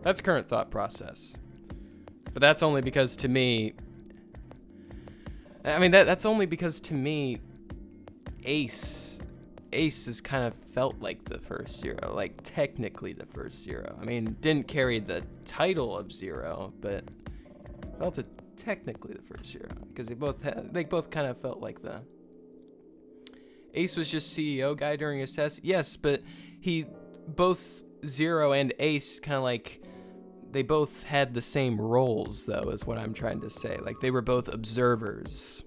That's current thought process. But that's only because to me, that's only because to me, Ace has kind of felt like the first Zero, like technically the first Zero. I mean, didn't carry the title of Zero, but felt it technically the first Zero, because they both kind of felt like the... Ace was just CEO guy during his test. Yes, but both Zero and Ace kind of like, they both had the same roles, though, is what I'm trying to say. Like, they were both observers.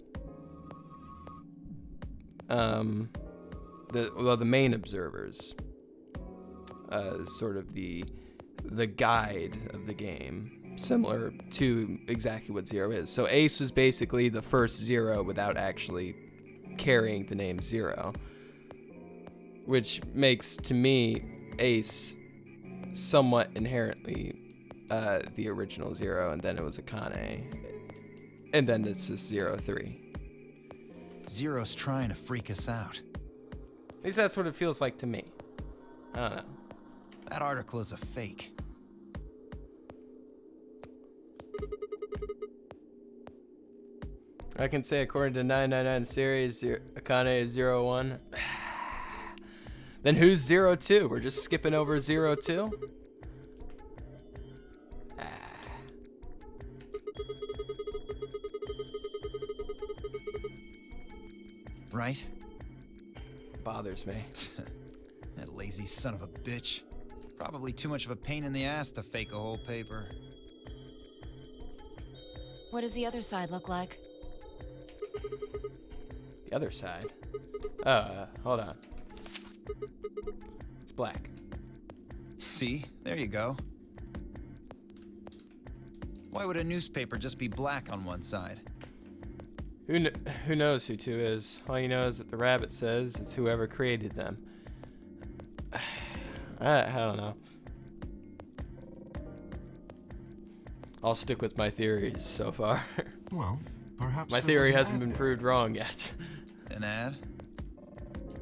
The main observers. sort of the guide of the game, similar to exactly what Zero is. So Ace was basically the first Zero without actually carrying the name Zero, which makes, to me, Ace somewhat inherently the original Zero, and then it was Akane, and then it's this 03. Zero's trying to freak us out. At least that's what it feels like to me. I don't know. That article is a fake. I can say according to 999 series, Akane is 01. Then who's 02? We're just skipping over 02? Right? Bothers me. That lazy son of a bitch. Probably too much of a pain in the ass to fake a whole paper. What does the other side look like? The other side? Hold on. It's black. See? There you go. Why would a newspaper just be black on one side? Who knows who 2 is? All you know is that the rabbit says it's whoever created them. I don't know. I'll stick with my theories so far. Well, perhaps my theory hasn't been proved wrong yet. An ad?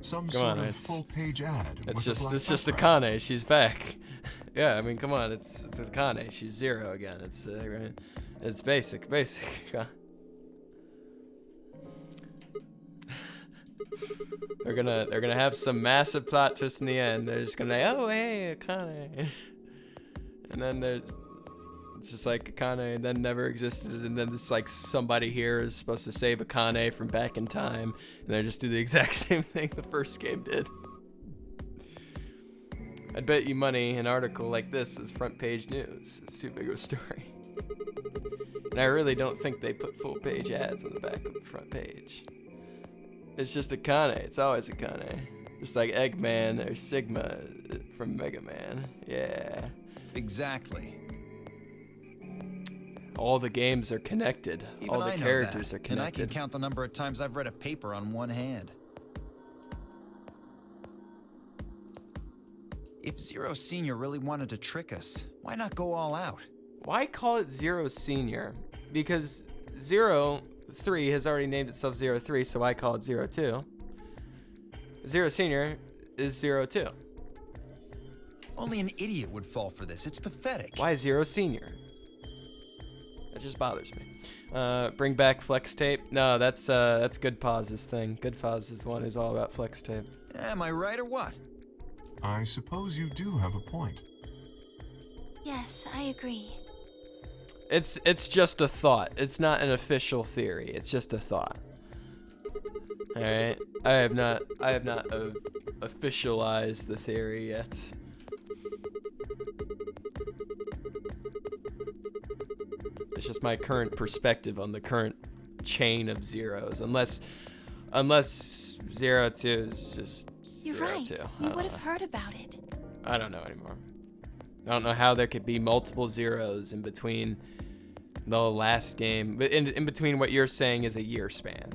Some Come sort on, of full-page ad. It's with a black just background. Akane. She's back. Yeah, I mean, come on, it's Akane. She's 0 again. It's basic. They're gonna have some massive plot twist in the end. They're just gonna, oh hey, Akane, and then it's just like Akane, and then never existed, and then this like somebody here is supposed to save Akane from back in time, and they just do the exact same thing the first game did. I'd bet you money an article like this is front page news. It's too big of a story. And I really don't think they put full page ads on the back of the front page. It's just Akane. It's always Akane. Just like Eggman or Sigma from Mega Man. Yeah. Exactly. All the games are connected. Even all the I know characters that, are connected. And I can count the number of times I've read a paper on one hand. If Zero Senior really wanted to trick us, why not go all out? Why call it Zero Senior? Because 03 has already named itself 03, so I call it 02. Zero Senior is 02. Only an idiot would fall for this. It's pathetic. Why Zero Senior? That just bothers me. Bring back flex tape. No, that's Goodpawz's thing. Goodpawz is the one who's all about flex tape. Am I right or what? I suppose you do have a point. Yes, I agree. It's just a thought. It's not an official theory. It's just a thought. All right. I have not officialized the theory yet. It's just my current perspective on the current chain of zeros. Unless 02 is just You're 02. right. We would have heard about it. I don't know anymore. I don't know how there could be multiple zeros in between the last game, but in between what you're saying is a year span.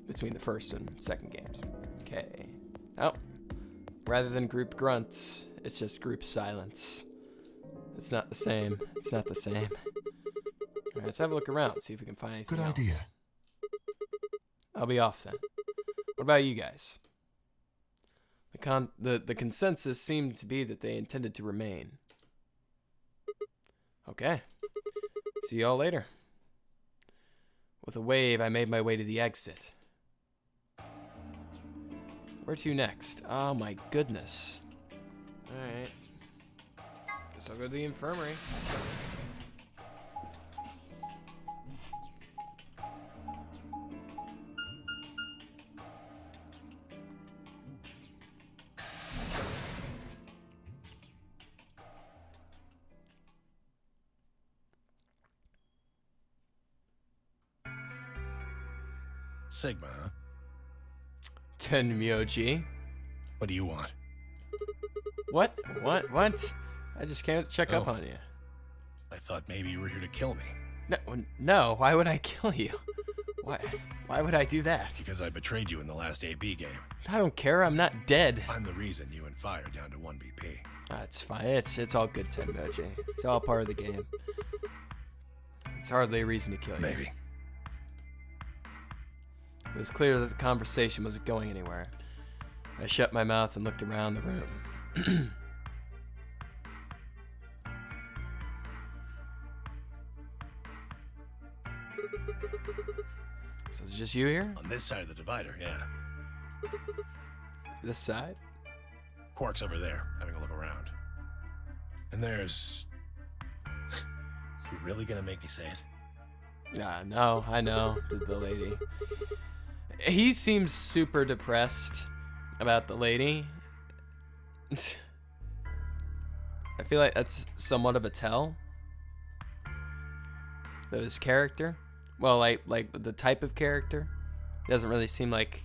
Between the first and second games. Okay. Oh. Rather than group grunts, it's just group silence. It's not the same. It's not the same. Alright, let's have a look around, see if we can find anything else. Good idea. I'll be off then. What about you guys? The consensus seemed to be that they intended to remain. Okay. See y'all later. With a wave, I made my way to the exit. Where to next? Oh my goodness. Alright. Guess I'll go to the infirmary. Sigma, huh? Tenmyoji. What do you want? What? I just came to check up on you. I thought maybe you were here to kill me. No. Why would I kill you? Why would I do that? Because I betrayed you in the last AB game. I don't care. I'm not dead. I'm the reason you and Fire down to 1 BP. It's fine. It's all good, Tenmyoji. It's all part of the game. It's hardly a reason to kill you. Maybe. It was clear that the conversation wasn't going anywhere. I shut my mouth and looked around the room. So it's just you here? On this side of the divider, yeah. This side? Quark's over there, having a look around. And there's... You really gonna make me say it? No, I know, the lady. He seems super depressed about the lady. I feel like that's somewhat of a tell of his character. Well, like the type of character. It doesn't really seem like...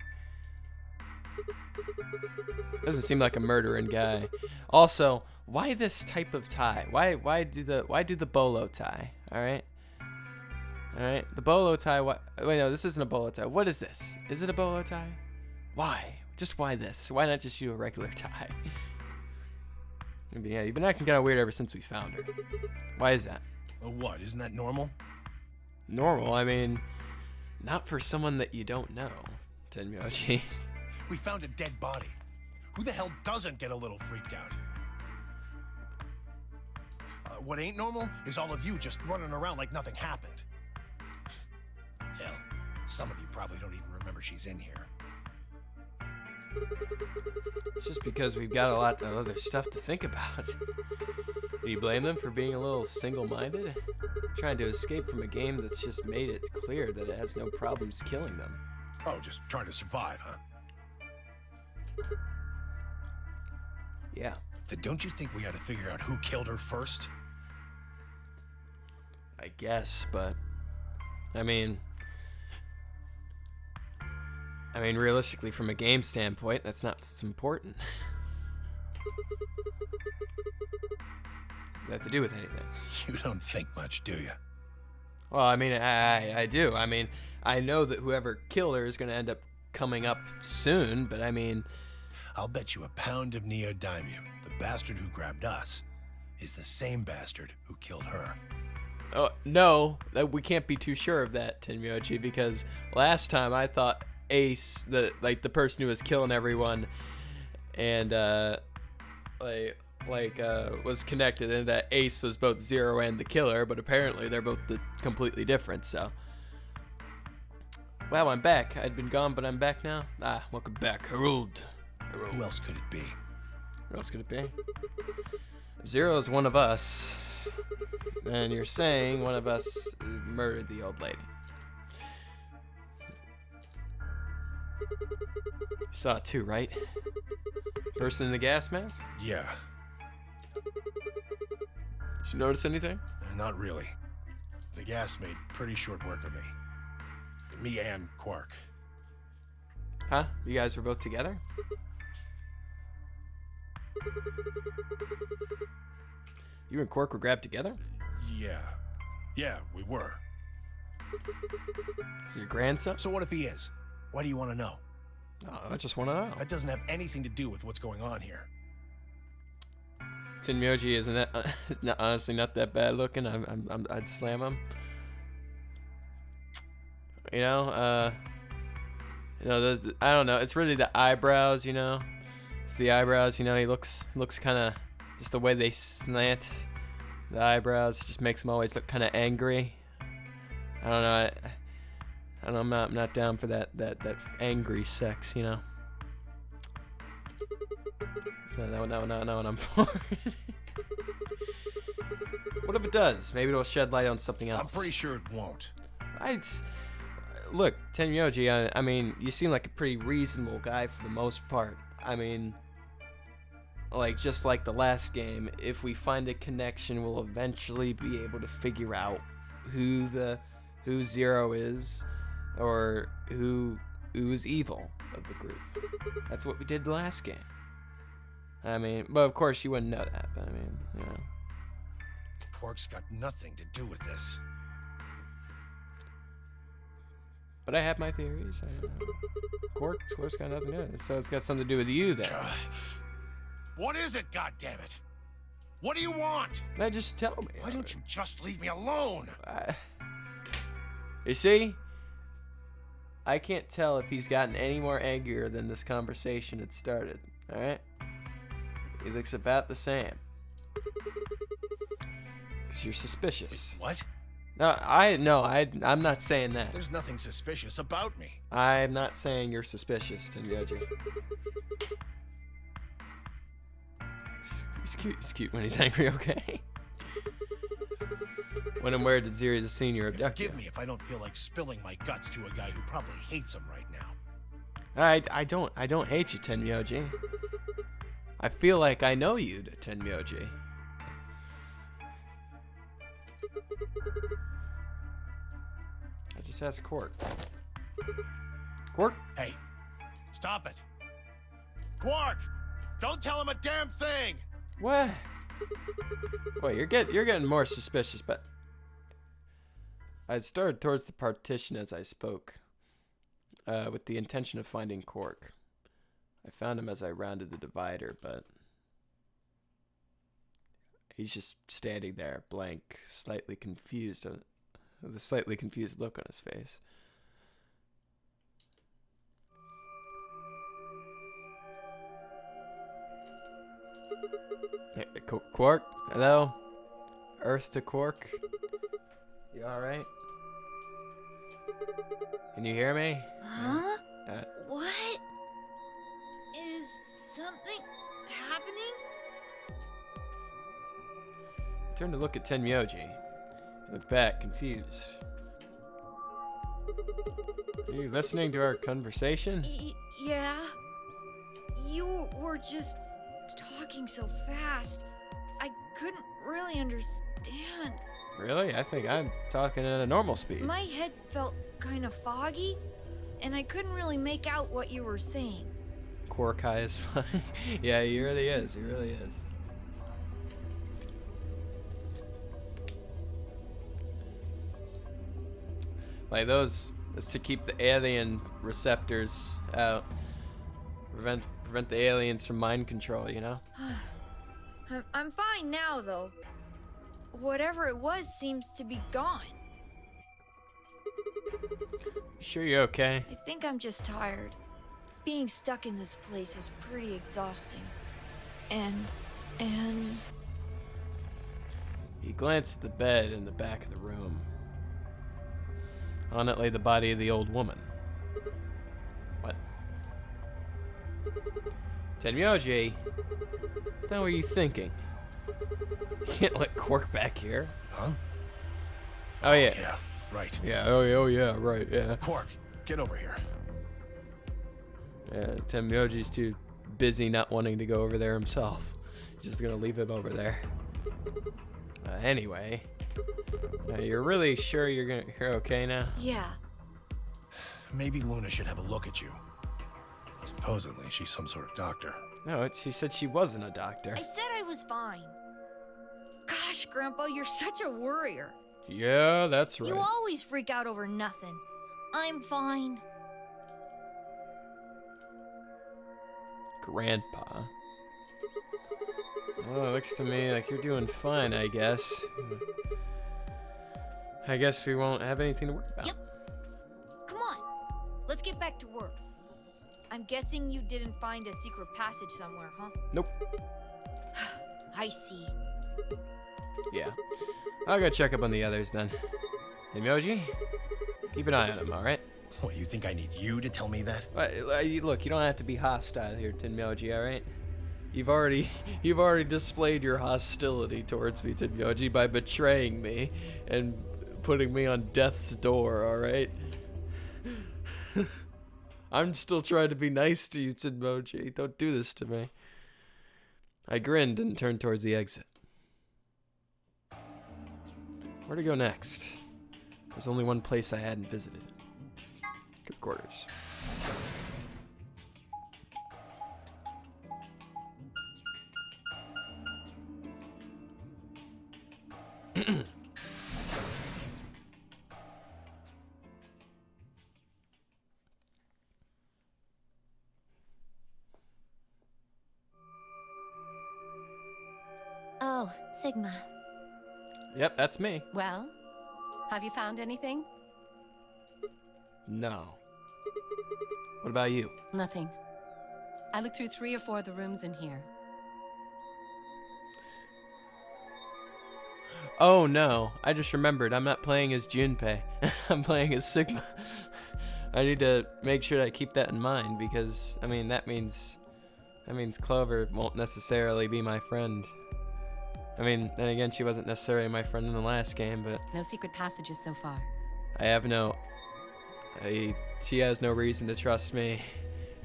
Doesn't seem like a murdering guy. Also, why this type of tie? Why do the bolo tie? All right, the bolo tie. Wait, no, this isn't a bolo tie. What is this? Is it a bolo tie? Why? Just why this? Why not just use a regular tie? Yeah, you've been acting kind of weird ever since we found her. Why is that? What? Isn't that normal? Normal? I mean, not for someone that you don't know, Tenmyoji. We found a dead body. Who the hell doesn't get a little freaked out? What ain't normal is all of you just running around like nothing happened. Hell, some of you probably don't even remember she's in here. It's just because we've got a lot of other stuff to think about. Do you blame them for being a little single-minded? Trying to escape from a game that's just made it clear that it has no problems killing them. Oh, just trying to survive, huh? Yeah. Then don't you think we ought to figure out who killed her first? I guess, but... I mean, realistically, from a game standpoint, that's not what's important. Does that have to do with anything? You don't think much, do you? Well, I mean, I do. I mean, I know that whoever killed her is going to end up coming up soon, but I mean... I'll bet you a pound of neodymium the bastard who grabbed us is the same bastard who killed her. Oh, no, we can't be too sure of that, Tenmyoji, because last time I thought Ace, the person who was killing everyone, and was connected, and that Ace was both Zero and the killer, but apparently they're both completely different. So, wow, I'm back. I'd been gone, but I'm back now. Welcome back, Harold. Who else could it be? Who else could it be? Zero is one of us. And you're saying one of us murdered the old lady. You saw it too, right? Person in the gas mask? Yeah. Did you notice anything? Not really. The gas made pretty short work of me. Me and Quark. Huh? You guys were both together? You and Quark were grabbed together? Yeah. Yeah, we were. Is your grandson? So what if he is? Why do you want to know? Oh, I just want to know. That doesn't have anything to do with what's going on here. Tenmyoji isn't honestly not that bad looking. I'd slam him. You know, I don't know. It's really the eyebrows, you know. It's the eyebrows, you know. He looks kind of just the way they slant the eyebrows. It just makes him always look kind of angry. I don't know. I'm not down for that angry sex, you know. So no, what I'm for. What if it does? Maybe it'll shed light on something else. I'm pretty sure it won't. Look, Tenmyoji, I mean, you seem like a pretty reasonable guy for the most part. I mean, like, just like the last game, if we find a connection, we'll eventually be able to figure out who Zero is, or who is evil. of the group. That's what we did last game. I mean, but of course you wouldn't know that. But I mean, you know. Quark's got nothing to do with this. But I have my theories. Quark's got nothing to do with it, so it's got something to do with you then. What is it, goddammit? What do you want? Now just tell me. Why don't you just leave me alone? You see? I can't tell if he's gotten any more angrier than this conversation had started. Alright? He looks about the same. Because you're suspicious. Wait, what? No, I'm not saying that. There's nothing suspicious about me. I'm not saying you're suspicious, Tenyoji. He's cute when he's angry, okay? When and where did Ziri the Senior abduct you? Forgive me if I don't feel like spilling my guts to a guy who probably hates him right now. I don't hate you, Tenyoji. I feel like I know you, Tenyoji. I just asked Quark. Quark? Hey, stop it. Quark! Don't tell him a damn thing! What? Wait, you're getting more suspicious, but I started towards the partition as I spoke, with the intention of finding Quark. I found him as I rounded the divider, but he's just standing there, blank, slightly confused, with a slightly confused look on his face. Hey, Quark? Hello? Earth to Quark? You alright? Can you hear me? Huh? What? Is something happening? I turned to look at Tenyoji. He looked back, confused. Are you listening to our conversation? Yeah. You were just talking so fast. I couldn't really understand. Really? I think I'm talking at a normal speed. My head felt kind of foggy, and I couldn't really make out what you were saying. Quark High is fine. Yeah, he really is. He really is. Like those is to keep the alien receptors out. Prevent the aliens from mind control, you know? I'm fine now, though. Whatever it was seems to be gone. Sure you're okay? I think I'm just tired. Being stuck in this place is pretty exhausting. And... He glanced at the bed in the back of the room. On it lay the body of the old woman. What? Tenyoji, what the hell were you thinking? You can't let Quark back here. Huh? Oh, yeah. Yeah, right. Yeah, oh yeah, right, yeah. Quark, get over here. Yeah, Tenyoji's too busy not wanting to go over there himself. Just gonna leave him over there. Anyway, you're really sure you're okay now? Yeah. Maybe Luna should have a look at you. Supposedly, she's some sort of doctor. No, she said she wasn't a doctor. I said I was fine. Gosh, Grandpa, you're such a worrier. Yeah, that's right. You always freak out over nothing. I'm fine. Grandpa. Well, it looks to me like you're doing fine, I guess. I guess we won't have anything to worry about. Yep. Come on, let's get back to work. I'm guessing you didn't find a secret passage somewhere, huh? Nope. I see. Yeah. I'll go check up on the others then. Tenyoji, keep an eye on him, alright? What, you think I need you to tell me that? Look, you don't have to be hostile here, Tenyoji, alright? You've already displayed your hostility towards me, Tenyoji, by betraying me and putting me on death's door, alright? I'm still trying to be nice to you, Tenyoji. Don't do this to me. I grinned and turned towards the exit. Where to go next? There's only one place I hadn't visited. Good quarters. Oh, Sigma. Yep, that's me. Well, have you found anything? No. What about you? Nothing. I looked through 3 or 4 of the rooms in here. Oh no, I just remembered. I'm not playing as Junpei. I'm playing as Sigma. I need to make sure I keep that in mind because, I mean, that means Clover won't necessarily be my friend. I mean, then again, she wasn't necessarily my friend in the last game, but No secret passages so far. she has no reason to trust me,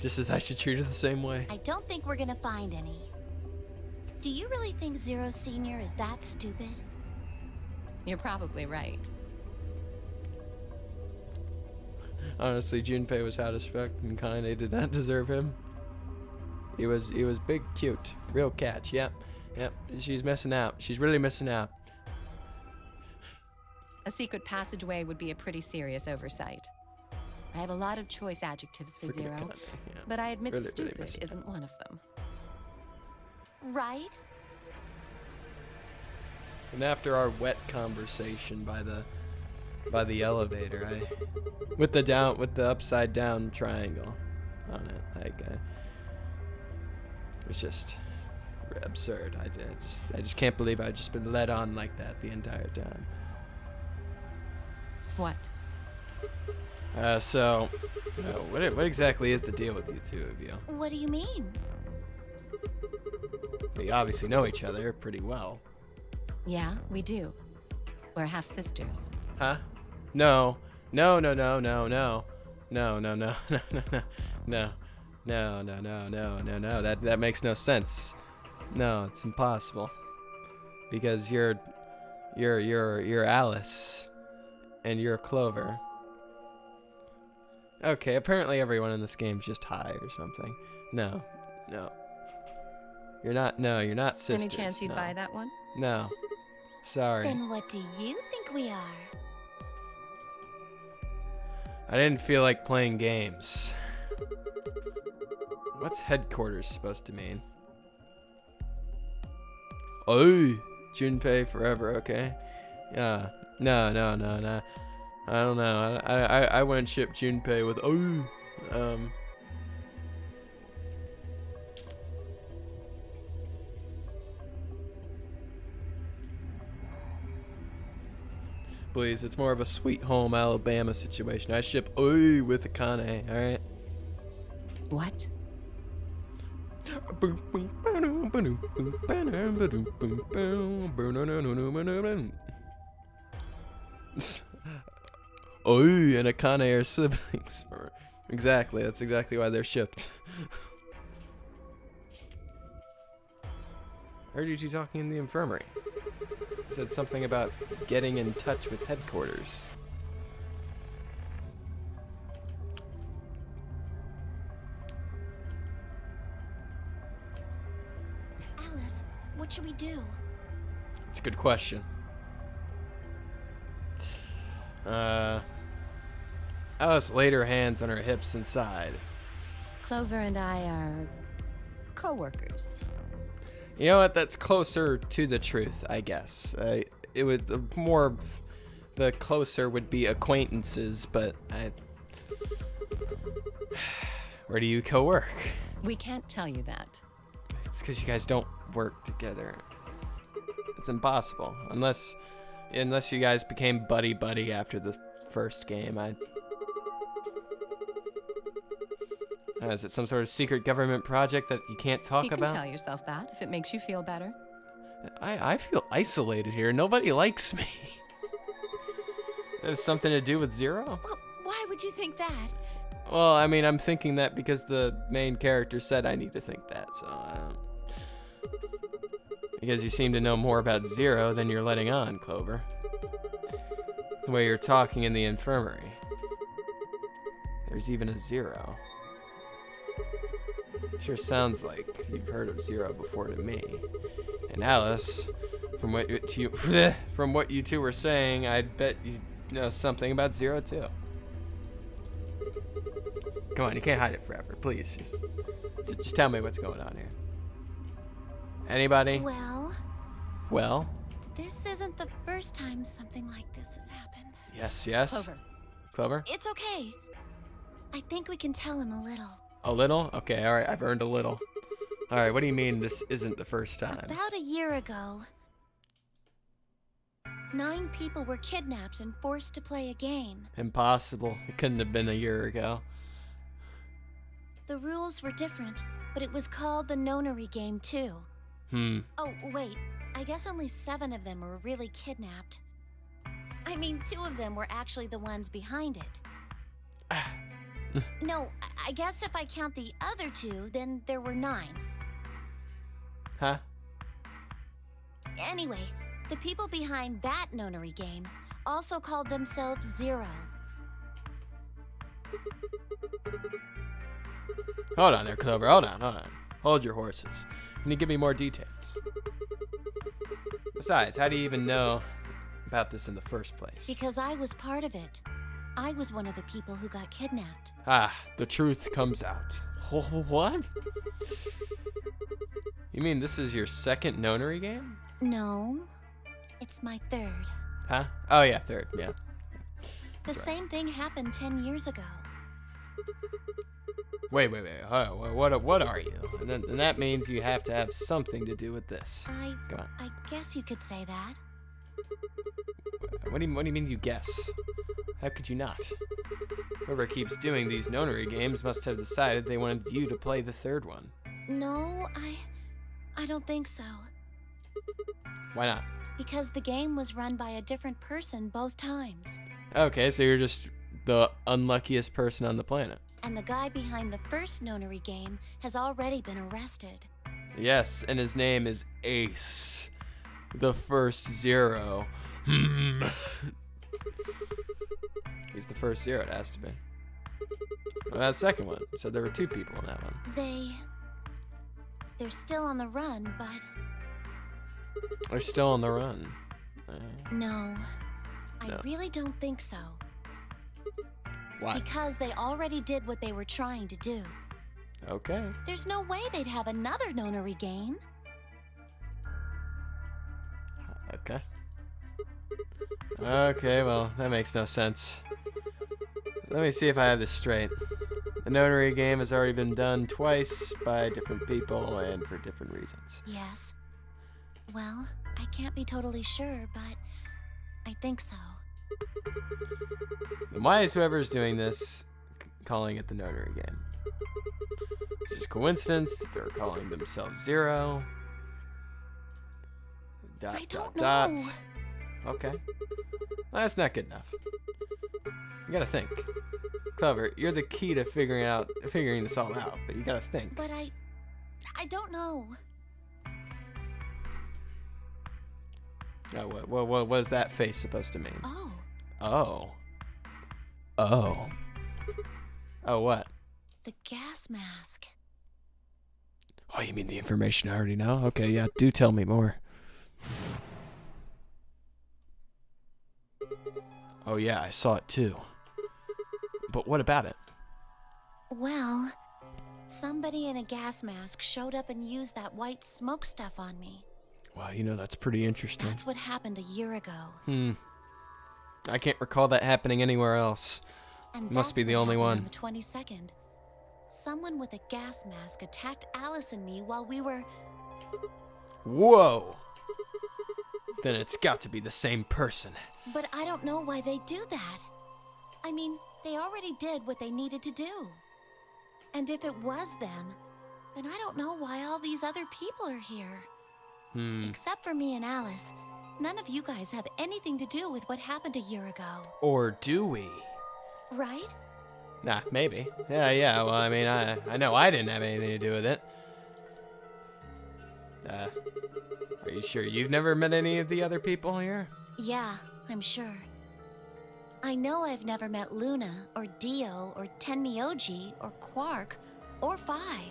just as I should treat her the same way. I don't think we're gonna find any. Do you really think Zero Senior is that stupid? You're probably right. Honestly, Junpei was hot as fuck and Kane did not deserve him. He was big, cute, real catch. Yep. She's missing out. She's really missing out. A secret passageway would be a pretty serious oversight. I have a lot of choice adjectives for Zero, but I admit Really stupid missing isn't one of them. Right? And after our wet conversation by the elevator, with the upside down triangle on it, it was just absurd. I just can't believe I've just been led on like that the entire time. What? What exactly is the deal with you two of you? What do you mean? We obviously know each other pretty well. Yeah, we do. We're half sisters. Huh? No. That makes no sense. No, it's impossible. Because you're Alice and you're Clover. Okay, apparently everyone in this game's just high or something. No. You're not sisters. Any chance you'd no. buy that one? No. Sorry. Then what do you think we are? I didn't feel like playing games. What's headquarters supposed to mean? Oh, Junpei forever, okay. Yeah. No. I don't know. I wouldn't ship Junpei with Please, it's more of a Sweet Home Alabama situation. I ship with Akane, alright? What? And Akane are siblings. Exactly, that's exactly why they're shipped. I heard you two talking in the infirmary. You said something about getting in touch with headquarters. Alice, what should we do? It's a good question. Alice laid her hands on her hips and sighed. Clover and I are co-workers. You know what? That's closer to the truth, I guess. It would the closer would be acquaintances, but where do you co-work? We can't tell you that. It's because you guys don't work together. It's impossible unless you guys became buddy after the first game. Is it some sort of secret government project that you can't talk You can about? tell yourself that if it makes you feel better. I feel isolated here. Nobody likes me. There's something to do with Zero? Well, why would you think that? Well, I mean, I'm thinking that because the main character said I need to think that, so because you seem to know more about Zero than you're letting on, Clover. The way you're talking in the infirmary. There's even a Zero. Sure sounds like you've heard of Zero before to me. And Alice, From what from what you two were saying, I'd bet you know something about Zero too. Come on, you can't hide it forever. Please, just tell me what's going on here. Anybody? Well? This isn't the first time something like this has happened. Yes. Clover. Clover? It's okay. I think we can tell him a little. A little? Okay, all right. I've earned a little. All right. What do you mean this isn't the first time? About a year ago, 9 people were kidnapped and forced to play a game. Impossible. It couldn't have been a year ago. The rules were different, but it was called the nonary game too. Oh, wait. I guess only 7 of them were really kidnapped. I mean, 2 of them were actually the ones behind it. No, I guess if I count the other 2, then there were 9. Huh? Anyway, the people behind that nonary game also called themselves Zero. Hold on there, Clover. Hold on. Hold your horses. Can you give me more details? Besides, how do you even know about this in the first place? Because I was part of it. I was one of the people who got kidnapped. The truth comes out. What? You mean this is your second nonary game? No, it's my 3rd. Huh? Oh yeah, 3rd, yeah. The same thing happened 10 years ago. Wait. What are you? And that means you have to have something to do with this. Come on. I guess you could say that. What do you mean you guess? How could you not? Whoever keeps doing these nonary games must have decided they wanted you to play the 3rd one. No, I don't think so. Why not? Because the game was run by a different person both times. Okay, so you're just the unluckiest person on the planet. And the guy behind the first nonary game has already been arrested. Yes, and his name is Ace. The first Zero. He's the first Zero, it has to be. Well, that second one. So there were 2 people in that one. They're still on the run, but... They're still on the run. No, I really don't think so. Why? Because they already did what they were trying to do. Okay. There's no way they'd have another nonary game. Okay. Okay, well, that makes no sense. Let me see if I have this straight. The notary game has already been done twice by different people and for different reasons. Yes. Well, I can't be totally sure, but I think so. Then why is whoever's doing this calling it the notary game? It's just coincidence that they're calling themselves Zero. I don't know. Okay. Well, that's not good enough. You gotta think. Clever, you're the key to figuring this all out, but you gotta think. But I don't know. Oh, what is that face supposed to mean? Oh. Oh, what? The gas mask. Oh, you mean the information I already know? Okay, yeah, do tell me more. Oh yeah, I saw it too. But what about it? Well, somebody in a gas mask showed up and used that white smoke stuff on me. Wow, you know, that's pretty interesting. That's what happened a year ago. I can't recall that happening anywhere else. And must be the only one. On the 22nd, someone with a gas mask attacked Alice and me while we were... Whoa! Then it's got to be the same person. But I don't know why they do that. I mean, they already did what they needed to do. And if it was them, then I don't know why all these other people are here. Except for me and Alice, none of you guys have anything to do with what happened a year ago. Or do we? Right? Nah, maybe. Yeah, well, I mean, I know I didn't have anything to do with it. Are you sure you've never met any of the other people here? Yeah, I'm sure. I know I've never met Luna, or Dio, or Tenmyoji, or Quark, or Phi.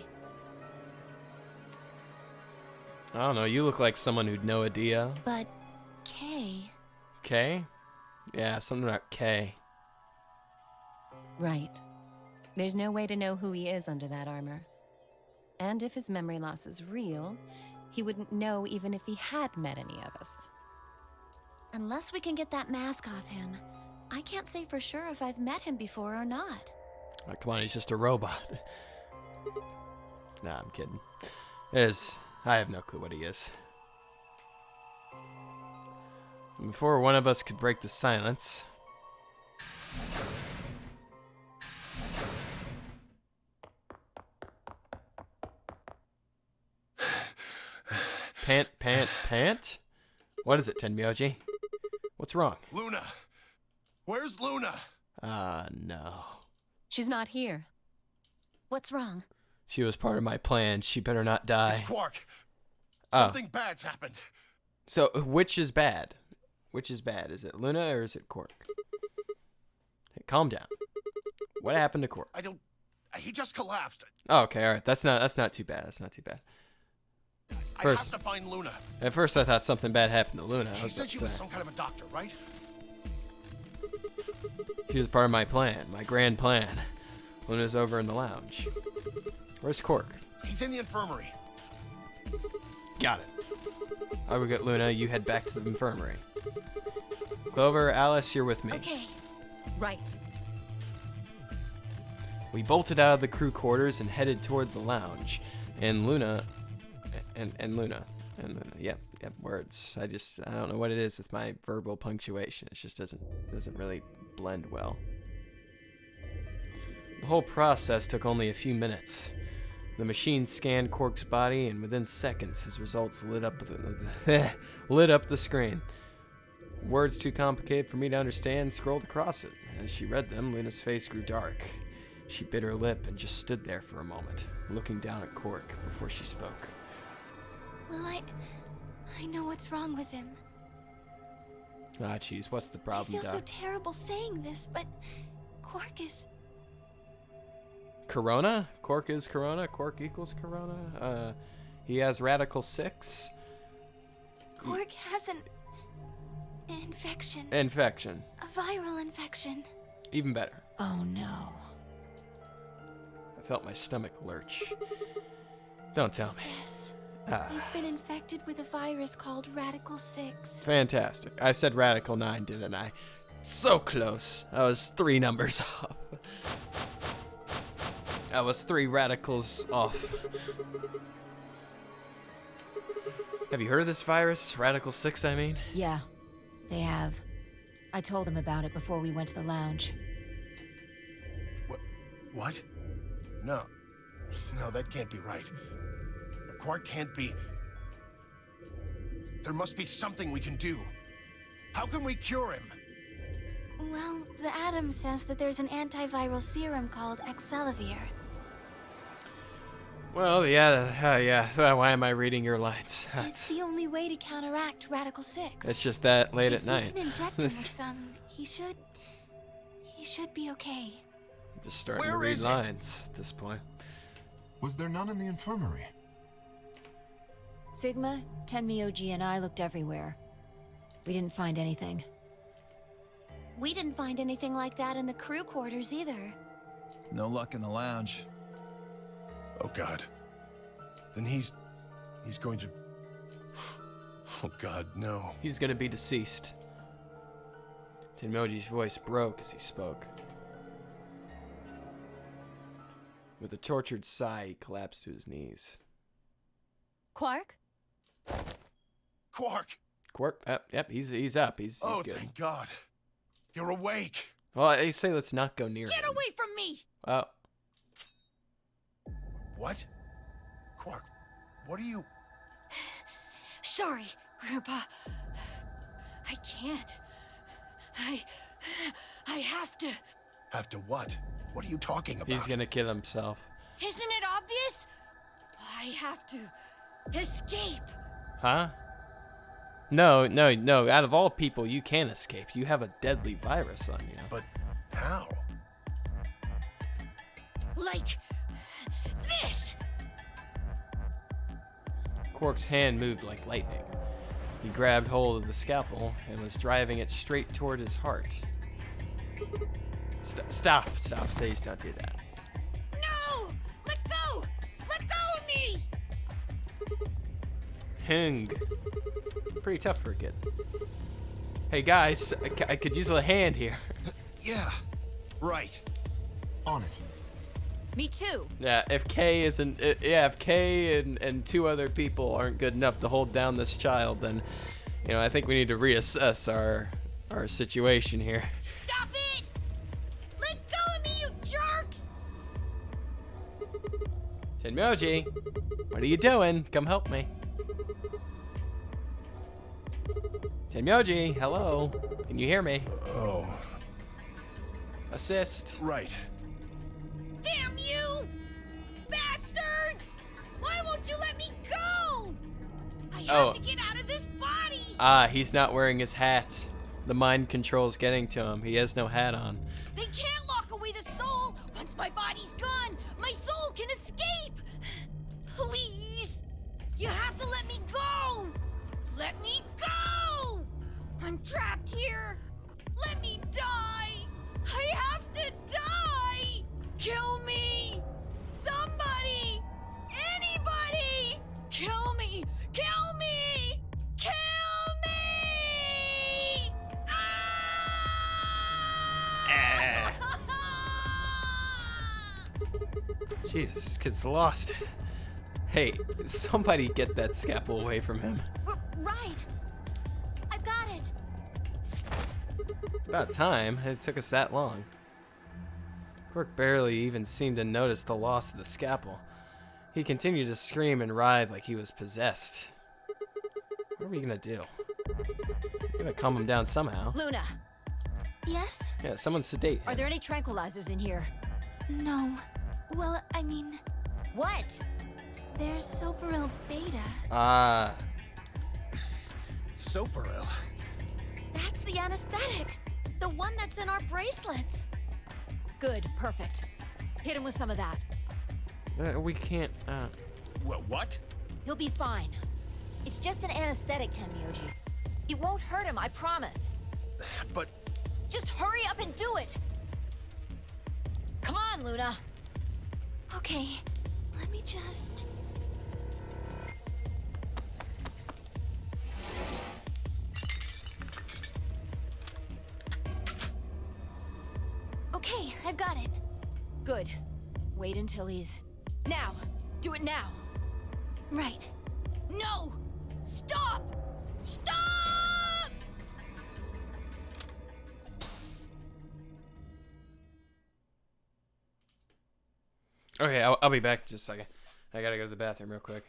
I don't know. You look like someone who'd know a Dio. But Kay. K? Yeah, something about K. Right. There's no way to know who he is under that armor. And if his memory loss is real, he wouldn't know even if he had met any of us. Unless we can get that mask off him, I can't say for sure if I've met him before or not. Oh, come on, he's just a robot. Nah, I'm kidding. I have no clue what he is. Before one of us could break the silence, Pant? What is it, Tenmyoji? What's wrong? Luna! Where's Luna? No. She's not here. What's wrong? She was part of my plan. She better not die. It's Quark. Oh. Something bad's happened. So, which is bad? Which is bad? Is it Luna or is it Quark? Hey, calm down. What happened to Quark? He just collapsed. Oh, okay, all right. That's not too bad. That's not too bad. I have to find Luna. At first, I thought something bad happened to Luna. She said she was some kind of a doctor, right? She was part of my plan, my grand plan. Luna's over in the lounge. Where's Quark? He's in the infirmary. Got it. I will get Luna. You head back to the infirmary. Clover, Alice, you're with me. Okay. Right. We bolted out of the crew quarters and headed toward the lounge. And Luna... And Luna. Yep, words. I don't know what it is with my verbal punctuation. It just doesn't really blend well. The whole process took only a few minutes. The machine scanned Quark's body, and within seconds, his results lit up the screen. Words too complicated for me to understand scrolled across it. As she read them, Luna's face grew dark. She bit her lip and just stood there for a moment, looking down at Quark before she spoke. Well, I know what's wrong with him. Ah, jeez, what's the problem, I feel Doc? so terrible saying this, but Quark is... Corona? Quark is Corona? Quark equals Corona? He has Radical 6? Quark has an infection. Infection. A viral infection. Even better. Oh no. I felt my stomach lurch. Don't tell me. Yes. He's been infected with a virus called Radical 6. Fantastic. I said Radical 9, didn't I? So close. I was 3 numbers off. I was 3 radicals off. Have you heard of this virus? Radical 6, I mean? Yeah, they have. I told them about it before we went to the lounge. What? No, that can't be right. Quark can't be... There must be something we can do. How can we cure him? Well, the Atom says that there's an antiviral serum called Excelavir. Well, yeah. Why am I reading your lines? It's the only way to counteract Radical 6. It's just that late at night. If we can inject him with some, he should be okay. I'm just starting to read lines at this point. Was there none in the infirmary? Sigma, Tenmyoji, and I looked everywhere. We didn't find anything. We didn't find anything like that in the crew quarters either. No luck in the lounge. Oh God. Then he's going to... Oh God, no. He's gonna be deceased. Tenmyoji's voice broke as he spoke. With a tortured sigh, he collapsed to his knees. Quark? Quark! Quark? Yep, he's up. He's oh, good. Thank God. You're awake. Well, I say let's not go near him. Get away from me! Oh. What? Quark, what are you... Sorry, Grandpa. I can't. I have to. Have to what? What are you talking about? He's gonna kill himself. Isn't it obvious? I have to escape. Huh? No. Out of all people, you can't escape. You have a deadly virus on you. But how? Like this. Quark's hand moved like lightning. He grabbed hold of the scalpel and was driving it straight toward his heart. Stop, please don't do that. No! Let go! Let go of me! Hung. Pretty tough for a kid. Hey guys, I could use a hand here. Yeah, right. On it. Me too. Yeah, if Kay isn't, if Kay and two other people aren't good enough to hold down this child, then, you know, I think we need to reassess our situation here. Stop it! Let go of me, you jerks! Tenmyoji, what are you doing? Come help me. Tenmyoji, hello. Can you hear me? Oh. Assist. Right. Damn you! Bastards! Why won't you let me go? I have to get out of this body! He's not wearing his hat. The mind control's getting to him. He has no hat on. They can't lock away the soul! Once my body's gone, my soul can escape! Please! You have to let me go! Let me go! I'm trapped here! Let me die! I have to die! Kill me! Somebody! Anybody! Kill me! Kill me! Kill me! Jesus, this kid's lost it. Hey, somebody get that scalpel away from him. Right. I've got it. About time. It took us that long. Quark barely even seemed to notice the loss of the scalpel. He continued to scream and writhe like he was possessed. What are we gonna do? We're gonna calm him down somehow. Luna, Yes? Yeah, someone sedate him. are there any tranquilizers in here? No. Well, I mean, What? there's Soparil Beta. Ah. Soparil. That's the anesthetic. The one that's in our bracelets. Good, perfect. Hit him with some of that. We can't, What? He'll be fine. It's just an anesthetic, Tenmyoji. It won't hurt him, I promise. But... Just hurry up and do it! Come on, Luna. Okay, let me just... Okay, I've got it. Good. Wait until he's... Now! Do it now! Right. No! Stop! Stop! Okay, I'll be back in just a second. I gotta go to the bathroom real quick.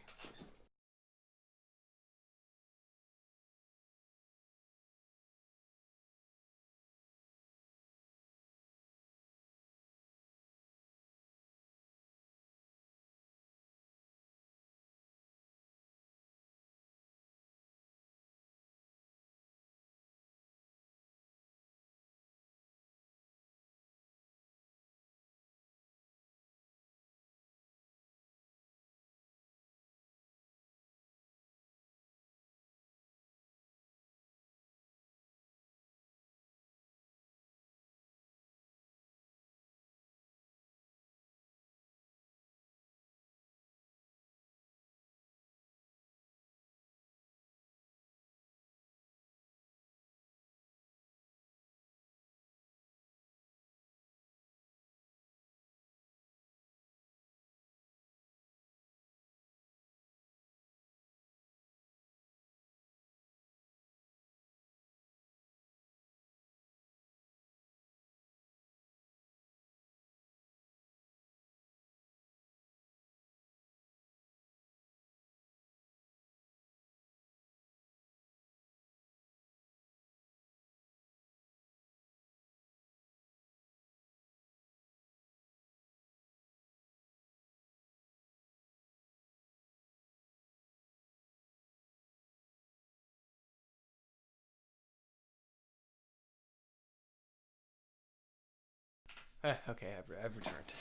Okay, I've returned.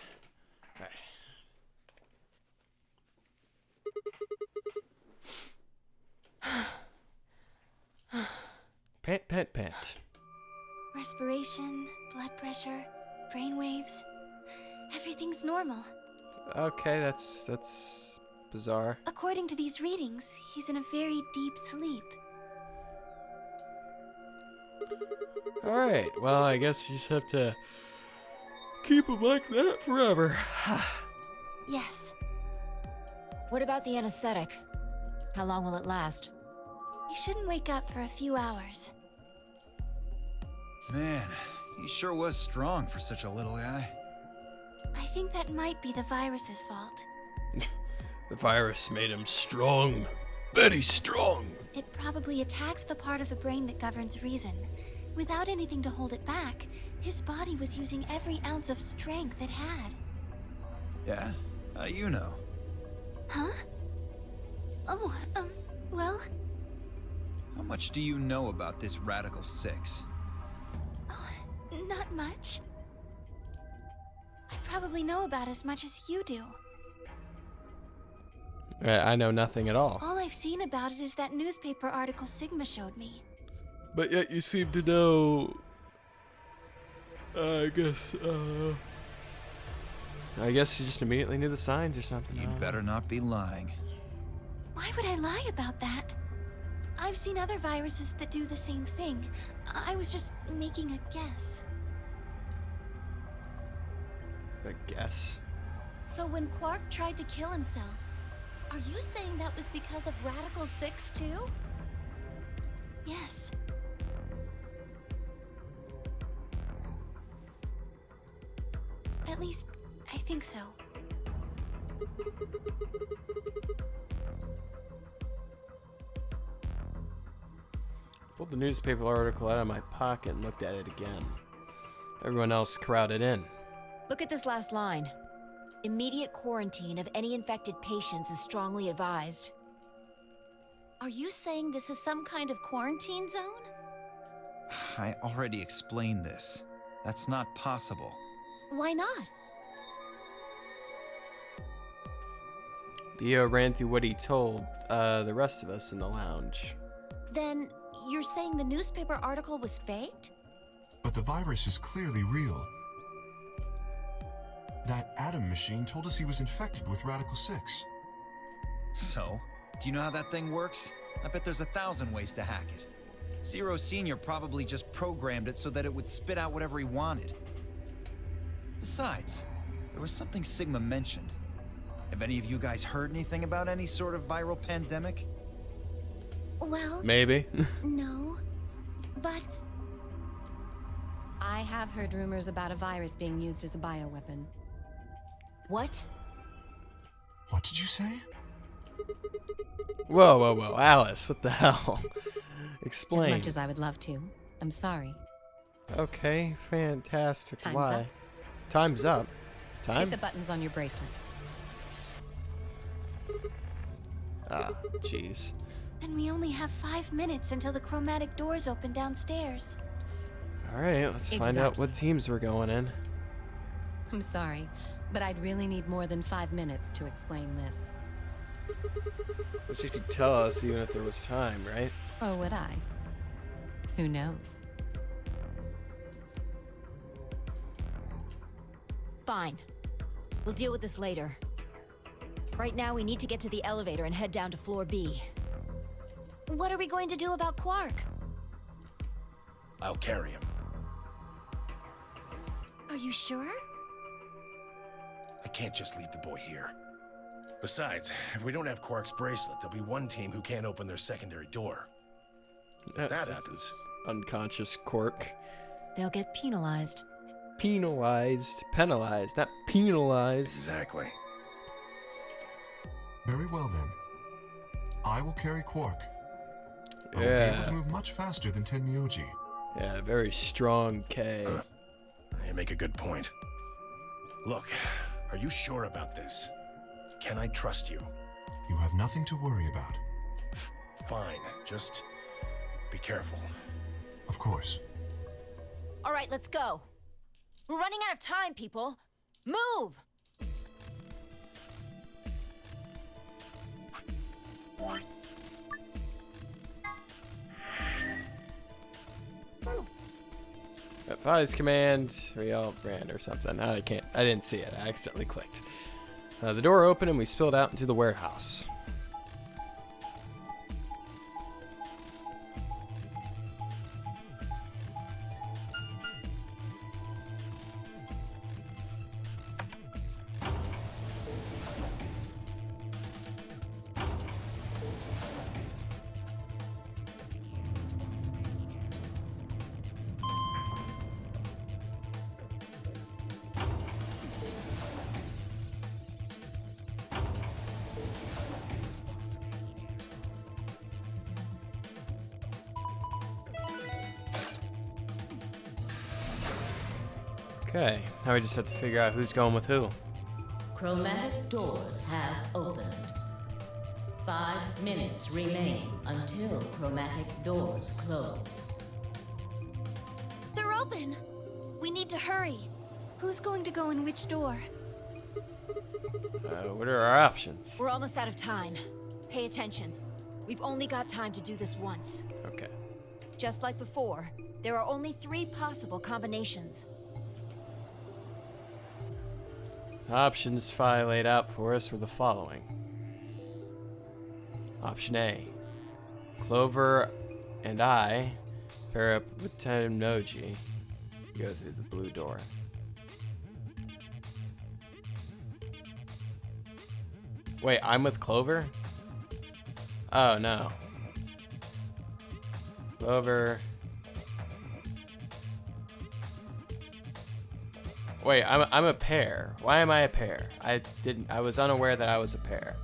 Alright. Respiration, blood pressure, brain waves. Everything's normal. Okay, that's bizarre. According to these readings, he's in a very deep sleep. Alright, well, I guess you just have to keep him like that forever. Yes. What about the anesthetic? How long will it last? He shouldn't wake up for a few hours. Man, he sure was strong for such a little guy. I think that might be the virus's fault. The virus made him strong. Very strong. It probably attacks the part of the brain that governs reason. Without anything to hold it back, his body was using every ounce of strength it had. Yeah? How do you know? Huh? Oh, well... How much do you know about this Radical 6? Oh, not much. I probably know about as much as you do. I know nothing at all. All I've seen about it is that newspaper article Sigma showed me. But yet you seem to know... I guess you just immediately knew the signs or something. You'd better not be lying. Why would I lie about that? I've seen other viruses that do the same thing. I was just making a guess. A guess? So when Quark tried to kill himself, are you saying that was because of Radical 6 too? Yes. At least, I think so. Pulled the newspaper article out of my pocket and looked at it again. Everyone else crowded in. Look at this last line. Immediate quarantine of any infected patients is strongly advised. Are you saying this is some kind of quarantine zone? I already explained this. That's not possible. Why not? Dio ran through what he told the rest of us in the lounge. Then you're saying the newspaper article was faked? But the virus is clearly real. That Atom machine told us he was infected with Radical 6. So, do you know how that thing works? I bet there's 1,000 ways to hack it. Zero Senior probably just programmed it so that it would spit out whatever he wanted. Besides, there was something Sigma mentioned. Have any of you guys heard anything about any sort of viral pandemic? Well... Maybe. No. But... I have heard rumors about a virus being used as a bioweapon. What? What did you say? Whoa, Alice, what the hell? Explain. As much as I would love to. I'm sorry. Okay, fantastic. Time's Why? up. Time's up. Time? Hit the buttons on your bracelet. Ah, jeez. Then we only have 5 minutes until the chromatic doors open downstairs. Alright, let's find out what teams we're going in. I'm sorry, but I'd really need more than 5 minutes to explain this. Let's see if you'd tell us even if there was time, right? Or would I? Who knows? Fine. We'll deal with this later. Right now, we need to get to the elevator and head down to floor B. What are we going to do about Quark? I'll carry him. Are you sure? I can't just leave the boy here. Besides, if we don't have Quark's bracelet, there'll be one team who can't open their secondary door. If that happens. Unconscious Quark. They'll get penalized. Penalized, not penalized. Exactly. Very well then. I will carry Quark. I will be able to move much faster than Tenmyoji. Yeah, very strong K. You make a good point. Look, are you sure about this? Can I trust you? You have nothing to worry about. Fine, just be careful. Of course. All right, let's go. We're running out of time, people. Move! Father's command, real brand or something. I didn't see it. I accidentally clicked. The door opened and we spilled out into the warehouse. Okay, now we just have to figure out who's going with who. Chromatic doors have opened. 5 minutes remain until chromatic doors close. They're open. We need to hurry. Who's going to go in which door? What are our options? We're almost out of time. Pay attention. We've only got time to do this once. Okay. Just like before, there are only 3 possible combinations. Options Phi laid out for us were the following. Option A. Clover and I pair up with Tennoji. Go through the blue door. Wait, I'm with Clover? Oh, no. Clover. Wait, I'm a pair. Why am I a pair? I was unaware that I was a pair.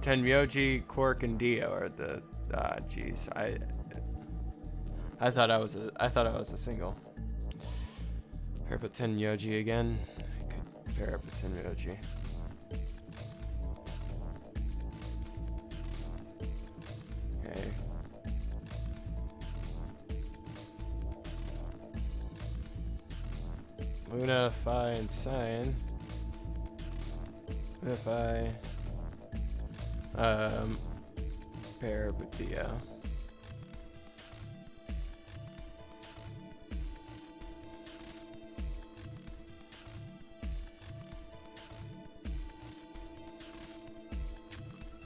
Tenryoji, Quark, and Dio are the jeez. I thought I was a single. Pair up with Tenryoji again. I could pair up with Tenryoji. Okay. Luna, Phi, and Cyan. Luna, Phi. Pair up with Dio.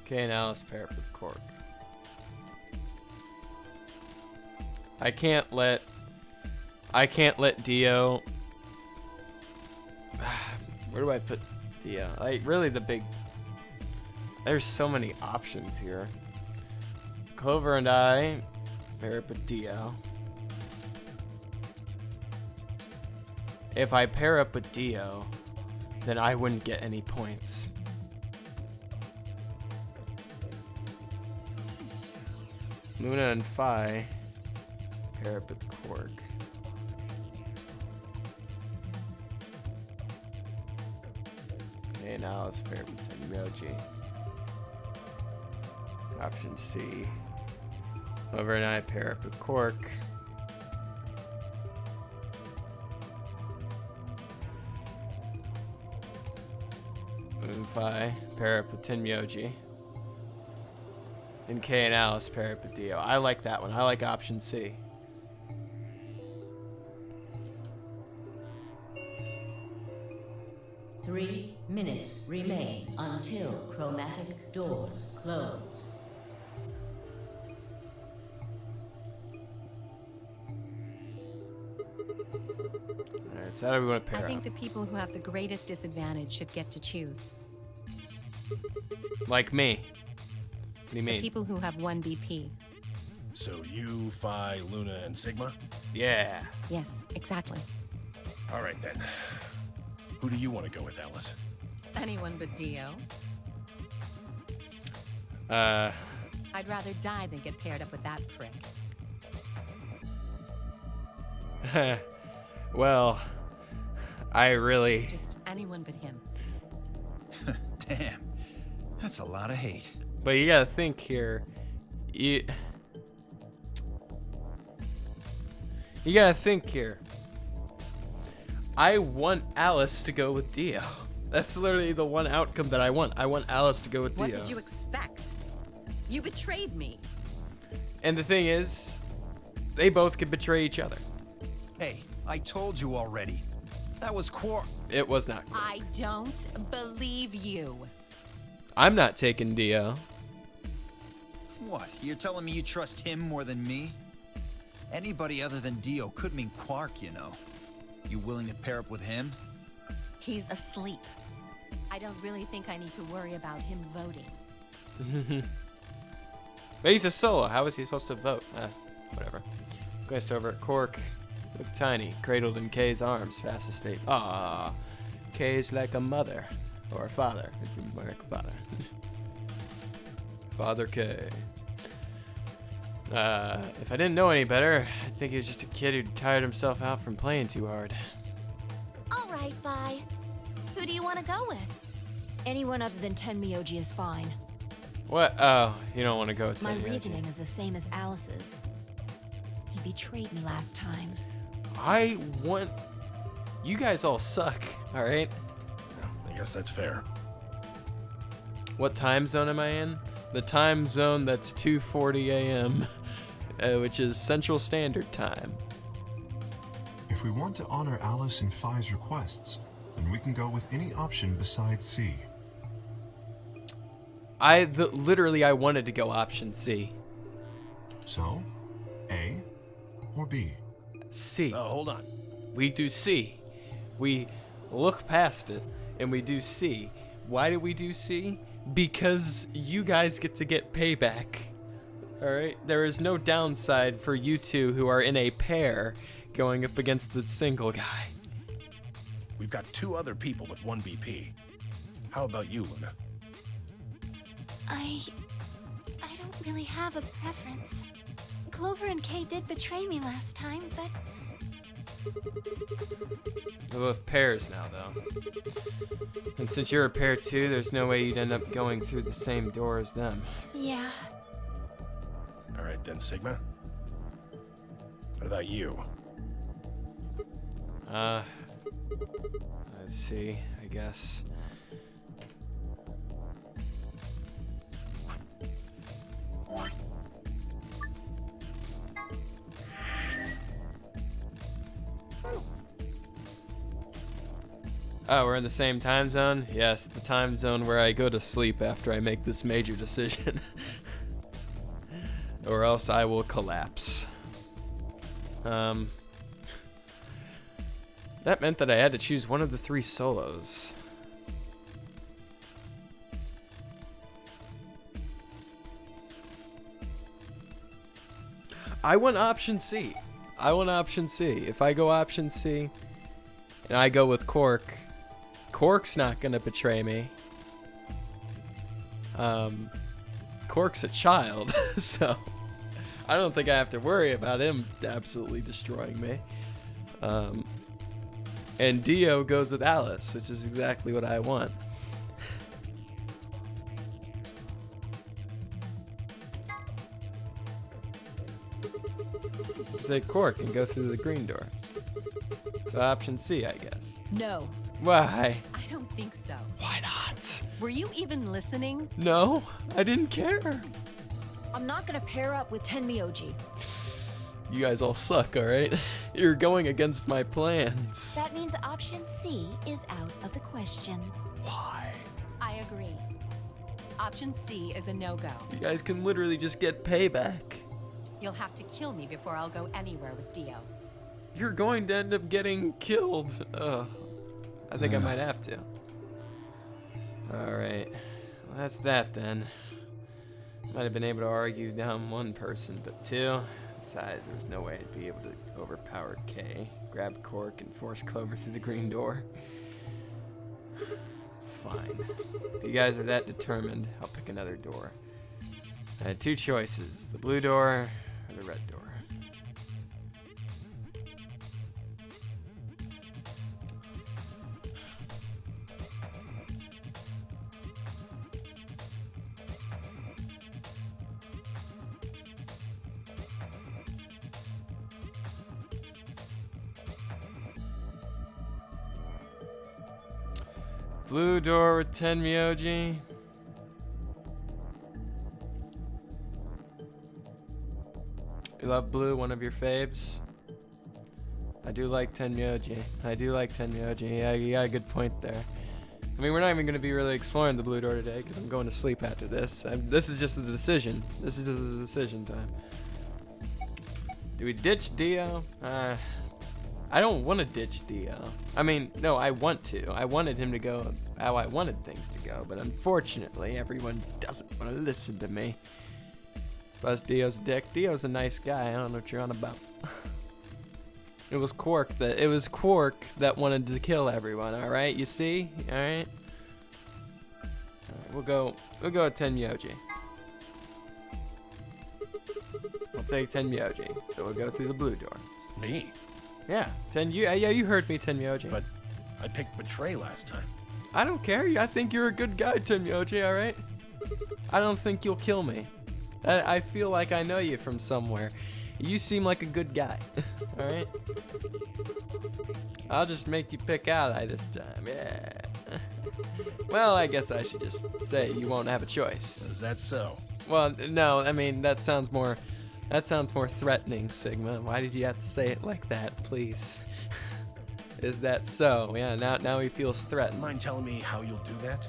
Okay, now let's pair up with Quark. I can't let Dio. Where do I put Dio? Like, really the big. There's so many options here. Clover and I pair up with Dio. If I pair up with Dio, then I wouldn't get any points. Luna and Phi pair up with Quark. Okay, now let's pair up with Tenryoji. Option C. Clover and I pair up with Quark. Luna and Phi pair up with Tenryoji. And Kay and Alice pair up with Dio. I like that one. I like option C. Three minutes remain until chromatic doors close. Alright, so how do we want to pair I think up? the people who have the greatest disadvantage should get to choose. Like me. What do you The mean? people who have 1 BP. So you, Phi, Luna, and Sigma? Yeah. Yes, exactly. All right, then. Who do you want to go with, Alice? Anyone but Dio. I'd rather die than get paired up with that prick. Well, I really. Just anyone but him. Damn, that's a lot of hate. But you gotta think here. You gotta think here. I want Alice to go with Dio. That's literally the one outcome that I want. I want Alice to go with Dio. What did you expect? You betrayed me. And the thing is, they both could betray each other. Hey, I told you already. That was It was not. I don't believe you. I'm not taking Dio. What? You're telling me you trust him more than me? Anybody other than Dio could mean Quark, you know. You willing to pair up with him? He's asleep. I don't really think I need to worry about him voting. But he's a solo. How is he supposed to vote? Whatever. Glanced over at Quark. Looked tiny, cradled in Kay's arms, fast asleep. Ah, Kay's like a mother. Or a father. Like a father. Father Kay. If I didn't know any better, I'd think he was just a kid who tired himself out from playing too hard. All right, bye. Who do you want to go with? Anyone other than Tenmyoji is fine. What? Oh, you don't want to go with My Tenmyoji. reasoning is the same as Alice's. He betrayed me last time. I want... You guys all suck, alright? I guess that's fair. What time zone am I in? The time zone that's 2:40 a.m., which is Central Standard Time. If we want to honor Alice and Phi's requests, then we can go with any option besides C. Literally, I wanted to go option C. So, A or B? C. Oh, hold on. We do C. We look past it, and we do C. Why do we do C? Because you guys get to get payback. Alright? There is no downside for you two who are in a pair going up against the single guy. We've got 2 other people with 1 BP. How about you, Luna? I don't really have a preference. Clover and Kay did betray me last time, but We're both pairs now, though. And since you're a pair too, there's no way you'd end up going through the same door as them. yeah. All right then, Sigma. What about you? Let's see, I guess. Oh, we're in the same time zone? Yes, the time zone where I go to sleep after I make this major decision. Or else I will collapse. That meant that I had to choose one of the 3 solos. I want option C. I want option C. If I go option C and I go with Quark, Quark's not gonna betray me. Quark's a child, so I don't think I have to worry about him absolutely destroying me. And Dio goes with Alice, which is exactly what I want. Take Quark and go through the green door. So option C, I guess. No. Why? I don't think so. Why not? Were you even listening? No, I didn't care. I'm not gonna pair up with Tenmyoji. You guys all suck, alright? You're going against my plans. That means option C is out of the question. Why? I agree. Option C is a no-go. You guys can literally just get payback. You'll have to kill me before I'll go anywhere with Dio. You're going to end up getting killed. Ugh. I think I might have to. Alright. Well, that's that then. Might have been able to argue down 1 person, but 2. Besides, there was no way I'd be able to overpower Kay, grab Quark, and force Clover through the green door. Fine. If you guys are that determined, I'll pick another door. I had 2 choices, the blue door or the red door. Blue door with Tenmyoji. You love blue, one of your faves? I do like Tenmyoji. Yeah, you got a good point there. I mean, we're not even going to be really exploring the blue door today because I'm going to sleep after this. This is just a decision. This is a decision time. Do we ditch Dio? I don't want to ditch Dio. I mean, no, I want to. I wanted him to go how I wanted things to go, but unfortunately, everyone doesn't want to listen to me. Plus, Dio's a dick. Dio's a nice guy. I don't know what you're on about. It was Quark that wanted to kill everyone. All right, you see? All right. We'll go with Tenmyoji. We'll take Tenmyoji. So we'll go through the blue door. Me? Yeah, you heard me, Tenmyoji. But I picked Betray last time. I don't care. I think you're a good guy, Tenmyoji, all right? I don't think you'll kill me. I feel like I know you from somewhere. You seem like a good guy, all right? I'll just make you pick Ally this time, yeah. Well, I guess I should just say you won't have a choice. Is that so? Well, no, I mean, that sounds more threatening, Sigma. Why did you have to say it like that, please? Is that so? Yeah, now he feels threatened. Mind telling me how you'll do that?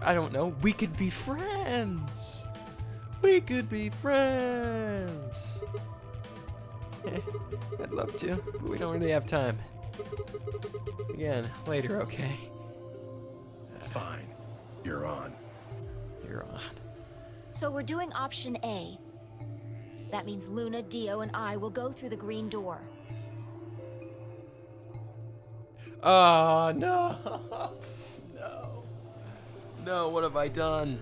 I don't know. We could be friends. We could be friends. I'd love to, but we don't really have time. Again, later, okay? Fine. You're on. You're on. So we're doing option A. That means Luna, Dio, and I will go through the green door. Oh, no. No. No, what have I done?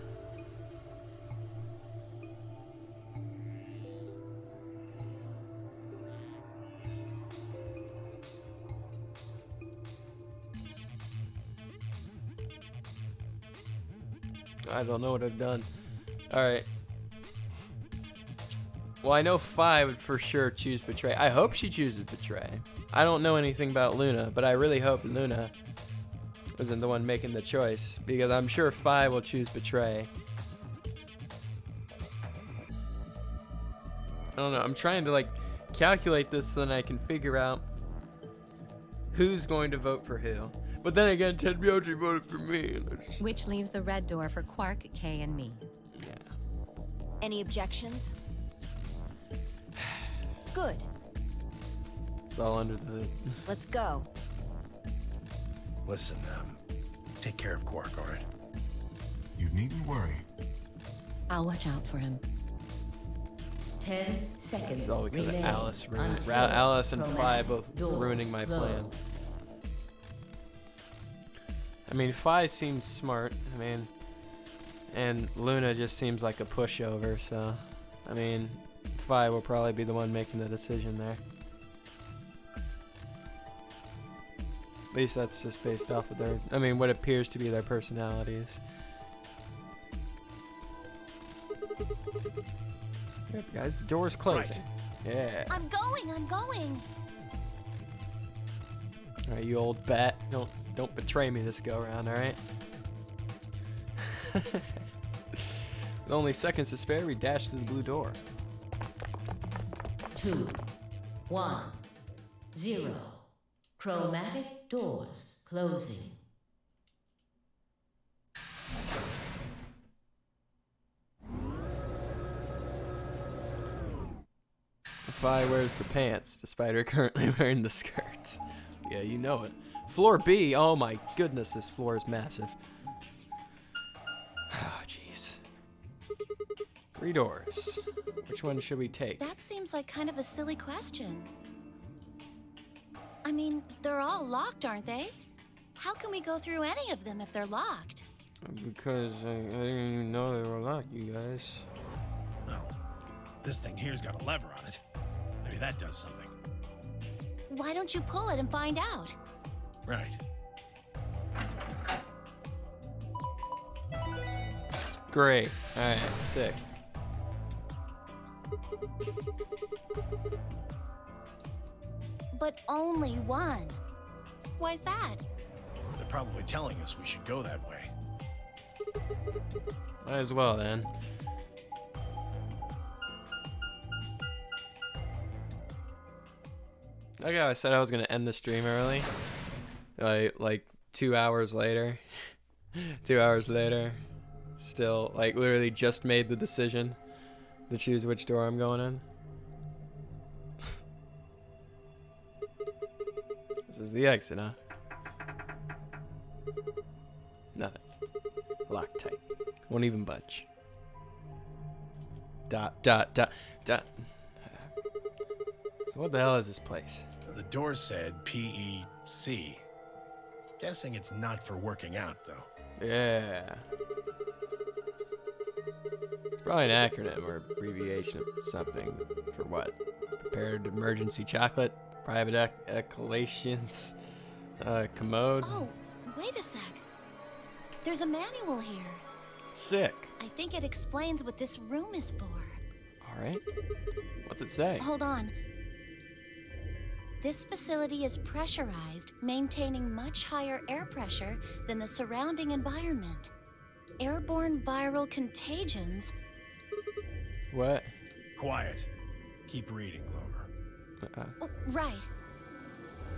I don't know what I've done. Alright. Well, I know Fi would for sure choose Betray. I hope she chooses Betray. I don't know anything about Luna, but I really hope Luna isn't the one making the choice, because I'm sure Fi will choose Betray. I don't know. I'm trying to, like, calculate this so then I can figure out who's going to vote for who. But then again, Tenmyoji voted for me. Which leaves the red door for Quark, Kay, and me. Yeah. Any objections? Good. It's all under the hood. Let's go. Listen, take care of Quark, all right? You needn't worry. I'll watch out for him. 10 seconds. It's all because of remain Alice. until Alice and Fi chromatic both doors ruining my close. plan. I mean, Fi seems smart. I mean, and Luna just seems like a pushover. So, I mean, Fi will probably be the one making the decision there. At least that's just based off of their, I mean, what appears to be their personalities. Yep, guys, the door's closing. Right. Yeah. I'm going. All right, you old bat. Don't betray me this go around, all right? With only seconds to spare, we dash through the blue door. 2, 1, 0. Chromatic doors closing. Fi wears the pants, despite her currently wearing the skirts. Yeah, you know it. Floor B. Oh my goodness, this floor is massive. Oh, jeez. 3 doors. Which one should we take? That seems like kind of a silly question. I mean, they're all locked, aren't they? How can we go through any of them if they're locked? Because I didn't even know they were locked, you guys. Well, this thing here's got a lever on it. Maybe that does something. Why don't you pull it and find out? Right. Great. Alright, sick. But only one. Why's that? They're probably telling us we should go that way. Might as well then. Okay, I said I was gonna end the stream early. Like 2 hours later. 2 hours later. Still, like, literally just made the decision to choose which door I'm going in. This is the exit, huh? Nothing. Locked tight. Won't even budge. Dot, dot, dot, dot. So what the hell is this place? The door said PEC. Guessing it's not for working out, though. Yeah. It's probably an acronym or abbreviation of something. For what? Prepared emergency chocolate? Private ecolations? Commode? Oh, wait a sec. There's a manual here. Sick. I think it explains what this room is for. Alright. What's it say? Hold on. This facility is pressurized, maintaining much higher air pressure than the surrounding environment. Airborne viral contagions. What? Quiet. Keep reading, Clover. Oh, right.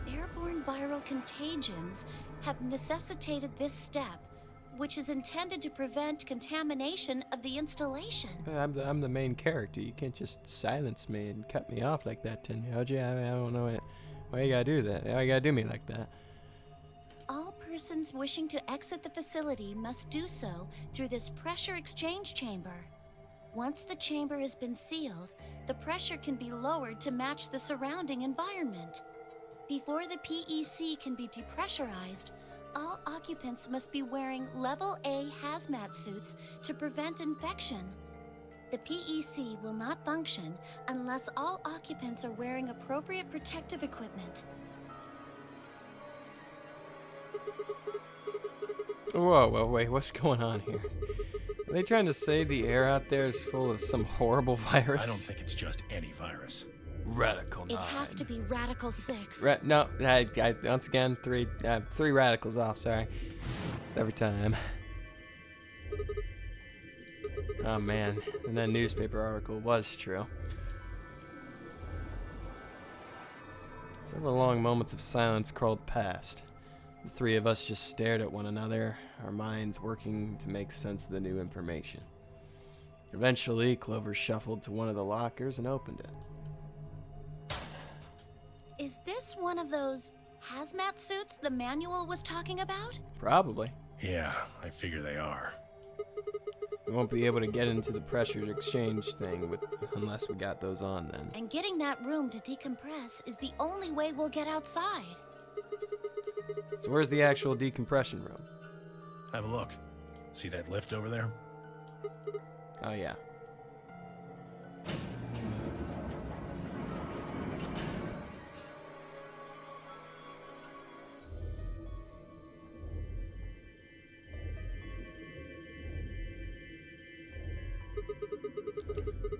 Airborne viral contagions have necessitated this step, which is intended to prevent contamination of the installation. I'm the main character. You can't just silence me and cut me off like that, Tenyoji. I don't know it. Why you gotta do that? Why you gotta do me like that? All persons wishing to exit the facility must do so through this pressure exchange chamber. Once the chamber has been sealed, the pressure can be lowered to match the surrounding environment. Before the PEC can be depressurized, all occupants must be wearing Level A hazmat suits to prevent infection. The PEC will not function unless all occupants are wearing appropriate protective equipment. Whoa, wait, what's going on here? Are they trying to say the air out there is full of some horrible virus? I don't think it's just any virus. Radical 9. It has to be Radical 6. No, I once again, three radicals off, sorry. Every time. Oh man, and that newspaper article was true. Several long moments of silence crawled past. The three of us just stared at one another, our minds working to make sense of the new information. Eventually, Clover shuffled to one of the lockers and opened it. Is this one of those hazmat suits the manual was talking about? Probably. Yeah, I figure they are. We won't be able to get into the pressure exchange thing unless we got those on then. And getting that room to decompress is the only way we'll get outside. So where's the actual decompression room? Have a look. See that lift over there? Oh yeah.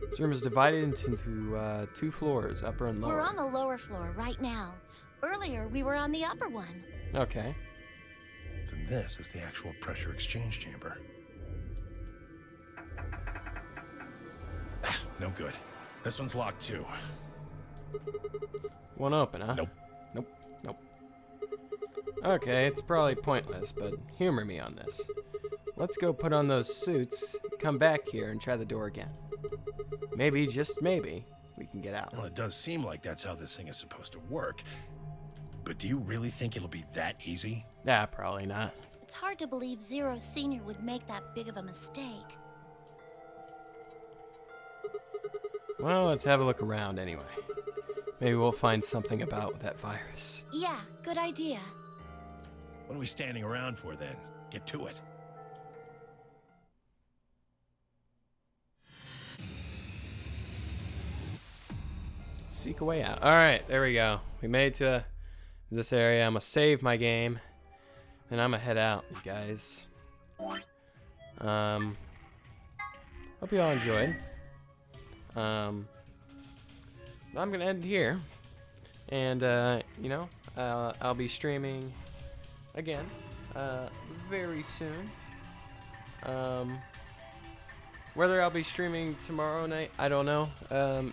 This room is divided into 2 floors, upper and lower. We're on the lower floor right now. Earlier, we were on the upper one. Okay. Then this is the actual pressure exchange chamber. No good. This one's locked too. Won't open, huh? Nope. Nope. Okay, it's probably pointless, but humor me on this. Let's go put on those suits, come back here, and try the door again. Maybe, just maybe, we can get out. Well, it does seem like that's how this thing is supposed to work. But do you really think it'll be that easy? Nah, probably not. It's hard to believe Zero Senior would make that big of a mistake. Well, let's have a look around anyway. Maybe we'll find something about that virus. Yeah, good idea. What are we standing around for then? Get to it. Seek a way out. Alright, there we go. We made it to this area. I'm gonna save my game. And I'm gonna head out, you guys. Hope you all enjoyed. I'm gonna end here. And, you know, I'll be streaming again very soon. Whether I'll be streaming tomorrow night, I don't know.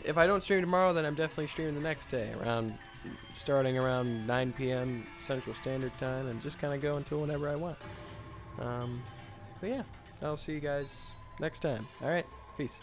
If I don't stream tomorrow, then I'm definitely streaming the next day around starting around 9 p.m. Central Standard Time, and just kind of go until whenever I want. But yeah, I'll see you guys next time. All right, peace.